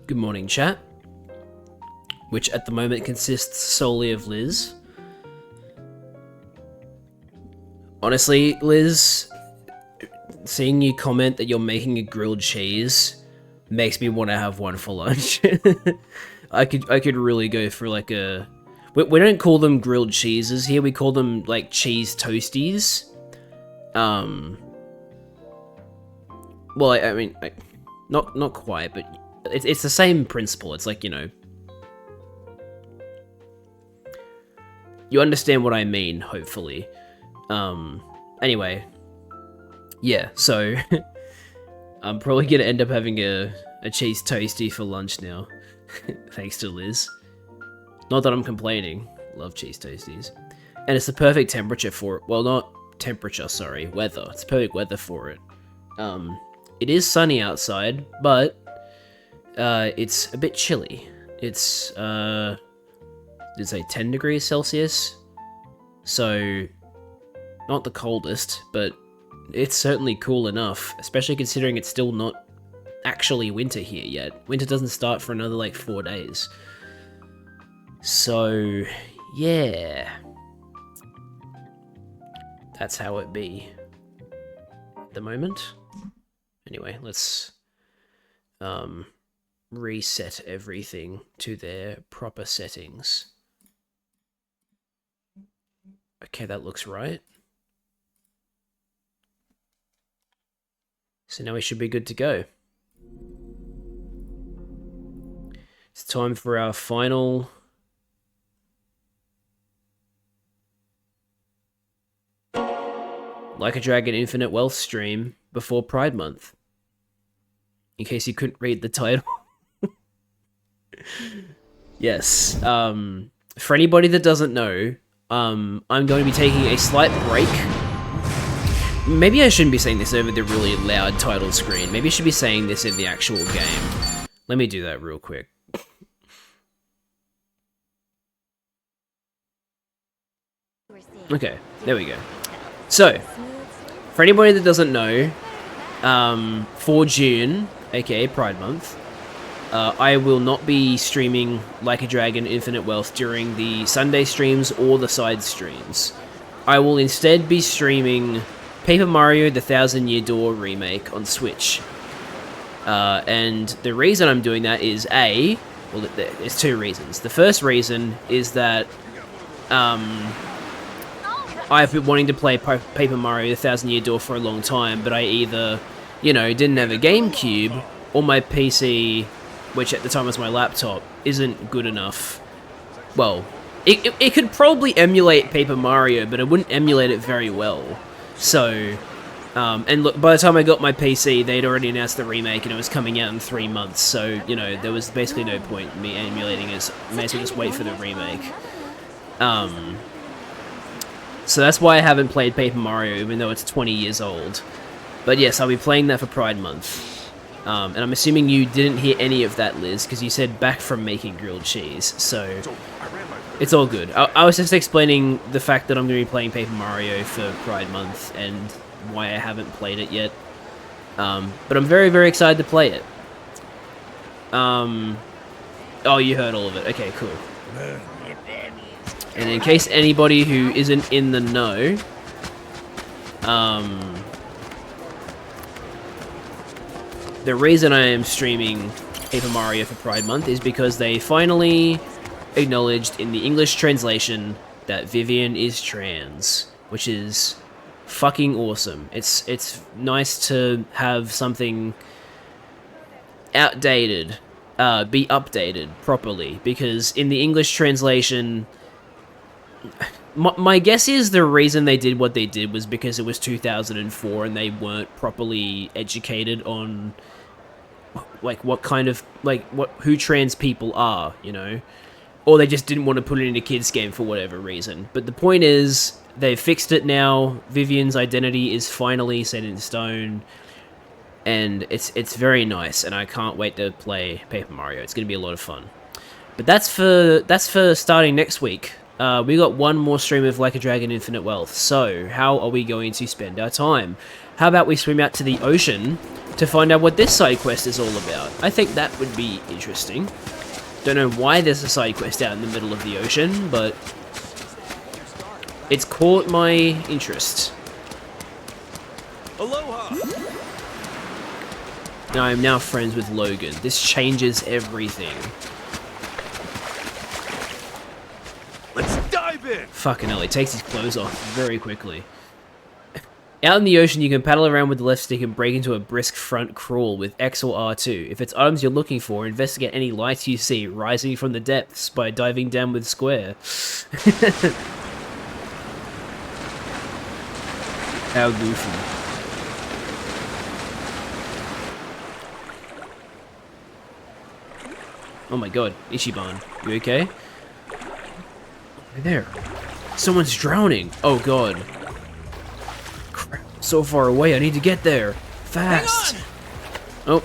Good morning, chat. Which at the moment consists solely of Liz. Honestly, Liz, seeing you comment that you're making a grilled cheese makes me want to have one for lunch. I could really go for like a... We don't call them grilled cheeses here, we call them like cheese toasties. Well, I mean, not quite, but it's the same principle. It's like, you know, you understand what I mean, hopefully. Anyway, yeah, so I'm probably gonna end up having a cheese toasty for lunch now, thanks to Liz. Not that I'm complaining, love cheese toasties. And it's the perfect temperature for it. Well, not temperature, sorry, weather. It's perfect weather for it. It is sunny outside, but it's a bit chilly. It's, did it say 10 degrees Celsius? So, not the coldest, but it's certainly cool enough, especially considering it's still not actually winter here yet. Winter doesn't start for another, like, 4 days. So, yeah. That's how it be at the moment. Anyway, let's reset everything to their proper settings. Okay, that looks right. So now we should be good to go. It's time for our final... Like a Dragon Infinite Wealth stream before Pride Month. In case you couldn't read the title. Yes. For anybody that doesn't know, I'm going to be taking a slight break. Maybe I shouldn't be saying this over the really loud title screen. Maybe I should be saying this in the actual game. Let me do that real quick. Okay, there we go. So, for anybody that doesn't know, for June, aka Pride Month, I will not be streaming Like a Dragon Infinite Wealth during the Sunday streams or the side streams. I will instead be streaming Paper Mario The Thousand Year Door remake on Switch. And the reason I'm doing that is well, there's two reasons. The first reason is that I've been wanting to play Paper Mario The Thousand Year Door for a long time, but I either, you know, didn't have a GameCube, or my PC, which at the time was my laptop, isn't good enough. Well, it could probably emulate Paper Mario, but it wouldn't emulate it very well. So, and look, by the time I got my PC, they'd already announced the remake, and it was coming out in 3 months, so, you know, there was basically no point in me emulating it. I may as well just wait for the remake. So that's why I haven't played Paper Mario, even though it's 20 years old. But yes, I'll be playing that for Pride Month. And I'm assuming you didn't hear any of that, Liz, because you said back from making grilled cheese, so it's all good. I was just explaining the fact that I'm going to be playing Paper Mario for Pride Month and why I haven't played it yet. But I'm very, very excited to play it. Oh, you heard all of it. Okay, cool. And in case anybody who isn't in the know, the reason I am streaming Paper Mario for Pride Month is because they finally acknowledged in the English translation that Vivian is trans, which is fucking awesome. It's nice to have something outdated be updated properly, because in the English translation... My guess is the reason they did what they did was because it was 2004 and they weren't properly educated on, like, what kind of, like, who trans people are, you know? Or they just didn't want to put it in a kid's game for whatever reason. But the point is, they've fixed it now. Vivian's identity is finally set in stone. And it's very nice, and I can't wait to play Paper Mario. It's going to be a lot of fun. But that's for starting next week. We got one more stream of Like a Dragon Infinite Wealth. So, how are we going to spend our time? how about we swim out to the ocean to find out what this side quest is all about? I think that would be interesting. Don't know why there's a side quest out in the middle of the ocean, but it's caught my interest. Aloha! I am now friends with Logan. This changes everything. Let's dive in! Fucking hell, he takes his clothes off very quickly. Out in the ocean, you can paddle around with the left stick and break into a brisk front crawl with X or R2. If it's items you're looking for, investigate any lights you see rising from the depths by diving down with square. How goofy. Oh my god, Ichiban, you okay? Right there. Someone's drowning. Oh god. Crap, so far away, I need to get there. Fast. Oh,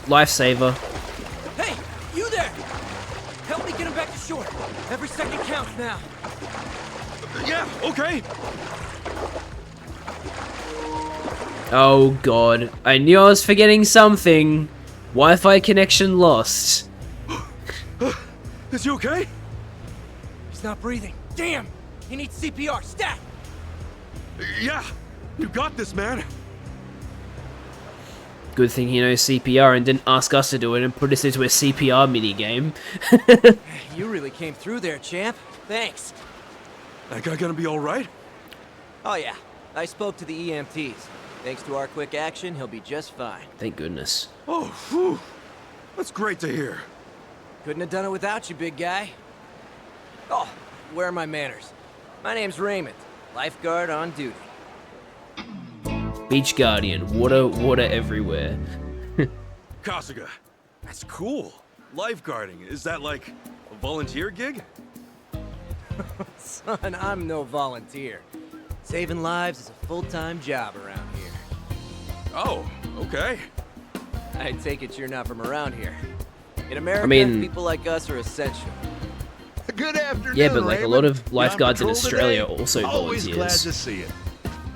lifesaver. Hey, you there! Help me get him back to shore. Every second counts now. Yeah, okay. Oh god, I knew I was forgetting something. Wi-Fi connection lost. Is he okay? He's not breathing. Damn! He needs CPR. Stat! Yeah, you got this, man. Good thing he knows CPR and didn't ask us to do it and put us into a CPR minigame. You really came through there, champ. Thanks. That guy gonna be all right? Oh yeah, I spoke to the EMTs. Thanks to our quick action, he'll be just fine. Thank goodness. Oh, whew. That's great to hear. Couldn't have done it without you, big guy. Oh, where are my manners? My name's Raymond, lifeguard on duty. Beach Guardian, water everywhere. Kasuga, that's cool. Lifeguarding, is that like a volunteer gig? Son, I'm no volunteer. Saving lives is a full-time job around here. Oh, okay. I take it you're not from around here. In America, people like us are essential. Good afternoon, Yeah, but like Raymond. a lot of lifeguards in You on patrol Australia today? also Always glad volunteers. to see you.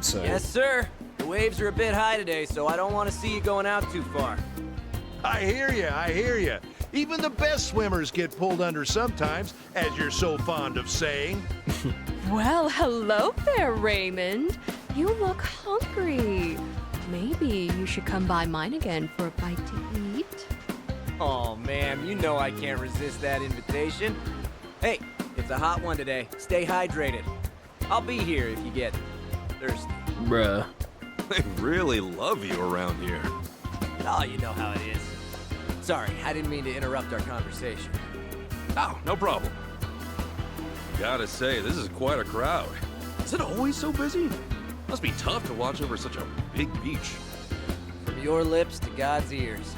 So Yes, sir. The waves are a bit high today, so I don't want to see you going out too far. I hear you, I hear you. Even the best swimmers get pulled under sometimes, as you're so fond of saying. Well, hello there, Raymond. You look hungry. Maybe you should come by mine again for a bite to eat. Oh, ma'am, you know I can't resist that invitation. Hey, it's a hot one today. Stay hydrated. I'll be here if you get thirsty. bruh. They really love you around here. Oh, you know how it is. Sorry, I didn't mean to interrupt our conversation. Oh, no problem. Gotta say, this is quite a crowd. Is it always so busy? Must be tough to watch over such a big beach. From your lips to God's ears.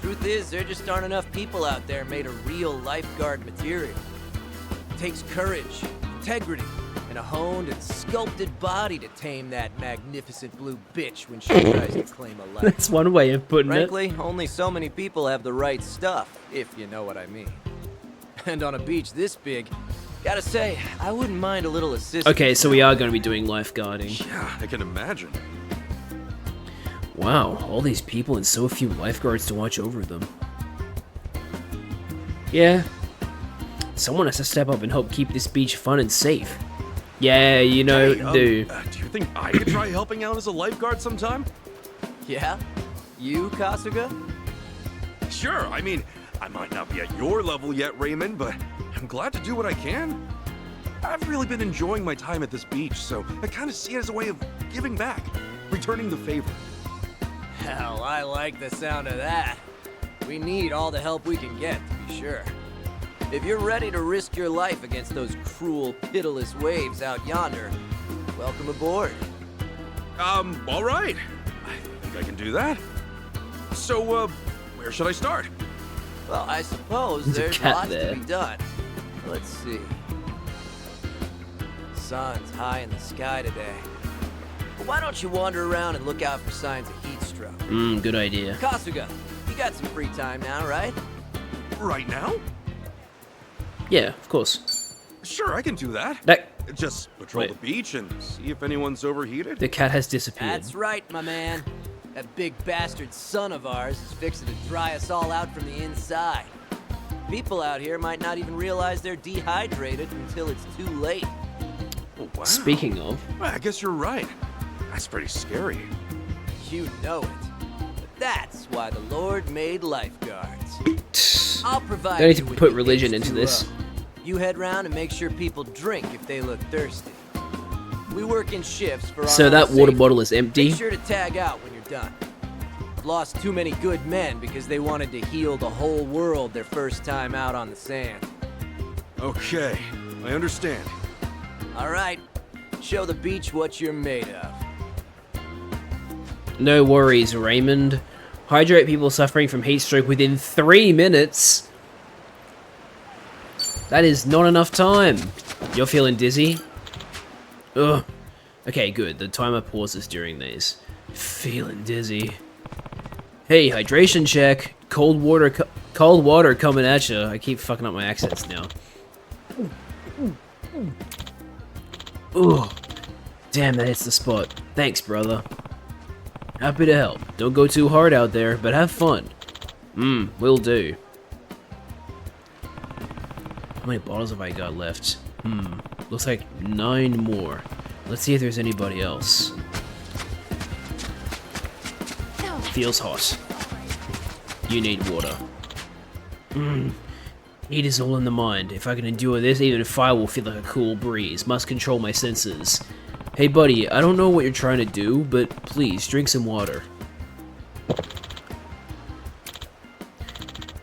Truth is, there just aren't enough people out there made of real lifeguard material. It takes courage, integrity, and a honed and sculpted body to tame that magnificent blue bitch when she tries to claim a life. That's one way of putting Frankly, only so many people have the right stuff, if you know what I mean. And on a beach this big, gotta say, I wouldn't mind a little it. assistance. Okay, so we are going to be doing lifeguarding. Yeah, I can imagine. Wow, all these people and so few lifeguards to watch over them. Yeah. Someone has to step up and help keep this beach fun and safe. Yeah, you know, Hey, dude. do you think I could try helping out as a lifeguard sometime? Yeah? You, Kasuga? Sure, I mean, I might not be at your level yet, Raymond, but I'm glad to do what I can. I've really been enjoying my time at this beach, so I kind of see it as a way of giving back, returning the favor. Hell, I like the sound of that. We need all the help we can get, to be sure. If you're ready to risk your life against those cruel, pitiless waves out yonder, welcome aboard. All right. I think I can do that. So, where should I start? Well, I suppose There's a there's cat lots there. to be done. Let's see. Sun's high in the sky today. But why don't you wander around and look out for signs of heat stroke? Good idea. Kasuga, you got some free time now, right? Right now? Yeah, of course. Sure, I can do that. That Just patrol Wait. the beach and see if anyone's overheated? The cat has disappeared. That's right, my man. That big bastard son of ours is fixing to dry us all out from the inside. People out here might not even realize they're dehydrated until it's too late. Oh, wow. Speaking of, Well, I guess you're right. That's pretty scary. You know it. But that's why the Lord made lifeguards. I'll provide Don't need you to with put the religion into H2O. this. You head round and make sure people drink if they look thirsty. We work in shifts for our so own that water safety. bottle is empty. Make sure to tag out when you're done. I've lost too many good men because they wanted to heal the whole world their first time out on the sand. Okay, I understand. All right, show the beach what you're made of. No worries, Raymond. Hydrate people suffering from heat stroke within 3 minutes. That is not enough time. You're feeling dizzy? Ugh. Okay, good. The timer pauses during these. Feeling dizzy. Hey, hydration check. Cold water coming at you. I keep fucking up my accents now. Ugh. Damn, that hits the spot. Thanks, brother. Happy to help. Don't go too hard out there, but have fun. Will do. How many bottles have I got left? Looks like 9 more. Let's see if there's anybody else. Feels hot. You need water. Heat is all in the mind. If I can endure this, even fire will feel like a cool breeze. Must control my senses. Hey buddy, I don't know what you're trying to do, but please, drink some water.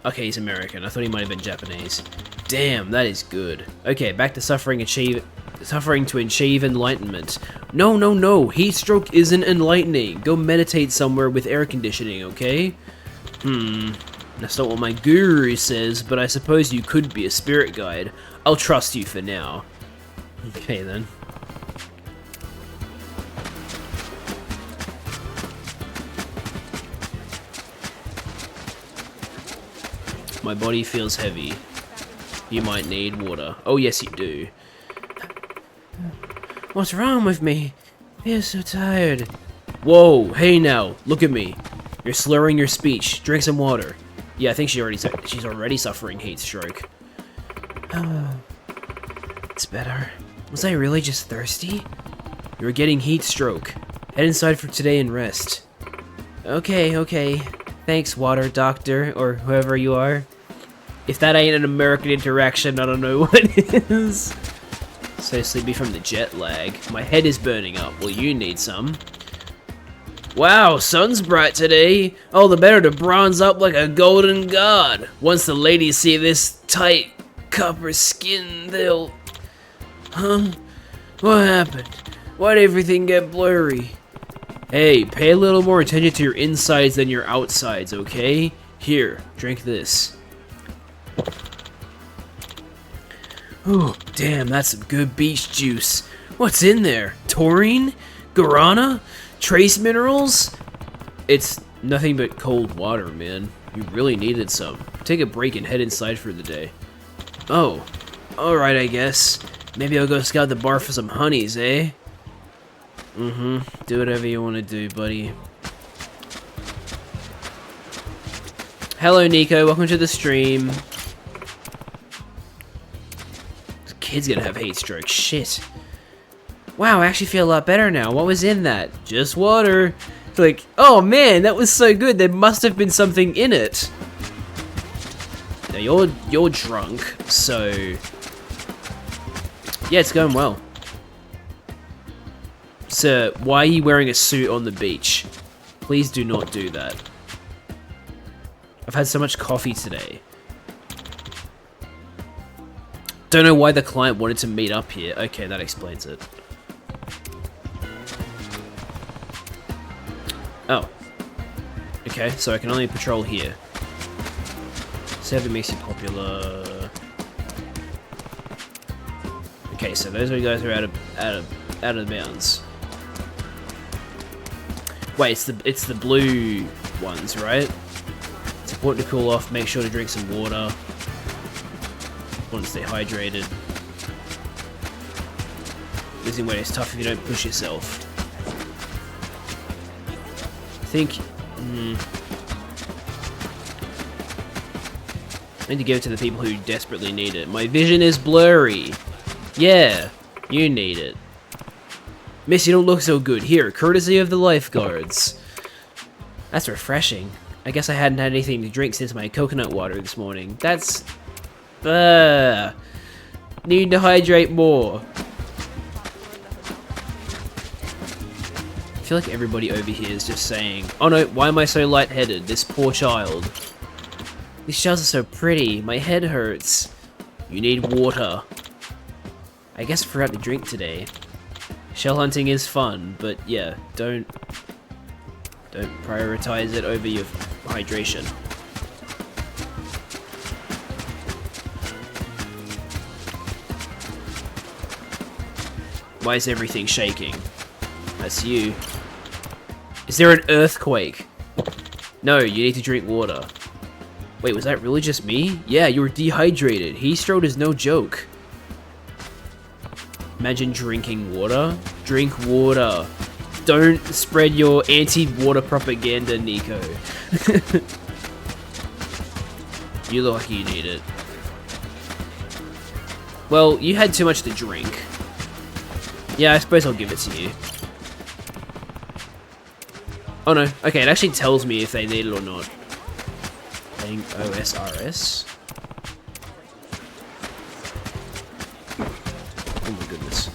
Okay, he's American. I thought he might have been Japanese. Damn, that is good. Okay, back to suffering to achieve enlightenment. No. Heat stroke isn't enlightening. Go meditate somewhere with air conditioning, okay? That's not what my guru says, but I suppose you could be a spirit guide. I'll trust you for now. Okay, then. My body feels heavy. You might need water. Oh, yes, you do. What's wrong with me? I feel so tired. Whoa, hey now, look at me. You're slurring your speech. Drink some water. Yeah, I think she's already suffering heat stroke. Oh, it's better. Was I really just thirsty? You're getting heat stroke. Head inside for today and rest. Okay. Thanks, water doctor, or whoever you are. If that ain't an American interaction, I don't know what is. So sleepy from the jet lag. My head is burning up. Well, you need some. Wow, sun's bright today. All the better to bronze up like a golden god. Once the ladies see this tight copper skin, they'll... Huh? What happened? Why'd everything get blurry? Hey, pay a little more attention to your insides than your outsides, okay? Here, drink this. Oh, damn, that's some good beach juice. What's in there? Taurine? Guarana? Trace minerals? It's nothing but cold water, man. You really needed some. Take a break and head inside for the day. Oh, alright, I guess. Maybe I'll go scout the bar for some honeys, eh? Do whatever you want to do, buddy. Hello, Nico. Welcome to the stream. This kid's gonna have heat stroke. Shit. Wow, I actually feel a lot better now. What was in that? Just water. It's like, oh man, that was so good. There must have been something in it. Now you're drunk, so yeah, it's going well. Sir, why are you wearing a suit on the beach? Please do not do that. I've had so much coffee today. Don't know why the client wanted to meet up here. Okay, that explains it. Oh. Okay, so I can only patrol here. Server makes you popular. Okay, so those guys are out of bounds. Wait, it's the blue ones, right? It's important to cool off, make sure to drink some water. Want to stay hydrated. Losing weight is tough if you don't push yourself. I think... I need to give it to the people who desperately need it. My vision is blurry. Yeah, you need it. Miss, you don't look so good. Here, courtesy of the lifeguards. That's refreshing. I guess I hadn't had anything to drink since my coconut water this morning. That's... Need to hydrate more. I feel like everybody over here is just saying, oh no, why am I so lightheaded? This poor child. These shells are so pretty. My head hurts. You need water. I guess I forgot to drink today. Shell hunting is fun, but yeah, don't prioritize it over your hydration. Why is everything shaking? That's you. Is there an earthquake? No, you need to drink water. Wait, was that really just me? Yeah, you were dehydrated. Heat stroke is no joke. Imagine drinking water. Drink water. Don't spread your anti-water propaganda, Nico. You look like you need it. Well, you had too much to drink. Yeah, I suppose I'll give it to you. Oh no, okay, it actually tells me if they need it or not. OSRS. Oh my goodness.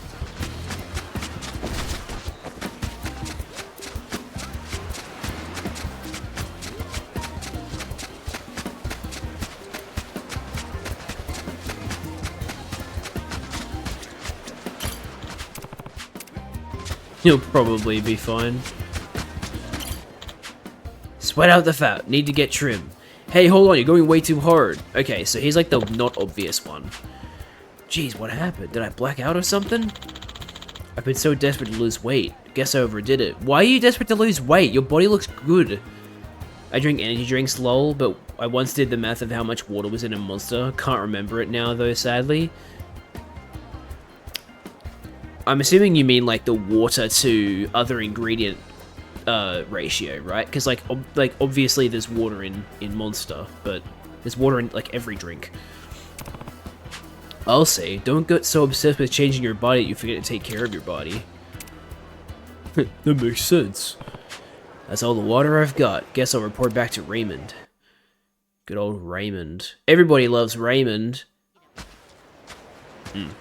You'll probably be fine. Sweat out the fat. Need to get trim. Hey, hold on, you're going way too hard. Okay, so he's like the not obvious one. Jeez, what happened? Did I black out or something? I've been so desperate to lose weight. Guess I overdid it. Why are you desperate to lose weight? Your body looks good. I drink energy drinks, lol, but I once did the math of how much water was in a Monster. Can't remember it now, though, sadly. I'm assuming you mean, like, the water to other ingredient ratio, right? Because like obviously there's water in Monster, but there's water in like every drink. I'll say, don't get so obsessed with changing your body that you forget to take care of your body. That makes sense. That's all the water I've got. Guess I'll report back to Raymond. Good old Raymond. Everybody loves Raymond.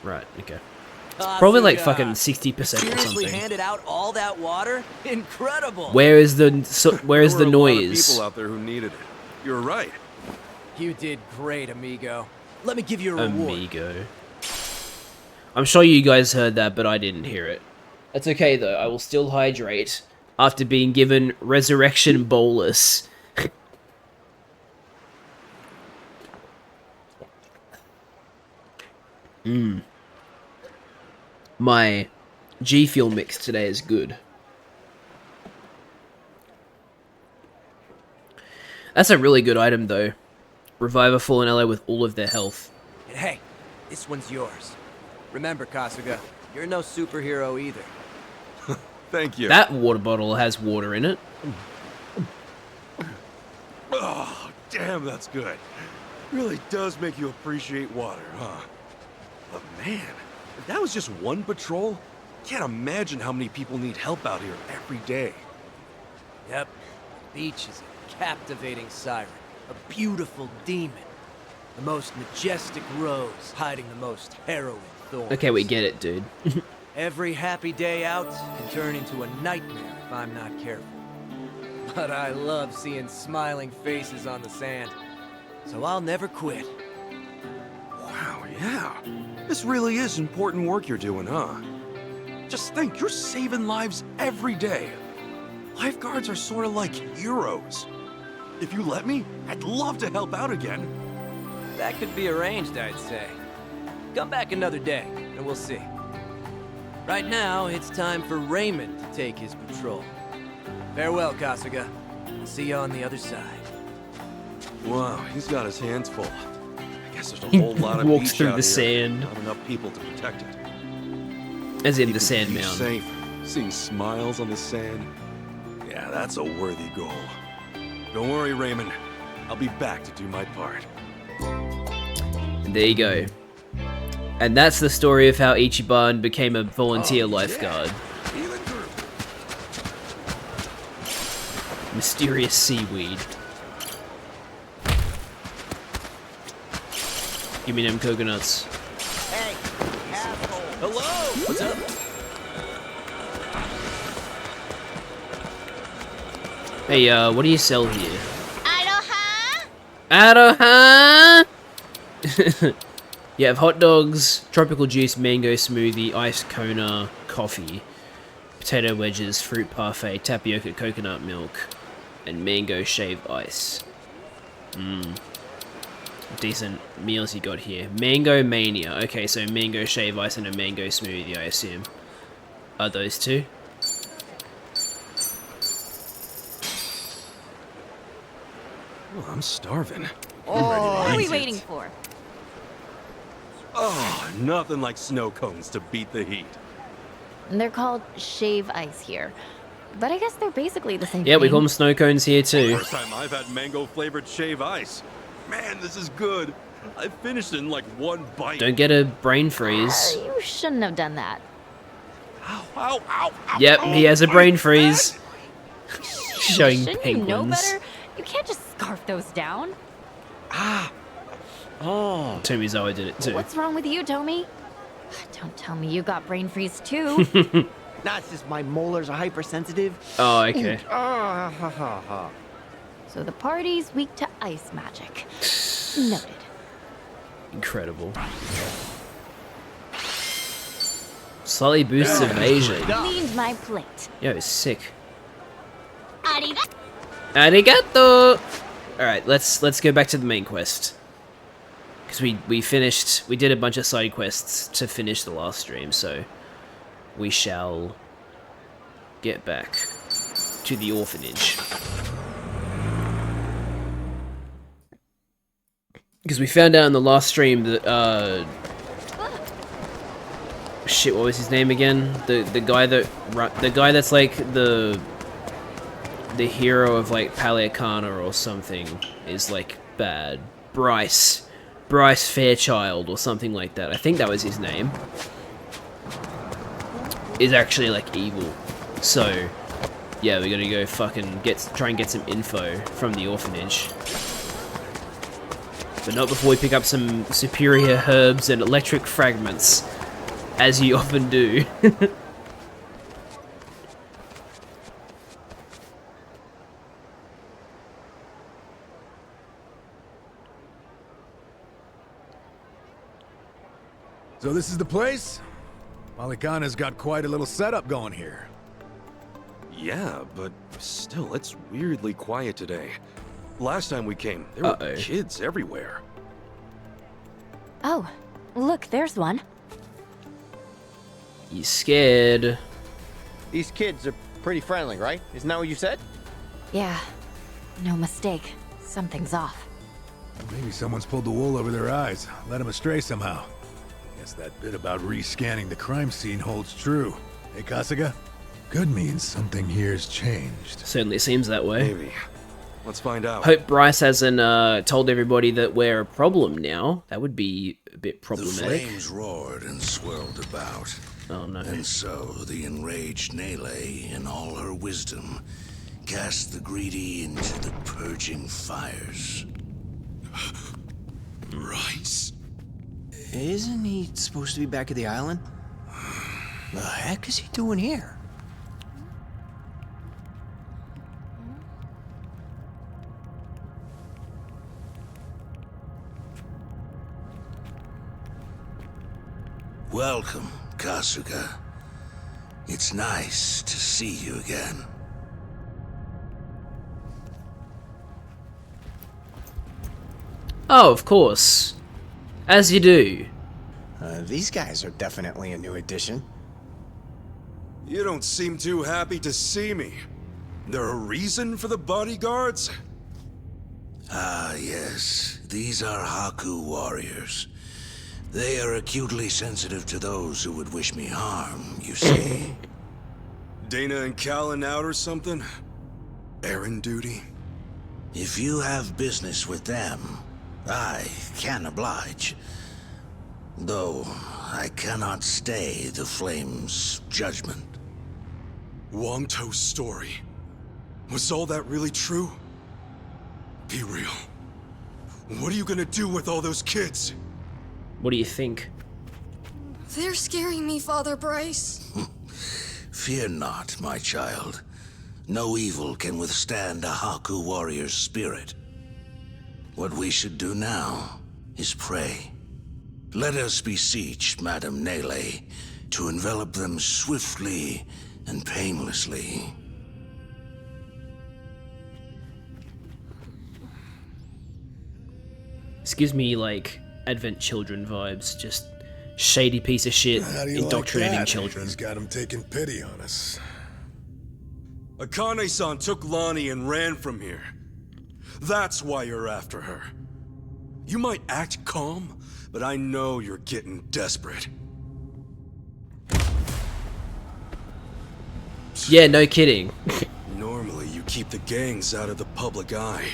Right, okay. Probably like fucking 60% or Seriously something. handed out all that water? Incredible! Where is the where's There the were a lot of noise? people out there who needed it. You're right. You did great, amigo. Let me give you a reward. Amigo. I'm sure you guys heard that, but I didn't hear it. That's okay though. I will still hydrate after being given Resurrection Bolus. My G Fuel mix today is good. That's a really good item though. Revive a fallen ally with all of their health. And hey, this one's yours. Remember, Kasuga, you're no superhero either. Thank you. That water bottle has water in it. Oh, damn, that's good. Really does make you appreciate water, huh? But man, if that was just one patrol, can't imagine how many people need help out here every day. Yep, the beach is a captivating siren, a beautiful demon, the most majestic rose hiding the most harrowing thorns. Okay, we get it, dude. Every happy day out can turn into a nightmare if I'm not careful. But I love seeing smiling faces on the sand, so I'll never quit. Wow, yeah. This really is important work you're doing, huh? Just think, you're saving lives every day. Lifeguards are sort of like heroes. If you let me, I'd love to help out again. That could be arranged, I'd say. Come back another day, and we'll see. Right now, it's time for Raymond to take his patrol. Farewell, Kasuga. I'll see you on the other side. Wow, he's got his hands full. I guess there's a He whole lot of walks beach through out the here, sand. not enough people to protect it. As in the Keeping sand you mound. safe, seeing smiles on the sand. Yeah, that's a worthy goal. Don't worry, Raymond. I'll be back to do my part. And there you go. And that's the story of how Ichiban became a volunteer lifeguard. Feeling good. Mysterious seaweed. Give me them coconuts. Hey, asshole. Hello! What's up? Hey, what do you sell here? Aloha! Aloha! You have hot dogs, tropical juice, mango smoothie, iced Kona, coffee, potato wedges, fruit parfait, tapioca coconut milk, and mango shaved ice. Decent meals you got here. Mango Mania. Okay, so mango shave ice and a mango smoothie, I assume. Are those two? Oh, I'm starving. What are we waiting for? Oh, nothing like snow cones to beat the heat. They're called shave ice here. But I guess they're basically the same Yeah, thing. we call them snow cones here too. First time I've had mango-flavored shave ice. Man, this is good. I finished it in like one bite. Don't get a brain freeze. You shouldn't have done that. Ow, ow, ow, ow, Yep, ow, he has a my brain back. freeze. Showing Shouldn't you know penguins. better? You can't just scarf those down. Tomizawa did it too. What's wrong with you, Tommy? Don't tell me you got brain freeze too. That's just my molars are hypersensitive. Oh, okay. Ah, ha, ha, ha. So the party's weak to ice magic. Noted. Incredible. Slightly boosts evasion. Cleaned my plate. Yo, sick. Arigato. Arigato! Alright, let's go back to the main quest. Because we did a bunch of side quests to finish the last stream, so we shall get back to the orphanage. Because we found out in the last stream that, shit, what was his name again? The guy that's like the hero of like Paleokana or something is like bad. Bryce Fairchild or something like that. I think that was his name. Is actually like evil. So yeah, we gotta go fucking try and get some info from the orphanage. But not before we pick up some superior herbs and electric fragments, as you often do. So this is the place? Malikana's got quite a little setup going here. Yeah, but still, it's weirdly quiet today. Last time we came, there were Uh-oh. kids everywhere. Oh, look, there's one. You scared? These kids are pretty friendly, right? Isn't that what you said? Yeah, no mistake. Something's off. Maybe someone's pulled the wool over their eyes, led them astray somehow. Guess that bit about rescanning the crime scene holds true. Hey, Kasuga? Could mean something here's changed. Certainly seems that way. Maybe. Let's find out. Hope Bryce hasn't told everybody that we're a problem now. That would be a bit The problematic. flames roared and swirled about, Oh no. and so the enraged Nele, in all her wisdom, cast the greedy into the purging fires. Bryce. Isn't he supposed to be back at the island? The heck is he doing here? Welcome, Kasuga. It's nice to see you again. Oh, of course. As you do. These guys are definitely a new addition. You don't seem too happy to see me. There a reason for the bodyguards? Ah, yes. These are Haku warriors. They are acutely sensitive to those who would wish me harm, you see. Dana and Callan out or something? Errand duty? If you have business with them, I can oblige. Though I cannot stay the Flame's judgment. Wangto's story. Was all that really true? Be real. What are you gonna do with all those kids? What do you think? They're scaring me, Father Bryce. Fear not, my child. No evil can withstand a Haku warrior's spirit. What we should do now is pray. Let us beseech Madame Nele to envelop them swiftly and painlessly. This gives me, like, Advent Children vibes. Just shady piece of shit How do you indoctrinating like that? children. He's got him taking pity on us. Akane-san took Lonnie and ran from here. That's why you're after her. You might act calm, but I know you're getting desperate. Yeah, no kidding. Normally, you keep the gangs out of the public eye.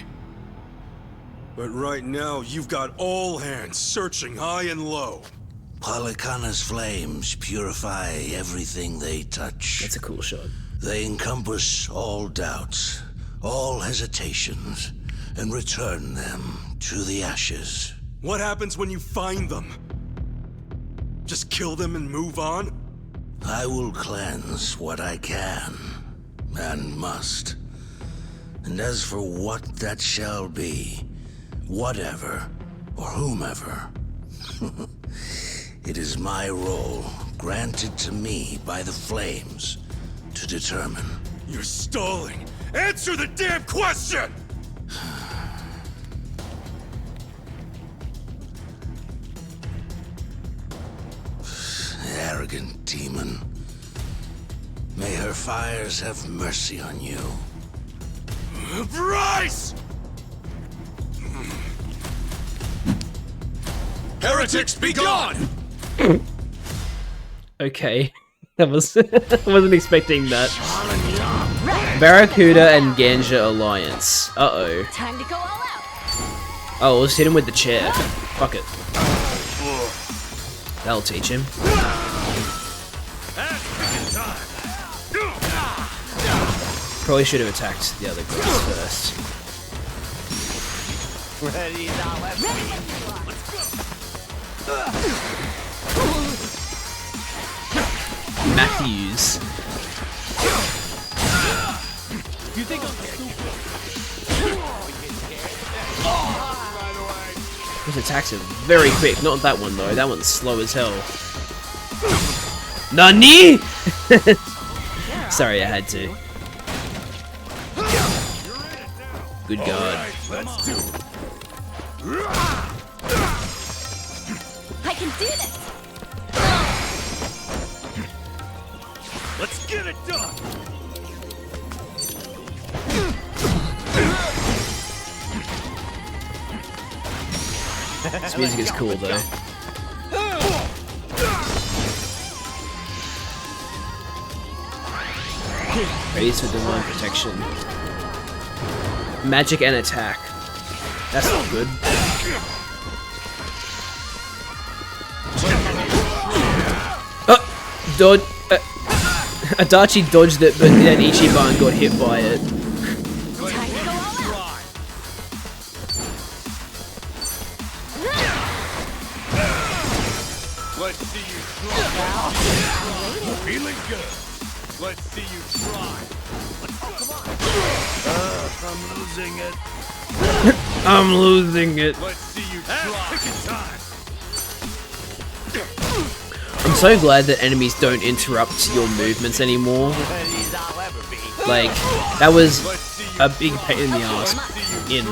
But right now, you've got all hands searching high and low. Palikana's flames purify everything they touch. That's a cool shot. They encompass all doubts, all hesitations, and return them to the ashes. What happens when you find them? Just kill them and move on? I will cleanse what I can, and must. And as for what that shall be, whatever, or whomever, it is my role, granted to me by the flames, to determine. You're stalling! Answer the damn question! Arrogant demon. May her fires have mercy on you. Bryce! Heretics, be gone! Okay. That was... I wasn't expecting that. Barracuda and Ganja Alliance. Uh-oh. Time to go all out. Oh, let's hit him with the chair. Fuck it. That'll teach him. Probably should have attacked the other guys first. Ready now, Matthews. You think I'm stupid? His attacks are very quick. Not that one though. That one's slow as hell. Nani? Sorry, I had to. Good God. Let's do it. I can do this. Let's get it done! This music is cool though. Raise with divine protection. Magic and attack. That's not good. Dodge. Adachi dodged it, but then Ichiban got hit by it. Let's see you try. Feeling good. Let's see you try. I'm losing it. I'm losing it. Let's see you try. Time. I'm so glad that enemies don't interrupt your movements anymore. Like, that was a big pain in the ass in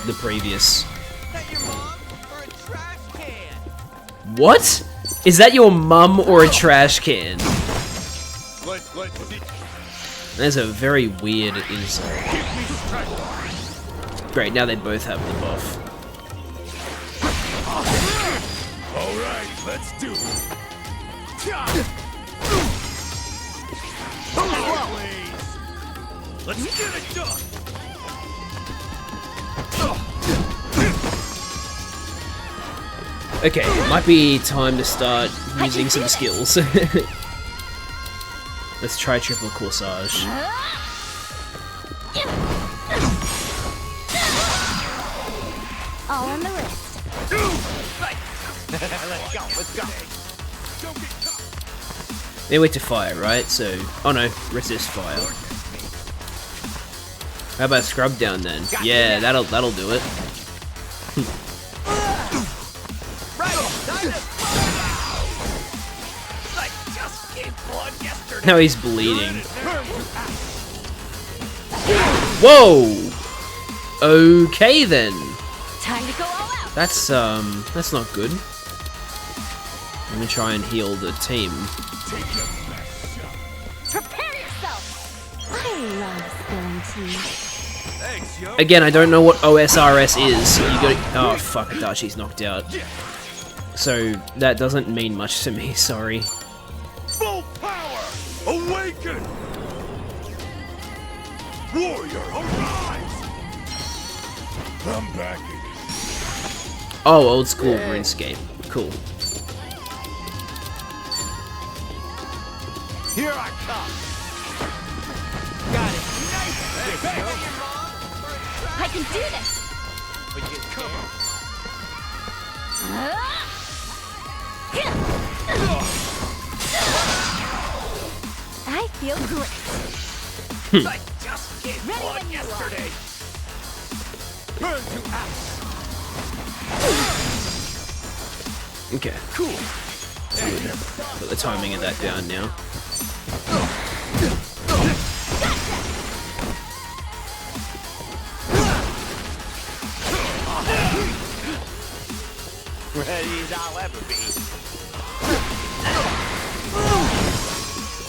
the previous. What? Is that your mum or a trash can? That's a very weird insult. Great, now they both have the buff. right, let's do it. Let's get it done! Okay, might be time to start using some skills. Let's try triple corsage. All on the wrist. Let's go. They wait to fire, right? So, oh no, resist fire. How about scrub down then? Yeah, that'll do it. Now he's bleeding. Whoa! Okay then. Time to go all out. That's not good. Let me try and heal the team. Prepare yourself. I love spilling tea. Thanks, yo. Again, I don't know what OSRS is. You got oh fuck, Adachi's knocked out. So that doesn't mean much to me, sorry. Full power! Awaken! Warrior, arise! I'm back. Oh, old school RuneScape. Cool. Here I come. Got it. Nice. I can do this. I feel great. I just gave Ready blood when you are. yesterday. Burn to ash. Okay. Cool. Put the timing of that down now. Ready as I'll ever be.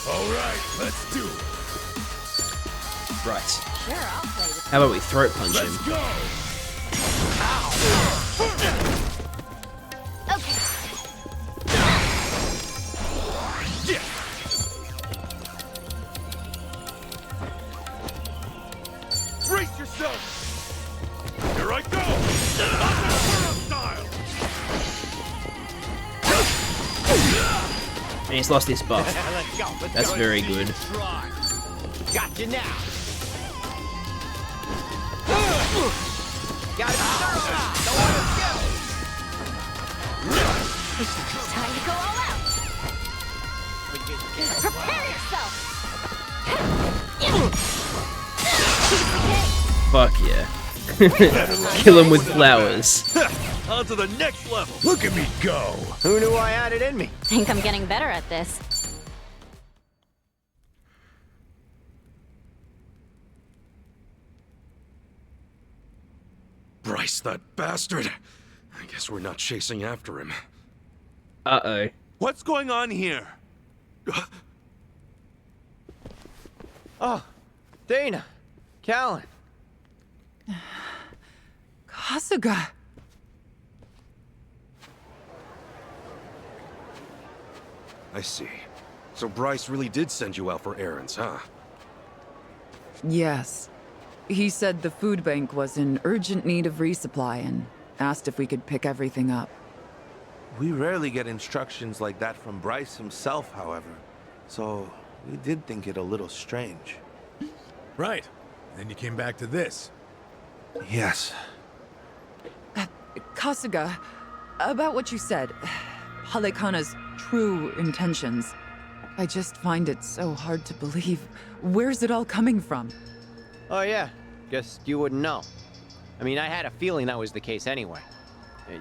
All right, let's do it. Right. Sure, I'll play with How about we throat punch him? Let's go. Okay. Brace yourself! Here I go! Style! And he's lost his buff. Let's go. Let's That's go. very good. Try. Got you now. Got it. Don't let us go. Time to go all out. Prepare yourself. Fuck yeah. Kill him with flowers. On to the next level! Look at me go. Who knew I had it in me? Think I'm getting better at this. Bryce, that bastard! I guess we're not chasing after him. Uh-oh. What's going on here? Oh, Dana. Callan. Kasuga. I see. So Bryce really did send you out for errands, huh? Yes. He said the food bank was in urgent need of resupply and asked if we could pick everything up. We rarely get instructions like that from Bryce himself, however. So, we did think it a little strange. Right. Then you came back to this. Yes. Kasuga, about what you said, Halekana's true intentions. I just find it so hard to believe. Where's it all coming from? Oh, yeah. Guess you wouldn't know. I mean, I had a feeling that was the case anyway.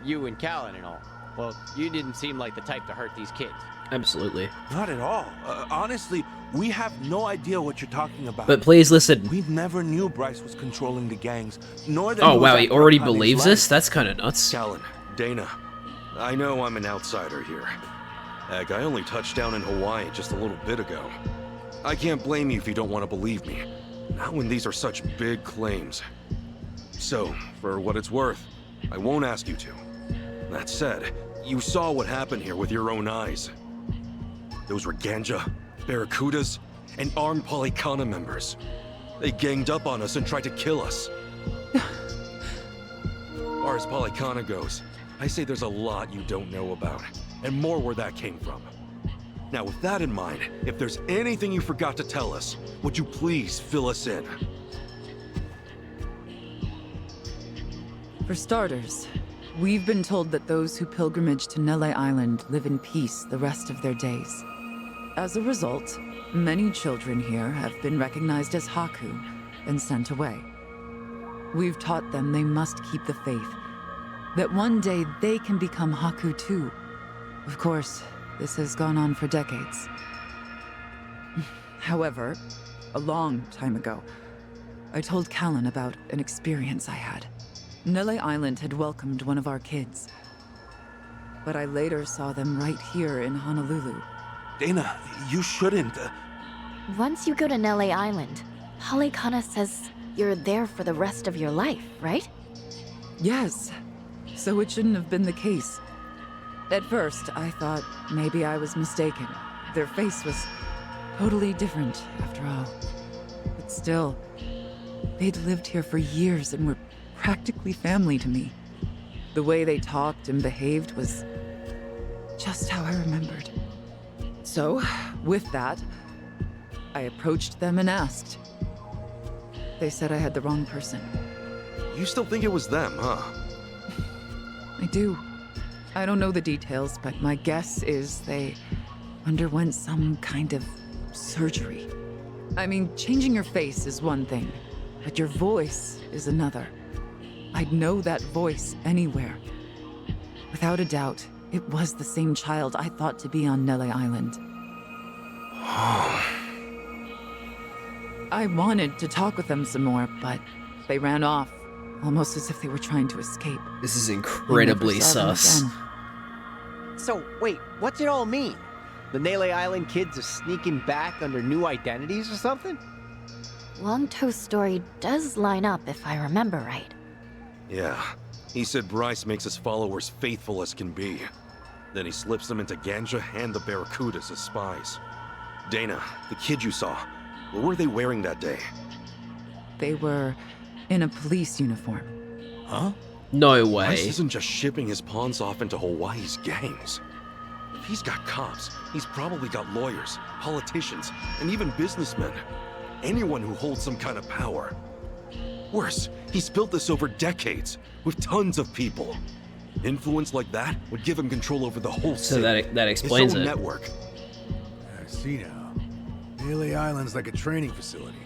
You and Callan and all. Well, you didn't seem like the type to hurt these kids. Absolutely. Not at all. Honestly, we have no idea what you're talking about. But please listen. We never knew Bryce was controlling the gangs, nor that Oh he was wow, he after already Akane's believes life. this? That's kind of nuts. Callan, Dana, I know I'm an outsider here. Heck, I only touched down in Hawaii just a little bit ago. I can't blame you if you don't want to believe me. Not when these are such big claims. So, for what it's worth, I won't ask you to. That said, You saw what happened here with your own eyes. Those were Ganja, Barracudas, and armed Polycana members. They ganged up on us and tried to kill us. As far as Polycana goes, I say there's a lot you don't know about, and more where that came from. Now, with that in mind, if there's anything you forgot to tell us, would you please fill us in? For starters, we've been told that those who pilgrimage to Nele Island live in peace the rest of their days. As a result, many children here have been recognized as Haku and sent away. We've taught them they must keep the faith, that one day they can become Haku too. Of course, this has gone on for decades. However, a long time ago, I told Callan about an experience I had. Nele Island had welcomed one of our kids, but I later saw them right here in Honolulu. Dana, you shouldn't. Once you go to Nele Island, Polycana says you're there for the rest of your life, right? Yes, so it shouldn't have been the case. At first, I thought maybe I was mistaken. Their face was totally different, after all. But still, they'd lived here for years and were practically family to me. The way they talked and behaved was just how I remembered. So, with that, I approached them and asked. They said I had the wrong person. You still think it was them, huh? I do. I don't know the details, but my guess is they underwent some kind of surgery. I mean, changing your face is one thing, but your voice is another. I'd know that voice anywhere. Without a doubt, it was the same child I thought to be on Nele Island. I wanted to talk with them some more, but they ran off, almost as if they were trying to escape. This is incredibly sus. So, wait, what's it all mean? The Nele Island kids are sneaking back under new identities or something? Longtoe's story does line up if I remember right. Yeah. He said Bryce makes his followers faithful as can be. Then he slips them into Ganja and the Barracudas as spies. Dana, the kid you saw, what were they wearing that day? They were in a police uniform. Huh? No way. Bryce isn't just shipping his pawns off into Hawaii's gangs. If he's got cops, he's probably got lawyers, politicians, and even businessmen. Anyone who holds some kind of power. Worse, he's built this over decades, with tons of people. Influence like that would give him control over the whole city. So that explains his own it. network. I see now. Nele Island's like a training facility.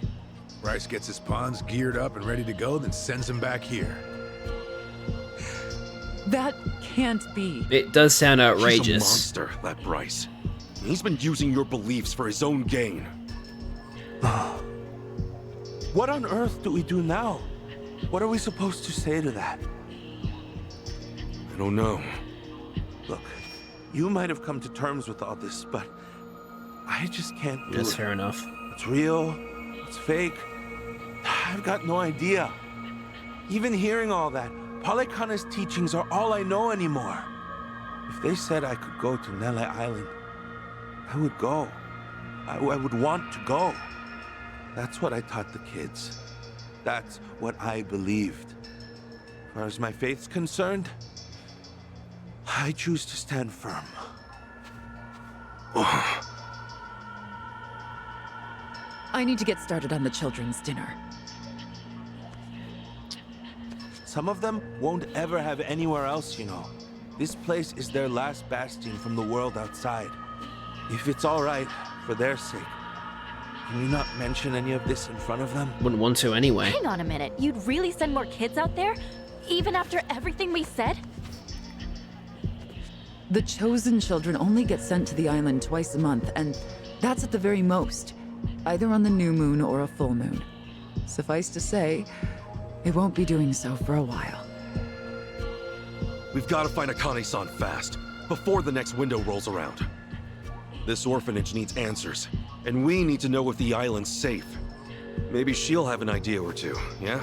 Bryce gets his pawns geared up and ready to go, then sends them back here. That can't be. It does sound He's a outrageous. monster, that Bryce. He's been using your beliefs for his own gain. What on earth do we do now? What are we supposed to say to that? I don't know. Look, you might have come to terms with all this, but I just can't do it. That's fair enough. It's real, it's fake. I've got no idea. Even hearing all that, Polycana's teachings are all I know anymore. If they said I could go to Nele Island, I would go. I would want to go. That's what I taught the kids. That's what I believed. As far as my faith's concerned, I choose to stand firm. I need to get started on the children's dinner. Some of them won't ever have anywhere else, you know. This place is their last bastion from the world outside. If it's all right, for their sake, can we not mention any of this in front of them? Wouldn't want to anyway. Hang on a minute, you'd really send more kids out there? Even after everything we said? The chosen children only get sent to the island twice a month, and that's at the very most. Either on the new moon or a full moon. Suffice to say, they won't be doing so for a while. We've got to find Akane-san fast, before the next window rolls around. This orphanage needs answers, and we need to know if the island's safe. Maybe she'll have an idea or two, yeah?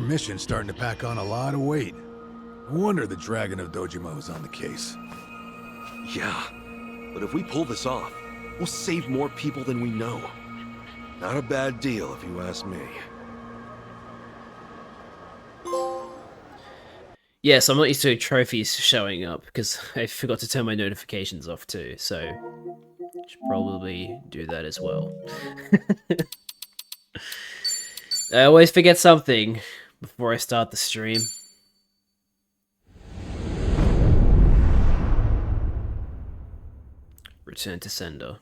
mission's starting to pack on a lot of weight. No wonder the Dragon of Dojima was on the case. Yeah, but if we pull this off, we'll save more people than we know. Not a bad deal, if you ask me. Yes, I'm not used to trophies showing up because I forgot to turn my notifications off too, so should probably do that as well. I always forget something before I start the stream. Return to sender.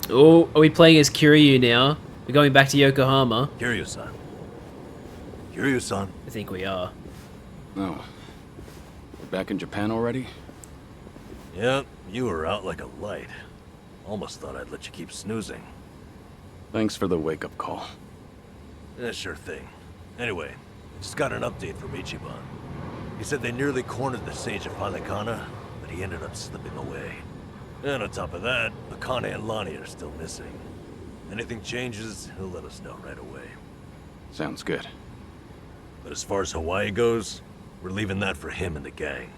Oh, are we playing as Kiryu now? We're going back to Yokohama. Kiryu-san. Kiryu-san. I think we are. Oh. We're back in Japan already? Yep, you were out like a light. Almost thought I'd let you keep snoozing. Thanks for the wake-up call. Yeah, sure thing. Anyway, just got an update from Ichiban. He said they nearly cornered the Sage of Halikana, but he ended up slipping away. And on top of that, Akane and Lonnie are still missing. Anything changes, he'll let us know right away. Sounds good. But as far as Hawaii goes, we're leaving that for him and the gang.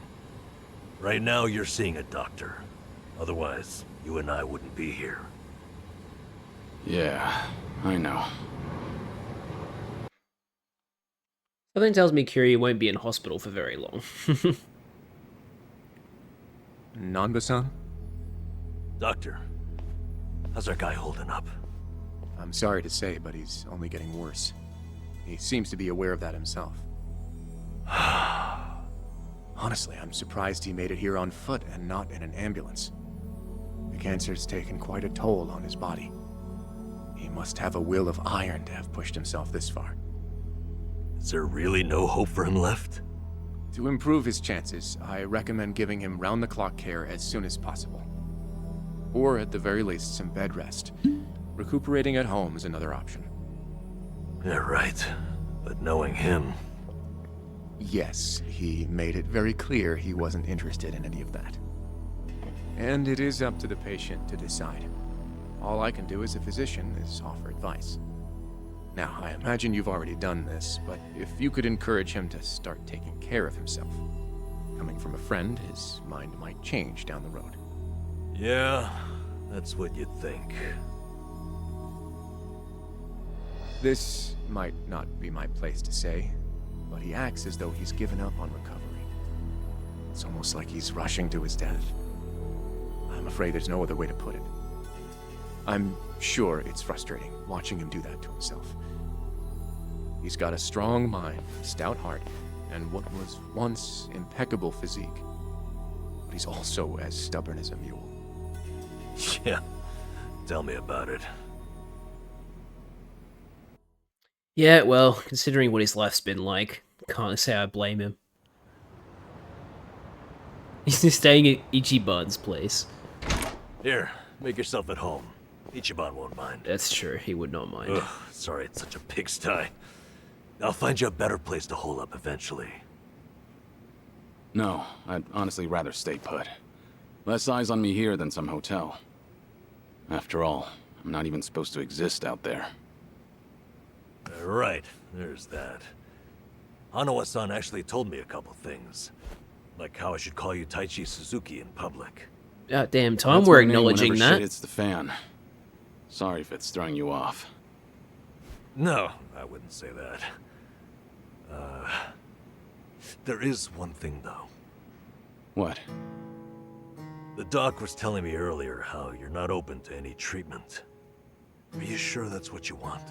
Right now, you're seeing a doctor. Otherwise, you and I wouldn't be here. Yeah, I know. Something tells me Kiryu won't be in hospital for very long. Nanba-san? Doctor, how's our guy holding up? I'm sorry to say, but he's only getting worse. He seems to be aware of that himself. Honestly, I'm surprised he made it here on foot and not in an ambulance. The cancer's taken quite a toll on his body. He must have a will of iron to have pushed himself this far. Is there really no hope for him left? To improve his chances, I recommend giving him round-the-clock care as soon as possible. Or at the very least, some bed rest. Recuperating at home is another option. Yeah, right. But knowing him... Yes, he made it very clear he wasn't interested in any of that. And it is up to the patient to decide. All I can do as a physician is offer advice. Now, I imagine you've already done this, but if you could encourage him to start taking care of himself. Coming from a friend, his mind might change down the road. Yeah, that's what you'd think. This might not be my place to say, but he acts as though he's given up on recovery. It's almost like he's rushing to his death. I'm afraid there's no other way to put it. I'm sure it's frustrating watching him do that to himself. He's got a strong mind, stout heart, and what was once impeccable physique. But he's also as stubborn as a mule. Yeah, tell me about it. Yeah, well, considering what his life's been like, can't say I blame him. He's just staying at Ichiban's place. Here, make yourself at home. Ichiban won't mind. That's true, he would not mind. Ugh, sorry it's such a pigsty. I'll find you a better place to hole up eventually. No, I'd honestly rather stay put. Less eyes on me here than some hotel. After all, I'm not even supposed to exist out there. Right, there's that. Hanawa-san actually told me a couple things. Like how I should call you Taichi Suzuki in public. Damn time That's we're my name acknowledging whenever that. shit hits the fan. Sorry if it's throwing you off. No, I wouldn't say that. There is one thing though. What? The doc was telling me earlier how you're not open to any treatment. Are you sure that's what you want?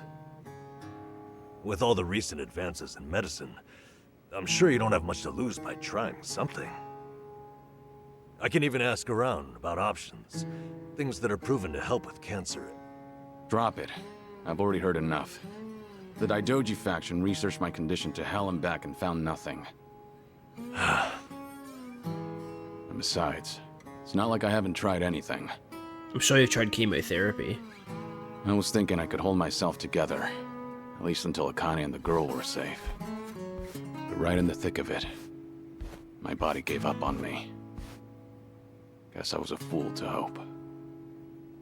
With all the recent advances in medicine, I'm sure you don't have much to lose by trying something. I can even ask around about options, things that are proven to help with cancer. Drop it. I've already heard enough. The Daidoji faction researched my condition to hell and back and found nothing. And besides, it's not like I haven't tried anything. I'm sure you've tried chemotherapy. I was thinking I could hold myself together, at least until Akane and the girl were safe. But right in the thick of it, my body gave up on me. Guess I was a fool to hope.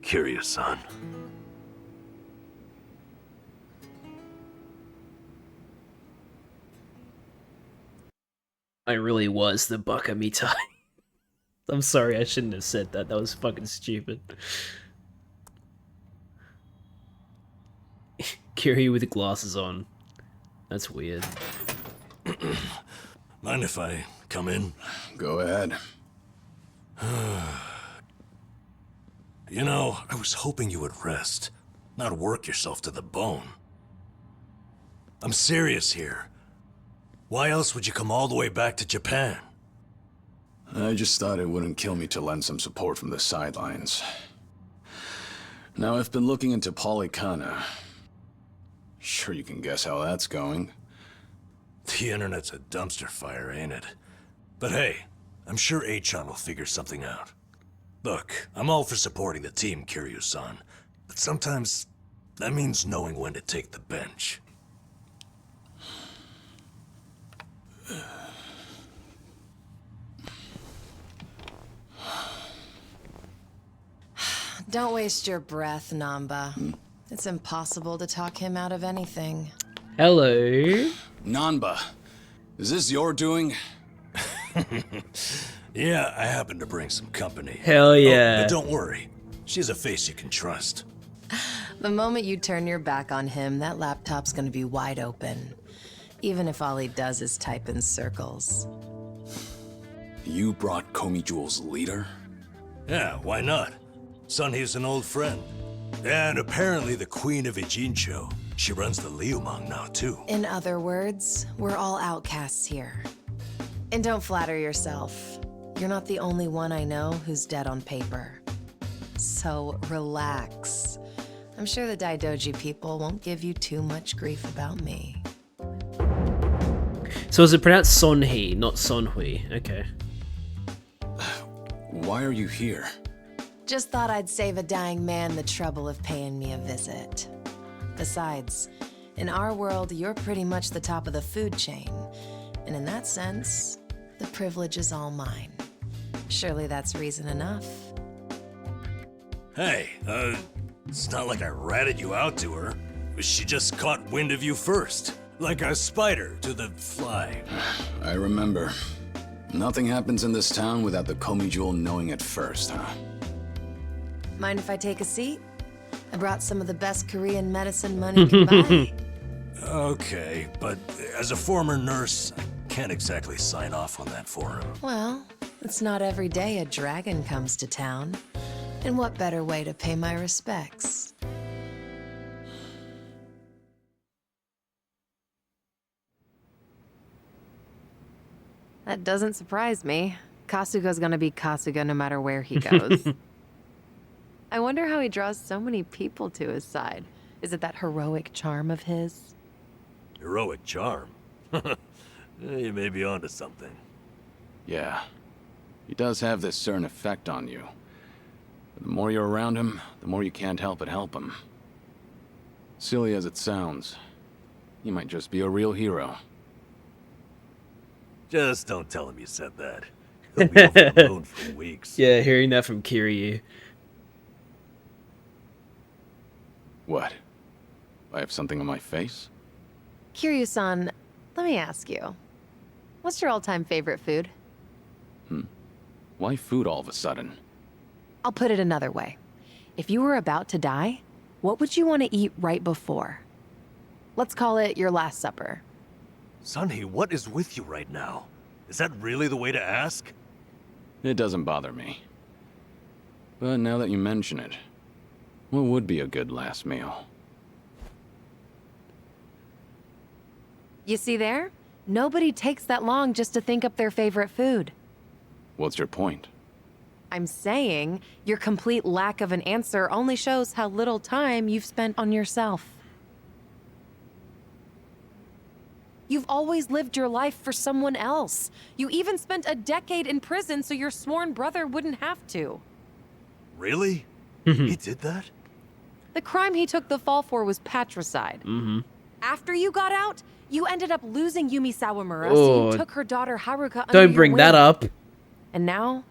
Curious, son. I really was the Baka Mitai. I'm sorry, I shouldn't have said that. That was fucking stupid. Kiryu with the glasses on. That's weird. Mind if I come in? Go ahead. You know, I was hoping you would rest, not work yourself to the bone. I'm serious here. Why else would you come all the way back to Japan? I just thought it wouldn't kill me to lend some support from the sidelines. Now, I've been looking into Polycana. Sure, you can guess how that's going. The internet's a dumpster fire, ain't it? But hey, I'm sure Achan will figure something out. Look, I'm all for supporting the team, Kiryu-san, but sometimes that means knowing when to take the bench. Don't waste your breath, Namba. It's impossible to talk him out of anything. Hello. Nanba, is this your doing? Yeah, I happen to bring some company. Hell yeah. Oh, but don't worry. She's a face you can trust. The moment you turn your back on him, that laptop's gonna be wide open. Even if all he does is type in circles. You brought Komi Jewel's leader? Yeah, why not? Sunhee's an old friend. And apparently the Queen of Ijincho. She runs the Liumang now, too. In other words, we're all outcasts here. And don't flatter yourself. You're not the only one I know who's dead on paper. So relax. I'm sure the Daidoji people won't give you too much grief about me. So is it pronounced Sonhee, not Sonhui? Okay. Why are you here? Just thought I'd save a dying man the trouble of paying me a visit. Besides, in our world, you're pretty much the top of the food chain. And in that sense, the privilege is all mine. Surely that's reason enough. Hey, it's not like I ratted you out to her. She just caught wind of you first. Like a spider to the fly. I remember. Nothing happens in this town without the Komi Jewel knowing it first, huh? Mind if I take a seat? I brought some of the best Korean medicine money can buy. Okay, but as a former nurse, I can't exactly sign off on that for him. Well, it's not every day a dragon comes to town. And what better way to pay my respects? That doesn't surprise me. Kasuga's gonna be Kasuga no matter where he goes. I wonder how he draws so many people to his side. Is it that heroic charm of his? Heroic charm? You may be onto something. Yeah. He does have this certain effect on you. The more you're around him, the more you can't help but help him. Silly as it sounds, he might just be a real hero. Just don't tell him you said that. He'll be over the moon for weeks. Yeah, hearing that from Kiryu. What? I have something on my face? Kiryu-san, let me ask you. What's your all-time favorite food? Why food all of a sudden? I'll put it another way. If you were about to die, what would you want to eat right before? Let's call it your last supper. Sunhee, what is with you right now? Is that really the way to ask? It doesn't bother me. But now that you mention it, what would be a good last meal? You see there? Nobody takes that long just to think up their favorite food. What's your point? I'm saying your complete lack of an answer only shows how little time you've spent on yourself. You've always lived your life for someone else. You even spent a decade in prison so your sworn brother wouldn't have to. Really? He did that? The crime he took the fall for was patricide. After you got out, you ended up losing Yumi Sawamura, so you took her daughter Haruka under Don't your bring that wing. up. And now,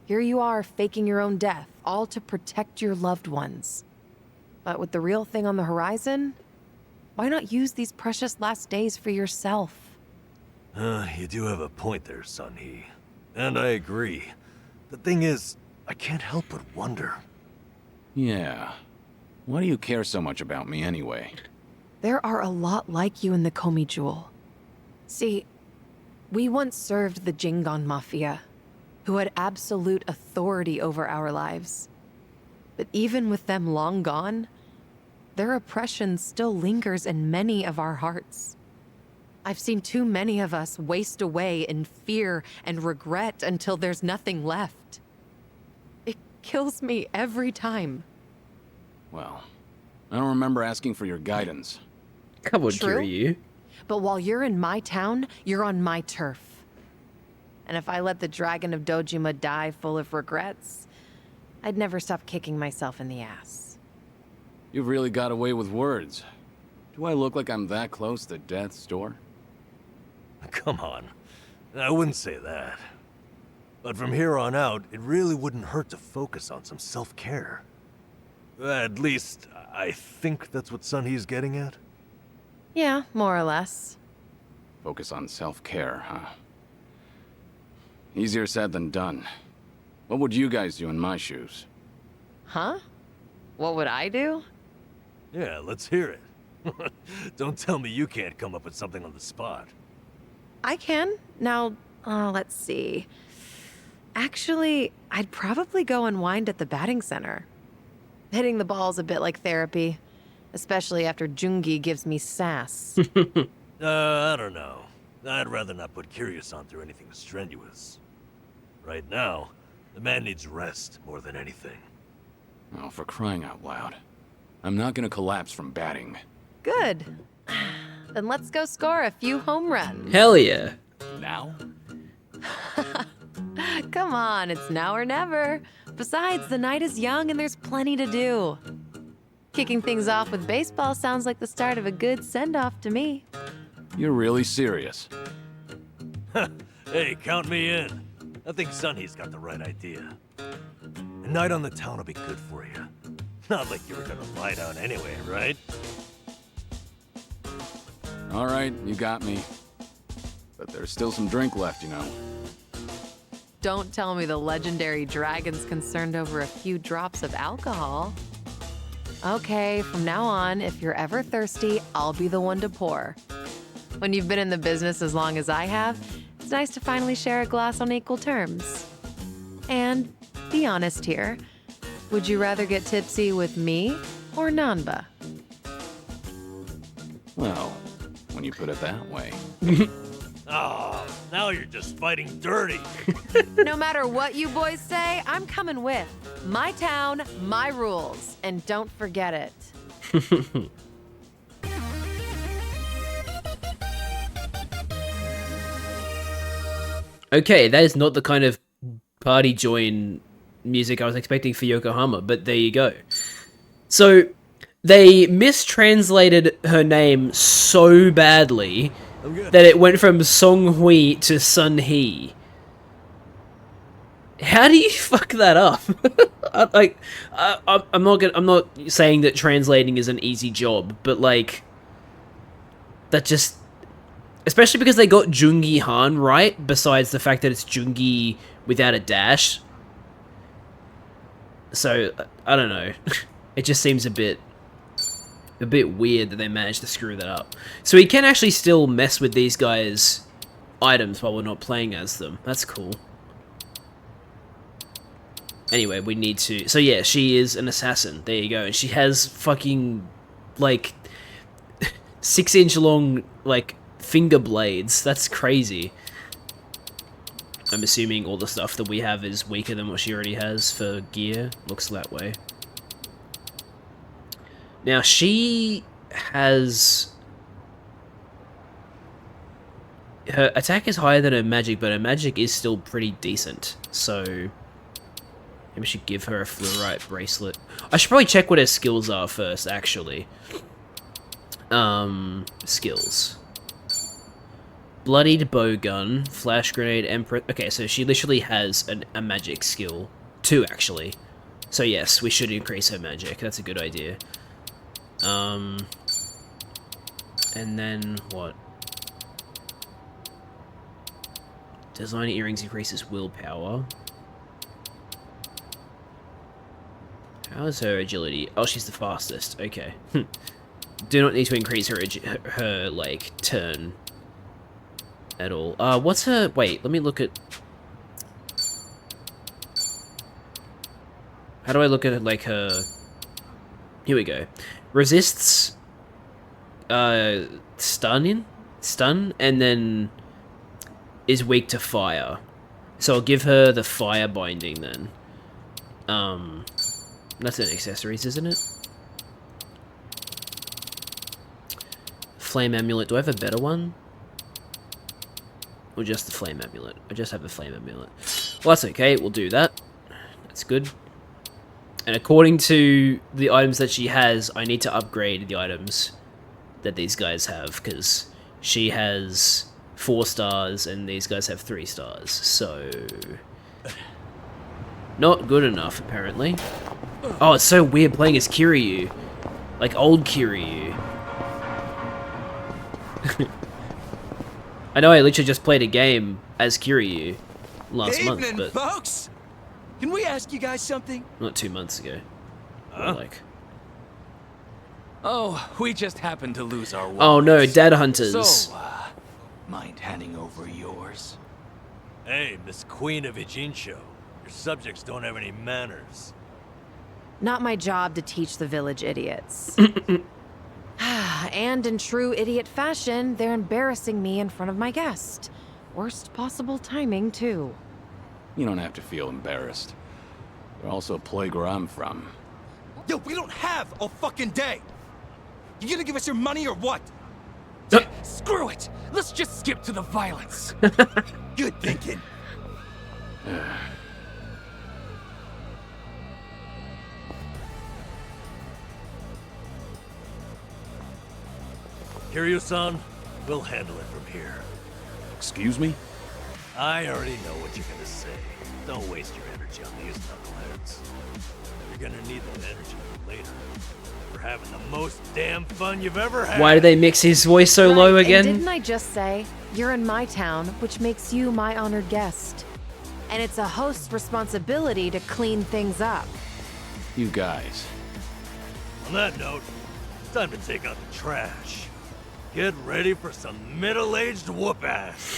here you are faking your own death, all to protect your loved ones. But with the real thing on the horizon, why not use these precious last days for yourself? You do have a point there, Sun-Hee. And I agree. The thing is, I can't help but wonder. Yeah. Why do you care so much about me anyway? There are a lot like you in the Komi Jewel. See, we once served the Jingon Mafia, who had absolute authority over our lives. But even with them long gone, their oppression still lingers in many of our hearts. I've seen too many of us waste away in fear and regret until there's nothing left. It kills me every time. Well, I don't remember asking for your guidance. Come on, True. Kiryu. But while you're in my town, you're on my turf. And if I let the Dragon of Dojima die full of regrets, I'd never stop kicking myself in the ass. You've really got away with words. Do I look like I'm that close to death's door? Come on. I wouldn't say that. But from here on out, it really wouldn't hurt to focus on some self-care. At least, I think that's what Sun-Hee's getting at. Yeah, more or less. Focus on self-care, huh? Easier said than done. What would you guys do in my shoes? Huh? What would I do? Yeah, let's hear it. Don't tell me you can't come up with something on the spot. I can. Now, let's see. Actually, I'd probably go unwind at the batting center. Hitting the ball's a bit like therapy, especially after Jungi gives me sass. I don't know. I'd rather not put Kiryu-san through anything strenuous. Right now, the man needs rest more than anything. Oh, for crying out loud. I'm not gonna collapse from batting. Good. Then let's go score a few home runs. Hell yeah. Now? Come on, it's now or never. Besides, the night is young and there's plenty to do. Kicking things off with baseball sounds like the start of a good send-off to me. You're really serious? Hey, count me in. I think Sun-Hee's got the right idea. A night on the town will be good for you. Not like you were gonna lie down anyway, right? All right, you got me. But there's still some drink left, you know. Don't tell me the legendary dragon's concerned over a few drops of alcohol. Okay, from now on, if you're ever thirsty, I'll be the one to pour. When you've been in the business as long as I have, it's nice to finally share a glass on equal terms. And be honest here, would you rather get tipsy with me or Nanba? Well, when you put it that way. Oh, now you're just fighting dirty. No matter what you boys say, I'm coming with. My town, my rules, and don't forget it. Okay, that is not the kind of party join music I was expecting for Yokohama, but there you go. So, they mistranslated her name so badly that it went from Song-Hui to Sun-Hee. How do you fuck that up? I'm not saying that translating is an easy job, but like, that just, especially because they got Jungi Han right, besides the fact that it's Jungi without a dash. So I don't know. It just seems a bit weird that they managed to screw that up. So we can actually still mess with these guys' items while we're not playing as them. That's cool. Anyway, we need to... So yeah, she is an assassin. There you go. And she has fucking, like, 6-inch long, like, finger blades. That's crazy. I'm assuming all the stuff that we have is weaker than what she already has for gear. Looks that way. Now, she has... Her attack is higher than her magic, but her magic is still pretty decent. So, maybe we should give her a fluorite bracelet. I should probably check what her skills are first, actually. Skills. Bloodied bowgun, flash grenade, emperor... Okay, so she literally has a magic skill. 2, actually. So yes, we should increase her magic. That's a good idea. And then what? Designer earrings increases willpower. How is her agility? Oh, she's the fastest. Okay. Do not need to increase her like turn at all. What's her? Wait, let me look at. How do I look at like her? Here we go. Resists. Stun, and then is weak to fire. So I'll give her the fire binding then. That's an accessories, isn't it? Flame amulet. Do I have a better one? Or just the flame amulet? I just have the flame amulet. Well, that's okay. We'll do that. That's good. And according to the items that she has, I need to upgrade the items that these guys have, because she has 4 stars and these guys have 3 stars. So not good enough, apparently. Oh, it's so weird playing as Kiryu. Like old Kiryu. I know I literally just played a game as Kiryu last month, Evening, but folks! Can we ask you guys something? not 2 months ago. Or like, Oh, we just happened to lose our wallets. oh no, Dad Hunters. So, mind handing over yours? Hey, Miss Queen of Ijincho, your subjects don't have any manners. Not my job to teach the village idiots. And in true idiot fashion, they're embarrassing me in front of my guest. Worst possible timing, too. You don't have to feel embarrassed. They're also a plague where I'm from. Yo, we don't have a fucking day! You gonna give us your money or what? Screw it! Let's just skip to the violence. Good thinking. Kiryu-san, we'll handle it from here. Excuse me? I already know what you're gonna say. Don't waste your energy on these knuckleheads. You're gonna need that energy later. We're having the most damn fun you've ever had. Why do they mix his voice so low again? And didn't I just say, you're in my town, which makes you my honored guest? And it's a host's responsibility to clean things up. You guys. On that note, it's time to take out the trash. Get ready for some middle-aged whoop-ass.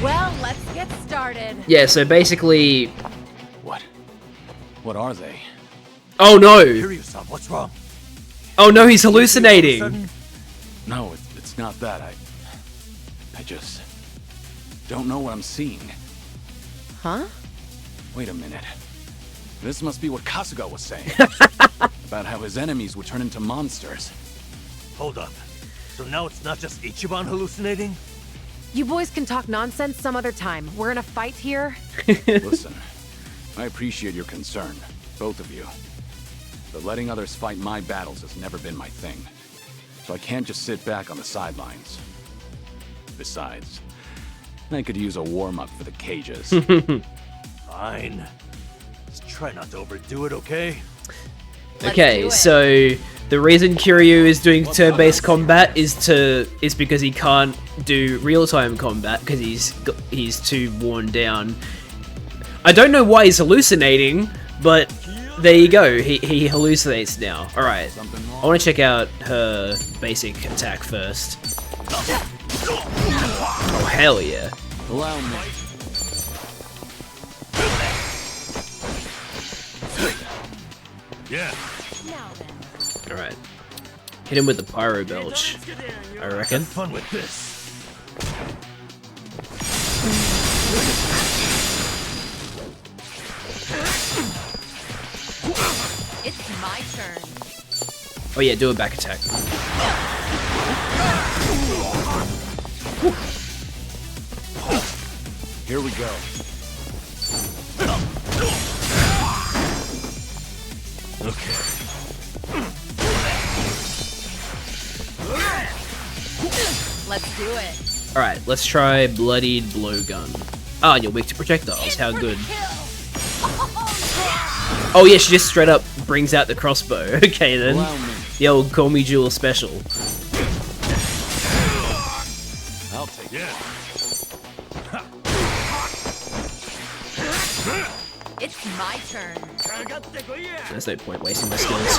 Well, let's get started. Yeah, so basically... What? What are they? Oh no! Kiryu-san, what's wrong? Oh no, he's hallucinating! No, it's not that. I just don't know what I'm seeing. Huh? Wait a minute. This must be what Kasuga was saying. About how his enemies would turn into monsters. Hold up. So now it's not just Ichiban hallucinating? You boys can talk nonsense some other time. We're in a fight here. Listen, I appreciate your concern, both of you. But letting others fight my battles has never been my thing. So I can't just sit back on the sidelines. Besides, I could use a warm-up for the cages. Fine. Just try not to overdo it, okay? Okay, so the reason Kiryu is doing turn-based combat is because he can't do real-time combat because he's too worn down. I don't know why he's hallucinating, but there you go. He hallucinates now. All right, I want to check out her basic attack first. Oh hell yeah! Allow me. Yeah. Alright. Hit him with the pyro belch, I reckon. Have fun with this. It's my turn. Oh yeah, do a back attack. Here we go. Okay. Let's do it. Alright, let's try bloodied blowgun. Ah, you're weak to projectiles. How good. Oh yeah, she just straight up brings out the crossbow. Okay then. The old Call Me Jewel special. How I'll take it. It's my turn. There's no point wasting my skills.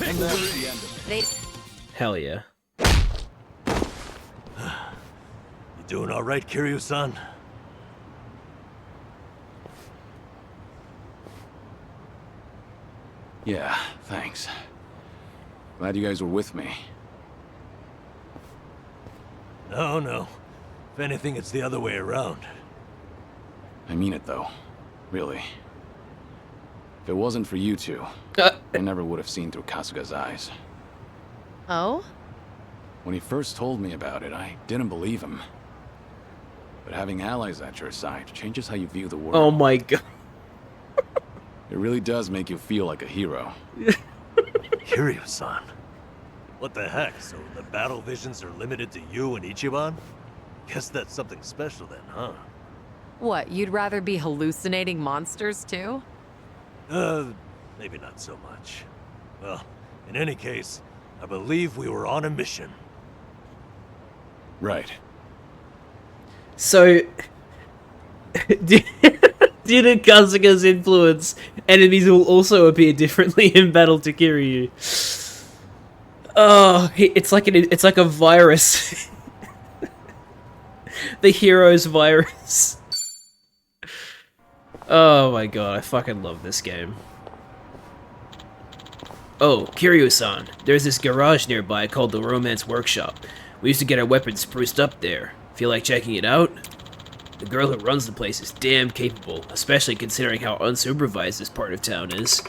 And that's the end of it. Hell yeah. You doing all right, Kiryu-san? Yeah, thanks. Glad you guys were with me. No, no. If anything, it's the other way around. I mean it, though. Really. If it wasn't for you two, I never would have seen through Kasuga's eyes. Oh? When he first told me about it, I didn't believe him. But having allies at your side changes how you view the world. Oh my god. It really does make you feel like a hero. Kiryu-san? What the heck? So the battle visions are limited to you and Ichiban? Guess that's something special then, huh? What, you'd rather be hallucinating monsters too? Maybe not so much. Well, in any case, I believe we were on a mission. Right. So, due to Kasuga's influence, enemies will also appear differently in battle to Kiryu. Oh, it's like a virus. The hero's virus. Oh my god, I fucking love this game. Oh, Kiryu-san, there's this garage nearby called the Romance Workshop. We used to get our weapons spruced up there. Feel like checking it out? The girl who runs the place is damn capable, especially considering how unsupervised this part of town is.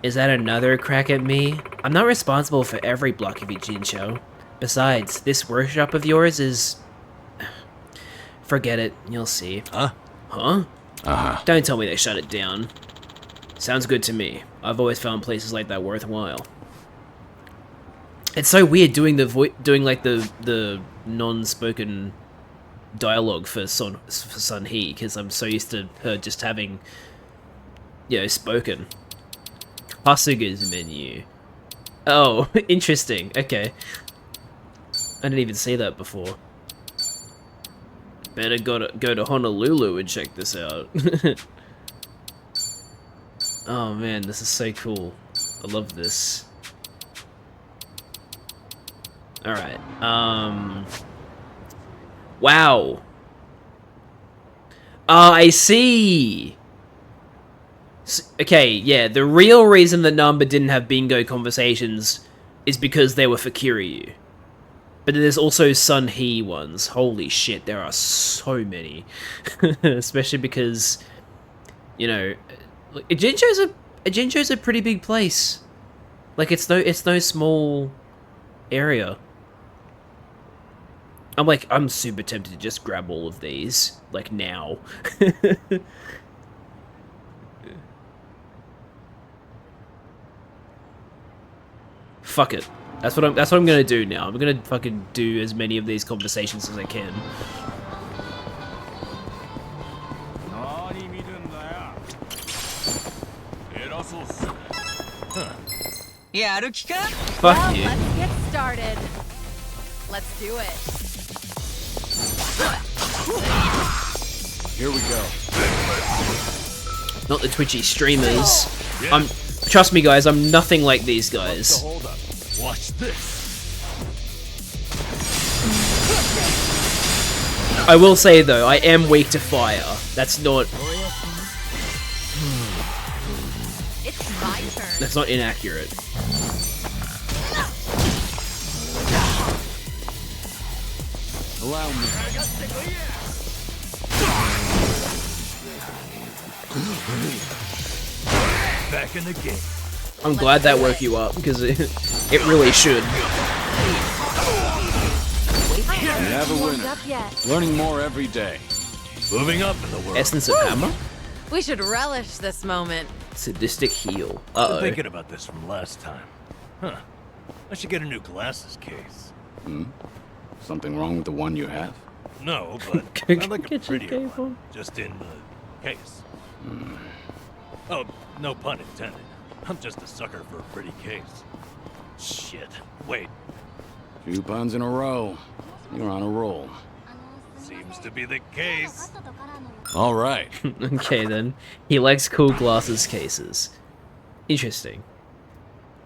Is that another crack at me? I'm not responsible for every block of Ijincho. Besides, this workshop of yours is... Forget it, you'll see. Huh? Huh? Uh-huh. Don't tell me they shut it down. Sounds good to me. I've always found places like that worthwhile. It's so weird doing the non-spoken dialogue for Sun-hee, because I'm so used to her just having, you know, spoken. Kasuga's menu. Oh, interesting. Okay. I didn't even see that before. Better go to Honolulu and check this out. Oh man, this is so cool. I love this. Alright, wow. I see! Okay, yeah, the real reason the number didn't have bingo conversations is because they were for Kiryu. But there's also Sun-hee ones. Holy shit, there are so many. Especially because, you know, Ijincho's a pretty big place. Like, it's no small area. I'm super tempted to just grab all of these, like, now. Fuck it. That's what I'm gonna do now. I'm gonna fucking do as many of these conversations as I can. Fuck you. Let's get started. Let's do it. Here we go. Not the twitchy streamers. Trust me guys, I'm nothing like these guys. Hold up. Watch this. I will say though, I am weak to fire. That's not... It's my turn. That's not inaccurate. Allow me. Back in the game. I'm glad that woke you up, because it really should. You have a winner. Learning more every day. Moving up in the world. Essence of Hammer? We should relish this moment. Sadistic heal. I've Uh-oh. been thinking about this from last time. Huh. I should get a new glasses case. Hmm? Something wrong with the one you have? No, but I'd like a prettier one. Just in the case. Oh, no pun intended. I'm just a sucker for a pretty case. Shit. Wait. 2 puns in a row. You're on a roll. Seems to be the case. All right. Okay then. He likes cool glasses cases. Interesting.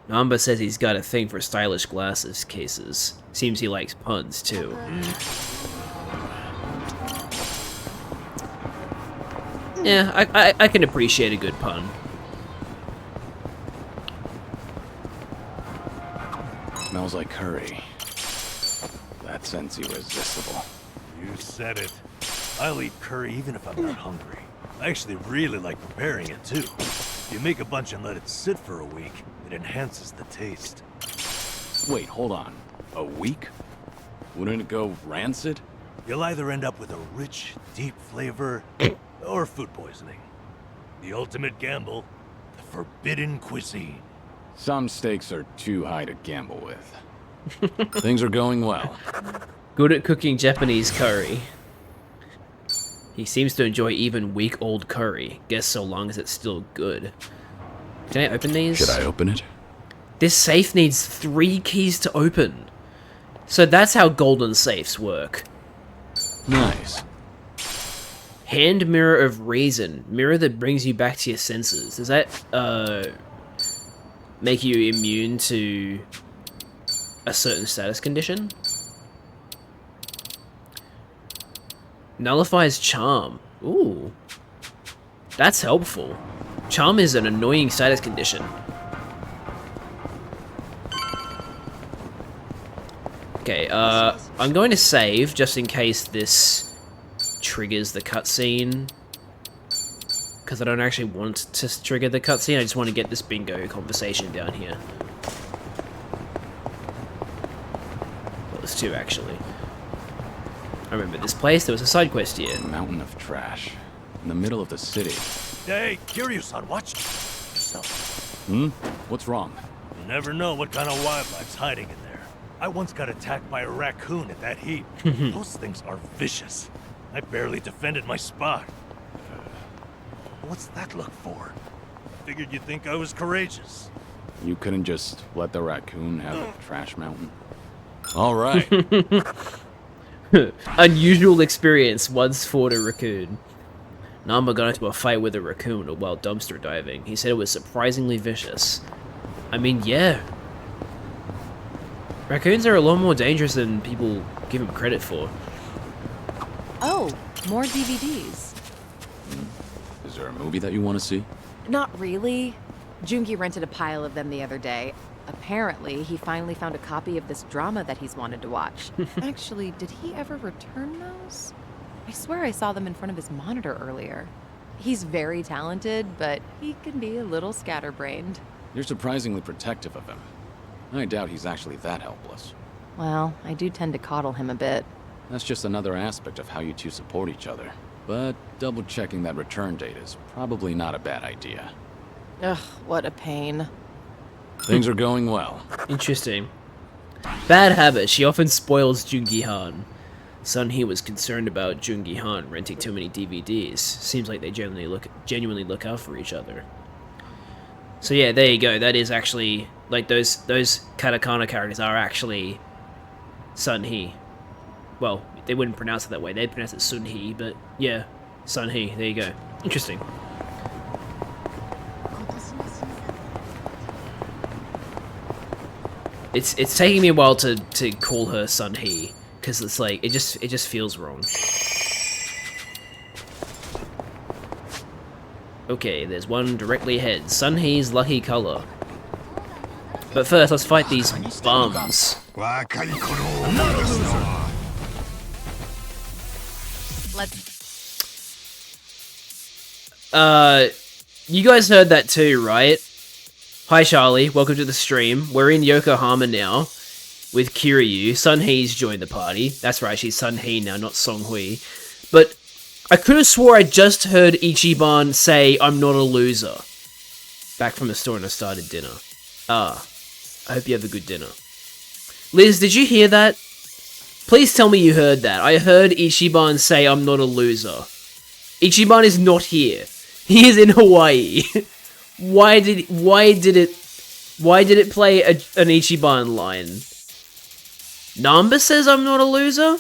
Namba says he's got a thing for stylish glasses cases. Seems he likes puns too. Yeah, I can appreciate a good pun. Smells like curry. That scent's irresistible. You said it. I'll eat curry even if I'm not hungry. I actually really like preparing it too. If you make a bunch and let it sit for a week, it enhances the taste. Wait, hold on. A week? Wouldn't it go rancid? You'll either end up with a rich, deep flavor, or food poisoning. The ultimate gamble, the forbidden cuisine. Some stakes are too high to gamble with. Things are going well. Good at cooking Japanese curry. He seems to enjoy even week-old curry. Guess so long as it's still good. Can I open these? Should I open it? This safe needs 3 keys to open. So that's how golden safes work. Nice. Hand mirror of reason. Mirror that brings you back to your senses. Does that, make you immune to a certain status condition? Nullifies charm. Ooh. That's helpful. Charm is an annoying status condition. Okay, I'm going to save just in case this triggers the cutscene. Because I don't actually want to trigger the cutscene, I just want to get this bingo conversation down here. Well, there's 2 actually. I remember this place, there was a side quest here. A mountain of trash. In the middle of the city. Hey, Kiryu-san, watch yourself. What's wrong? You never know what kind of wildlife's hiding in there. I once got attacked by a raccoon at that heap. Those things are vicious. I barely defended my spot. What's that look for? Figured you'd think I was courageous. You couldn't just let the raccoon have a trash mountain? All right. Unusual experience, once fought a raccoon. Namba got into a fight with a raccoon while dumpster diving. He said it was surprisingly vicious. I mean, yeah. Raccoons are a lot more dangerous than people give them credit for. Oh, more DVDs. Is there a movie that you want to see? Not really. Jungi rented a pile of them the other day. Apparently, he finally found a copy of this drama that he's wanted to watch. Actually, did he ever return those? I swear I saw them in front of his monitor earlier. He's very talented, but he can be a little scatterbrained. You're surprisingly protective of him. I doubt he's actually that helpless. Well, I do tend to coddle him a bit. That's just another aspect of how you two support each other. But double-checking that return date is probably not a bad idea. Ugh, what a pain. Things are going well. Interesting. Bad habit. She often spoils Jungi-han. Sun-hee was concerned about Jungi-han renting too many DVDs. Seems like they genuinely look out for each other. So yeah, there you go. That is actually, like, those katakana characters are actually Sun-hee. Well, they wouldn't pronounce it that way. They'd pronounce it Sun-hee, but yeah, Sun-hee. There you go. Interesting. It's taking me a while to call her Sun-hee, because it's like it just feels wrong. Okay, there's one directly ahead. Sun-hee's lucky color. But first, let's fight these bums. You guys heard that too, right? Hi Charlie, welcome to the stream. We're in Yokohama now with Kiryu. Sun-hee's joined the party. That's right, she's Sun-hee now, not Song-hui. But I could have swore I just heard Ichiban say, "I'm not a loser." Back from the store and I started dinner. I hope you have a good dinner. Liz, did you hear that? Please tell me you heard that. I heard Ichiban say, "I'm not a loser." Ichiban is not here. He is in Hawaii. Why did it play an Ichiban line? Namba says I'm not a loser?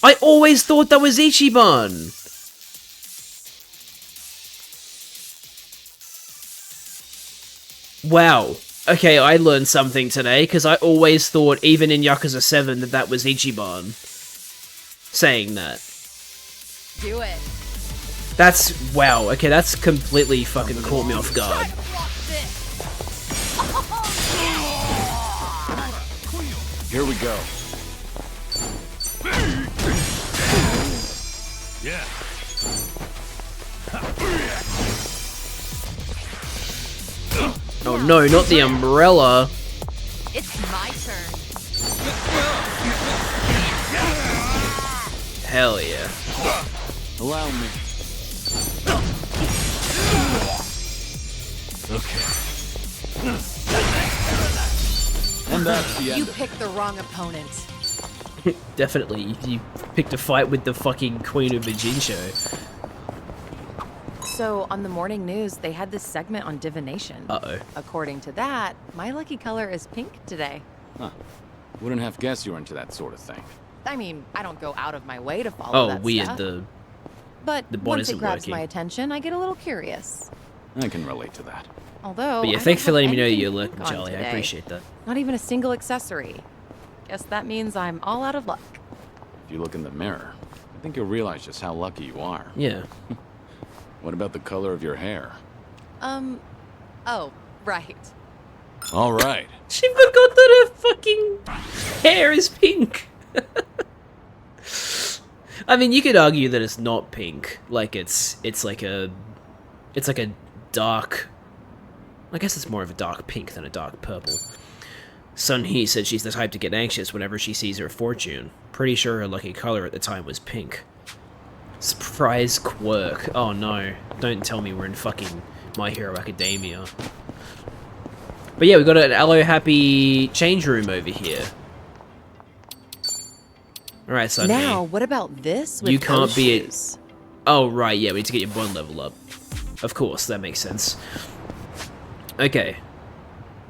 I always thought that was Ichiban! Wow. Okay, I learned something today, because I always thought, even in Yakuza 7, that was Ichiban saying that. Do it. That's... wow, okay, that's completely fucking caught me off guard. Here we go. Yeah. Oh no, not the umbrella. It's my turn. Hell yeah. Allow me. Okay. And that's the end You of it. picked the wrong opponent. Definitely, you picked a fight with the fucking Queen of Bijincho. So, on the morning news, they had this segment on divination. Uh-oh. According to that, my lucky color is pink today. Huh. Wouldn't have guessed you were into that sort of thing. I mean, I don't go out of my way to follow that weird, stuff. But the bot once it isn't grabs working. my attention, I get a little curious. I can relate to that. Although, But yeah, I thanks don't for have letting me know anything you're pink lurking, on Charlie. I today. appreciate that. Not even a single accessory. Guess that means I'm all out of luck. If you look in the mirror, I think you'll realize just how lucky you are. Yeah. What about the color of your hair? Oh, right. All right. She forgot that her fucking hair is pink. I mean, you could argue that it's not pink. Like it's like a dark. I guess it's more of a dark pink than a dark purple. Sun Hee said she's the type to get anxious whenever she sees her fortune. Pretty sure her lucky color at the time was pink. Surprise quirk. Oh no. Don't tell me we're in fucking My Hero Academia. But yeah, we got an Aloe Happy change room over here. Alright, Sun Hee. Now, what about this with You can't those be shoes? Oh, right, yeah, we need to get your bond level up. Of course, that makes sense. Okay.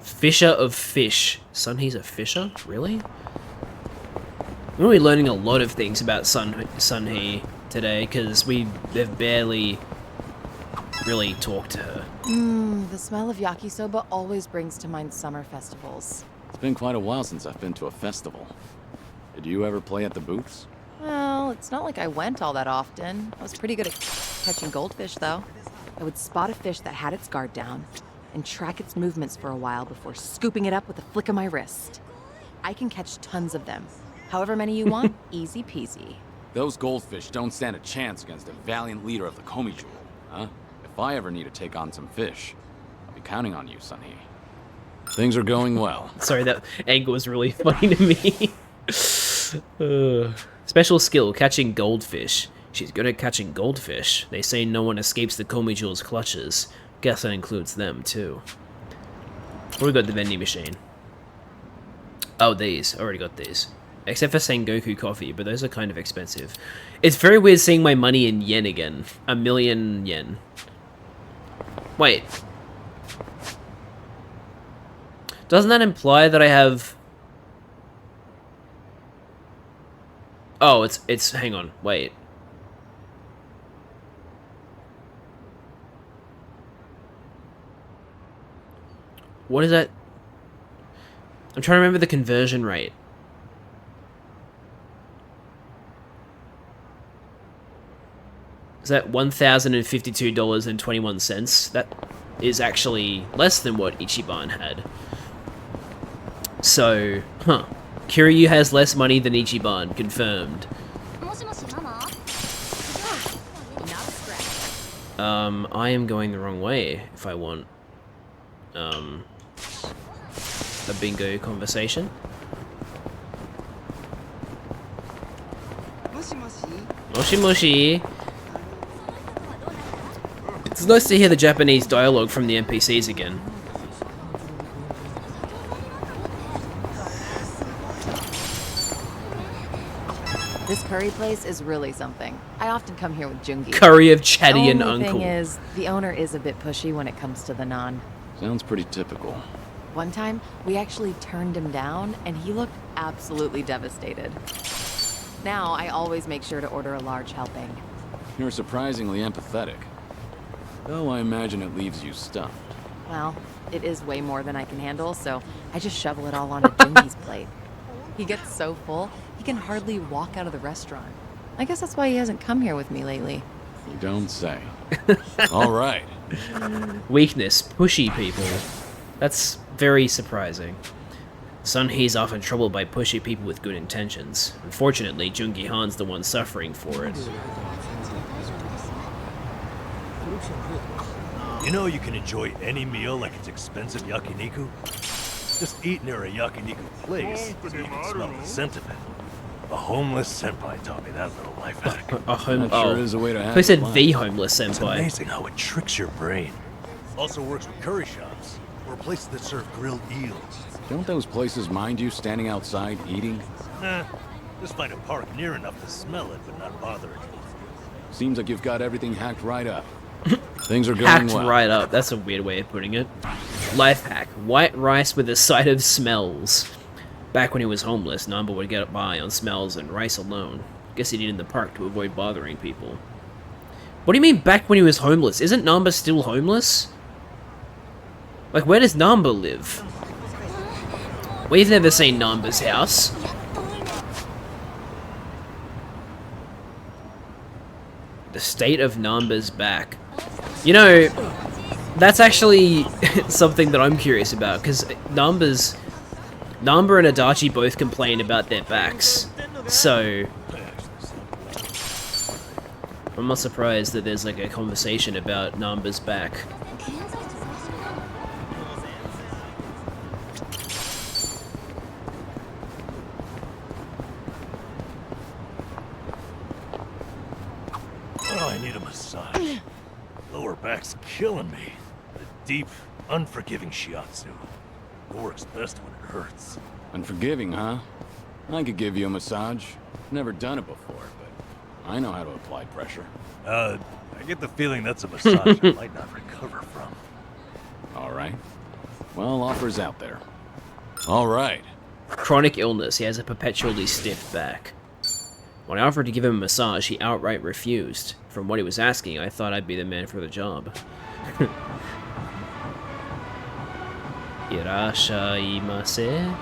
Fisher of Fish. Sun Hee's a fisher? Really? We're going to be learning a lot of things about Sun Hee today, because we have barely really talked to her. The smell of yakisoba always brings to mind summer festivals. It's been quite a while since I've been to a festival. Did you ever play at the booths? Well, it's not like I went all that often. I was pretty good at catching goldfish, though. I would spot a fish that had its guard down and track its movements for a while before scooping it up with a flick of my wrist. I can catch tons of them. However many you want, easy peasy. Those goldfish don't stand a chance against a valiant leader of the Komi Jewel, huh? If I ever need to take on some fish, I'll be counting on you, Sun Hee. Things are going well. Sorry, that angle was really funny to me. Special skill, catching goldfish. She's good at catching goldfish. They say no one escapes the Komi Jewel's clutches. Guess that includes them, too. We got the vending machine. Oh, these. Already got these. Except for Sengoku coffee, but those are kind of expensive. It's very weird seeing my money in yen again. 1,000,000 yen. Wait. Doesn't that imply that I have... Oh, it's hang on, wait. What is that? I'm trying to remember the conversion rate. Is that $1,052.21? That is actually less than what Ichiban had. So, huh. Kiryu has less money than Ichiban, confirmed. I am going the wrong way if I want, a bingo conversation. Moshi moshi. It's nice to hear the Japanese dialogue from the NPCs again. This curry place is really something. I often come here with Jungi. Curry of chatty and Only uncle. thing is, the owner is a bit pushy when it comes to the naan. Sounds pretty typical. One time, we actually turned him down, and he looked absolutely devastated. Now, I always make sure to order a large helping. You're surprisingly empathetic. Though I imagine it leaves you stumped. Well, it is way more than I can handle, so I just shovel it all onto Jungi's plate. He gets so full, he can hardly walk out of the restaurant. I guess that's why he hasn't come here with me lately. You don't say. All right. Weakness, pushy people. That's very surprising. Sun He's often troubled by pushy people with good intentions. Unfortunately, Jungi Han's the one suffering for it. You know you can enjoy any meal like it's expensive yakiniku? Just eat near a yakiniku place so you can smell the scent of it. A homeless senpai taught me that little life hack. Is a way to have Who said fun. the homeless It's senpai? amazing how it tricks your brain. Also works with curry shops, or places that serve grilled eels. Don't those places mind you standing outside eating? Just find a park near enough to smell it, but not bother it. Seems like you've got everything hacked right up. Things are going Hacked well. right up. That's a weird way of putting it. Life hack. White rice with a side of smells. Back when he was homeless, Namba would get by on smells and rice alone. Guess he'd eat in the park to avoid bothering people. What do you mean back when he was homeless? Isn't Namba still homeless? Like, where does Namba live? We've never seen Namba's house. The state of Namba's back. You know, that's actually something that I'm curious about, because Namba and Adachi both complain about their backs, so I'm not surprised that there's like a conversation about Namba's back. Oh, I need a massage. Lower back's killing me. The deep, unforgiving shiatsu. It works best when it hurts. Unforgiving, huh? I could give you a massage. Never done it before, but I know how to apply pressure. I get the feeling that's a massage I might not recover from. All right. Well, offers out there. All right. Chronic illness. He has a perpetually stiff back. When I offered to give him a massage, he outright refused. From what he was asking, I thought I'd be the man for the job. Irashaimase?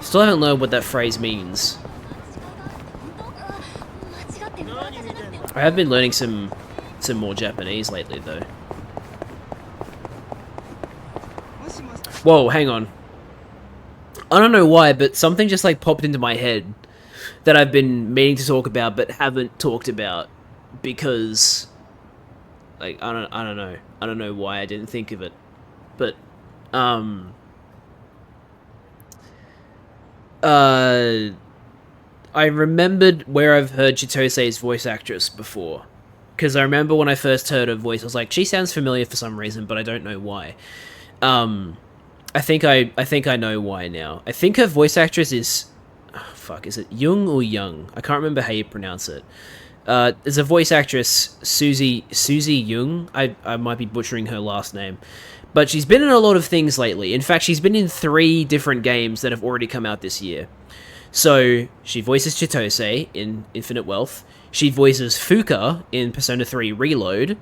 Still haven't learned what that phrase means. I have been learning some more Japanese lately, though. Whoa, hang on. I don't know why, but something just like popped into my head that I've been meaning to talk about but haven't talked about because like I don't know. I don't know why I didn't think of it. But I remembered where I've heard Chitose's voice actress before. Because I remember when I first heard her voice, I was like, she sounds familiar for some reason, but I don't know why. I think I know why now. I think her voice actress is... Oh, fuck, is it Jung or Young? I can't remember how you pronounce it. There's a voice actress, Susie Jung. I might be butchering her last name. But she's been in a lot of things lately. In fact, she's been in 3 different games that have already come out this year. So, she voices Chitose in Infinite Wealth. She voices Fuka in Persona 3 Reload.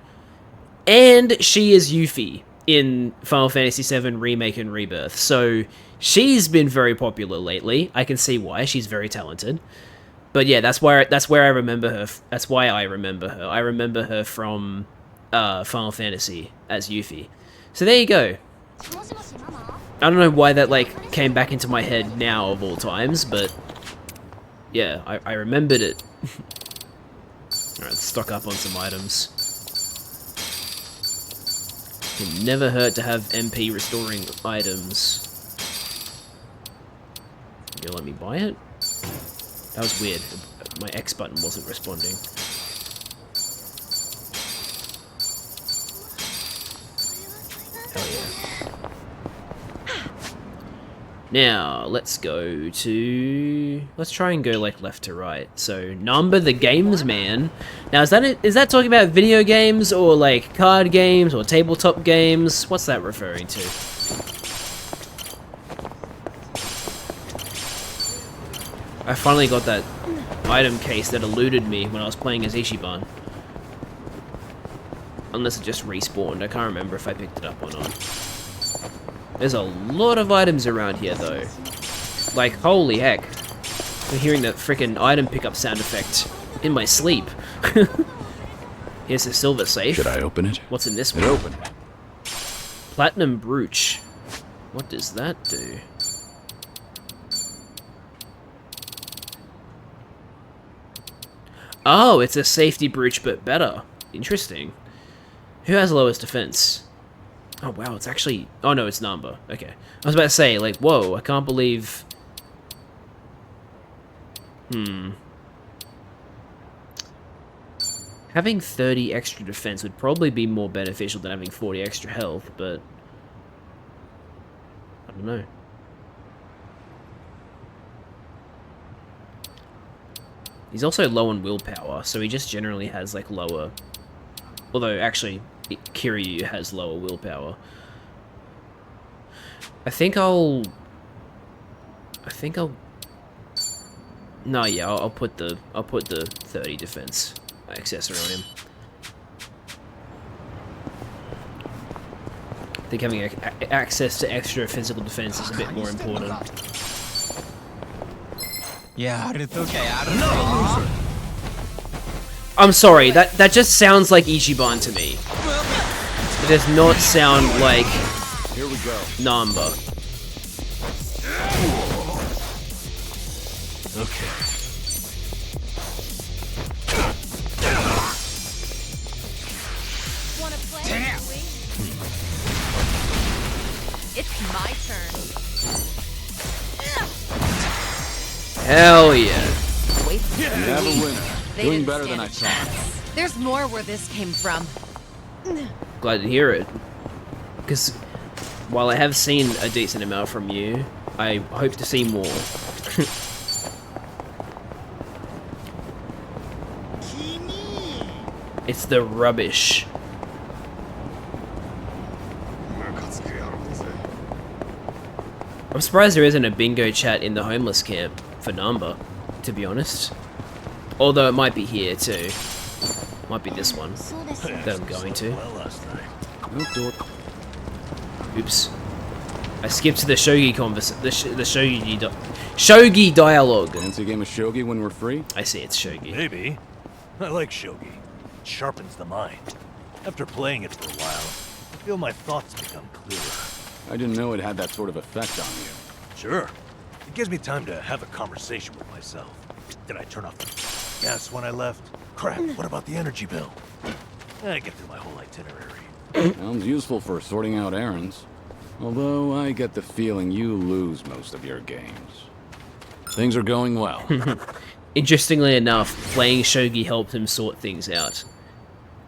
And she is Yuffie in Final Fantasy VII Remake and Rebirth. So, she's been very popular lately. I can see why. She's very talented. But yeah, that's where I remember her. That's why I remember her. I remember her from Final Fantasy as Yuffie. So there you go. I don't know why that like came back into my head now of all times, but yeah, I remembered it. Alright, let's stock up on some items. Can never hurt to have MP restoring items. You let me buy it? That was weird. My X button wasn't responding. Hell yeah. Now, let's go to... Let's try and go, like, left to right. So, Namba the Games Man. Now, is that talking about video games, or, like, card games, or tabletop games? What's that referring to? I finally got that item case that eluded me when I was playing as Ichiban. Unless it just respawned. I can't remember if I picked it up or not. There's a lot of items around here, though. Like, holy heck. I'm hearing that freaking item pickup sound effect in my sleep. Here's a silver safe. Should I open it? What's in this one? It opened. Platinum brooch. What does that do? Oh, it's a safety brooch, but better. Interesting. Who has lowest defense? Oh, wow, it's actually... Oh, no, it's Namba. Okay. I was about to say, like, whoa, I can't believe... Having 30 extra defense would probably be more beneficial than having 40 extra health, but... I don't know. He's also low on willpower, so he just generally has, like, lower... Although, actually, Kiryu has lower willpower. I think I'll... No, yeah, I'll put the 30 defense accessory on him. I think having access to extra physical defense is a bit more important. I'm sorry, that just sounds like Ichiban to me. It does not sound like Here we go. Namba. Okay. Wanna play? It's my turn. Hell yeah. Wait. We have a winner. They Doing didn't better stand than I a thought. chance. There's more where this came from. Glad to hear it. Because while I have seen a decent amount from you, I hope to see more. It's the rubbish. I'm surprised there isn't a bingo chat in the homeless camp for Namba, to be honest. Although it might be here too. Might be this one that I'm going to. Oops. I skipped the shogi shogi dialogue. Fancy game of shogi when we're free? I see, it's shogi. Maybe. I like shogi. It sharpens the mind. After playing it for a while, I feel my thoughts become clearer. I didn't know it had that sort of effect on you. Sure. It gives me time to have a conversation with myself. Did I turn off the gas when I left? Crap, what about the energy bill? I get through my whole itinerary. Sounds useful for sorting out errands. Although I get the feeling you lose most of your games. Things are going well. Interestingly enough, playing shogi helped him sort things out.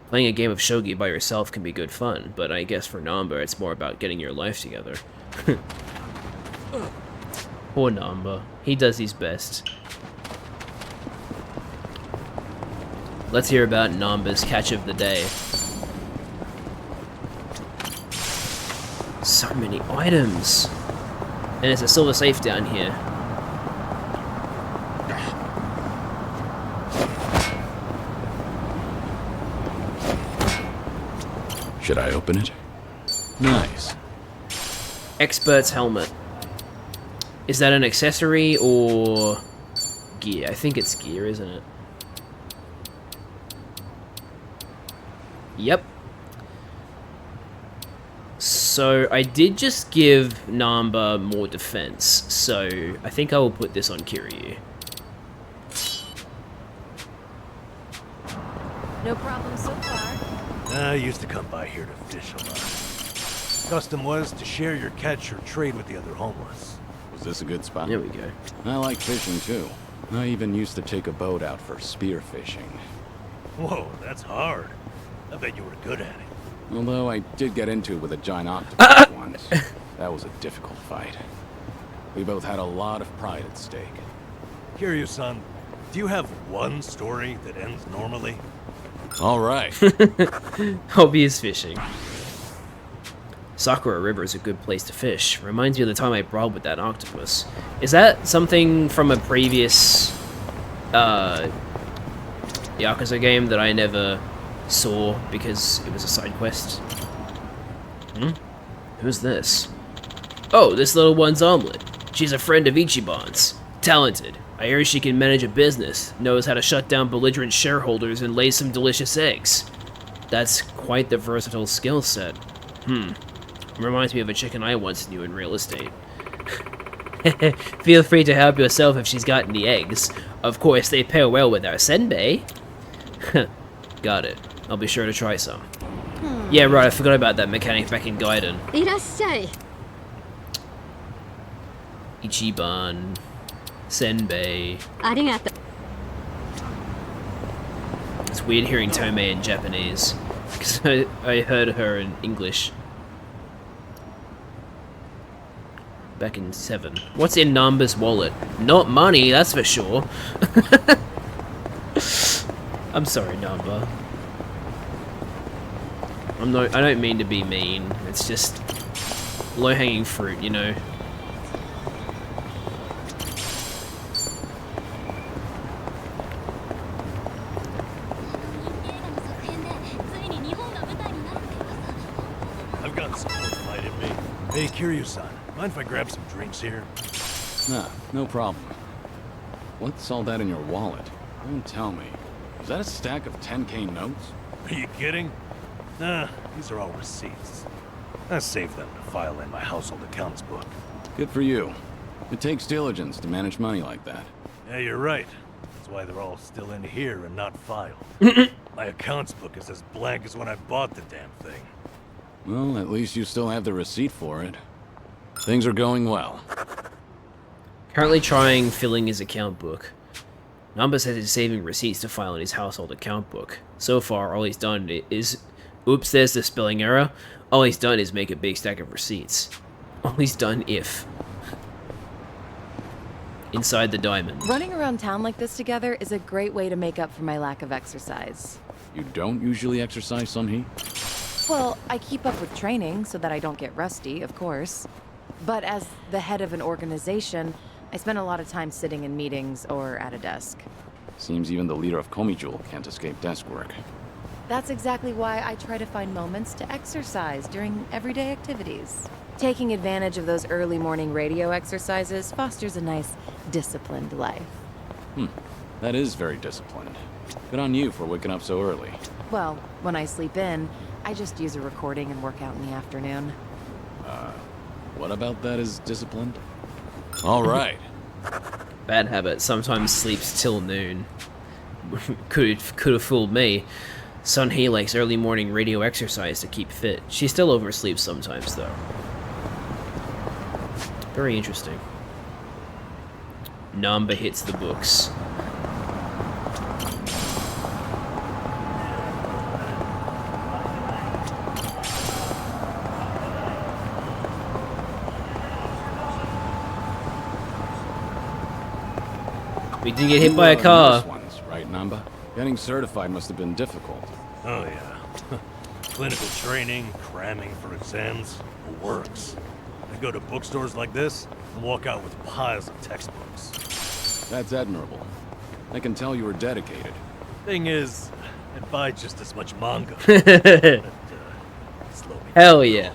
Playing a game of shogi by yourself can be good fun, but I guess for Namba it's more about getting your life together. Poor Namba. He does his best. Let's hear about Namba's catch of the day. So many items. And there's a silver safe down here. Should I open it? Nice. Expert's helmet. Is that an accessory or gear? I think it's gear, isn't it? Yep. So I did just give Namba more defense, so I think I will put this on Kiryu. No problem so far. I used to come by here to fish a lot. Custom was to share your catch or trade with the other homeless. Was this a good spot? There we go. I like fishing too. I even used to take a boat out for spear fishing. Whoa, that's hard. I bet you were good at it. Although I did get into it with a giant octopus once. That was a difficult fight. We both had a lot of pride at stake. Kiryu-san, do you have one story that ends normally? All right. Obvious fishing. Sakura River is a good place to fish. Reminds me of the time I brawled with that octopus. Is that something from a previous Yakuza game that I never saw because it was a side quest? Who's this? Oh, this little one's omelet. She's a friend of Ichiban's. Talented. I hear she can manage a business, knows how to shut down belligerent shareholders, and lay some delicious eggs. That's quite the versatile skill set. Reminds me of a chicken I once knew in real estate. Feel free to help yourself if she's got any eggs. Of course, they pair well with our senbei. Got it. I'll be sure to try some. Yeah, right, I forgot about that mechanic back in Gaiden. Ichiban. Senbei. It's weird hearing Tomei in Japanese, because I heard her in English. Back in 7. What's in Namba's wallet? Not money, that's for sure. I'm sorry, Namba. I don't mean to be mean. It's just low-hanging fruit, you know. I've got some more fight in me. Hey, Kiryu-san, mind if I grab some drinks here? Nah, no problem. What's all that in your wallet? Don't tell me. Is that a stack of 10K notes? Are you kidding? Nah, these are all receipts. I saved them to file in my household accounts book. Good for you. It takes diligence to manage money like that. Yeah, you're right. That's why they're all still in here and not filed. My accounts book is as blank as when I bought the damn thing. Well, at least you still have the receipt for it. Things are going well. Currently trying filling his account book. Namba says he's saving receipts to file in his household account book. So far, all he's done is... Oops, there's the spelling error. All he's done is make a big stack of receipts. All he's done if. Inside the diamond. Running around town like this together is a great way to make up for my lack of exercise. You don't usually exercise, Sunhee? Well, I keep up with training so that I don't get rusty, of course. But as the head of an organization, I spend a lot of time sitting in meetings or at a desk. Seems even the leader of Komijul can't escape desk work. That's exactly why I try to find moments to exercise during everyday activities. Taking advantage of those early morning radio exercises fosters a nice, disciplined life. That is very disciplined. Good on you for waking up so early. Well, when I sleep in, I just use a recording and work out in the afternoon. What about that is disciplined? All right. Bad habit. Sometimes sleeps till noon. could have fooled me. Sunhee likes early morning radio exercise to keep fit. She still oversleeps sometimes, though. Very interesting. Namba hits the books. We did get hit by a car. Ones, right, Namba? Getting certified must have been difficult. Oh yeah. Clinical training, cramming for exams, it works. I go to bookstores like this and walk out with piles of textbooks. That's admirable. I can tell you were dedicated. Thing is, I buy just as much manga. Slow me Hell down. yeah.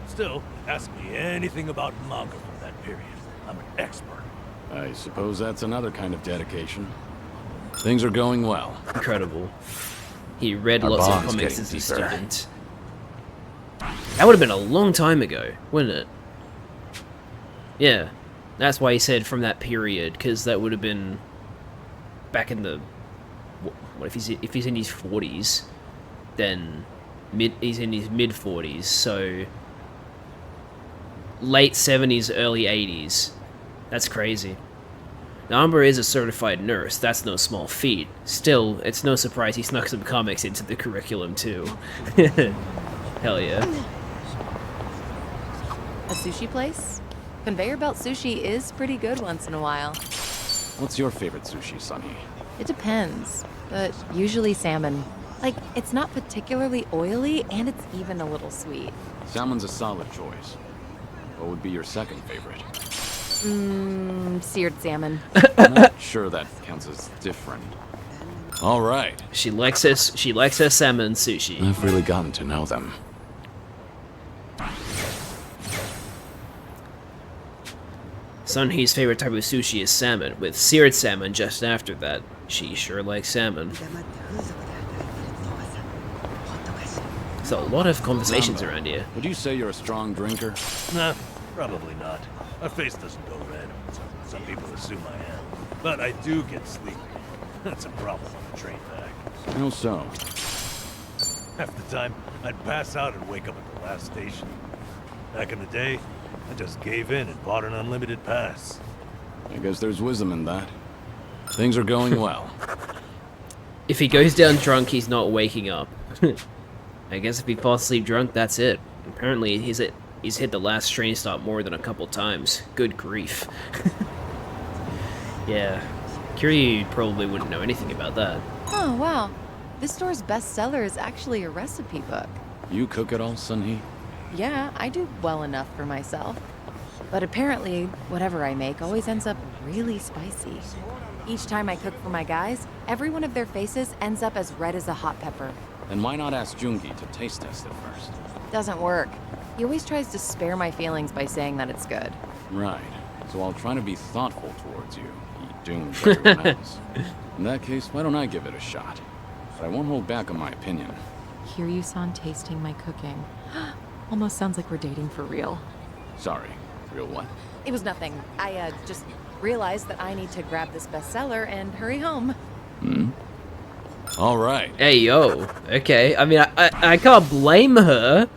Still, ask me anything about manga from that period. I'm an expert. I suppose that's another kind of dedication. Things are going well. Incredible. He read Our lots of bond's comics getting as a deeper. student. That would have been a long time ago, wouldn't it? Yeah. That's why he said from that period, because that would have been back in the... What if he's in his 40s? Then he's in his mid-40s, so... Late 70s, early 80s. That's crazy. Now, Amber is a certified nurse. That's no small feat. Still, it's no surprise he snuck some comics into the curriculum, too. Hmm. Hell yeah. A sushi place? Conveyor belt sushi is pretty good once in a while. What's your favorite sushi, Sunny? It depends, but usually salmon. Like, it's not particularly oily, and it's even a little sweet. Salmon's a solid choice. What would be your second favorite? Seared salmon. I'm not sure that counts as different. All right. She likes her salmon sushi. I've really gotten to know them. Sunhee's favorite type of sushi is salmon, with seared salmon just after that. She sure likes salmon. So a lot of conversations around here. Would you say you're a strong drinker? Nah, probably not. My face doesn't go red. Some people assume I am. But I do get sleepy. That's a problem on the train back. How so? Half the time, I'd pass out and wake up at the last station. Back in the day, I just gave in and bought an unlimited pass. I guess there's wisdom in that. Things are going well. If he goes down drunk, he's not waking up. I guess if he falls asleep drunk, that's it. Apparently, he's hit the last train stop more than a couple times. Good grief. Yeah. Kiryu probably wouldn't know anything about that. Oh, wow. This store's bestseller is actually a recipe book. You cook it all, Sunhee? Yeah, I do well enough for myself. But apparently, whatever I make always ends up really spicy. Each time I cook for my guys, every one of their faces ends up as red as a hot pepper. Then why not ask Jungi to taste test it first? Doesn't work. He always tries to spare my feelings by saying that it's good. Right. So I'll try to be thoughtful towards you. He dooms everyone else. In that case, why don't I give it a shot? But I won't hold back on my opinion. Kiryu-san tasting my cooking. Almost sounds like we're dating for real. Sorry. Real what? It was nothing. I just realized that I need to grab this bestseller and hurry home. All right. Hey, yo. Okay. I mean, I can't blame her.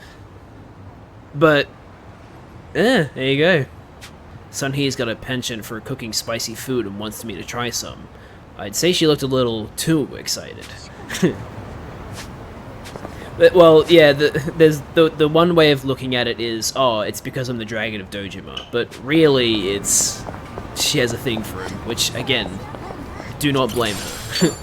But, there you go. Sunhee's got a penchant for cooking spicy food and wants me to try some. I'd say she looked a little too excited. But, well, yeah, there's the one way of looking at it is, oh, it's because I'm the Dragon of Dojima. But really, it's she has a thing for him, which, again, do not blame her.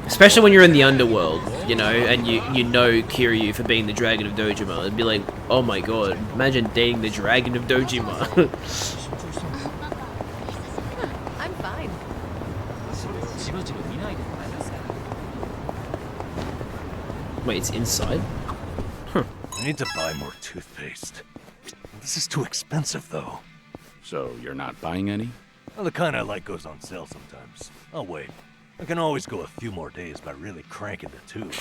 Especially when you're in the underworld, you know, and you know Kiryu for being the Dragon of Dojima. It'd be like, oh my god, imagine dating the Dragon of Dojima. I'm fine. Wait, it's inside? Huh. I need to buy more toothpaste. This is too expensive, though. So you're not buying any? Well, the kind I like goes on sale sometimes. I'll wait. I can always go a few more days by really cranking the tube.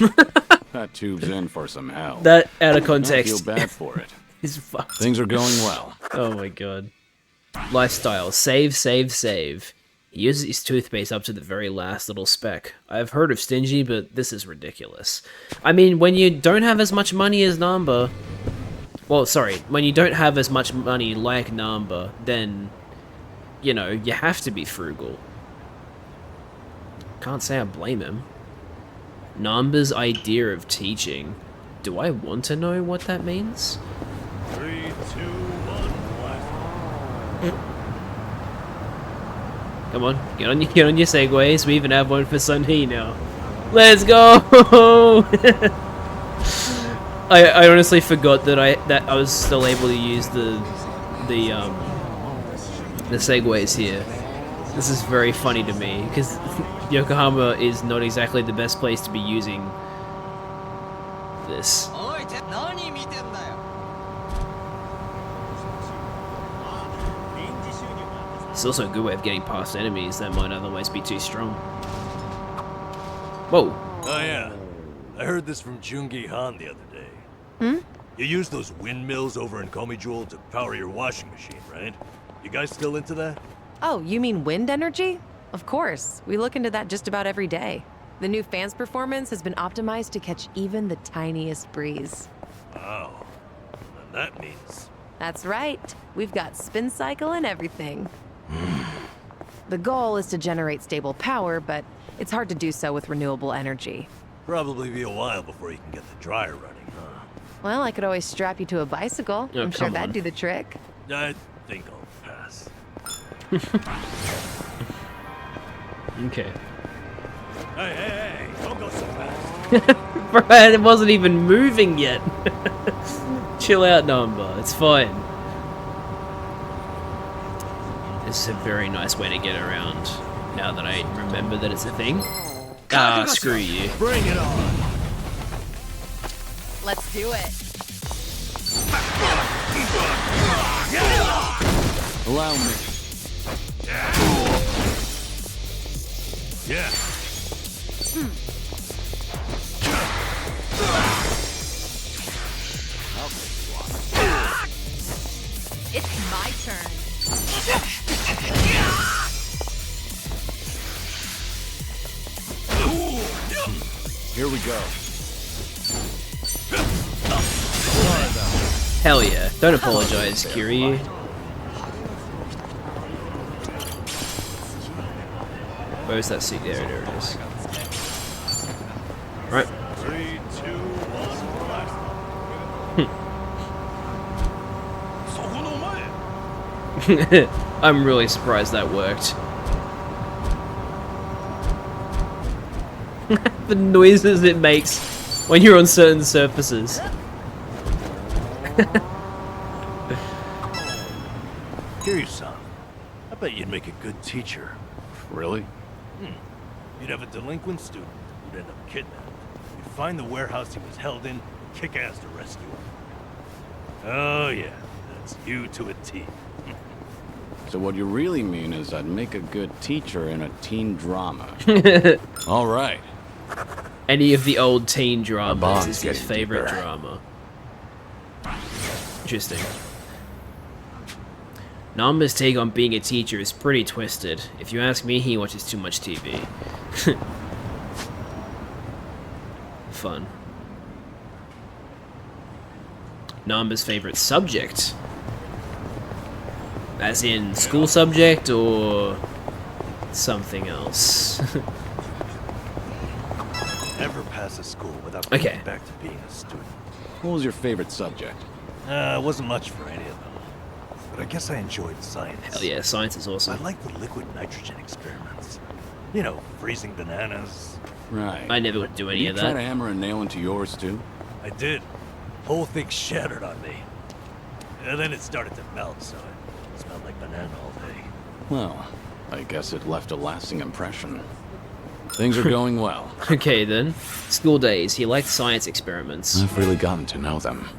That tube's in for some hell. That, out of context, I feel bad for it. is fucked. Things are going well. Oh my god. Lifestyle. Save, save, save. He uses his toothpaste up to the very last little speck. I've heard of stingy, but this is ridiculous. I mean, when you don't have as much money as Namba... Well, sorry, when you don't have as much money like Namba, then, you know, you have to be frugal. Can't say I blame him. Namba's idea of teaching. Do I want to know what that means? 3, 2, 1, blast. Come on, get on your segways. We even have one for Sunhee now. Let's go! I honestly forgot that I was still able to use the segways here. This is very funny to me because Yokohama is not exactly the best place to be using this. It's also a good way of getting past enemies that might otherwise be too strong. Whoa. Oh yeah, I heard this from Jungi Han the other day. You use those windmills over in Komijul to power your washing machine, right? You guys still into that? Oh, you mean wind energy? Of course. We look into that just about every day. The new fan's performance has been optimized to catch even the tiniest breeze. Wow. And that means... That's right. We've got spin cycle and everything. The goal is to generate stable power, but it's hard to do so with renewable energy. Probably be a while before you can get the dryer running, huh? Well, I could always strap you to a bicycle. Oh, I'm sure come that'd on. do the trick. I think I'll pass. Okay. Hey, don't go so fast. Bro, it wasn't even moving yet. Chill out, Number. It's fine. This is a very nice way to get around. Now that I remember that it's a thing. Ah, screw you. Bring it on. Let's do it. Allow me. Yeah. It's my turn. Here we go. Hell yeah. Don't apologize, Kiryu. Where's that seat? There it is. Right. 3, 2, 1, I'm really surprised that worked. The noises it makes when you're on certain surfaces. Kiryu-san, I bet you'd make a good teacher. Really? You'd have a delinquent student who'd end up kidnapped. You'd find the warehouse he was held in, kick ass to rescue him. Oh yeah, that's you to a T. So what you really mean is I'd make a good teacher in a teen drama. All right. Any of the old teen dramas bond's is his getting favorite deeper. drama. Interesting. Namba's take on being a teacher is pretty twisted. If you ask me, he watches too much TV. Fun. Namba's favorite subject? As in school subject or something else? Never pass a school without Okay. going back to being a student. What was your favorite subject? It wasn't much for any of them. But I guess I enjoyed science. Hell yeah, science is awesome. I like the liquid nitrogen experiments. You know, freezing bananas. Right. I never would do any you of try that. to hammer a nail into yours too? I did. Whole thing shattered on me. And then it started to melt, so it smelled like banana all day. Well, I guess it left a lasting impression. Things are going well. Okay then. School days, he liked science experiments. I've really gotten to know them.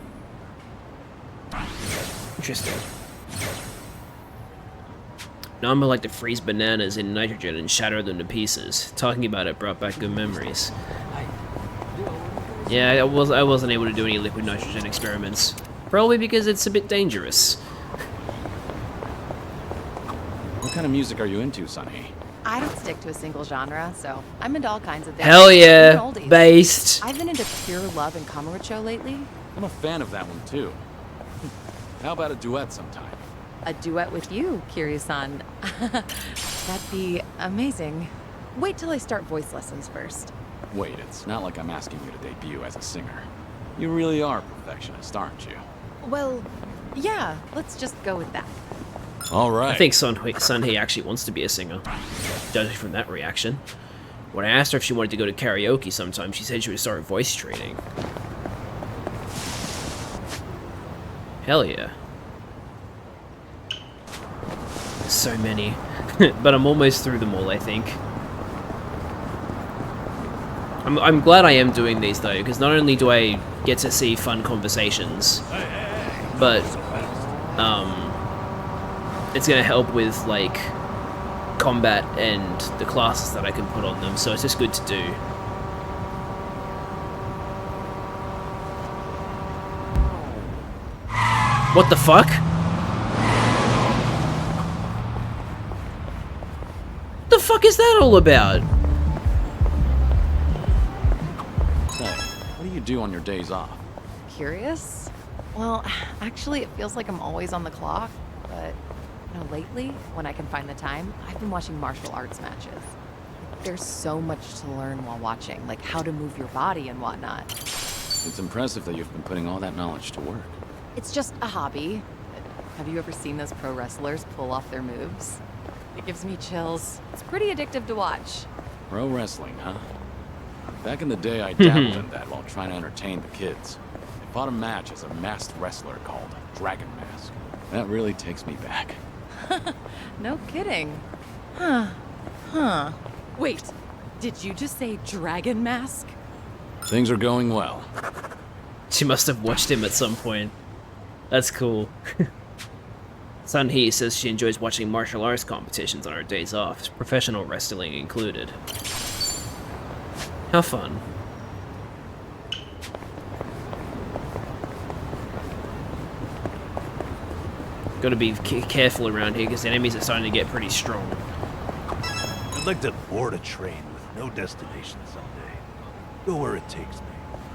Interesting. Namba liked to freeze bananas in nitrogen and shatter them to pieces. Talking about it brought back good memories. Yeah, I wasn't able to do any liquid nitrogen experiments. Probably because it's a bit dangerous. What kind of music are you into, Sunny? I don't stick to a single genre, so I'm into all kinds of things. Hell yeah, Even oldies. based. I've been into Pure Love and Kamurocho lately. I'm a fan of that one too. How about a duet sometime? A duet with you, Kiryu-san. That'd be amazing. Wait till I start voice lessons first. Wait, it's not like I'm asking you to debut as a singer. You really are a perfectionist, aren't you? Well, yeah, let's just go with that. All right. I think Sunhee actually wants to be a singer, judging from that reaction. When I asked her if she wanted to go to karaoke sometime, she said she would start voice training. Hell yeah. So many. But I'm almost through them all, I think. I'm glad I am doing these though, because not only do I get to see fun conversations, but it's gonna help with like combat and the classes that I can put on them, so it's just good to do. What the fuck? The fuck is that all about? Say, what do you do on your days off? Curious? Well, actually, it feels like I'm always on the clock, but lately, when I can find the time, I've been watching martial arts matches. There's so much to learn while watching, like how to move your body and whatnot. It's impressive that you've been putting all that knowledge to work. It's just a hobby. Have you ever seen those pro wrestlers pull off their moves? It gives me chills. It's pretty addictive to watch. Pro wrestling, huh? Back in the day, I dabbled in that while trying to entertain the kids. I fought a match as a masked wrestler called Dragon Mask. That really takes me back. No kidding. Wait, did you just say Dragon Mask? Things are going well. She must have watched him at some point. That's cool. Sun Hee says she enjoys watching martial arts competitions on her days off, professional wrestling included. How fun. Gotta be careful around here because the enemies are starting to get pretty strong. I'd like to board a train with no destination someday. Go where it takes me.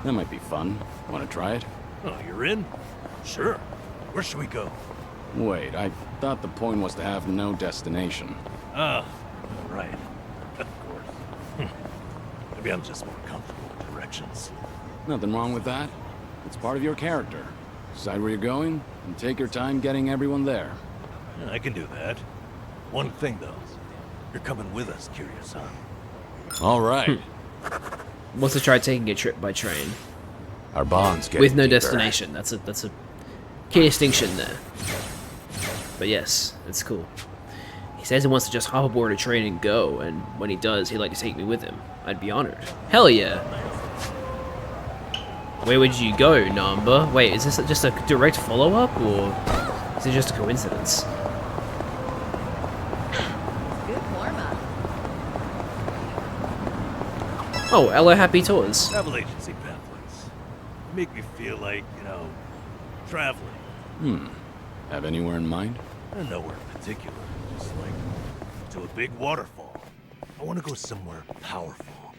That might be fun. Want to try it? Oh, you're in? Sure. Where should we go? Wait, I thought the point was to have no destination. Ah, right. Of course. Maybe I'm just more comfortable with directions. Nothing wrong with that. It's part of your character. Decide where you're going, and take your time getting everyone there. Yeah, I can do that. One thing, though. You're coming with us, Kiryu-san. All right. Wants to try taking a trip by train. Our bond's getting with no deeper. destination. That's a key distinction there. But yes, it's cool. He says he wants to just hop aboard a train and go, and when he does, he'd like to take me with him. I'd be honored. Hell yeah! Where would you go, Namba? Wait, is this just a direct follow-up, or is it just a coincidence? Good warm-up. Oh, hello, happy tours. Travel agency pamphlets. Make me feel like, traveling. Have anywhere in mind? Nowhere in particular. Just like to a big waterfall. I want to go somewhere powerful,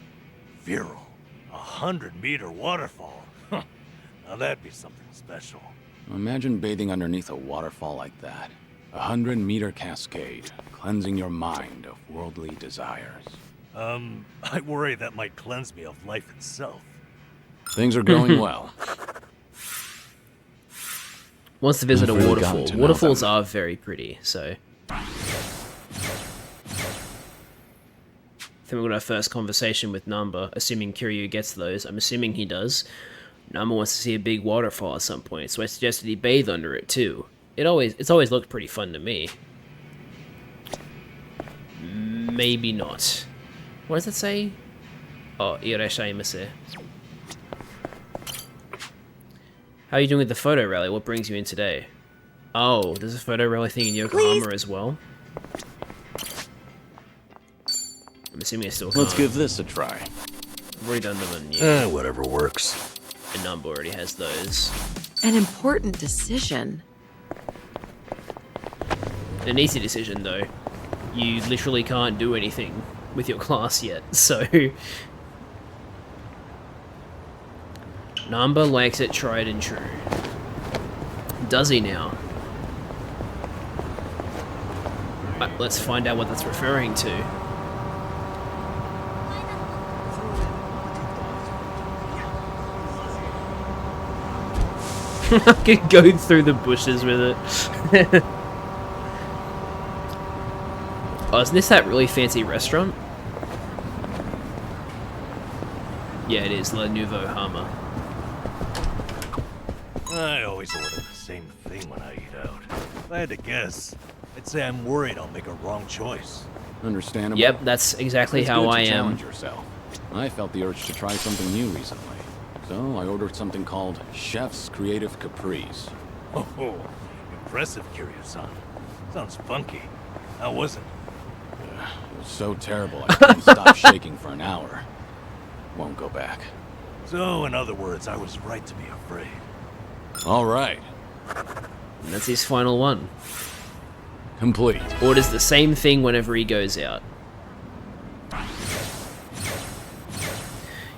virile. 100-meter waterfall. Now that'd be something special. Imagine bathing underneath a waterfall like that. 100-meter cascade, cleansing your mind of worldly desires. I worry that might cleanse me of life itself. Things are going well. Wants to visit a I've really waterfall. gotten to know Waterfalls them. are very pretty, so. I think we're gonna have first conversation with Namba, assuming Kiryu gets those. I'm assuming he does. Namba wants to see a big waterfall at some point, so I suggested he bathe under it too. It's always looked pretty fun to me. Maybe not. What does it say? Oh, irashaimase. How are you doing with the photo rally? What brings you in today? Oh, there's a photo rally thing in Yokohama as well. I'm assuming I still can't. Let's give this a try. I've already done them on Whatever works. And Namba already has those. An important decision. An easy decision though. You literally can't do anything with your class yet, so... Namba likes it tried and true. Does he now? Let's find out what that's referring to. I could go through the bushes with it. Oh, isn't this that really fancy restaurant? Yeah, it is. La Nouveau Hama. I always order the same thing when I eat out. If I had to guess, I'd say I'm worried I'll make a wrong choice. Understandable. Yep, that's exactly It's how good to I am. challenge yourself. I felt the urge to try something new recently, so I ordered something called Chef's Creative Caprice. Oh, impressive, Kiryu-san. Sounds funky. How was it? It was so terrible I couldn't stop shaking for an hour. Won't go back. So, in other words, I was right to be afraid. All right. And that's his final one. Complete. Orders the same thing whenever he goes out.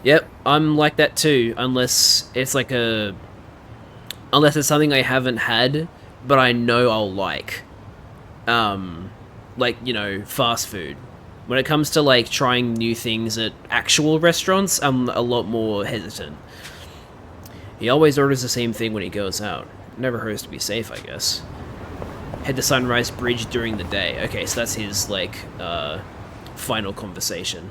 Yep, I'm like that too, unless it's like unless it's something I haven't had, but I know I'll like. Like, fast food. When it comes to, like, trying new things at actual restaurants, I'm a lot more hesitant. He always orders the same thing when he goes out. Never hurts to be safe, I guess. Head to Sunrise Bridge during the day. Okay, so that's his, like, final conversation.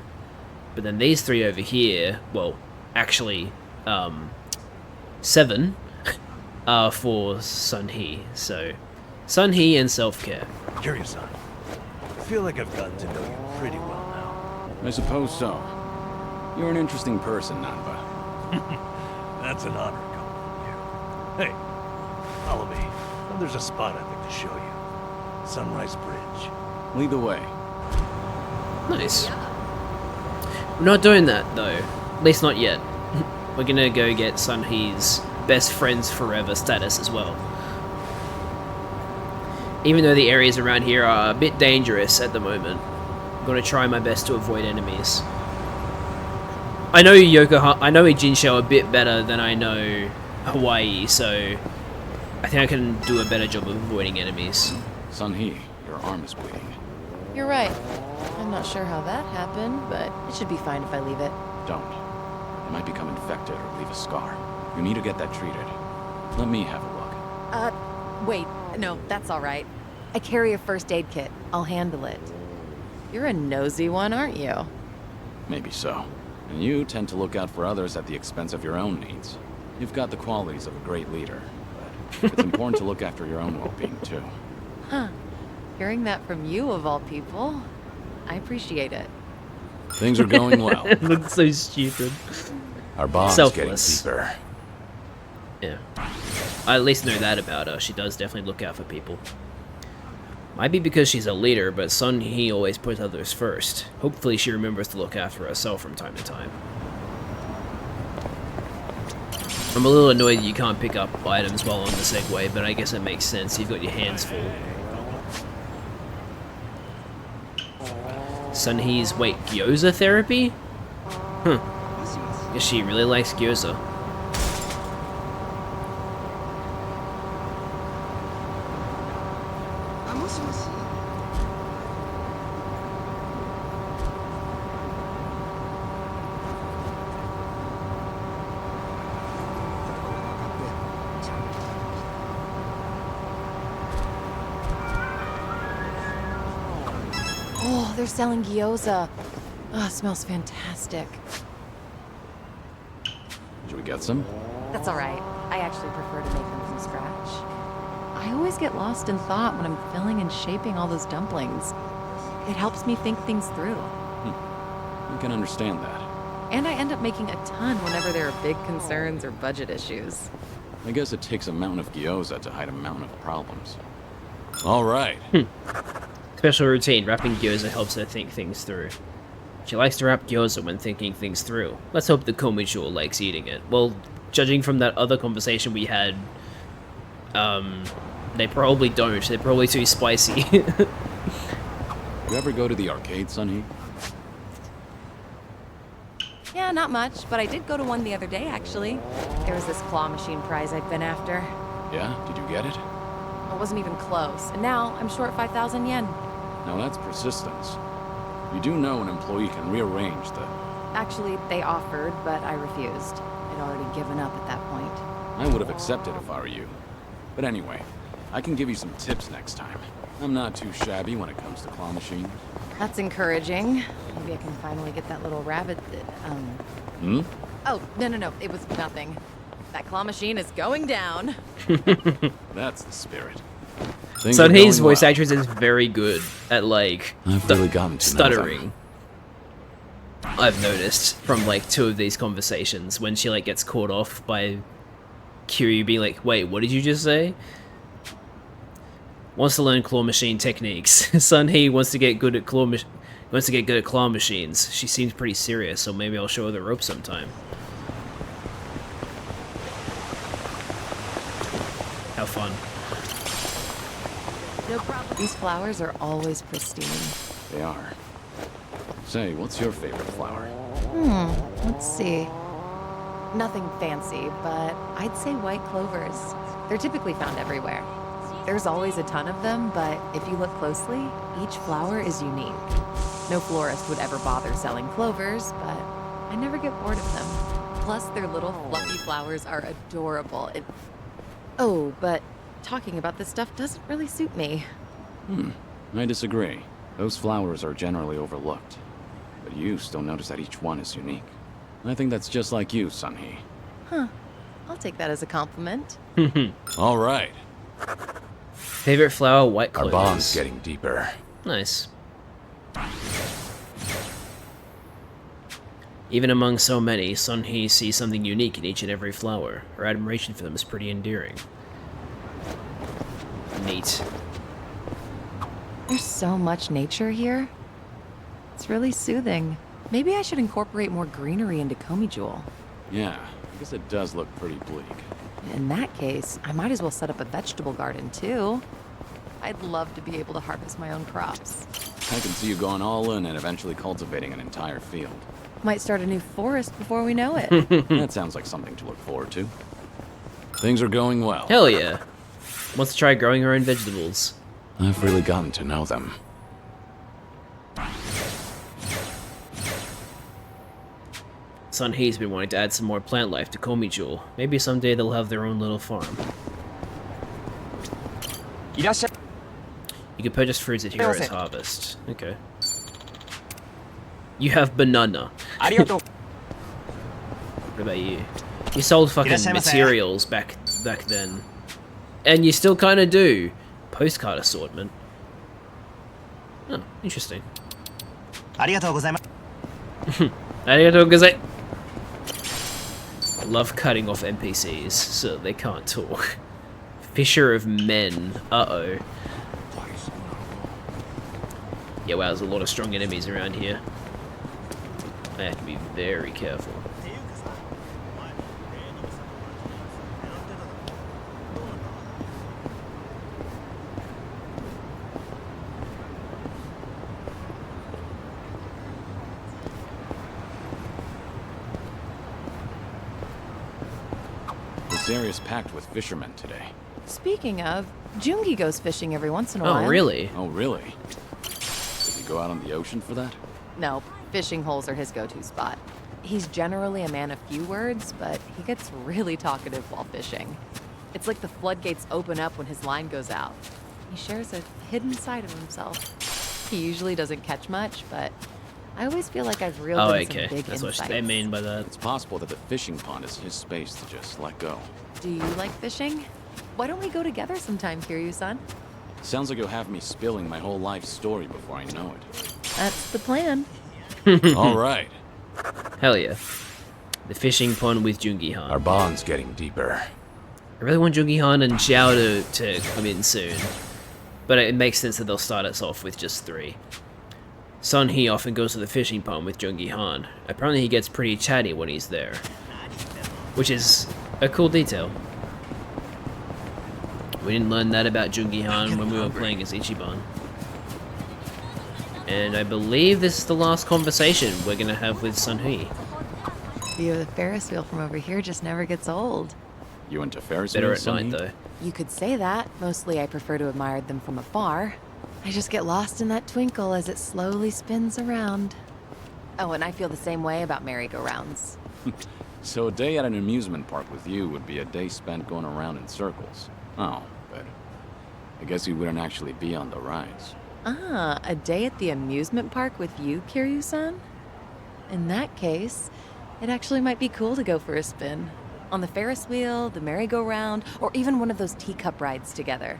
But then these three over here, well, actually, 7 are for Sun Hee. So, Sun Hee and self-care. Curious, son. I feel like I've gotten to know you pretty well now. I suppose so. You're an interesting person, Nanba. That's an honor coming from you. Hey, follow me. There's a spot I'd like to show you. Sunrise Bridge. Lead the way. Nice. We're not doing that, though. At least not yet. We're gonna go get Sun Hee's best friends forever status as well. Even though the areas around here are a bit dangerous at the moment, I'm gonna try my best to avoid enemies. I know Ijinshou a bit better than I know Hawaii, so I think I can do a better job of avoiding enemies. Sun Hee, your arm is bleeding. You're right. I'm not sure how that happened, but it should be fine if I leave it. Don't. It might become infected or leave a scar. You need to get that treated. Let me have a look. Wait. No, that's all right. I carry a first aid kit. I'll handle it. You're a nosy one, aren't you? Maybe so. And you tend to look out for others at the expense of your own needs. You've got the qualities of a great leader, but it's important to look after your own well-being, too. Huh. Hearing that from you, of all people, I appreciate it. Things are going well. It looks so stupid. Our bond's Selfless. getting deeper. Yeah. I at least know that about her. She does definitely look out for people. Might be because she's a leader, but Sun Hee always puts others first. Hopefully she remembers to look after herself from time to time. I'm a little annoyed that you can't pick up items while on the Segway, but I guess it makes sense. You've got your hands full. Sun Hee's, wait, gyoza therapy? Huh. Guess she really likes gyoza. Oh, they're selling gyoza. Oh, it smells fantastic. Should we get some? That's all right. I actually prefer to make them from scratch. I always get lost in thought when I'm filling and shaping all those dumplings. It helps me think things through. I can understand that. And I end up making a ton whenever there are big concerns or budget issues. I guess it takes a mountain of gyoza to hide a mountain of problems. All right. Special routine. Wrapping gyoza helps her think things through. She likes to wrap gyoza when thinking things through. Let's hope the Komicho likes eating it. Well, judging from that other conversation we had, they probably don't. They're probably too spicy. You ever go to the arcade, Sun Hee? Yeah, not much, but I did go to one the other day, actually. There was this claw machine prize I've been after. Yeah? Did you get it? I wasn't even close, and now I'm short 5,000 yen. Now that's persistence. You do know an employee can rearrange the... Actually, they offered, but I refused. I'd already given up at that point. I would have accepted if I were you. But anyway, I can give you some tips next time. I'm not too shabby when it comes to claw machines. That's encouraging. Maybe I can finally get that little rabbit that, Hmm? Oh, no, it was nothing. That claw machine is going down. That's the spirit. Sun Hee's voice actress is very good at, like, I've really gotten to stuttering. I've noticed from, like, 2 of these conversations when she, like, gets caught off by Kiryu being like, wait, what did you just say? Wants to learn claw machine techniques. Sun Hee wants to get good at claw machines. She seems pretty serious, so maybe I'll show her the ropes sometime. How fun. No problem. These flowers are always pristine. They are. Say, what's your favorite flower? Let's see. Nothing fancy, but I'd say white clovers. They're typically found everywhere. There's always a ton of them, but if you look closely, each flower is unique. No florist would ever bother selling clovers, but I never get bored of them. Plus, their little fluffy flowers are adorable. Oh, but talking about this stuff doesn't really suit me. I disagree. Those flowers are generally overlooked. But you still notice that each one is unique. I think that's just like you, Sunhee. Huh. I'll take that as a compliment. All right. Favorite flower, white clovers. Our bond's getting deeper. Nice. Even among so many, Sunhee sees something unique in each and every flower. Her admiration for them is pretty endearing. Neat. There's so much nature here. It's really soothing. Maybe I should incorporate more greenery into Komijul. Yeah, I guess it does look pretty bleak. In that case, I might as well set up a vegetable garden too. I'd love to be able to harvest my own crops. I can see you going all in and eventually cultivating an entire field. Might start a new forest before we know it. That sounds like something to look forward to. Things are going well. Hell yeah. Wants to try growing her own vegetables. I've really gotten to know them. Sunhee's been wanting to add some more plant life to Komijul. Maybe someday they'll have their own little farm. You can purchase fruits at Hero's Harvest. Okay. You have banana. What about you? You sold fucking materials back then. And you still kind of do. Postcard assortment. Oh, interesting. Arigatou gozaimasu. Love cutting off NPCs so that they can't talk. Fisher of Men. Uh-oh. Yeah, wow, there's a lot of strong enemies around here. I have to be very careful. This area's packed with fishermen today. Speaking of, Jungi goes fishing every once in a while. Oh, really? Oh, really? Did he go out on the ocean for that? No, fishing holes are his go-to spot. He's generally a man of few words, but he gets really talkative while fishing. It's like the floodgates open up when his line goes out. He shares a hidden side of himself. He usually doesn't catch much, but I always feel like I've reeled in some big That's insights. what they mean by that. It's possible that the fishing pond is his space to just let go. Do you like fishing? Why don't we go together sometime, Kiryu-san? Sounds like you'll have me spilling my whole life story before I know it. That's the plan. All right. Hell yeah. The fishing pond with Jungi-han. Our bond's getting deeper. I really want Jungi-han and Xiao to come in soon. But it makes sense that they'll start us off with just 3. Sunhee often goes to the fishing pond with Jungi-han. Apparently he gets pretty chatty when he's there. Which is a cool detail. We didn't learn that about Jungi-han when we were playing as Ichiban. And I believe this is the last conversation we're gonna have with Sunhee. View of the Ferris wheel from over here just never gets old. You into Ferris Better wheels, at night, Sunhee? though. You could say that. Mostly I prefer to admire them from afar. I just get lost in that twinkle as it slowly spins around. Oh, and I feel the same way about merry-go-rounds. So a day at an amusement park with you would be a day spent going around in circles. Oh, but I guess you wouldn't actually be on the rides. Ah, a day at the amusement park with you, Kiryu-san? In that case, it actually might be cool to go for a spin. On the Ferris wheel, the merry-go-round, or even one of those teacup rides together.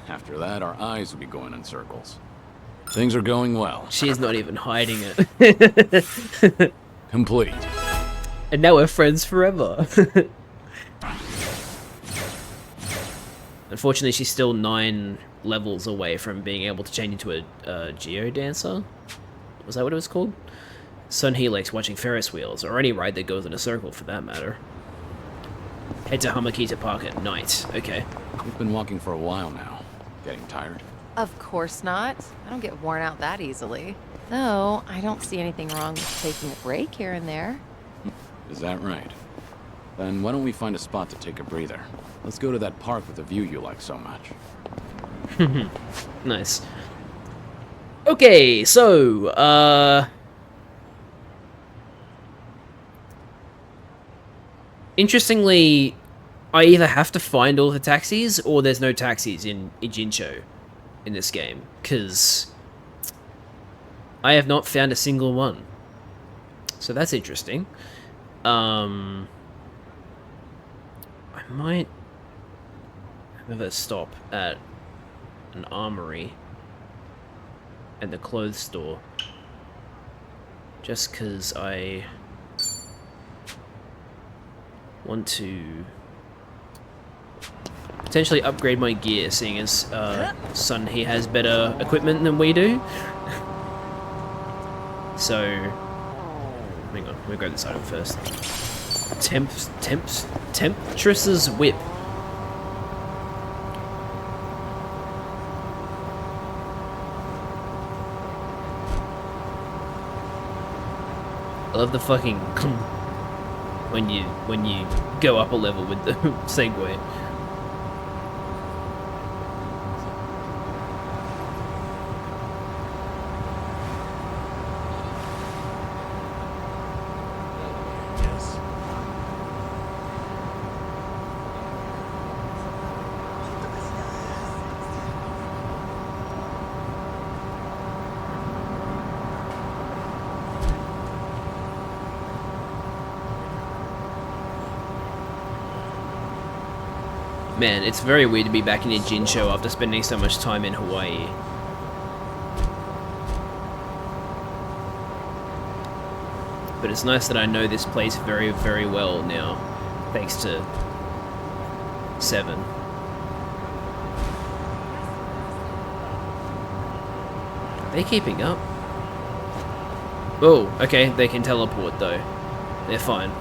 After that, our eyes would be going in circles. Things are going well. She's not even hiding it. Complete. And now we're friends forever. Unfortunately, she's still 9 levels away from being able to change into a Geodancer? Was that what it was called? Sunhee likes watching Ferris wheels, or any ride that goes in a circle for that matter. Head to Hamakita Park at night. Okay. We've been walking for a while now. Getting tired? Of course not. I don't get worn out that easily. Though, I don't see anything wrong with taking a break here and there. Is that right? Then why don't we find a spot to take a breather? Let's go to that park with the view you like so much. Nice. Okay, so, interestingly, I either have to find all the taxis or there's no taxis in Ijincho in this game, because I have not found a single one. So that's interesting. I might have a stop at an armory and the clothes store, just because I want to potentially upgrade my gear, seeing as son, he has better equipment than we do. So, hang on, let me grab this item first. Temptress's Whip. I love the fucking when you go up a level with the Segway. Man, it's very weird to be back in Ijincho after spending so much time in Hawaii. But it's nice that I know this place very, very well now, thanks to 7. Are they keeping up? Oh, okay, they can teleport though. They're fine.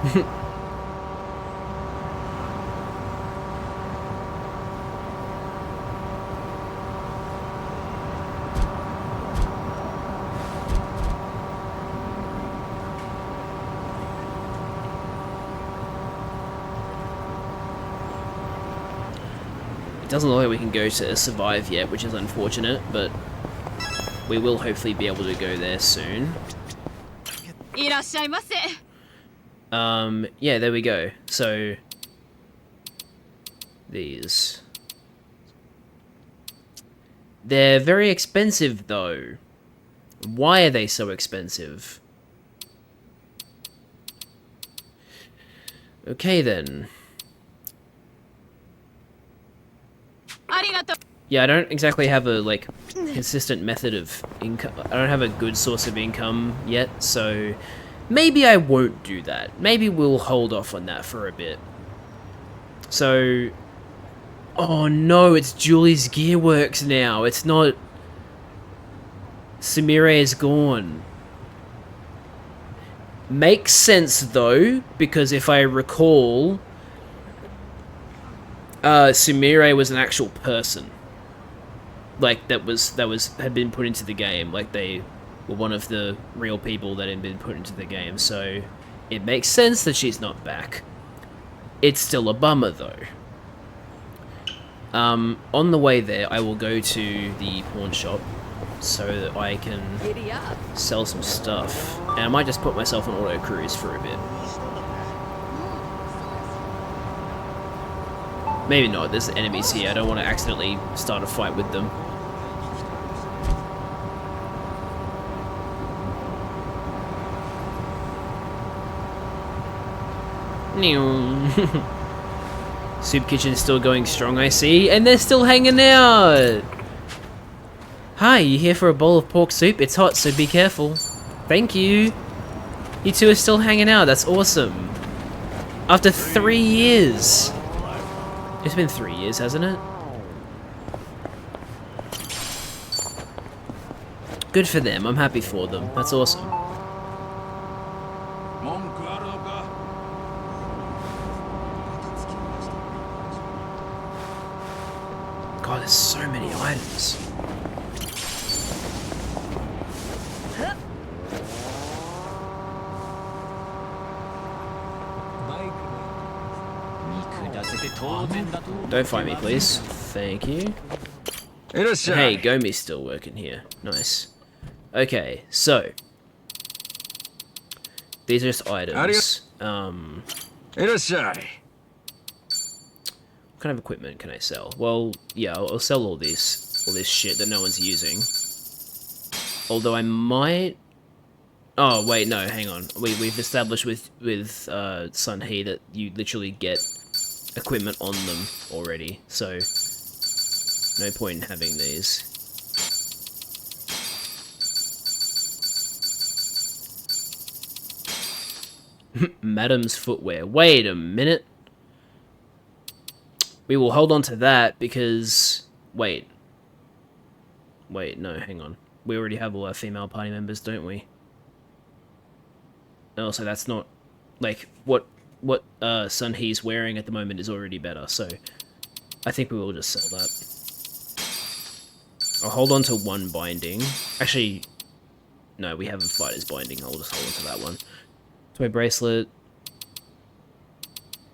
It doesn't look like we can go to Survive yet, which is unfortunate, but we will hopefully be able to go there soon. Yeah, there we go. So, these. They're very expensive, though. Why are they so expensive? Okay, then. Yeah, I don't exactly have a, like, consistent method of income. I don't have a good source of income yet, so maybe I won't do that. Maybe we'll hold off on that for a bit. So, oh no, it's Julie's Gearworks now. It's not... Sumire is gone. Makes sense though, because if I recall, Sumire was an actual person. Like, that had been put into the game. Like, they were one of the real people that had been put into the game, so it makes sense that she's not back. It's still a bummer, though. On the way there, I will go to the pawn shop so that I can sell some stuff. And I might just put myself on auto cruise for a bit. Maybe not, there's enemies here. I don't want to accidentally start a fight with them. Soup Kitchen is still going strong, I see, and they're still hanging out! Hi, you here for a bowl of pork soup? It's hot, so be careful. Thank you! You two are still hanging out, that's awesome. After 3 years! It's been 3 years, hasn't it? Good for them, I'm happy for them, that's awesome. God, there's so many items. Don't fight me, please. Thank you. Hey, Gomi's still working here. Nice. Okay, so these are just items. What kind of equipment can I sell? Well, yeah, I'll sell all this shit that no one's using. Although I might... Oh, wait, no, hang on. We've established with Sun He that you literally get equipment on them already, so no point in having these. Madam's footwear. Wait a minute. We will hold on to that because... Wait, no, hang on. We already have all our female party members, don't we? Oh, so that's not... Like, what Sun He's wearing at the moment is already better, so I think we will just sell that. I'll hold on to one binding. Actually, no, we have a fighter's binding. I'll just hold on to that one. Toy bracelet.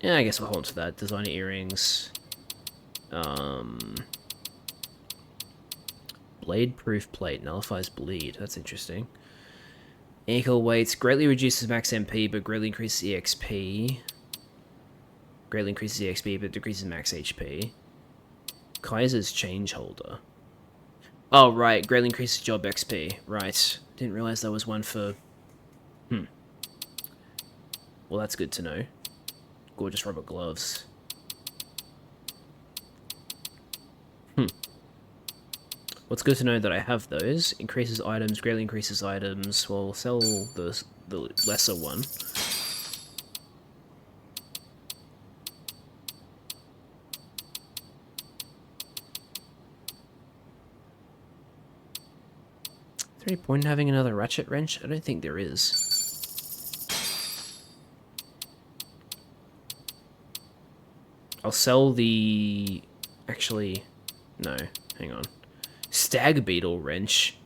Yeah, I guess we'll hold on to that. Designer earrings. Blade-proof plate. Nullifies bleed. That's interesting. Ankle weights. Greatly reduces max MP, but greatly increases EXP. Greatly increases EXP, but decreases max HP. Kaiser's change holder. Oh, right. Greatly increases job XP. Right. Didn't realize there was one for... Well, that's good to know. Gorgeous rubber gloves. What's good to know that I have those? Increases items, greatly increases items. Well, sell the lesser one. Is there any point in having another ratchet wrench? I don't think there is. I'll sell the... Actually, no, hang on. Stag beetle wrench?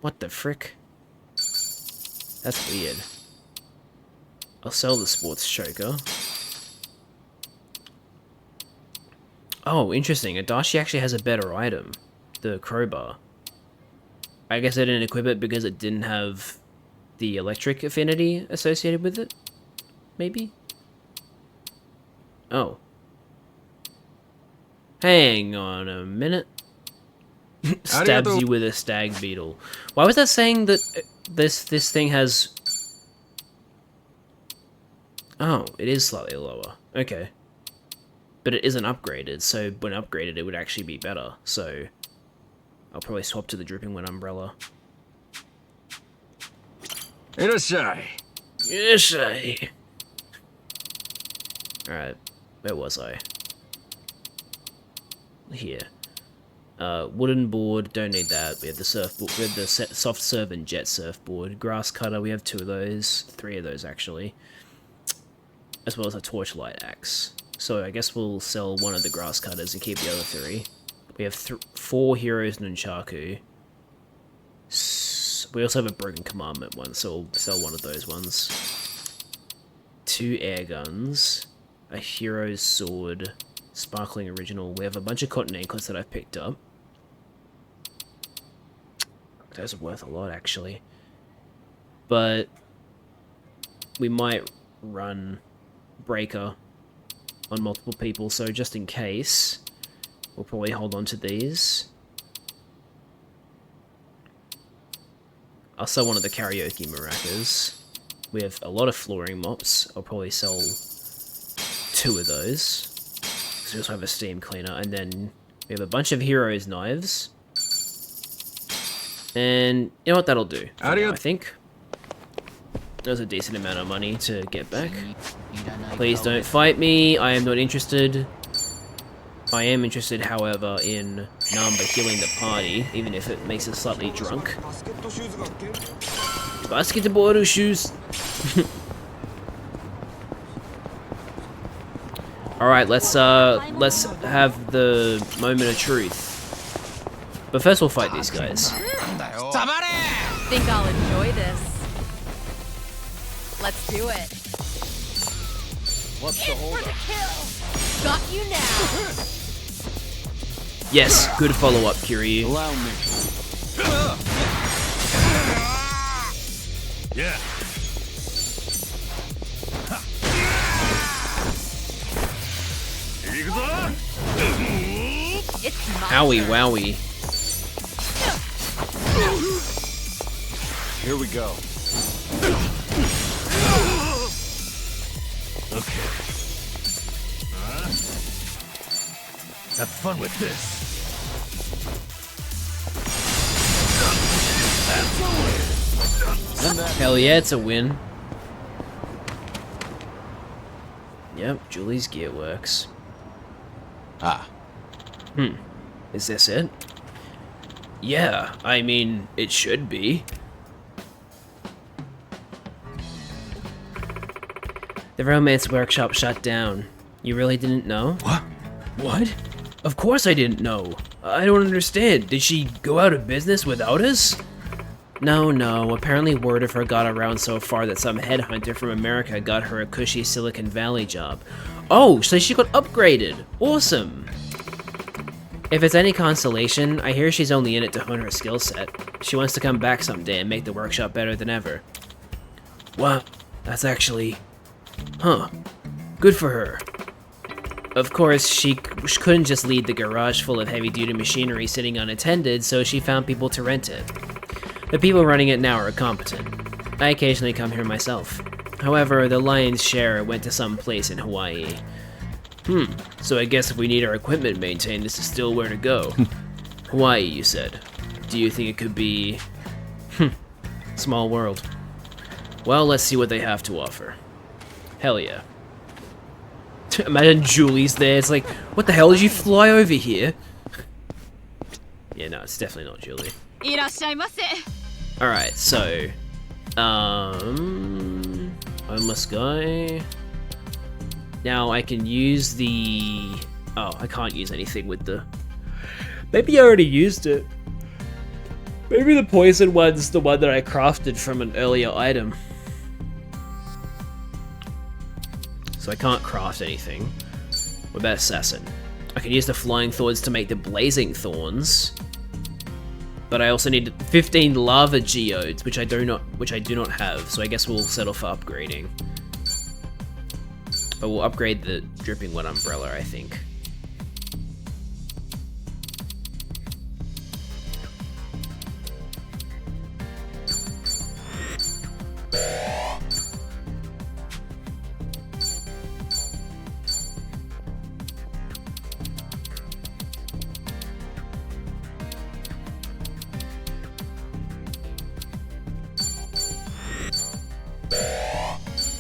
What the frick? That's weird. I'll sell the sports choker. Oh, interesting. Adachi actually has a better item. The crowbar. I guess I didn't equip it because it didn't have the electric affinity associated with it? Maybe? Oh. Hang on a minute. Stabs you with a stag beetle. Why was that saying that this thing has... Oh, it is slightly lower. Okay. But it isn't upgraded, so when upgraded it would actually be better, so... I'll probably swap to the Dripping Wet Umbrella. Irashai! Irashai! Alright, where was I? Here. Wooden board, don't need that. We have the surfboard, we have the soft serve and jet surfboard. Grass cutter, we have 2 of those. 3 of those, actually. As well as a torchlight axe. So I guess we'll sell one of the grass cutters and keep the other 3. We have 4 heroes nunchaku. We also have a broken commandment one, so we'll sell one of those ones. 2 air guns. A hero's sword. Sparkling original. We have a bunch of cotton anklets that I've picked up. Those are worth a lot, actually. But we might run Breaker on multiple people, so just in case, we'll probably hold on to these. I'll sell one of the karaoke maracas. We have a lot of flooring mops. I'll probably sell 2 of those. We also have a steam cleaner, and then we have a bunch of heroes' knives. And you know what, that'll do. For now, I think. That was a decent amount of money to get back. Please don't fight me. I am not interested. I am interested, however, in Namba healing the party, even if it makes us slightly drunk. Basketball shoes. Alright, let's have the moment of truth. But first we'll fight these guys. Think I'll enjoy this. Let's do it. What's the hold up? Got you now. Yes, good follow-up, Kiryu. Allow me. Yeah. Owie wowie. Here we go. Okay. Have fun with this. Hell yeah, it's a win. Yep, Julie's gear works. Ah. Is this it? Yeah, I mean, it should be. The romance workshop shut down. You really didn't know? What? What? Of course I didn't know. I don't understand. Did she go out of business without us? No. Apparently word of her got around so far that some headhunter from America got her a cushy Silicon Valley job. Oh, so she got upgraded. Awesome. If it's any consolation, I hear she's only in it to hone her skill set. She wants to come back someday and make the workshop better than ever. Wow, that's actually... Huh. Good for her. Of course, she couldn't just leave the garage full of heavy-duty machinery sitting unattended, so she found people to rent it. The people running it now are competent. I occasionally come here myself. However, the lion's share went to some place in Hawaii. So I guess if we need our equipment maintained, this is still where to go. Hawaii, you said. Do you think it could be... Small world. Well, let's see what they have to offer. Hell yeah. Imagine Julie's there, it's like, what the hell did you fly over here? Yeah, no, it's definitely not Julie. Alright, so... homeless guy... Now I can use the... Oh, I can't use anything with the... Maybe I already used it. Maybe the poison one's the one that I crafted from an earlier item. So I can't craft anything. What about assassin? I can use the flying thorns to make the blazing thorns. But I also need 15 lava geodes, which I do not have, so I guess we'll settle for upgrading. But we'll upgrade the dripping wet umbrella, I think.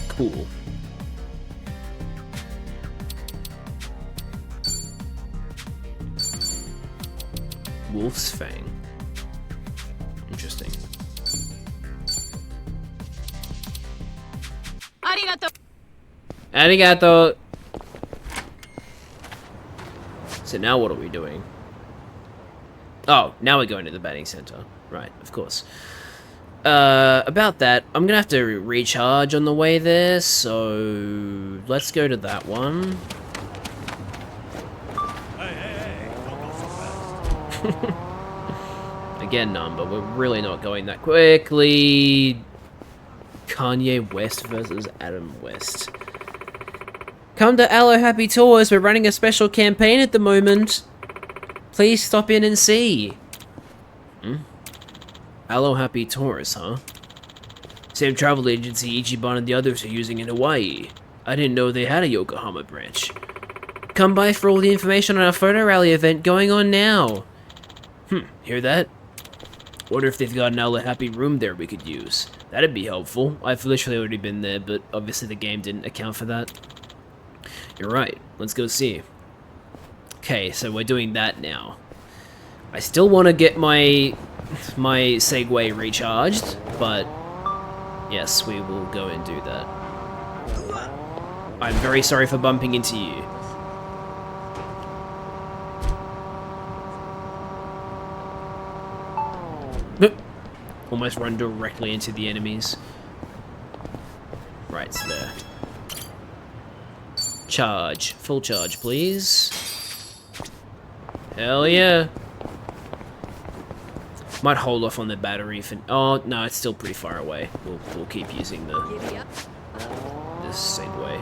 Cool. Wolf's Fang. Interesting. Arigato! So now what are we doing? Oh, now we're going to the batting center. Right, of course. About that, I'm gonna have to recharge on the way there, so let's go to that one. Again, Number, we're really not going that quickly. Kanye West versus Adam West. Come to Aloe Happy Tours, we're running a special campaign at the moment. Please stop in and see. Aloe Happy Tours, huh? Same travel agency Ichiban and the others are using in Hawaii. I didn't know they had a Yokohama branch. Come by for all the information on our photo rally event going on now. Hear that? Wonder if they've got an Aloe Happy room there we could use. That'd be helpful. I've literally already been there, but obviously the game didn't account for that. You're right. Let's go see. Okay, so we're doing that now. I still want to get my Segway recharged, but yes, we will go and do that. I'm very sorry for bumping into you. Almost run directly into the enemies. Right, so there. Charge. Full charge, please. Hell yeah. Might hold off on the battery for... Oh, no, it's still pretty far away. We'll keep using this Segway.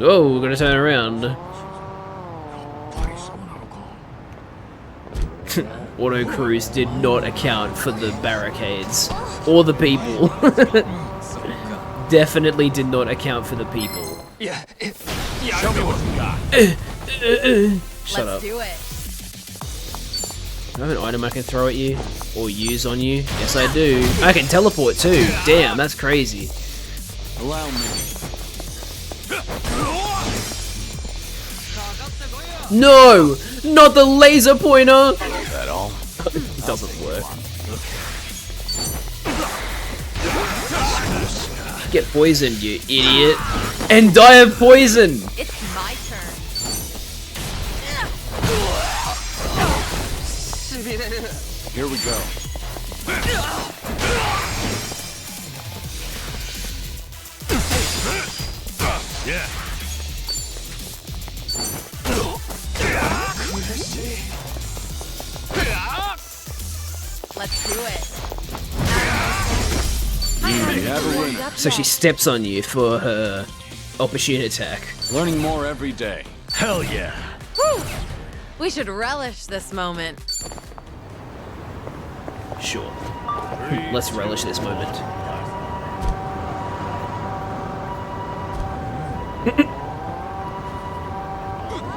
Oh, we're gonna turn around. Auto cruise did not account for the barricades or the people. Definitely did not account for the people. Yeah. Show me what you got. Shut up. Let's do it. Do I have an item I can throw at you or use on you? Yes, I do. I can teleport too. Damn, that's crazy. Allow me. No, not the laser pointer. Is that all? It doesn't work. Get poisoned, you idiot. And die of poison! It's my turn. Here we go. Yeah. Let's do it. So she steps on you for her opportune attack. Learning more every day. Hell yeah. Whew. We should relish this moment. Sure. Let's relish this moment.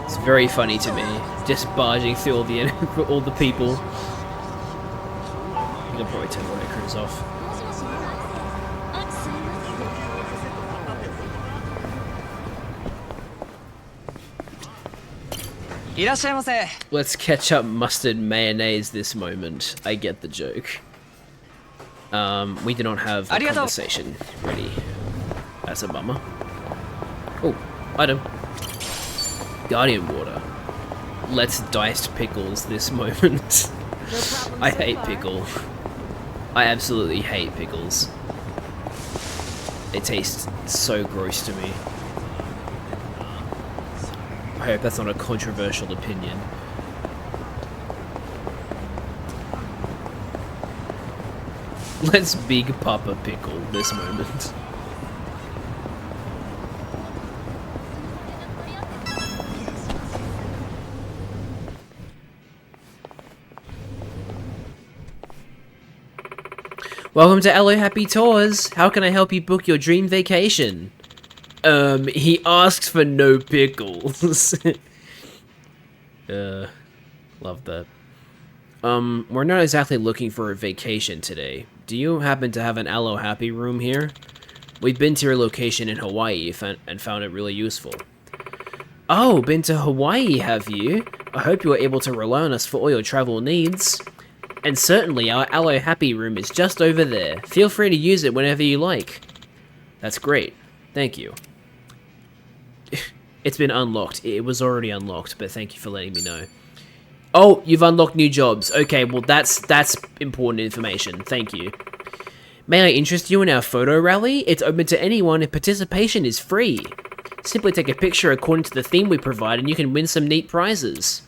It's very funny to me, just barging through all the people. I can probably turn the cruise off. Let's catch up mustard mayonnaise this moment. I get the joke. We do not have a conversation ready. That's a bummer. Oh, item. Guardian water. Let's diced pickles this moment. I hate pickle. I absolutely hate pickles. They taste so gross to me. I hope that's not a controversial opinion. Let's Big Papa pickle this moment. Welcome to LA Happy Tours. How can I help you book your dream vacation? He asks for no pickles. Love that. We're not exactly looking for a vacation today. Do you happen to have an Aloe Happy room here? We've been to your location in Hawaii and found it really useful. Oh, been to Hawaii, have you? I hope you are able to rely on us for all your travel needs. And certainly, our Aloe Happy room is just over there. Feel free to use it whenever you like. That's great. Thank you. It's been unlocked. It was already unlocked, but thank you for letting me know. Oh, you've unlocked new jobs. Okay, well that's important information. Thank you. May I interest you in our photo rally? It's open to anyone and participation is free. Simply take a picture according to the theme we provide and you can win some neat prizes.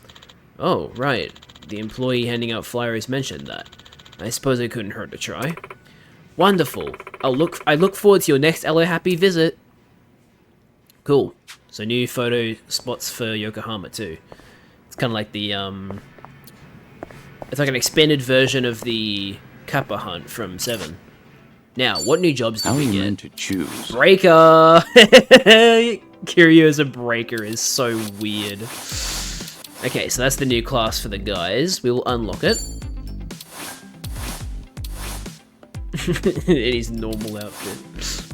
Oh, right. The employee handing out flyers mentioned that. I suppose it couldn't hurt to try. Wonderful. I look forward to your next LA Happy visit. Cool. So new photo spots for Yokohama too. It's kind of like the it's like an expanded version of the Kappa Hunt from 7. Now, what new jobs do we get? To choose? Breaker. Kiryu as a breaker is so weird. Okay, so that's the new class for the guys. We will unlock it. In his normal outfit.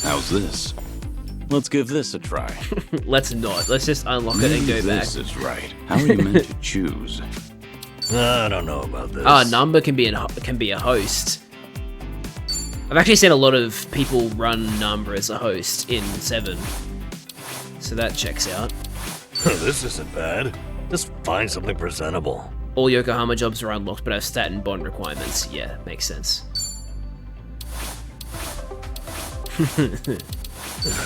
How's this? Let's give this a try. Let's not. Let's just unlock it and go back. This is right. How are you meant to choose? I don't know about this. Number can be a host. I've actually seen a lot of people run Number as a host in 7. So that checks out. This isn't bad. Just find something presentable. All Yokohama jobs are unlocked but have stat and bond requirements. Yeah, makes sense.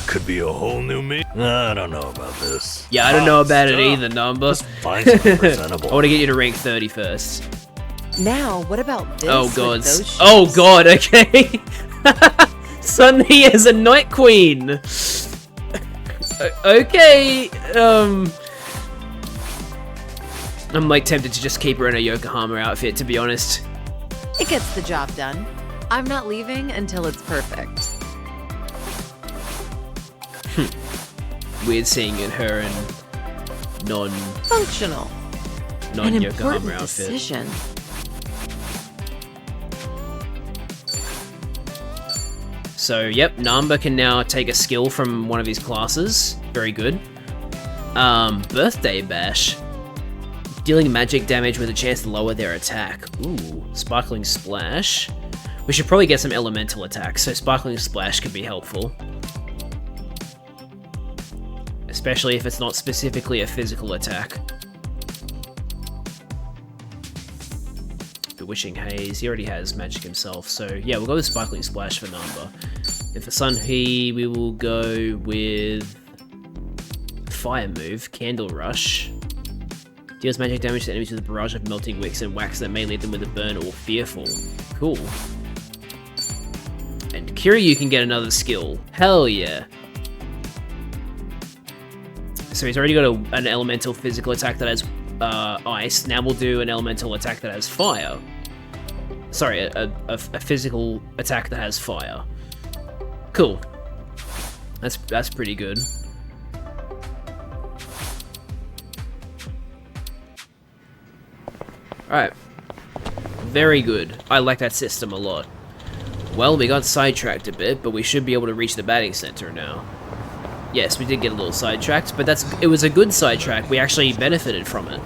Could be a whole new me. I don't know about this. Yeah, I don't know about it either, Number. Just find something presentable. I want to get you to rank 30 first. Now, what about this? Oh god. With those Oh god, okay. Suddenly as a Night Queen. Okay. I'm like tempted to just keep her in a Yokohama outfit, to be honest. It gets the job done. I'm not leaving until it's perfect. Weird seeing her in Functional. An non-Yokohama important outfit. decision. So, yep, Namba can now take a skill from one of his classes. Very good. Birthday Bash. Dealing magic damage with a chance to lower their attack. Ooh, Sparkling Splash. We should probably get some elemental attacks, so Sparkling Splash could be helpful. Especially if it's not specifically a physical attack. Bewitching Haze, he already has magic himself, so yeah, we'll go with Sparkling Splash for Namba. And for Sun He, we will go with Fire Move, Candle Rush. Deals magic damage to enemies with a barrage of melting wicks and wax that may leave them with a burn or fearful. Cool. And Kiryu can get another skill. Hell yeah. So he's already got an elemental physical attack that has ice. Now we'll do an elemental attack that has fire. Sorry, a physical attack that has fire. Cool. That's pretty good. Alright. Very good. I like that system a lot. Well, we got sidetracked a bit, but we should be able to reach the batting center now. Yes, we did get a little sidetracked, but it was a good sidetrack. We actually benefited from it.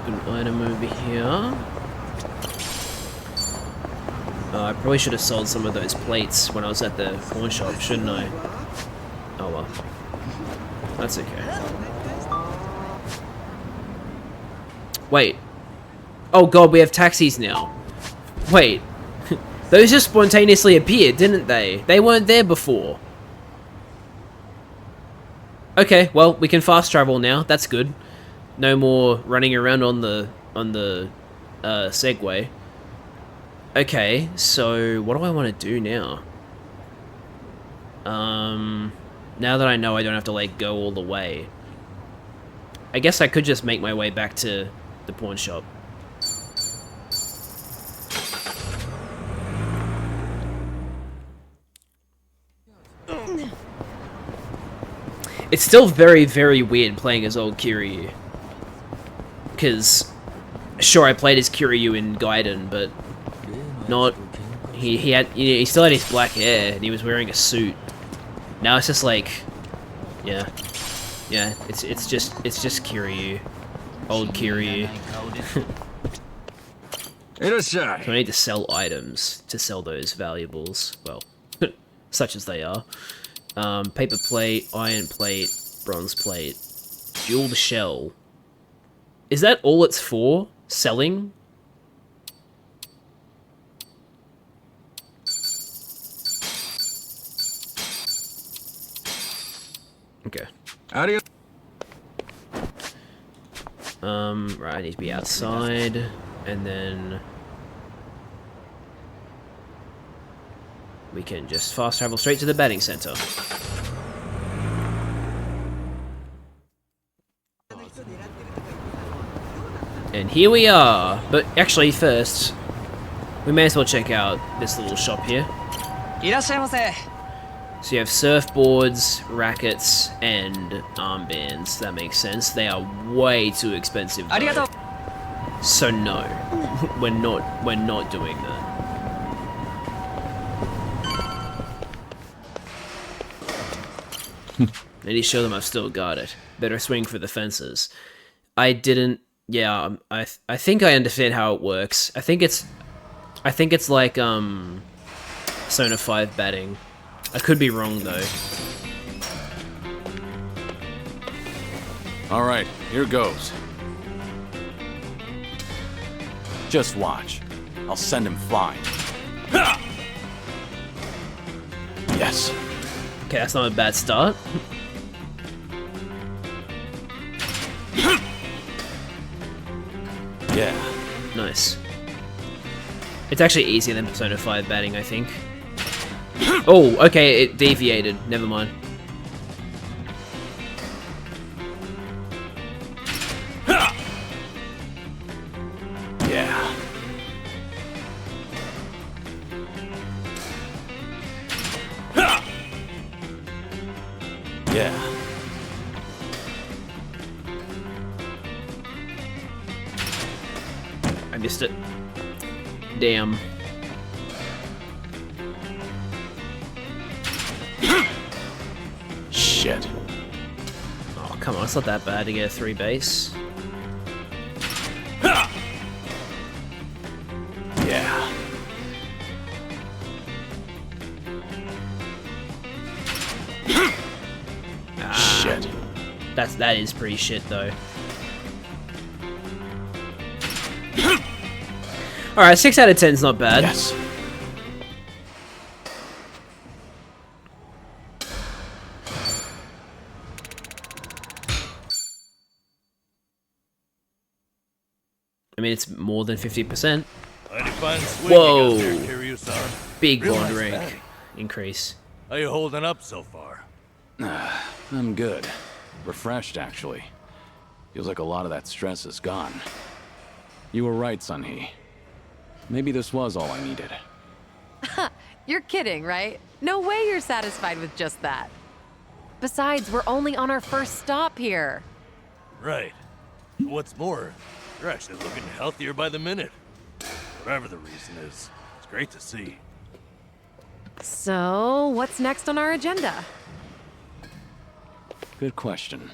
An item over here. I probably should have sold some of those plates when I was at the pawn shop, shouldn't I? Oh well. That's okay. Wait. Oh god, we have taxis now. Wait. Those just spontaneously appeared, didn't they? They weren't there before. Okay, well, we can fast travel now. That's good. No more running around on the Segway. Okay, so what do I want to do now? Now that I know I don't have to, like, go all the way. I guess I could just make my way back to the pawn shop. It's still very, very weird playing as old Kiryu. Because, sure, I played as Kiryu in Gaiden, but not... He had, you know, he still had his black hair, and he was wearing a suit. Now it's just like... Yeah. Yeah, it's just Kiryu. Old Kiryu. So I need to sell items to sell those valuables. Well, such as they are. Paper plate, iron plate, bronze plate, jeweled shell. Is that all it's for? Selling? Okay. Right, I need to be outside, and then we can just fast travel straight to the betting center. And here we are, but actually first, we may as well check out this little shop here. So you have surfboards, rackets, and armbands. That makes sense. They are way too expensive though. So no, we're not doing that. I need to show them I've still got it. Better swing for the fences. I didn't. Yeah, I think I understand how it works. I think it's like Persona 5 batting. I could be wrong though. All right, here goes. Just watch. I'll send him flying. Yes. Okay, that's not a bad start. Yeah. Nice. It's actually easier than Persona 5 batting, I think. Oh, okay, it deviated. Never mind. Yeah. Yeah. I missed it. Damn. Shit. Oh, come on, it's not that bad to get a 3 base. Yeah. Shit. That is pretty shit though. Alright, 6 out of 10 is not bad. Yes. I mean, it's more than 50%. Mighty fine swing Whoa! you got there, Kiryu-san. Big Real bond nice rank batting. increase. How you holding up so far? I'm good. Refreshed, actually. Feels like a lot of that stress is gone. You were right, Sunhee. Maybe this was all I needed. You're kidding, right? No way you're satisfied with just that. Besides, we're only on our first stop here. Right. What's more, you're actually looking healthier by the minute. Whatever the reason is, it's great to see. So, what's next on our agenda? Good question.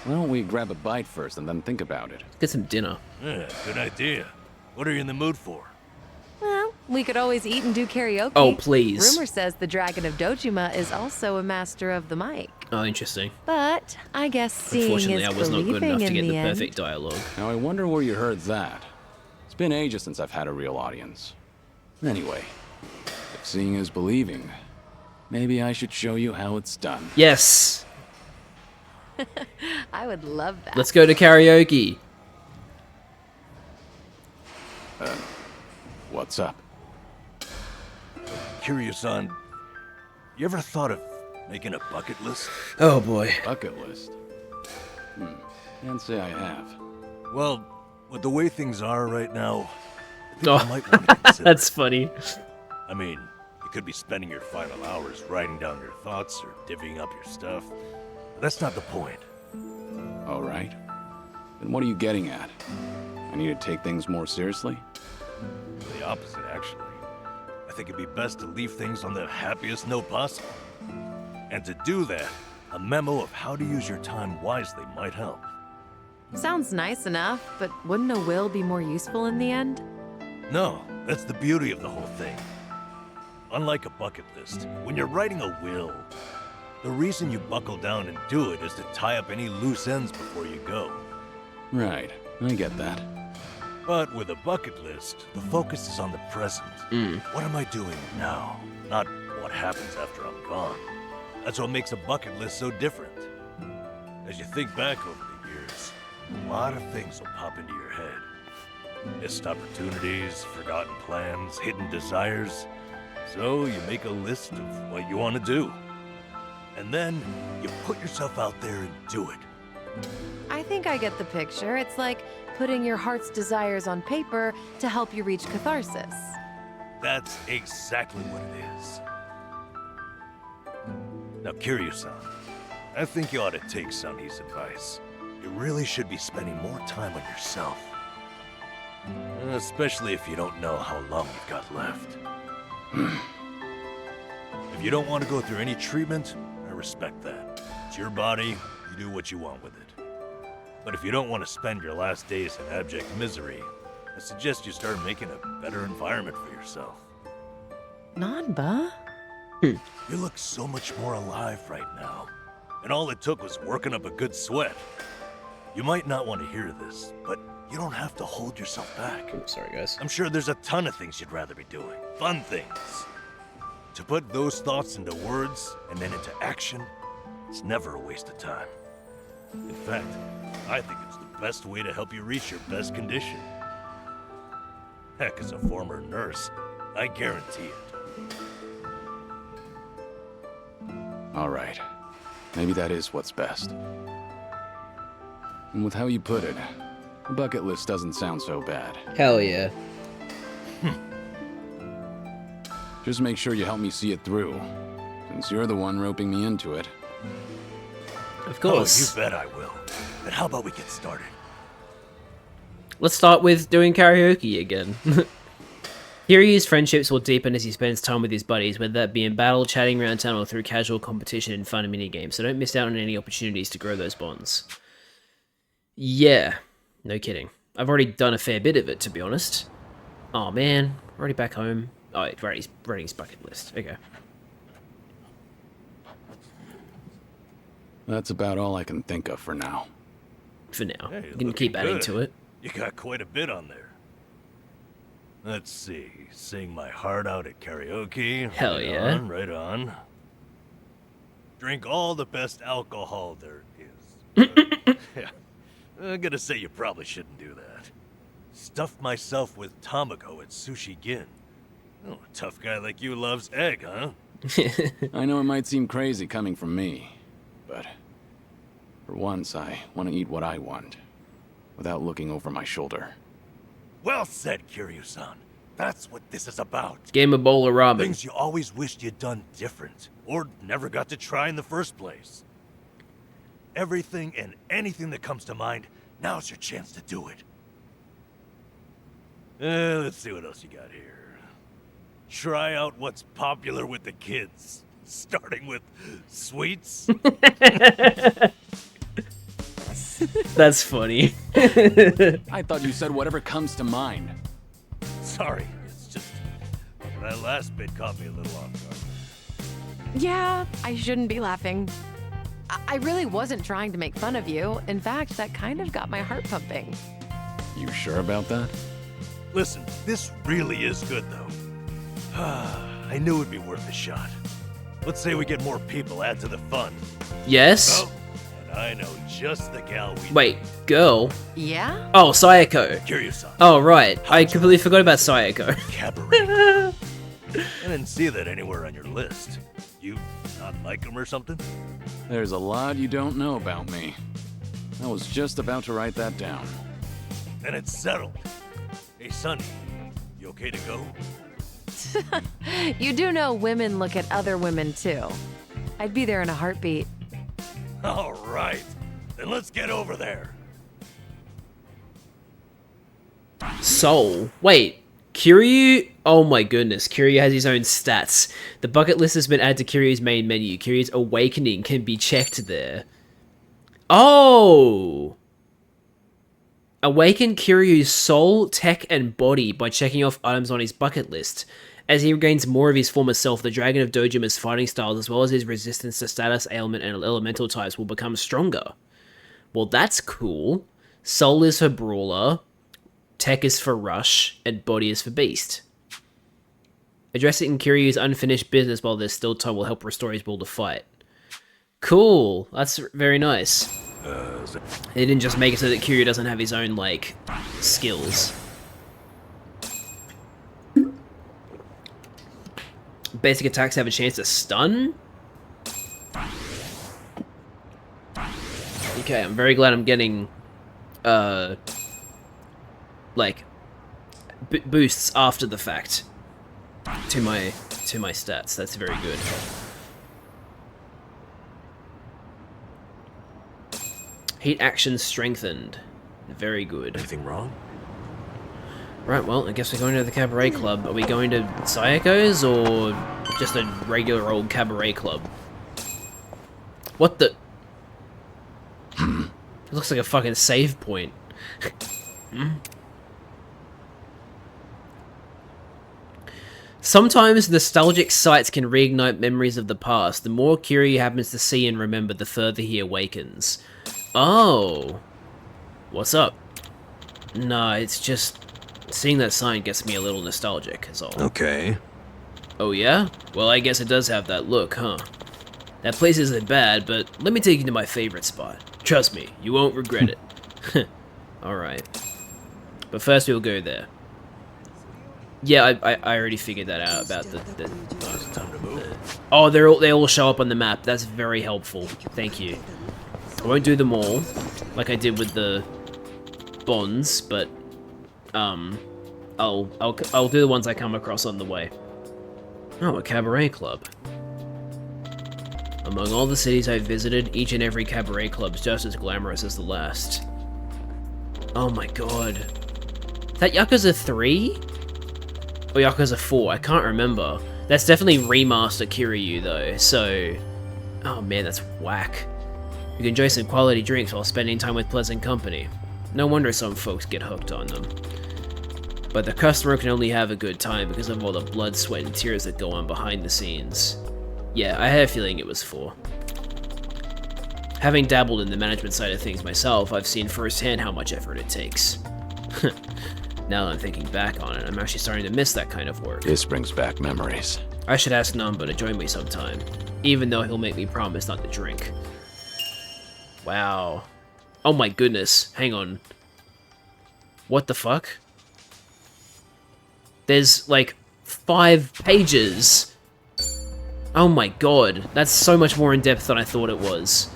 Why don't we grab a bite first and then think about it? Get some dinner. Yeah, good idea. What are you in the mood for? Well, we could always eat and do karaoke. Oh, please. Rumor says the Dragon of Dojima is also a master of the mic. Oh, interesting. But I guess seeing Unfortunately, is I was not good believing enough to in get the end. perfect dialogue. Now I wonder where you heard that. It's been ages since I've had a real audience. Anyway, if seeing is believing, maybe I should show you how it's done. Yes! I would love that. Let's go to karaoke. What's up? Kiryu-san, you ever thought of making a bucket list? Oh boy. Bucket list? Can't say I have. Well, with the way things are right now, I think Oh, you might want to consider that's it. funny. I mean, you could be spending your final hours writing down your thoughts or divvying up your stuff. But that's not the point. All right. Then what are you getting at? I need to take things more seriously? The opposite, actually. I think it'd be best to leave things on the happiest note possible. And to do that, a memo of how to use your time wisely might help. Sounds nice enough, but wouldn't a will be more useful in the end? No, that's the beauty of the whole thing. Unlike a bucket list, when you're writing a will, the reason you buckle down and do it is to tie up any loose ends before you go. Right, I get that. But with a bucket list, the focus is on the present. What am I doing now? Not what happens after I'm gone. That's what makes a bucket list so different. As you think back over the years, a lot of things will pop into your head. Missed opportunities, forgotten plans, hidden desires. So you make a list of what you want to do. And then you put yourself out there and do it. I think I get the picture. It's like putting your heart's desires on paper to help you reach catharsis. That's exactly what it is. Now, Kiryu-san, I think you ought to take Sunhee's advice. You really should be spending more time on yourself. Especially if you don't know how long you've got left. If you don't want to go through any treatment, I respect that. It's your body, you do what you want with it. But if you don't want to spend your last days in abject misery, I suggest you start making a better environment for yourself. Nanba? You look so much more alive right now. And all it took was working up a good sweat. You might not want to hear this, but you don't have to hold yourself back. Oh, sorry, guys. I'm sure there's a ton of things you'd rather be doing. Fun things. To put those thoughts into words and then into action, it's never a waste of time. In fact, I think it's the best way to help you reach your best condition. Heck, as a former nurse, I guarantee it. All right. Maybe that is what's best. And with how you put it, the bucket list doesn't sound so bad. Hell yeah. Just make sure you help me see it through, since you're the one roping me into it. Of course. Oh, you bet I will. But how about we get started? Let's start with doing karaoke again. Kiryu's friendships will deepen as he spends time with his buddies, whether that be in battle, chatting around town, or through casual competition and fun minigames, so don't miss out on any opportunities to grow those bonds. Yeah, no kidding. I've already done a fair bit of it, to be honest. Oh man, already back home. Oh, wait, writing his bucket list. Okay. That's about all I can think of for now. For now. Hey, You can keep adding good. to it. You got quite a bit on there. Let's see. Sing my heart out at karaoke. Hell right yeah. On, right on. Drink all the best alcohol there is. Yeah. I'm gonna say you probably shouldn't do that. Stuff myself with tamago at Sushi Gin. Oh, a tough guy like you loves egg, huh? I know it might seem crazy coming from me, but for once I want to eat what I want, without looking over my shoulder. Well said, Kiryu-san. That's what this is about. Game of bowl of ramen. Things you always wished you'd done different, or never got to try in the first place. Everything and anything that comes to mind, now's your chance to do it. Let's see what else you got here. Try out what's popular with the kids, starting with sweets. That's funny. I thought you said whatever comes to mind. Sorry, it's just that last bit caught me a little off guard. Yeah, I shouldn't be laughing. I really wasn't trying to make fun of you. In fact, that kind of got my heart pumping. You sure about that? Listen, this really is good, though. I knew it'd be worth a shot. Let's say we get more people, add to the fun. Yes? Oh, and I know just the gal we... Wait, girl? Yeah? Oh, Sayako. Kiryu-san. Oh, right. I completely forgot about Sayako. Cabaret. I didn't see that anywhere on your list. You not like him or something? There's a lot you don't know about me. I was just about to write that down. Then it's settled. Hey, Sonny, you okay to go? You do know women look at other women, too. I'd be there in a heartbeat. All right. Then let's get over there. Soul. Wait. Kiryu? Oh my goodness. Kiryu has his own stats. The bucket list has been added to Kiryu's main menu. Kiryu's awakening can be checked there. Oh! Awaken Kiryu's soul, tech, and body by checking off items on his bucket list. As he regains more of his former self, the Dragon of Dojima's fighting styles, as well as his resistance to status, ailment, and elemental types will become stronger. Well, that's cool. Soul is for Brawler, tech is for Rush, and body is for Beast. Addressing Kiryu's unfinished business while there's still time will help restore his will to fight. Cool. That's very nice. They didn't just make it so that Kiryu doesn't have his own, like, skills. Basic attacks have a chance to stun? Okay, I'm very glad I'm getting, like, boosts after the fact to my stats. That's very good. Heat action strengthened. Very good. Anything wrong? Right, well, I guess we're going to the cabaret club. Are we going to Sayako's or just a regular old cabaret club? What the? It looks like a fucking save point. Sometimes nostalgic sights can reignite memories of the past. The more Kiryu happens to see and remember, the further he awakens. Oh. What's up? Nah, it's just... seeing that sign gets me a little nostalgic, is all. Okay. Oh yeah? Well, I guess it does have that look, huh? That place isn't bad, but let me take you to my favorite spot. Trust me, you won't regret it. Alright. But first we'll go there. Yeah, I already figured that out about the oh, they all show up on the map. That's very helpful. Thank you. I won't do them all, like I did with the bonds, but I'll do the ones I come across on the way. Oh, a cabaret club. Among all the cities I've visited, each and every cabaret club is just as glamorous as the last. Oh my god. Is that Yakuza 3? Or Yakuza 4? I can't remember. That's definitely remastered Kiryu though, so... Oh man, that's whack. You can enjoy some quality drinks while spending time with pleasant company. No wonder some folks get hooked on them. But the customer can only have a good time because of all the blood, sweat, and tears that go on behind the scenes. Yeah, I had a feeling it was 4. Having dabbled in the management side of things myself, I've seen firsthand how much effort it takes. Now that I'm thinking back on it, I'm actually starting to miss that kind of work. This brings back memories. I should ask Namba to join me sometime, even though he'll make me promise not to drink. Wow. Oh my goodness, hang on. What the fuck? There's like 5 pages. Oh my god, that's so much more in depth than I thought it was.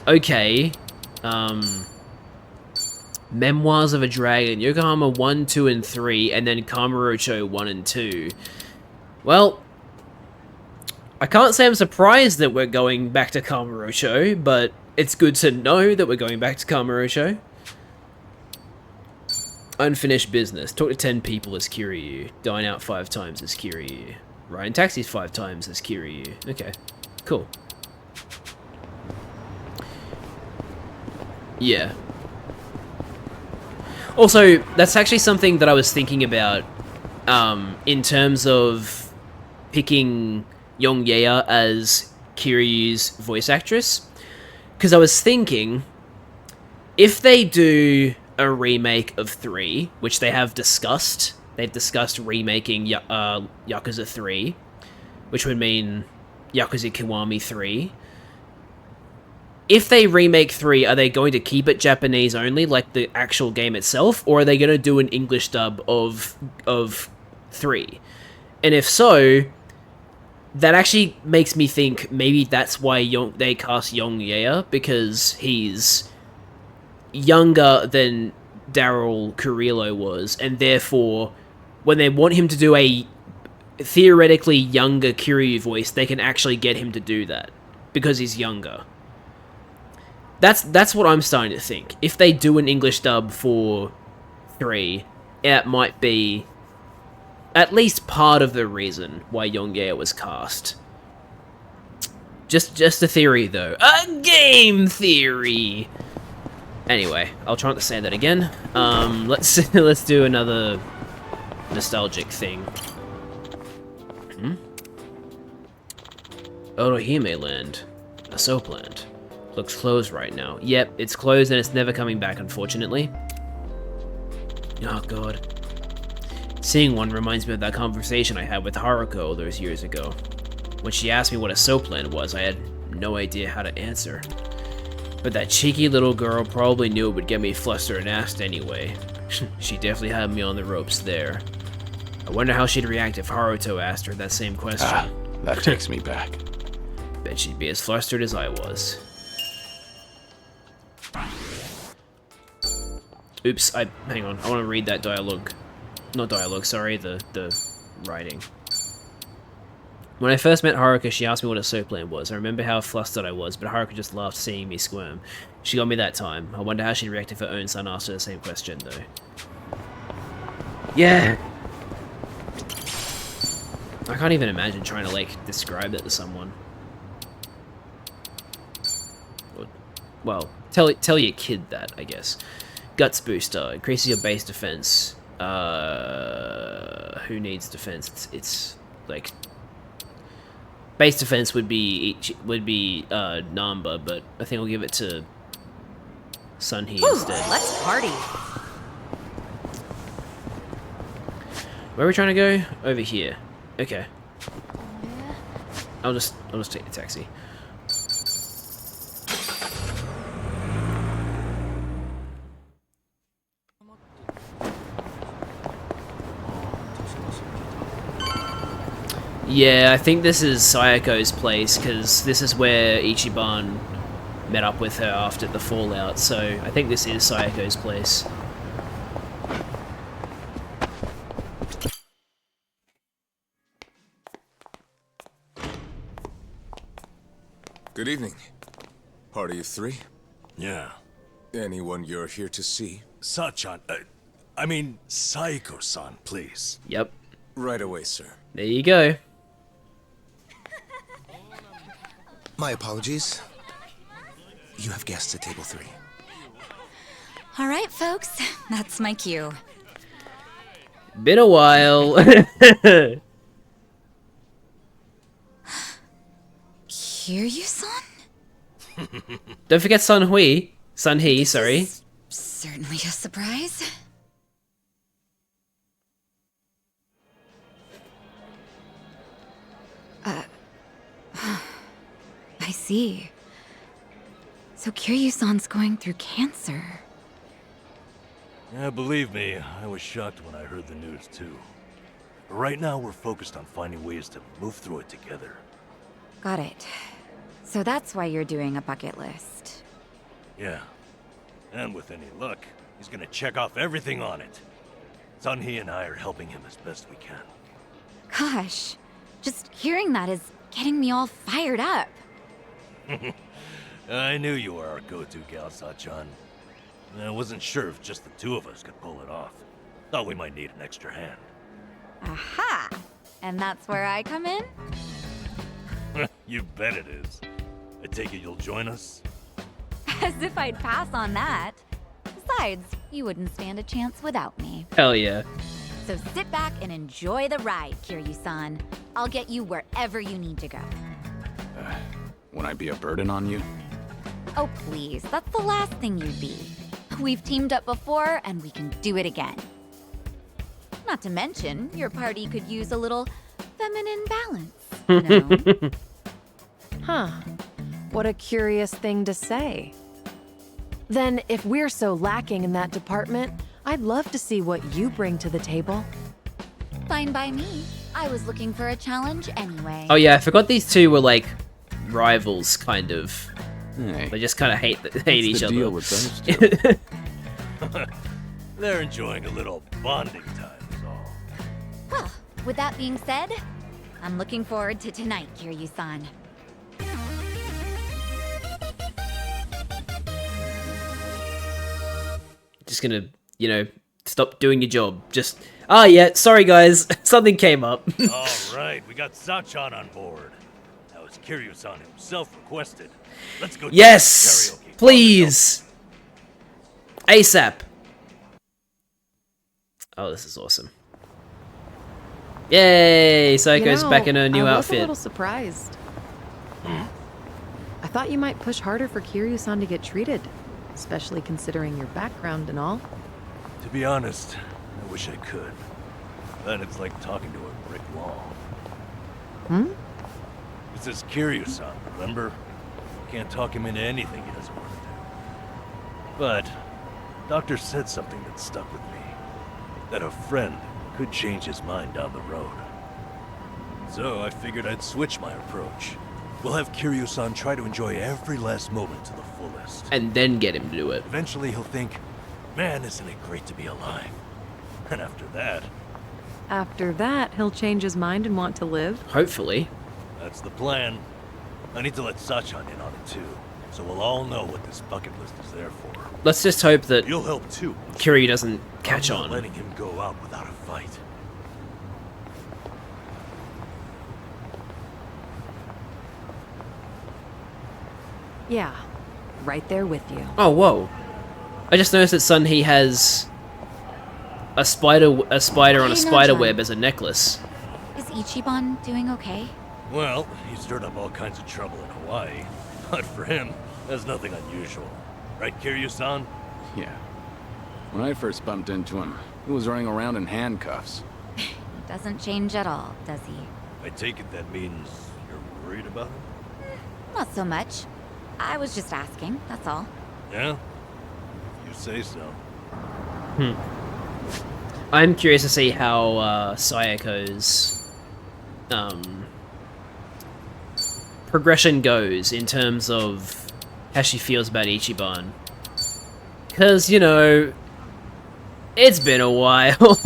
Okay, Memoirs of a Dragon, Yokohama 1, 2, and 3, and then Kamurocho 1 and 2. Well, I can't say I'm surprised that we're going back to Kamurocho, but it's good to know that we're going back to Kamurocho. Unfinished business. Talk to 10 people as Kiryu. Dine out 5 times as Kiryu. Ride in taxis 5 times as Kiryu. Okay, cool. Yeah. Also, that's actually something that I was thinking about in terms of picking Yong Yea as Kiryu's voice actress. Because I was thinking, if they do a remake of 3, which they have discussed, they've discussed remaking Yakuza 3, which would mean Yakuza Kiwami 3. If they remake 3, are they going to keep it Japanese only, like the actual game itself, or are they going to do an English dub of 3? And if so, that actually makes me think maybe that's why they cast Yong Yea, because he's younger than Daryl Kurillo was, and therefore, when they want him to do a theoretically younger Kiryu voice, they can actually get him to do that, because he's younger. That's what I'm starting to think. If they do an English dub for 3, it might be at least part of the reason why Yong Yea was cast. Just a theory, though. A game theory! Anyway, I'll try not to say that again. Let's do another nostalgic thing. Orohime Land. A soap land. Looks closed right now. Yep, it's closed and it's never coming back, unfortunately. Oh god. Seeing one reminds me of that conversation I had with Haruko all those years ago. When she asked me what a soap land was, I had no idea how to answer. But that cheeky little girl probably knew it would get me flustered and asked anyway. She definitely had me on the ropes there. I wonder how she'd react if Haruto asked her that same question. Ah, that takes me back. Bet she'd be as flustered as I was. Oops, hang on, I want to read that dialogue. Not dialogue, sorry, the writing. When I first met Haruka, she asked me what a soap land was. I remember how flustered I was, but Haruka just laughed seeing me squirm. She got me that time. I wonder how she'd react if her own son asked her the same question, though. Yeah! I can't even imagine trying to, like, describe that to someone. Well, tell your kid that, I guess. Guts booster. Increases your base defense. Who needs defense? It's like... Base defense would be Namba, but I think I'll give it to Sunhee instead. Let's party. Where are we trying to go? Over here. Okay. I'll just take the taxi. Yeah, I think this is Sayako's place, because this is where Ichiban met up with her after the fallout, so I think this is Sayako's place. Good evening. Party of three? Yeah. Anyone you're here to see? Sachan, I mean, Saiko-san, please. Yep. Right away, sir. There you go. My apologies. You have guests at table 3. All right, folks. That's my cue. Been a while. Kiryu-san? Don't forget Sunhee. Sunhee, sorry. Certainly a surprise. I see. So Kiryu-san's going through cancer. Yeah, believe me, I was shocked when I heard the news too. But right now we're focused on finding ways to move through it together. Got it. So that's why you're doing a bucket list. Yeah. And with any luck, he's gonna check off everything on it. Sunhee and I are helping him as best we can. Gosh, just hearing that is getting me all fired up. I knew you were our go-to gal, Sachan. I wasn't sure if just the two of us could pull it off. Thought we might need an extra hand. Aha! And that's where I come in? You bet it is. I take it you'll join us? As if I'd pass on that. Besides, you wouldn't stand a chance without me. Hell yeah. So sit back and enjoy the ride, Kiryu-san. I'll get you wherever you need to go. Would I be a burden on you? Oh, please. That's the last thing you'd be. We've teamed up before, and we can do it again. Not to mention, your party could use a little feminine balance, you know? Huh. What a curious thing to say. Then, if we're so lacking in that department, I'd love to see what you bring to the table. Fine by me. I was looking for a challenge anyway. Oh yeah, I forgot these two were like rivals, kind of. Hey, they just kind of hate what's each the other. deal with those two? They're enjoying a little bonding time is all. Well, with that being said, I'm looking forward to tonight, Kiryu-san. Just gonna, you know, stop doing your job. Just, yeah, sorry guys, something came up. All right, we got Sachan on board. That was Kiryu-san himself requested. Let's go. Yes, karaoke. please, ASAP. Oh, this is awesome. Yay, Saiko's back in her new I was outfit. a little surprised. I thought you might push harder for Kiryu-san to get treated, especially considering your background and all. To be honest, I wish I could. Then it's like talking to a brick wall. This is Kiryu-san, remember? Can't talk him into anything he doesn't want to do. But, Doctor said something that stuck with me. That a friend could change his mind down the road. So I figured I'd switch my approach. We'll have Kiryu-san try to enjoy every last moment to the fullest. And then get him to do it. Eventually he'll think, man, isn't it great to be alive? And after that... After that, he'll change his mind and want to live? Hopefully. That's the plan. I need to let Sachan in on it too, so we'll all know what this bucket list is there for. Let's just hope that You'll help too. Kiryu doesn't catch I'm not on. letting him go out without a fight. Yeah, right there with you. Oh, whoa. I just noticed that Sunhee has a spider on a spider Najan. web as a necklace. Is Ichiban doing okay? Well, he stirred up all kinds of trouble in Hawaii. But for him, that's nothing unusual. Right, Kiryu-san? Yeah. When I first bumped into him, he was running around in handcuffs. Doesn't change at all, does he? I take it that means you're worried about him? Not so much. I was just asking, that's all. Yeah? You say so. I'm curious to see how Sayako's progression goes in terms of how she feels about Ichiban. Because, you know, it's been a while.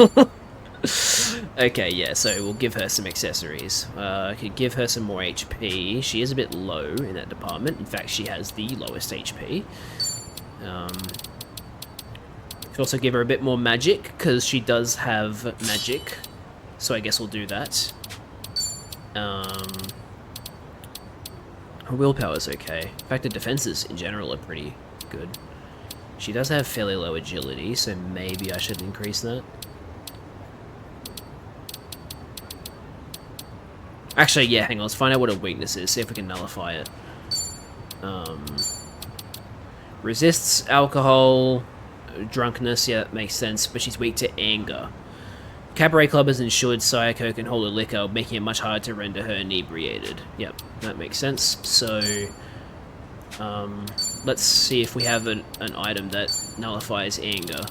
Okay, yeah, so we'll give her some accessories. I could give her some more HP. She is a bit low in that department. In fact, she has the lowest HP. Could also give her a bit more magic, because she does have magic. So I guess we'll do that. Her willpower's okay. In fact, the defenses in general are pretty good. She does have fairly low agility, so maybe I should increase that. Actually, yeah, hang on, let's find out what her weakness is, see if we can nullify it. Resists alcohol, drunkenness, yeah, that makes sense, but she's weak to anger. Cabaret Club has ensured Sayako can hold a liquor, making it much harder to render her inebriated. Yep, that makes sense. So, let's see if we have an item that nullifies anger.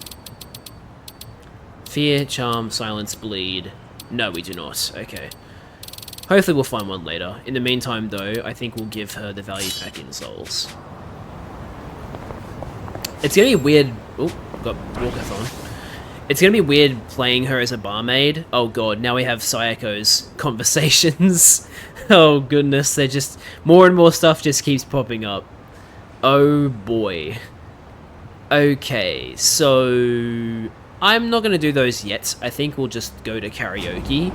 Fear, charm, silence, bleed. No, we do not. Okay. Hopefully we'll find one later. In the meantime, though, I think we'll give her the value pack in souls. It's gonna be weird. Oh, got walkathon. It's gonna be weird playing her as a barmaid. Oh god, now we have Sayako's conversations. Oh goodness, they're just more and more stuff just keeps popping up. Oh boy. Okay, so I'm not gonna do those yet. I think we'll just go to karaoke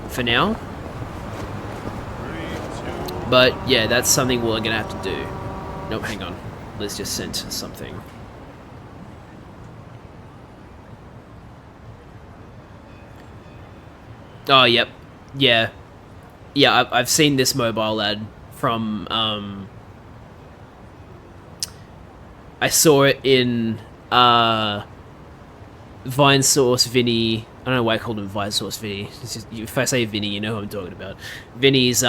for now. But yeah, that's something we're gonna have to do. Nope, hang on. Liz just sent something. Oh, yep. Yeah. Yeah, I've seen this mobile ad from, I saw it in, Vinesauce Vinny. I don't know why I called him Vinesauce Vinny. It's just, if I say Vinny, you know who I'm talking about. Vinny's,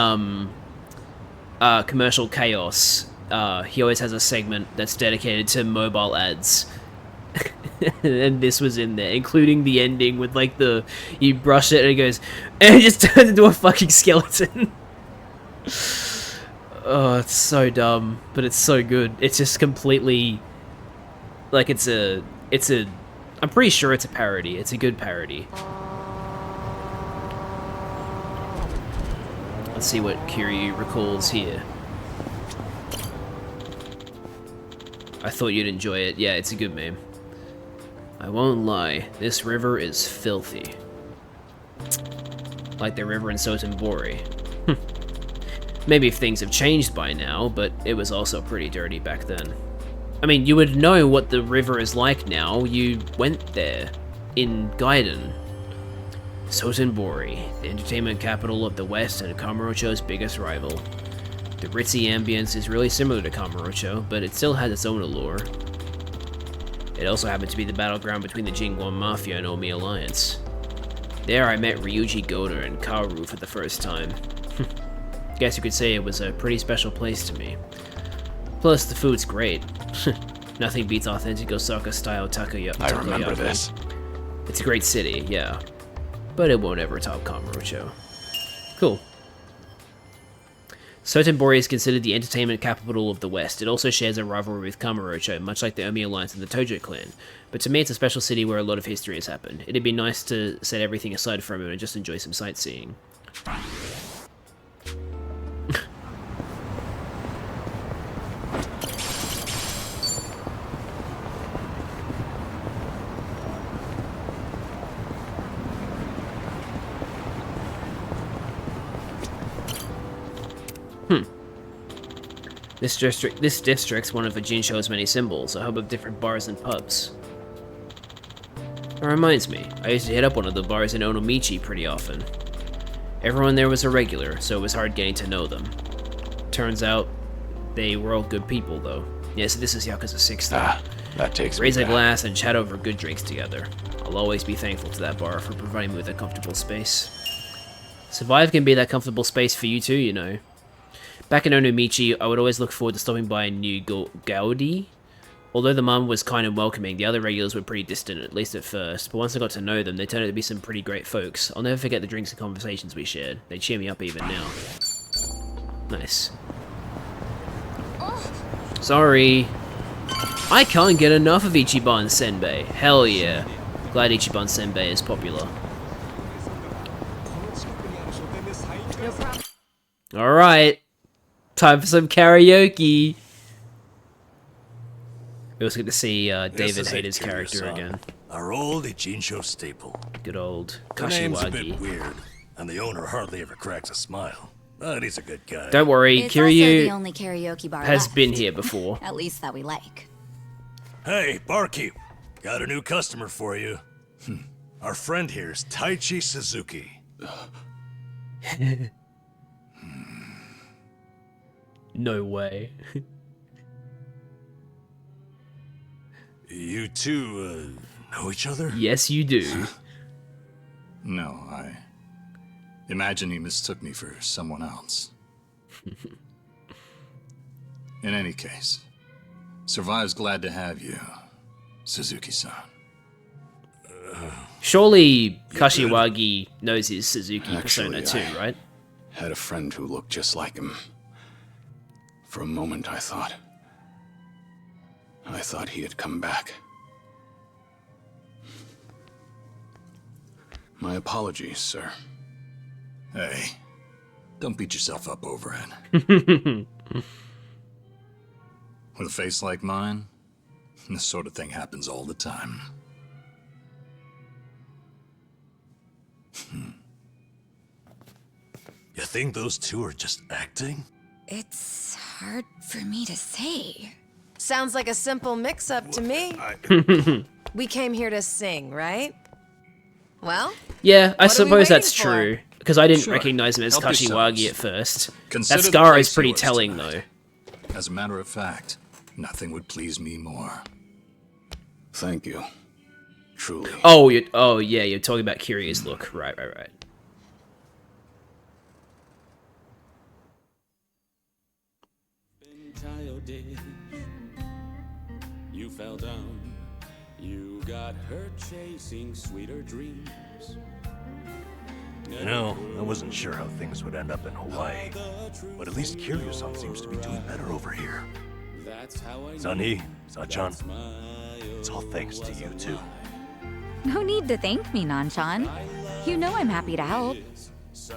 Commercial Chaos. He always has a segment that's dedicated to mobile ads. And this was in there, including the ending with like you brush it and it goes, and it just turns into a fucking skeleton. Oh, it's so dumb, but it's so good. It's just completely, like I'm pretty sure it's a parody. It's a good parody. Let's see what Kiryu recalls here. I thought you'd enjoy it. Yeah, it's a good meme. I won't lie, this river is filthy. Like the river in Sotenbori. Maybe if things have changed by now, but it was also pretty dirty back then. I mean, you would know what the river is like now. You went there. In Gaiden. Sotenbori, the entertainment capital of the West and Kamurocho's biggest rival. The ritzy ambience is really similar to Kamurocho, but it still has its own allure. It also happened to be the battleground between the Jingguan Mafia and Omi Alliance. There I met Ryuji Goda and Kaoru for the first time. Guess you could say it was a pretty special place to me. Plus, the food's great. Nothing beats authentic Osaka-style takoyaki. I remember this. It's a great city, yeah. But it won't ever top Kamurocho. Cool. Sotenbori is considered the entertainment capital of the West. It also shares a rivalry with Kamurocho, much like the Omi Alliance and the Tojo clan. But to me, it's a special city where a lot of history has happened. It'd be nice to set everything aside for a moment and just enjoy some sightseeing. This district's one of Jinsho's many symbols, a hub of different bars and pubs. That reminds me, I used to hit up one of the bars in Onomichi pretty often. Everyone there was a regular, so it was hard getting to know them. Turns out, they were all good people, though. Yeah, so this is Yakuza 6, though. That takes Raise me a back. glass and chat over good drinks together. I'll always be thankful to that bar for providing me with a comfortable space. Survive can be that comfortable space for you too, you know. Back in Onomichi, I would always look forward to stopping by New Gaudi, Although the mum was kind and welcoming, the other regulars were pretty distant, at least at first, but once I got to know them, they turned out to be some pretty great folks. I'll never forget the drinks and conversations we shared. They cheer me up even now. Nice. Sorry. I can't get enough of Ichiban Senbei. Hell yeah. Glad Ichiban Senbei is popular. Alright. Time for some karaoke. We also get to see David Hayter's character again. Our old Ichinsho staple. Good old The name's a Kashiwagi. bit weird, and the owner hardly ever cracks a smile. But he's a good guy. Don't worry, It's also the Kiryu only karaoke bar has left. been here before. At least that we like. Hey, barkeep. Got a new customer for you. Our friend here's Taichi Suzuki. No way. You two, know each other? Yes, you do. No, I imagine he mistook me for someone else. In any case, Survive's glad to have you, Suzuki-san. Surely Kashiwagi knows his Suzuki Actually, persona too, right? Had a friend who looked just like him. For a moment, I thought he had come back. My apologies, sir. Hey, don't beat yourself up over it. With a face like mine, this sort of thing happens all the time. You think those two are just acting? It's hard for me to say. Sounds like a simple mix-up to me. We came here to sing, right? Well? Yeah, I what are we suppose that's waiting for? true. Because I didn't Sure. recognize him as Help Kashiwagi yourselves. at first. Consider That the scar is place pretty yours telling, tonight. though. As a matter of fact, nothing would please me more. Thank you. Truly. Oh, yeah, you're talking about Kiryu's look. Right. You fell down. You got hurt chasing sweeter dreams. You know, I wasn't sure how things would end up in Hawaii, but at least Kiryu-san seems to be doing better over here. Sunny, Sachan, it's all thanks to you two. No need to thank me, Nanchan. You know I'm happy to help.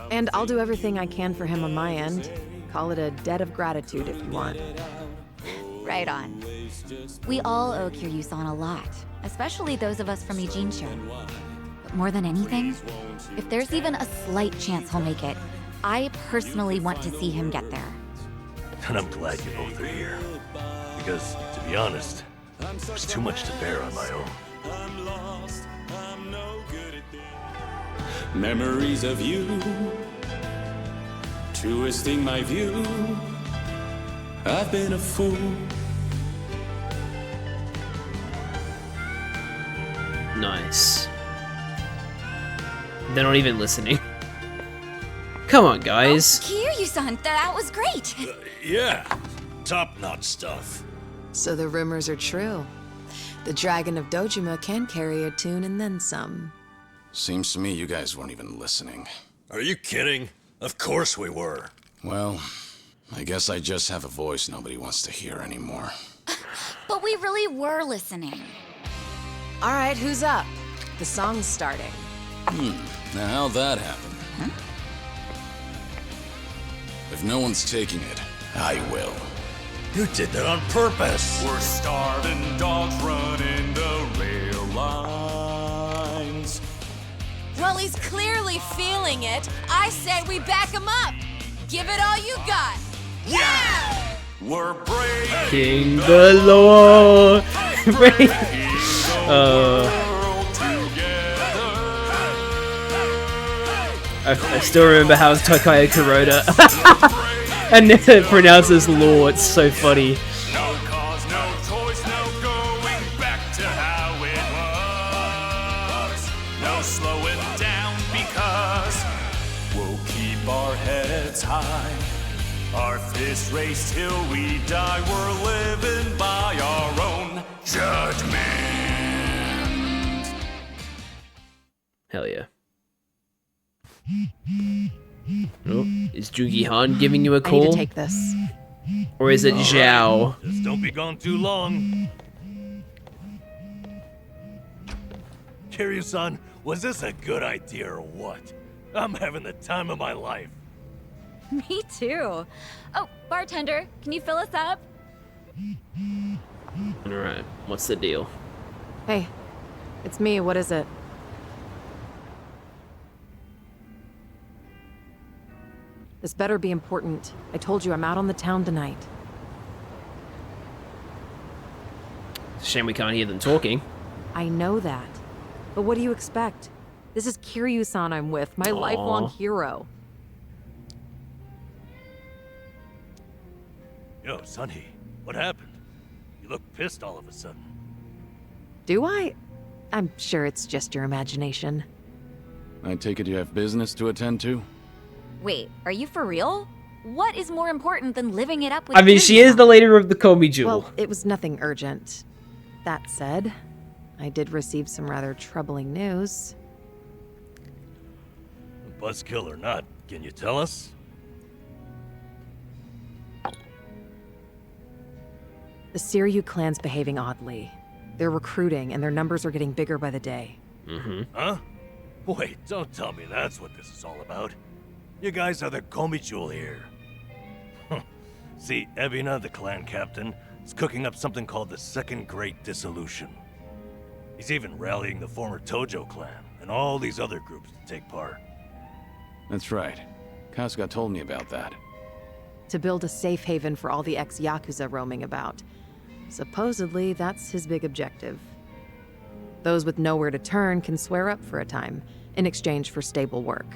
And I'll do everything I can for him on my end. Call it a debt of gratitude if you want. Right on. We all owe Kiryu-san a lot, especially those of us from Ijincho. But more than anything, if there's even a slight chance he'll make it, I personally want to see him get there. And I'm glad you both are here. Because, to be honest, there's too much to bear on my own. Memories of you, twisting my view. I've been a fool. Nice. They're not even listening. Come on, guys. Kiryu-san, that was great. Yeah, top-notch stuff. So the rumors are true. The Dragon of Dojima can carry a tune and then some. Seems to me you guys weren't even listening. Are you kidding? Of course we were. Well, I guess I just have a voice nobody wants to hear anymore. But we really were listening. All right, who's up? The song's starting. Now how'd that happen? If no one's taking it, I will. You did that on purpose. We're starving dogs running the rail lines. Well, he's clearly feeling it. I say we back him up. Give it all you got. Yeah! We're brave. King the Lord. I still remember how it's Tokyo Kuroda. And it pronounces law, it's so funny. No cause, no choice, no going back to how it was. No slowing down because we'll keep our heads high. Our fists raised till we die. We're living by our own Hell yeah. Oh, is Jungi Han giving you a call? I need to take this. Or is it All Zhao? right. Just don't be gone too long. Kiryu-san, was this a good idea or what? I'm having the time of my life. Me too. Oh, bartender, can you fill us up? Alright, what's the deal? Hey, it's me. What is it? This better be important. I told you I'm out on the town tonight. It's a shame we can't hear them talking. I know that. But what do you expect? This is Kiryu-san I'm with, my lifelong hero. Yo, Sunny, what happened? You look pissed all of a sudden. Do I? I'm sure it's just your imagination. I take it you have business to attend to? Wait, are you for real? What is more important than living it up with I mean, she is the leader of the Komi Jewel. Well, it was nothing urgent. That said, I did receive some rather troubling news. Buzzkill or not, can you tell us? The Seiryu clan's behaving oddly. They're recruiting, and their numbers are getting bigger by the day. Huh? Wait, don't tell me that's what this is all about. You guys are the Komi Jewel here. See, Ebina, the clan captain, is cooking up something called the Second Great Dissolution. He's even rallying the former Tojo clan and all these other groups to take part. That's right. Kasuga told me about that. To build a safe haven for all the ex-Yakuza roaming about. Supposedly, that's his big objective. Those with nowhere to turn can swear up for a time, in exchange for stable work.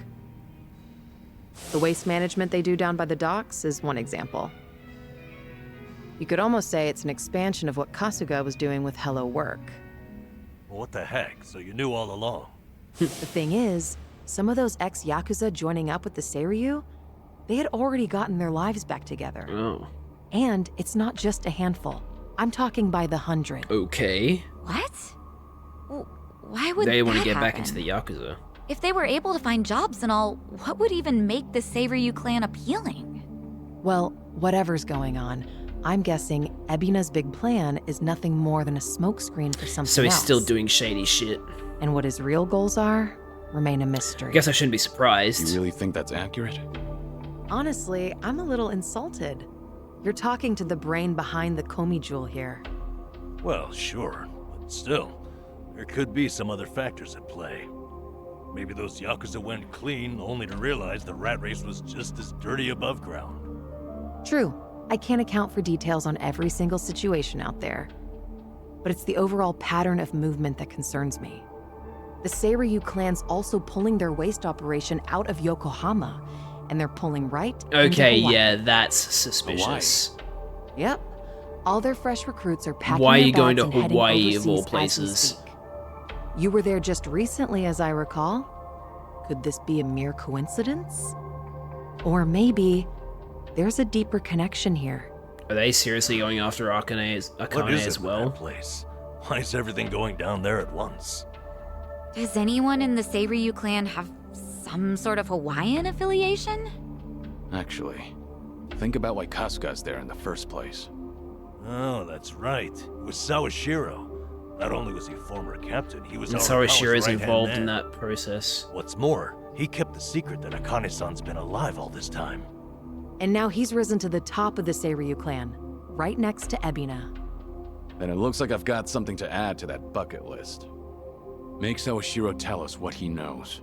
The waste management they do down by the docks is one example. You could almost say it's an expansion of what Kasuga was doing with Hello Work. Well, what the heck? So you knew all along? The thing is, some of those ex-Yakuza joining up with the Seiryu, they had already gotten their lives back together. Oh. And it's not just a handful. I'm talking by the 100. Okay. What? Why would they want to that get back happen? into the Yakuza? If they were able to find jobs and all, what would even make the Seiryu clan appealing? Well, whatever's going on, I'm guessing Ebina's big plan is nothing more than a smokescreen for something So he's else. still doing shady shit. And what his real goals are remain a mystery. I guess I shouldn't be surprised. You really think that's accurate? Honestly, I'm a little insulted. You're talking to the brain behind the Komi Jewel here. Well, sure, but still, there could be some other factors at play. Maybe those Yakuza went clean, only to realize the rat race was just as dirty above ground. True, I can't account for details on every single situation out there. But it's the overall pattern of movement that concerns me. The Seiryu clan's also pulling their waste operation out of Yokohama, and they're pulling right Okay, into Hawaii. yeah, that's suspicious. Yep. All their fresh recruits are packing Why are their you going bags to and heading Hawaii of all overseas as we places? speak. You were there just recently, as I recall. Could this be a mere coincidence? Or maybe there's a deeper connection here. Are they seriously going after Akane What is as it with well? that place? Why is everything going down there at once? Does anyone in the Seiryu clan have some sort of Hawaiian affiliation? Actually, think about why Kasuga's there in the first place. Oh, that's right. It was Sawashiro. Not only was he a former captain, he was And Arakawa's Sawashiro's right-hand involved in man. that process. What's more, he kept the secret that Akane-san's been alive all this time. And now he's risen to the top of the Seiryu clan, right next to Ebina. Then it looks like I've got something to add to that bucket list. Make Sawashiro tell us what he knows.